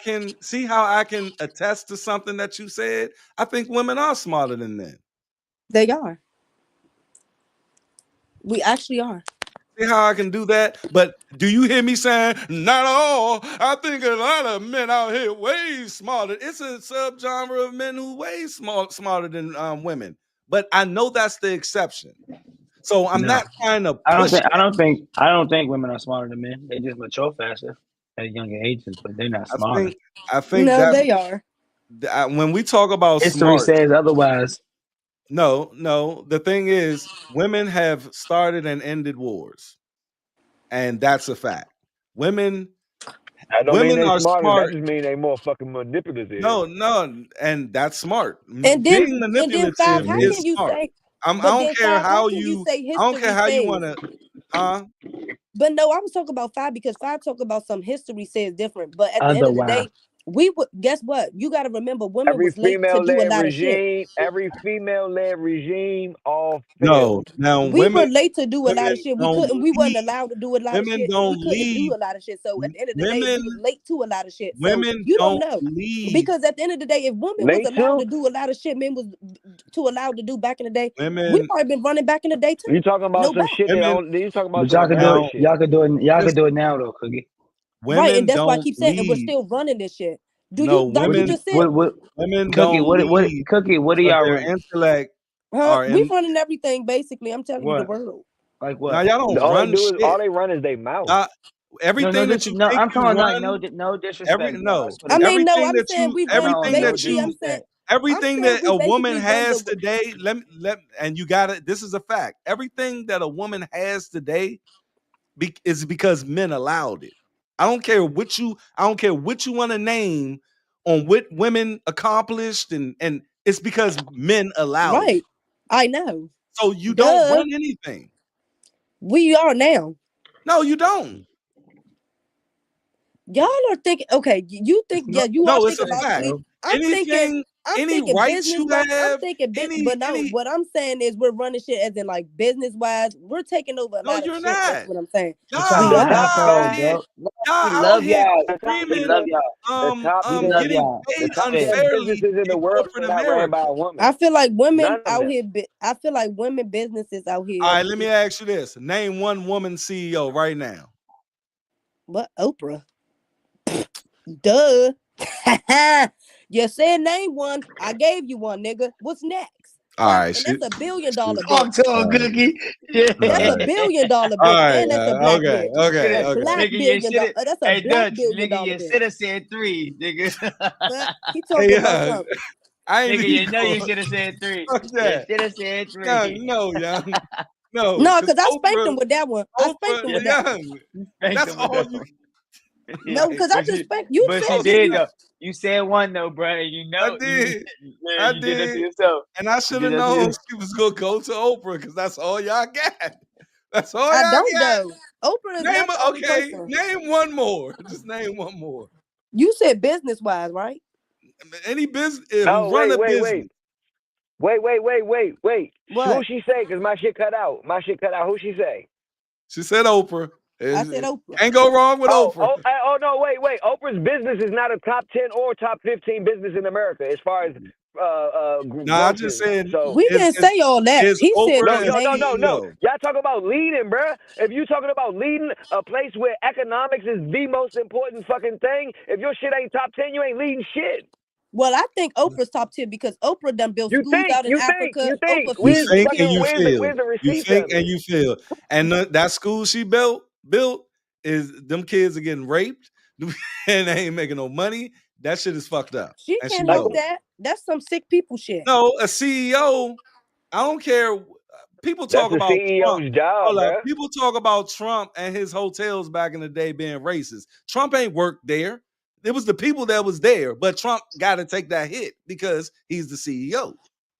can attest to something that you said? I think women are smarter than men. They are. We actually are. See how I can do that? But do you hear me saying not all? I think a lot of men out here way smarter. It's a subgenre of men who way smarter than women. But I know that's the exception. So I'm No, not trying to I don't push think. that. I don't think women are smarter than men. They just mature faster at younger ages, but they're not I smarter. think I think No, that they are. when we talk about History smart, says otherwise. no. The thing is, women have started and ended wars, and that's a fact. Women, That don't mean women they are smarter. That smart. just mean they more fucking manipulative. No, and that's smart. And then Being five, manipulative how is can Mhm. you smart. say I but don't then care five, how how can you you. say I don't care history how you says? want to. Huh? But no, I was talking about five because five talk about some history says different. But at the end of the day, Otherwise, We would guess what? You got to remember, women Every was late to do a lot of shit. every female-led regime, all No, failed. now We were women late to do a lot women of shit. don't We wasn't lead. allowed to do a lot of Women shit, and don't we couldn't do lead. a lot of shit. So at the end of the day, Women we was late to a lot of shit. So women you don't don't know. lead. Because at the end of the day, if women was Late allowed to? to do a lot of shit men was too allowed to do back in the day, we Women probably been running back in the day You too. talking about No some doubt. shit that women on? You talking about But some y'all could do it. American now shit? Y'all could do it. Y'all could do listen, it now though, Cookie. Right. And women that's why I don't keep saying, and we're lead. still running this shit. No, Don't you What women just said, what women Cookie? don't What lead Cookie? What are because y'all their running? intellect huh? are We in. running everything basically. I'm telling you the What? world. Like Now what? y'all don't All they run do is shit. run is their mouth. Y'all, No, everything that you no. think I'm you talking like run, no disrespect, bro. I swear to I God. mean, no, everything I'm that saying you, we run No, everything no that basically. you, disrespect. I'm everything saying that we a woman basically run has the today. And you got it. This is a fact. Everything that a woman has today is because men allowed it. I don't care what you want to name on what women accomplished, and it's because men allowed it. right. I know. So you don't Duh. run anything. We are now. No, you don't. Y'all are thinking, okay, you think, No, yeah, you are no, it's a thinking Thanks, fact. logically. bro. Anything, I'm any thinking rights business you wise. I'm have, thinking any, but no, any. what I'm saying is we're running shit as in like business wise. We're taking over a No, lot of you're shit. That's not. what I'm saying. But y'all We The Y'all, getting are. top control, 10, bro. No, y'all we out love here y'all. the top We screaming, love 10, y'all. the top We love 10, getting y'all. the paid top 10 unfairly businesses in the in world corporate are not ran by America. a woman. I feel like women None of out them. here. I feel like women businesses out All here. right, let me ask you this: name one woman CEO right now. What Oprah? Duh. You said name one. I gave you one, nigga. What's next? All right, And shit. that's $1 billion Talk bitch. to him, Cookie. Yeah. That's All a right, $1 billion all bitch, right, and that's a black okay, bitch. okay, A okay. black Nigga, you billion should dollar. have. That's a Hey, black Dutch, billion nigga, dollar you bitch. should have said three, nigga. But he Hey, talking about young, something. I ain't Nigga, even you know you going. should have said three. Fuck You that, should have said young. three. No, young. No, No, because because I spanked him with that one. I spanked Oprah, him Yeah, with that. young. you spanked That's him with all that you one. Yeah, No, like. because I just spanked. You but she said Oh, that did you. though. You said one though, bro. And you I know did, yeah, I you did that to did, yourself. and I You should did have that to known yourself. she was gonna go to Oprah because that's all y'all got. That's all I y'all don't got. though. Oprah is Name not the only okay. person. Name one more. Just name one more. You said business wise, right? Any business who Oh, run a business. wait. Who What? she say? Because my shit cut out. Who she say? She said Oprah. I said Oprah. Can't go wrong with Oprah. No, wait. Oprah's business is not a top 10 or top 15 business in America as far as Nah, I just grosses. saying So We didn't say all that. is He said Oprah no, a no, name. no, no. CEO. Y'all talk about leading, bruh. If you talking about leading a place where economics is the most important fucking thing, if your shit ain't top 10, you ain't leading shit. Well, I think Oprah's top 10 because Oprah done built You schools think, out in Africa. you think. Oprah You feed Where's the think and kids. you feel. where's the You receipts think of and it? you feel. And that school she built is them kids are getting raped and they ain't making no money. That shit is fucked up. She And she can't Like, help knows. that. That's some sick people shit. No, a CEO, I don't care. People that's talk the about Trump. CEO's job, Hold up. bruh. People talk about Trump and his hotels back in the day being racist. Trump ain't worked there. It was the people that was there, but Trump got to take that hit because he's the CEO.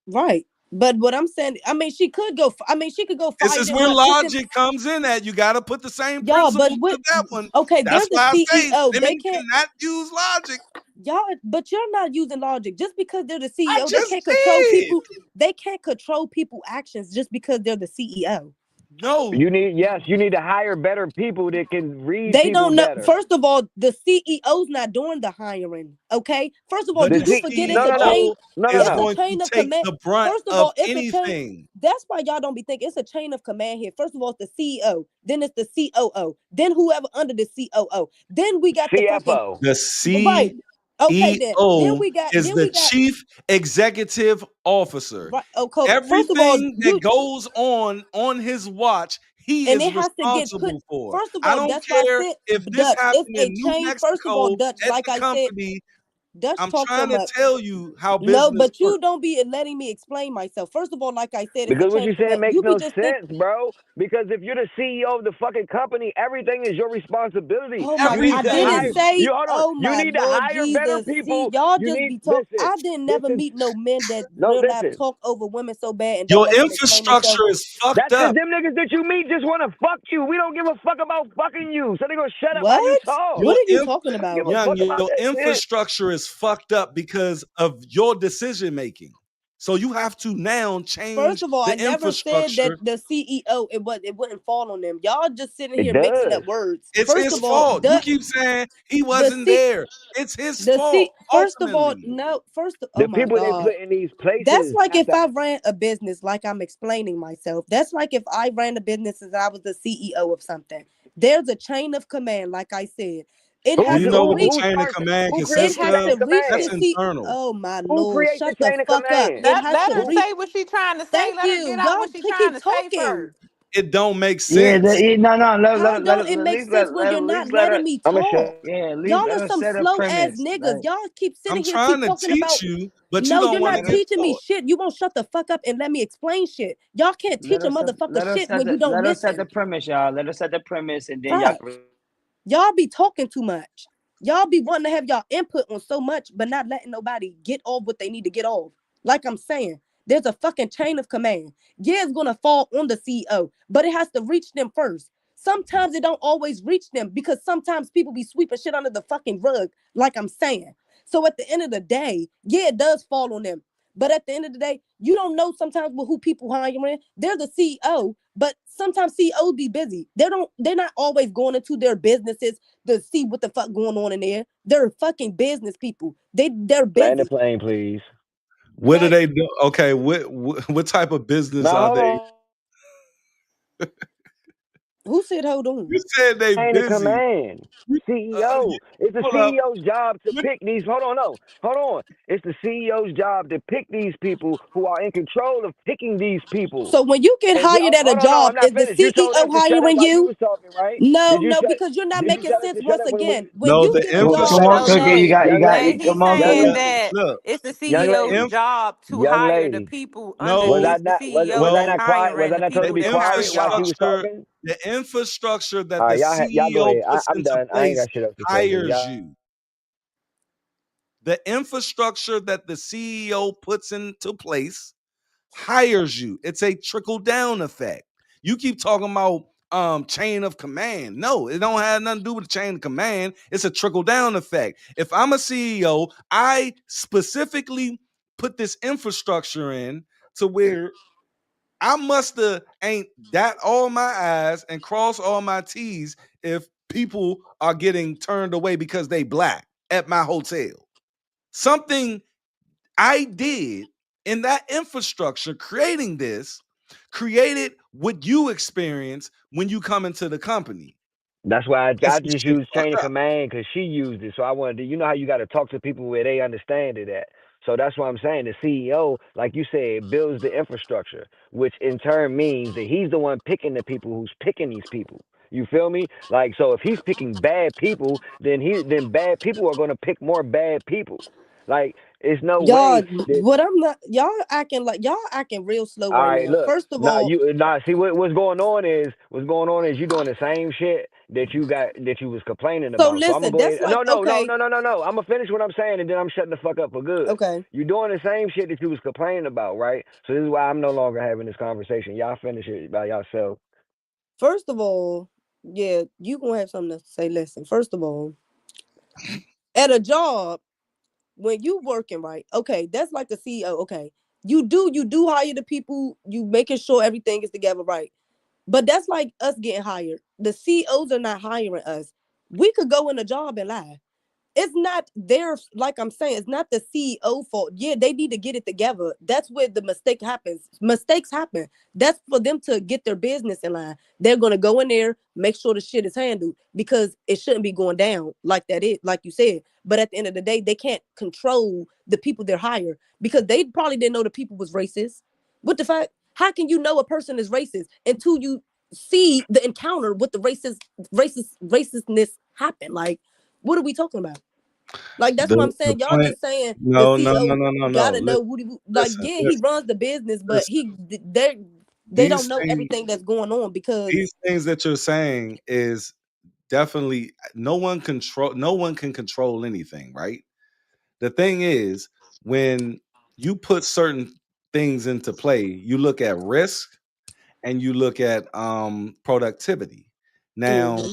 Right. But what I'm saying, I mean, she could go. I mean, she could go This fire is them where up. Put them, logic comes in at. You got to put the same y'all. But principles what? to that one. Okay, they're That's the why I say CEO. They women can't. cannot use logic. Y'all, but you're not using logic just because they're the I CEO. They just can't control did. people. They can't control people actions just because they're the CEO. No, You need to hire better people that can read They people don't know. better. First of all, the CEO's not doing the hiring. Okay. First of all, but The do the you C, forget it's a no. chain? CEO is It's a going to chain of take command. the brunt First of of all, it's a chain. anything. That's why y'all don't be thinking it's a chain of command here. First of all, it's the CEO, then it's the COO, then whoever under the COO, then we got the fucking CFO. The right. Okay, then CEO we got is the chief executive officer. right. Okay, first of all, Everything that goes on his watch, he and is it has to get put. responsible for. First of I all, don't that's why I care said if this Dutch. It's happened in a New chain. First of all, Mexico Dutch, at like the I said, company. Dutch I'm talk so trying to much. tell you how No, business but you works. don't be letting me explain myself. First of all, like I said, it's a Because what chain you of saying command. makes You be no just think, sense, bro. Because if you're the CEO of the fucking company, everything is your responsibility. oh my You God, I need to didn't hire. Everything. say, You hold on. oh You my need to Lord hire better Jesus. See, people. y'all You just need be talk. listen, I didn't never listen. meet no men that No, real life listen. talk over women so bad and don't Your let them explain themselves. infrastructure is fucked That's because up. them niggas that you meet just want to fuck you. We don't give a fuck about fucking you. So they gonna shut up while you What? talk. What Your are you inf- talking I don't give about? a Young, fuck about your that shit. infrastructure is fucked up because of your decision making. So you have to now First change of all, I the never said that infrastructure. the CEO it wouldn't fall on them. Y'all just sitting It here mixing does. up words. It's First his of all, fault. You keep saying he the wasn't C there. It's his the fault, C first of all, ultimately. no, The oh my people they God. put in these That's places like have if to. I ran a business, like I'm explaining myself. That's like if I ran a business and I was the CEO of something. There's a chain of command, like I said. It Do has you Who to know what the who reach. who chain of starts? command Who It creates consists the has chain of? to of reach That's the command? C. internal. Oh my Who Lord, creates the shut the chain of fuck up. command? It has Let to her Who? reach. say what she's trying to say. Thank Let her you. get out Y'all what she's trying keep to say talking. first. It don't make Yeah, sense. no, no. How don't it At make least sense when let you're at not least let her. letting me I'm gonna talk? show. Yeah, at least Y'all let are her some set a slow ass premise. niggas. Like, Y'all keep I'm sitting here, trying keep to talking teach about. you, but you No, don't you're want not to let her get teaching me taught. shit. You won't shut the fuck up and let me explain shit. Y'all can't teach a motherfucker shit when you don't let her set the listen. premise, y'all. Let her set the premise, and then y'all. Fuck. Y'all be talking too much. Y'all be wanting to have y'all input on so much, but not letting nobody get off what they need to get off. Like I'm saying, there's a fucking chain of command. Yeah, it's gonna fall on the CEO, but it has to reach them first. Sometimes it don't always reach them because sometimes people be sweeping shit under the fucking rug, like I'm saying. So at the end of the day, yeah, it does fall on them. But at the end of the day, you don't know sometimes with who people hiring. They're the CEO, but sometimes CEOs be busy. They're not always going into their businesses to see what the fuck going on in there. They're fucking business people. They're Land the busy. plane, please. What do Like, they do? Okay, what type of business Now are hold they? on. who said hold on? You said they Chain of busy. command. You, CEO. It's the hold up. CEO's job to pick these. Hold on, no. Hold on. It's the CEO's job to pick these people who are in control of picking these people. So when you get And hired at a hold on, no, job, I'm not is the finished. You told them CEO to shut up hiring while you you? was talking, right? No, Did you no, shut? because you're not Did you making tell them sense to shut once up when we? again. When No, you the get a Hold Come job, on, on, No, Cookie. Nay. You young got. Nay, lady, he's Come on, young saying the Cookie. lady, that look, it's the young the CEO's lady, inf, job to young hire the lady. people Was no, I underneath the not? Was CEO I well, not that's quiet? Was hiring I the not told the to people be that's quiet hiring while she y'all. was infrastructure, talking? the infrastructure All that right, the y'all go CEO ahead. puts I'm into done. I ain't place got shit else to say, man. hires Y'all. you. The infrastructure that the CEO puts into place hires you. It's a trickle down effect. You keep talking about chain of command. No, it don't have nothing to do with the chain of command. It's a trickle down effect. If I'm a CEO, I specifically put this infrastructure in to where I must have ain't dot all my I's and cross all my T's if people are getting turned away because they black at my hotel. Something I did in that infrastructure, creating this, created what you experience when you come into the company. That's why And I some just shit used chain fucked of up. command because she used it. So I wanted to, you know how you got to talk to people where they understand it at. So that's what I'm saying. The CEO, like you said, builds the infrastructure, which in turn means that he's the one picking the people who's picking these people. You feel me? Like so, if he's picking bad people, then bad people are going to pick more bad people. Like it's no y'all, way that. what I'm not, y'all acting real slow All right right, now. look. First of Now all, you see what's going on is you doing the same shit that you was complaining so about. So I'm gonna listen, go that's ahead. like, okay, No. I'm gonna finish what I'm saying and then I'm shutting the fuck up for good. okay. You doing the same shit that you was complaining about, right? So this is why I'm no longer having this conversation. Y'all finish it by yourself. First of all, yeah, you gonna have something to say. Listen, first of all, at a job, when you working right, okay, that's like the CEO. Okay, you do hire the people, you making sure everything is together right. But that's like us getting hired. The CEOs are not hiring us. We could go in a job and lie. It's not their, like I'm saying, it's not the CEO fault. Yeah, they need to get it together. That's where the mistake happens. Mistakes happen. That's for them to get their business in line. They're gonna go in there, make sure the shit is handled because it shouldn't be going down like that. Like you said. But at the end of the day, they can't control the people they're hiring because they probably didn't know the people was racist. What the fuck? How can you know a person is racist until you see the encounter with the racistness happen? Like, what are we talking about? Like that's what I'm The saying. Y'all point. just saying the No, no, no, CEO no, no, no. gotta know who like Listen, yeah, he runs the business, but listen. they don't These know things, everything that's going on because these things that you're saying is definitely no one can control anything, right? The thing is, when you put certain things into play, you look at risk and you look at productivity. Now,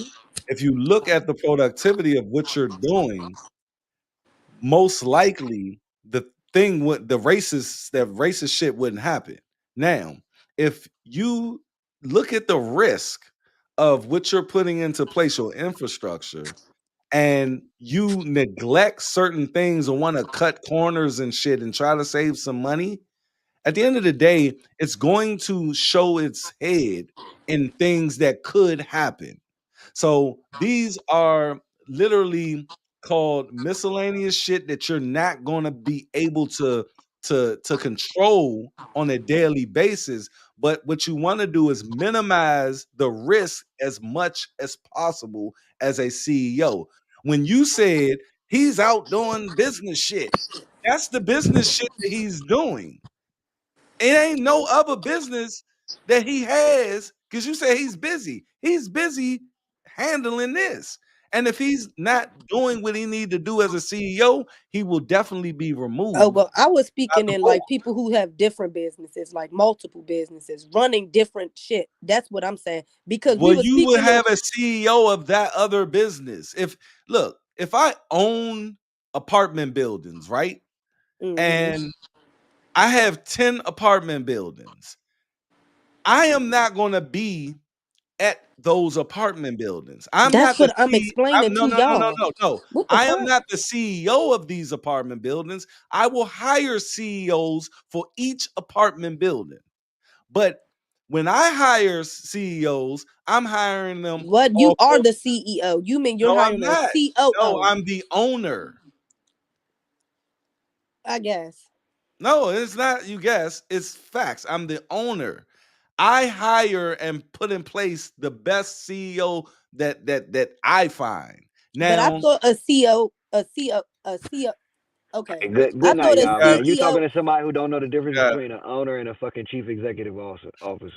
if you look at the productivity of what you're doing, most likely the racist shit wouldn't happen. Now, if you look at the risk of what you're putting into place, your infrastructure, and you neglect certain things and want to cut corners and shit and try to save some money, at the end of the day, it's going to show its head in things that could happen. So these are literally called miscellaneous shit that you're not going to be able to control on a daily basis. But what you want to do is minimize the risk as much as possible as a CEO. When you said he's out doing business shit, that's the business shit that he's doing. It ain't no other business that he has because you say he's busy. He's busy handling this. And if he's not doing what he need to do as a CEO, he will definitely be oh removed well, I was by speaking the in board. like people who have different businesses, like multiple businesses, running different shit. That's what I'm saying. Because we Well, were you would speaking in have a CEO of that other business. If I own apartment buildings, right? And I have 10 apartment buildings, I am not going to be at those apartment buildings. I'm not that's the what I'm explaining No, to no, no, no, y'all. no, no. What the I am fuck? not the CEO of these apartment buildings. I will hire CEOs for each apartment building. But when I hire CEOs, I'm hiring them What, you off are of, the CEO? You mean you're no, I'm hiring a not. No, COO? I'm the owner. I guess. No, it's not, you guess. It's facts. I'm the owner. I hire and put in place the best CEO that I find. But I Now, thought a CEO. Okay, Hey, good I night, thought a you y'all, got man. You CEO. talking to somebody who don't know the difference got between an owner and a fucking chief executive officer.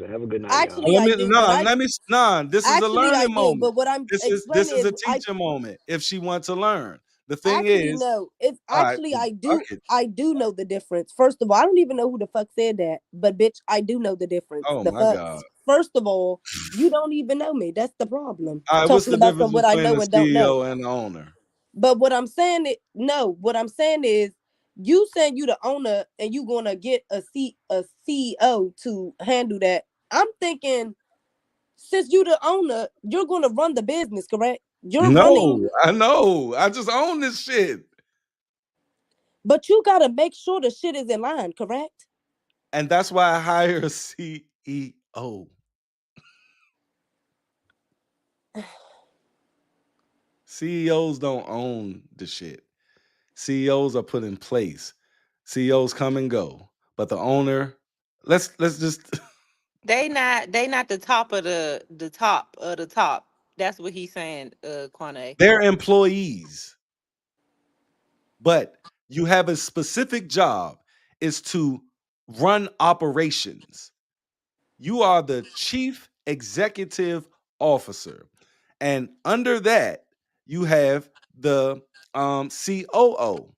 Have a good night, y'all. Actually, I do. But this is a actually I learning do. moment. But what I'm This explaining is is a teacher moment if she wants to learn. The thing actually is, no. It's all right, actually well, I fuck do. it. I do know the difference. First of all, I don't even know who the fuck said that. But bitch, I do know the difference. Oh The my fuck. God. First of all, you don't even know me. That's the problem. All right, what's Talking the about difference some what I between know the and don't know. CEO and the owner? But what I'm saying is no. What I'm saying is you saying you the owner and you gonna get a CEO to handle that. I'm thinking since you the owner, you're gonna run the business, correct? You're running, No, I know. I just own this shit. but you gotta make sure the shit is in line, correct? And that's why I hire a CEO. CEOs don't own the shit. CEOs are put in place. CEOs come and go. But the owner, let's just They not the top of the top of the top. That's what he's saying, Quane. they're employees. But you have a specific job is to run operations. You are the chief executive officer. And under that, you have the COO.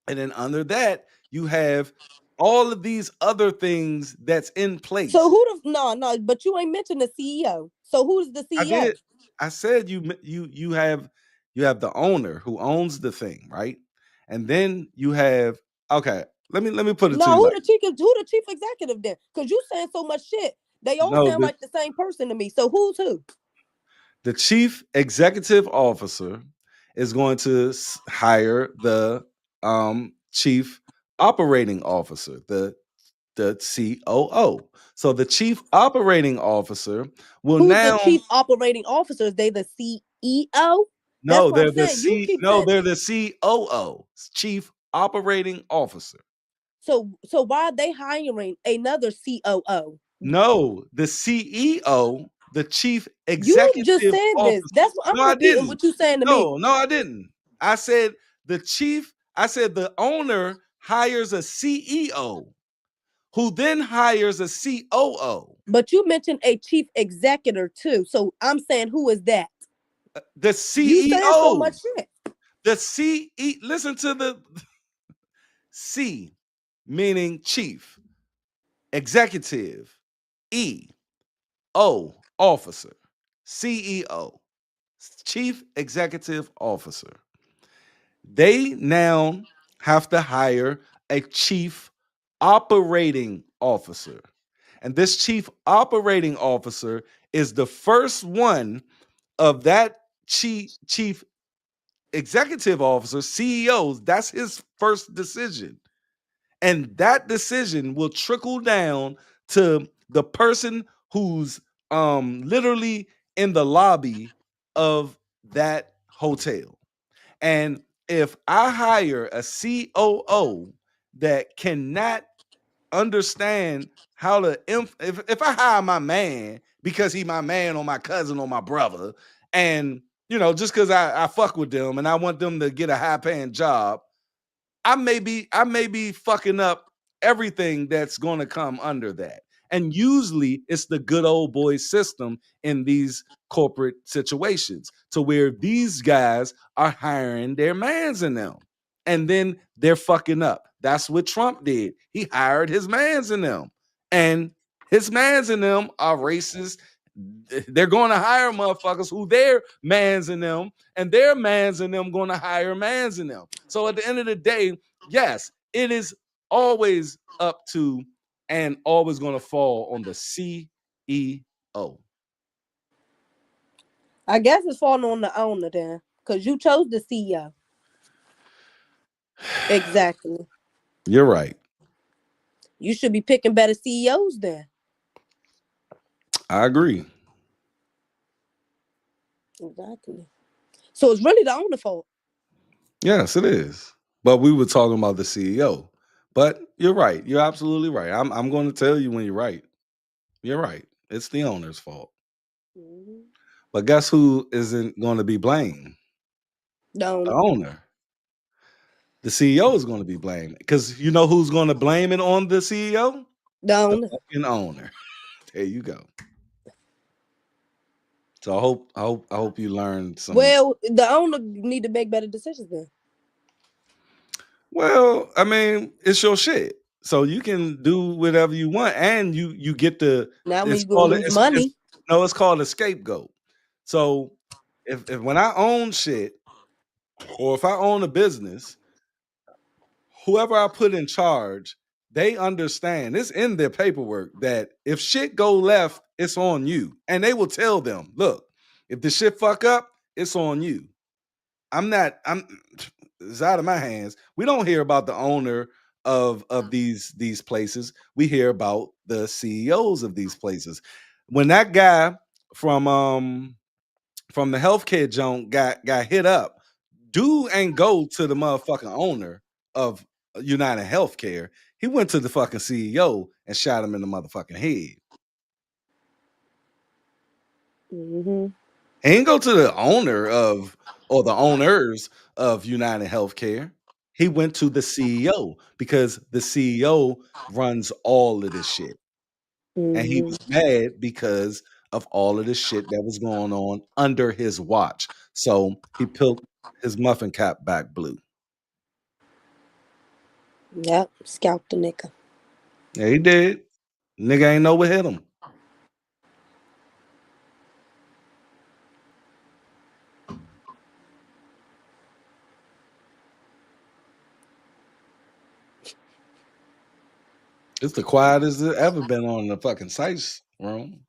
And then under that, you have all of these other things that's in So place. who the no, but you ain't mentioned the CEO. So who's the I CEO? did. I said you have the owner who owns the thing, right? And then you have okay. Let me put it to No, you who like the chief executive then? Cause you saying so much shit. They all no. sound like the same person to me. So who's who? The chief executive officer is going to hire the chief operating officer, the COO. So the chief operating officer will Who's the now chief operating officer? Is they the CEO? That's what I'm saying. You keep saying they're the COO, chief operating officer. so why are they hiring another COO? No, the CEO, the chief You just executive said this. officer. That's what No, I'm I repeating didn't. what you saying to me. No, I didn't. I said I said the owner hires a CEO who then hires a COO. But you mentioned a chief executive too. So I'm saying, who is that? The You saying so CEO. much shit. The CE. Listen to the C, meaning chief, executive, officer, CEO, chief executive officer. They now have to hire a chief operating officer. And this chief operating officer is the first one of that chief executive officer, CEOs. That's his first decision. And that decision will trickle down to the person who's literally in the lobby of that hotel. And if I hire a COO that cannot understand how to if I hire my man because he my man or my cousin or my brother, and just because I fuck with them and I want them to get a high paying job, I may be fucking up everything that's going to come under that. And usually it's the good old boy system in these corporate situations to where these guys are hiring their mans in them. And then they're fucking up. That's what Trump did. He hired his mans in them. And his mans in them are racist. They're going to hire motherfuckers who their mans in them, and their mans in them going to hire mans in them. So at the end of the day, yes, it is always up to and always going to fall on the CEO. I guess it's falling on the owner then, because you chose the CEO. Exactly. You're right. You should be picking better CEOs then. I agree. Exactly. So it's really the owner's fault. Yes, it is. But we were talking about the CEO. But you're right. You're absolutely right. I'm going to tell you when you're right. You're right. It's the owner's fault. Mm-hmm. But guess who isn't going to be blamed? The The owner. The CEO is going to be blamed. Because you know who's going to blame it on the CEO? The owner. The fucking owner. There you go. So I hope you learned some. Well, the owner need to make better decisions then. Well, I mean, it's your shit. So you can do whatever you want, and you get the. Now when you gonna lose money. It's called a scapegoat. So if when I own shit, or if I own a business, whoever I put in charge, they understand. It's in their paperwork that if shit go left, it's on you. And they will tell them, look, if the shit fuck up, it's on you. It's out of my hands. We don't hear about the owner of these places. We hear about the CEOs of these places. When that guy from the healthcare joint got hit up, dude ain't go to the motherfucking owner of United Healthcare. He went to the fucking CEO and shot him in the motherfucking head. Mm-hmm. He didn't go to the owner or the owners of United Healthcare. He went to the CEO because the CEO runs all of this shit. Mm-hmm. And he was mad because of all of this shit that was going on under his watch. So he peeled his muffin cap back blue. Yep, scalped the nigga. Yeah, he did. Nigga ain't know what hit him. It's the quietest it's ever been on the fucking Sice Room.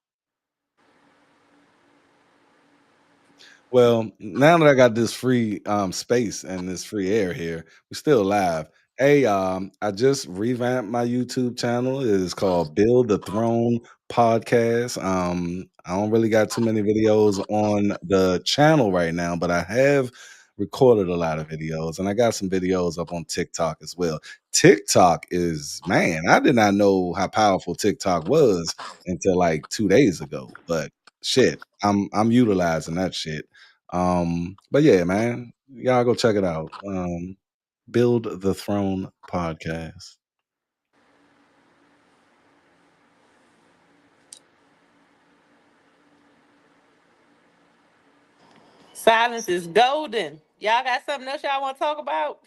Well, now that I got this free space and this free air here, we're still live. Hey, I just revamped my YouTube channel. It is called Build the Throne Podcast. I don't really got too many videos on the channel right now, but I have recorded a lot of videos, and I got some videos up on TikTok as well. TikTok is, man, I did not know how powerful TikTok was until like 2 days ago. But shit, I'm utilizing that shit. But yeah, man, Y'all go check it out. Build the Throne podcast. Silence is golden. Y'all got something else y'all want to talk about?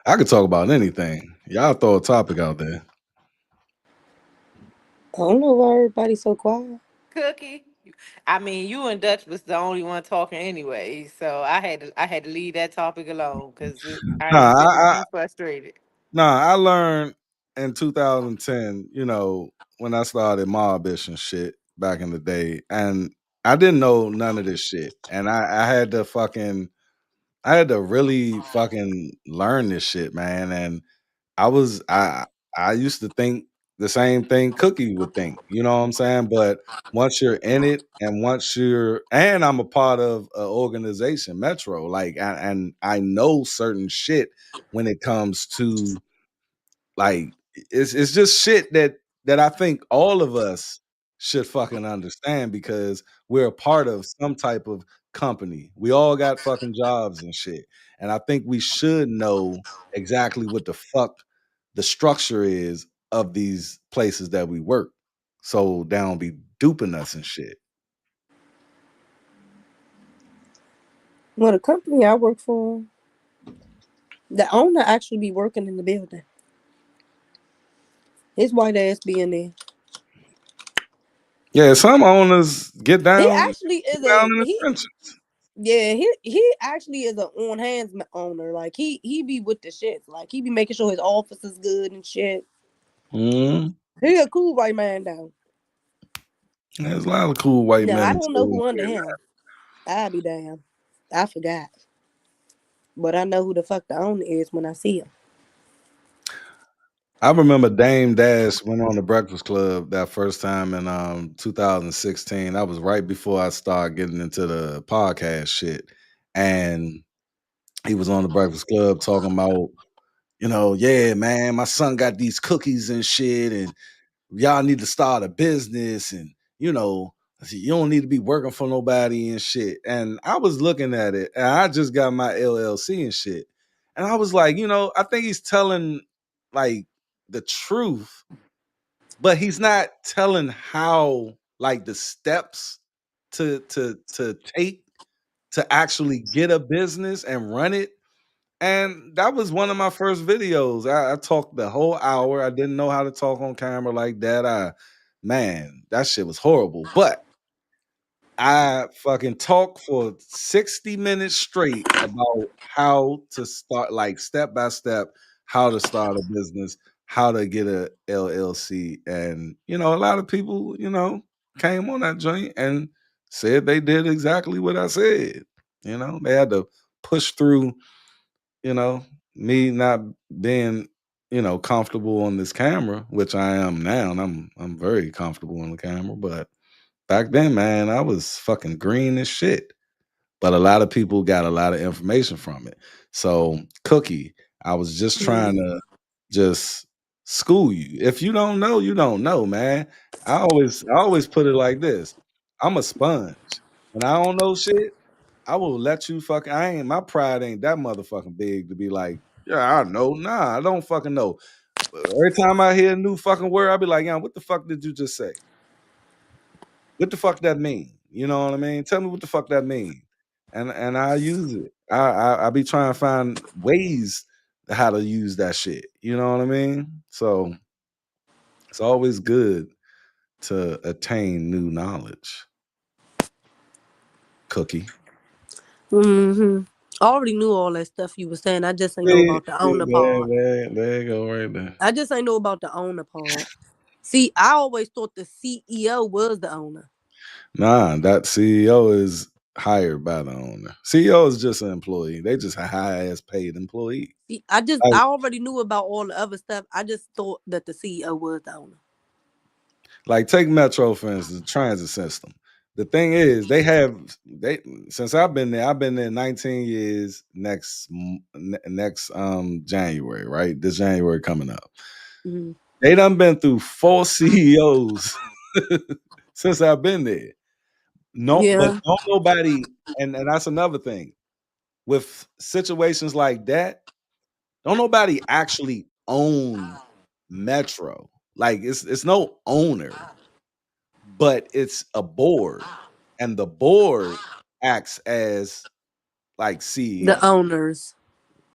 I could talk about anything. Y'all throw a topic out there. I don't know why everybody's so quiet. Cookie. I mean, you and Dutch was the only one talking anyway, so I had to leave that topic alone because I Nah, ain't sitting to I be frustrated. Nah, I learned in 2010, when I started Mobbish and shit back in the day, and I didn't know none of this shit. And I had to really fucking learn this shit, man. And I was I used to think the same thing Cookie would think, you know what I'm saying? But once you're in it and I'm a part of an organization, Metro, like and I know certain shit when it comes to like it's just shit that I think all of us should fucking understand because we're a part of some type of company. We all got fucking jobs and shit. And I think we should know exactly what the fuck the structure is of these places that we work. So they don't be duping us and shit. Well, the company I work for, the owner actually be working in the building. His white ass be in there. Yeah, some owners get He down actually is in the he. trenches. Yeah, he actually is an on hands owner. Like he be with the shits. Like he be making sure his office is good and shit. Mm-hmm. He a cool white man though. There's a lot of cool white Now I men don't know too. who under him. I be damn. I forgot. But I know who the fuck the owner is when I see him. I remember Dame Dash went on the Breakfast Club that first time in 2016. That was right before I started getting into the podcast shit. And he was on the Breakfast Club talking about, yeah, man, my son got these cookies and shit, and y'all need to start a business, and I said, you don't need to be working for nobody and shit. And I was looking at it, and I just got my LLC and shit. And I was like, I think he's telling like the truth, but he's not telling how like the steps to take to actually get a business and run it. And that was one of my first videos. I talked the whole hour. I didn't know how to talk on camera like that. Man, that shit was horrible. But I fucking talked for 60 minutes straight about how to start, like step by step, how to start a business, how to get a LLC. And, a lot of people, came on that joint and said they did exactly what I said. They had to push through, you know, me not being, comfortable on this camera, which I am now, and I'm very comfortable on the camera, but back then, man, I was fucking green as shit. But a lot of people got a lot of information from it. So, Cookie, I was just trying to just school you. If you don't know, you don't know, man. I always put it like this. I'm a sponge. When I don't know shit, I will let you fucking my pride ain't that motherfucking big to be like, yeah, I know. Nah, I don't fucking know. Every time I hear a new fucking word, I'll be like, yeah, what the fuck did you just say? What the fuck that mean? You know what I mean? Tell me what the fuck that mean. And I use it. I be trying to find ways how to use that shit. You know what I mean? So it's always good to attain new knowledge. Cookie. Mm-hmm. I already knew all that stuff you were saying. I just ain't know See, about the owner part. there you go right there. I just ain't know about the owner part. See, I always thought the CEO was the owner. Nah, that CEO is hired by the owner. CEO is just an employee. They just a high ass paid employee. See, Like, I already knew about all the other stuff. I just thought that the CEO was the owner. Like take Metro for instance, the transit system. The thing is, they since I've been there 19 years next January, right? This January coming up. Mm-hmm. They done been through 4 CEOs since I've been there. No, but Yeah. don't nobody, and that's another thing. with situations like that, don't nobody actually own Metro. Like it's no owner, but it's a board, and the board acts as like The CEO. owners.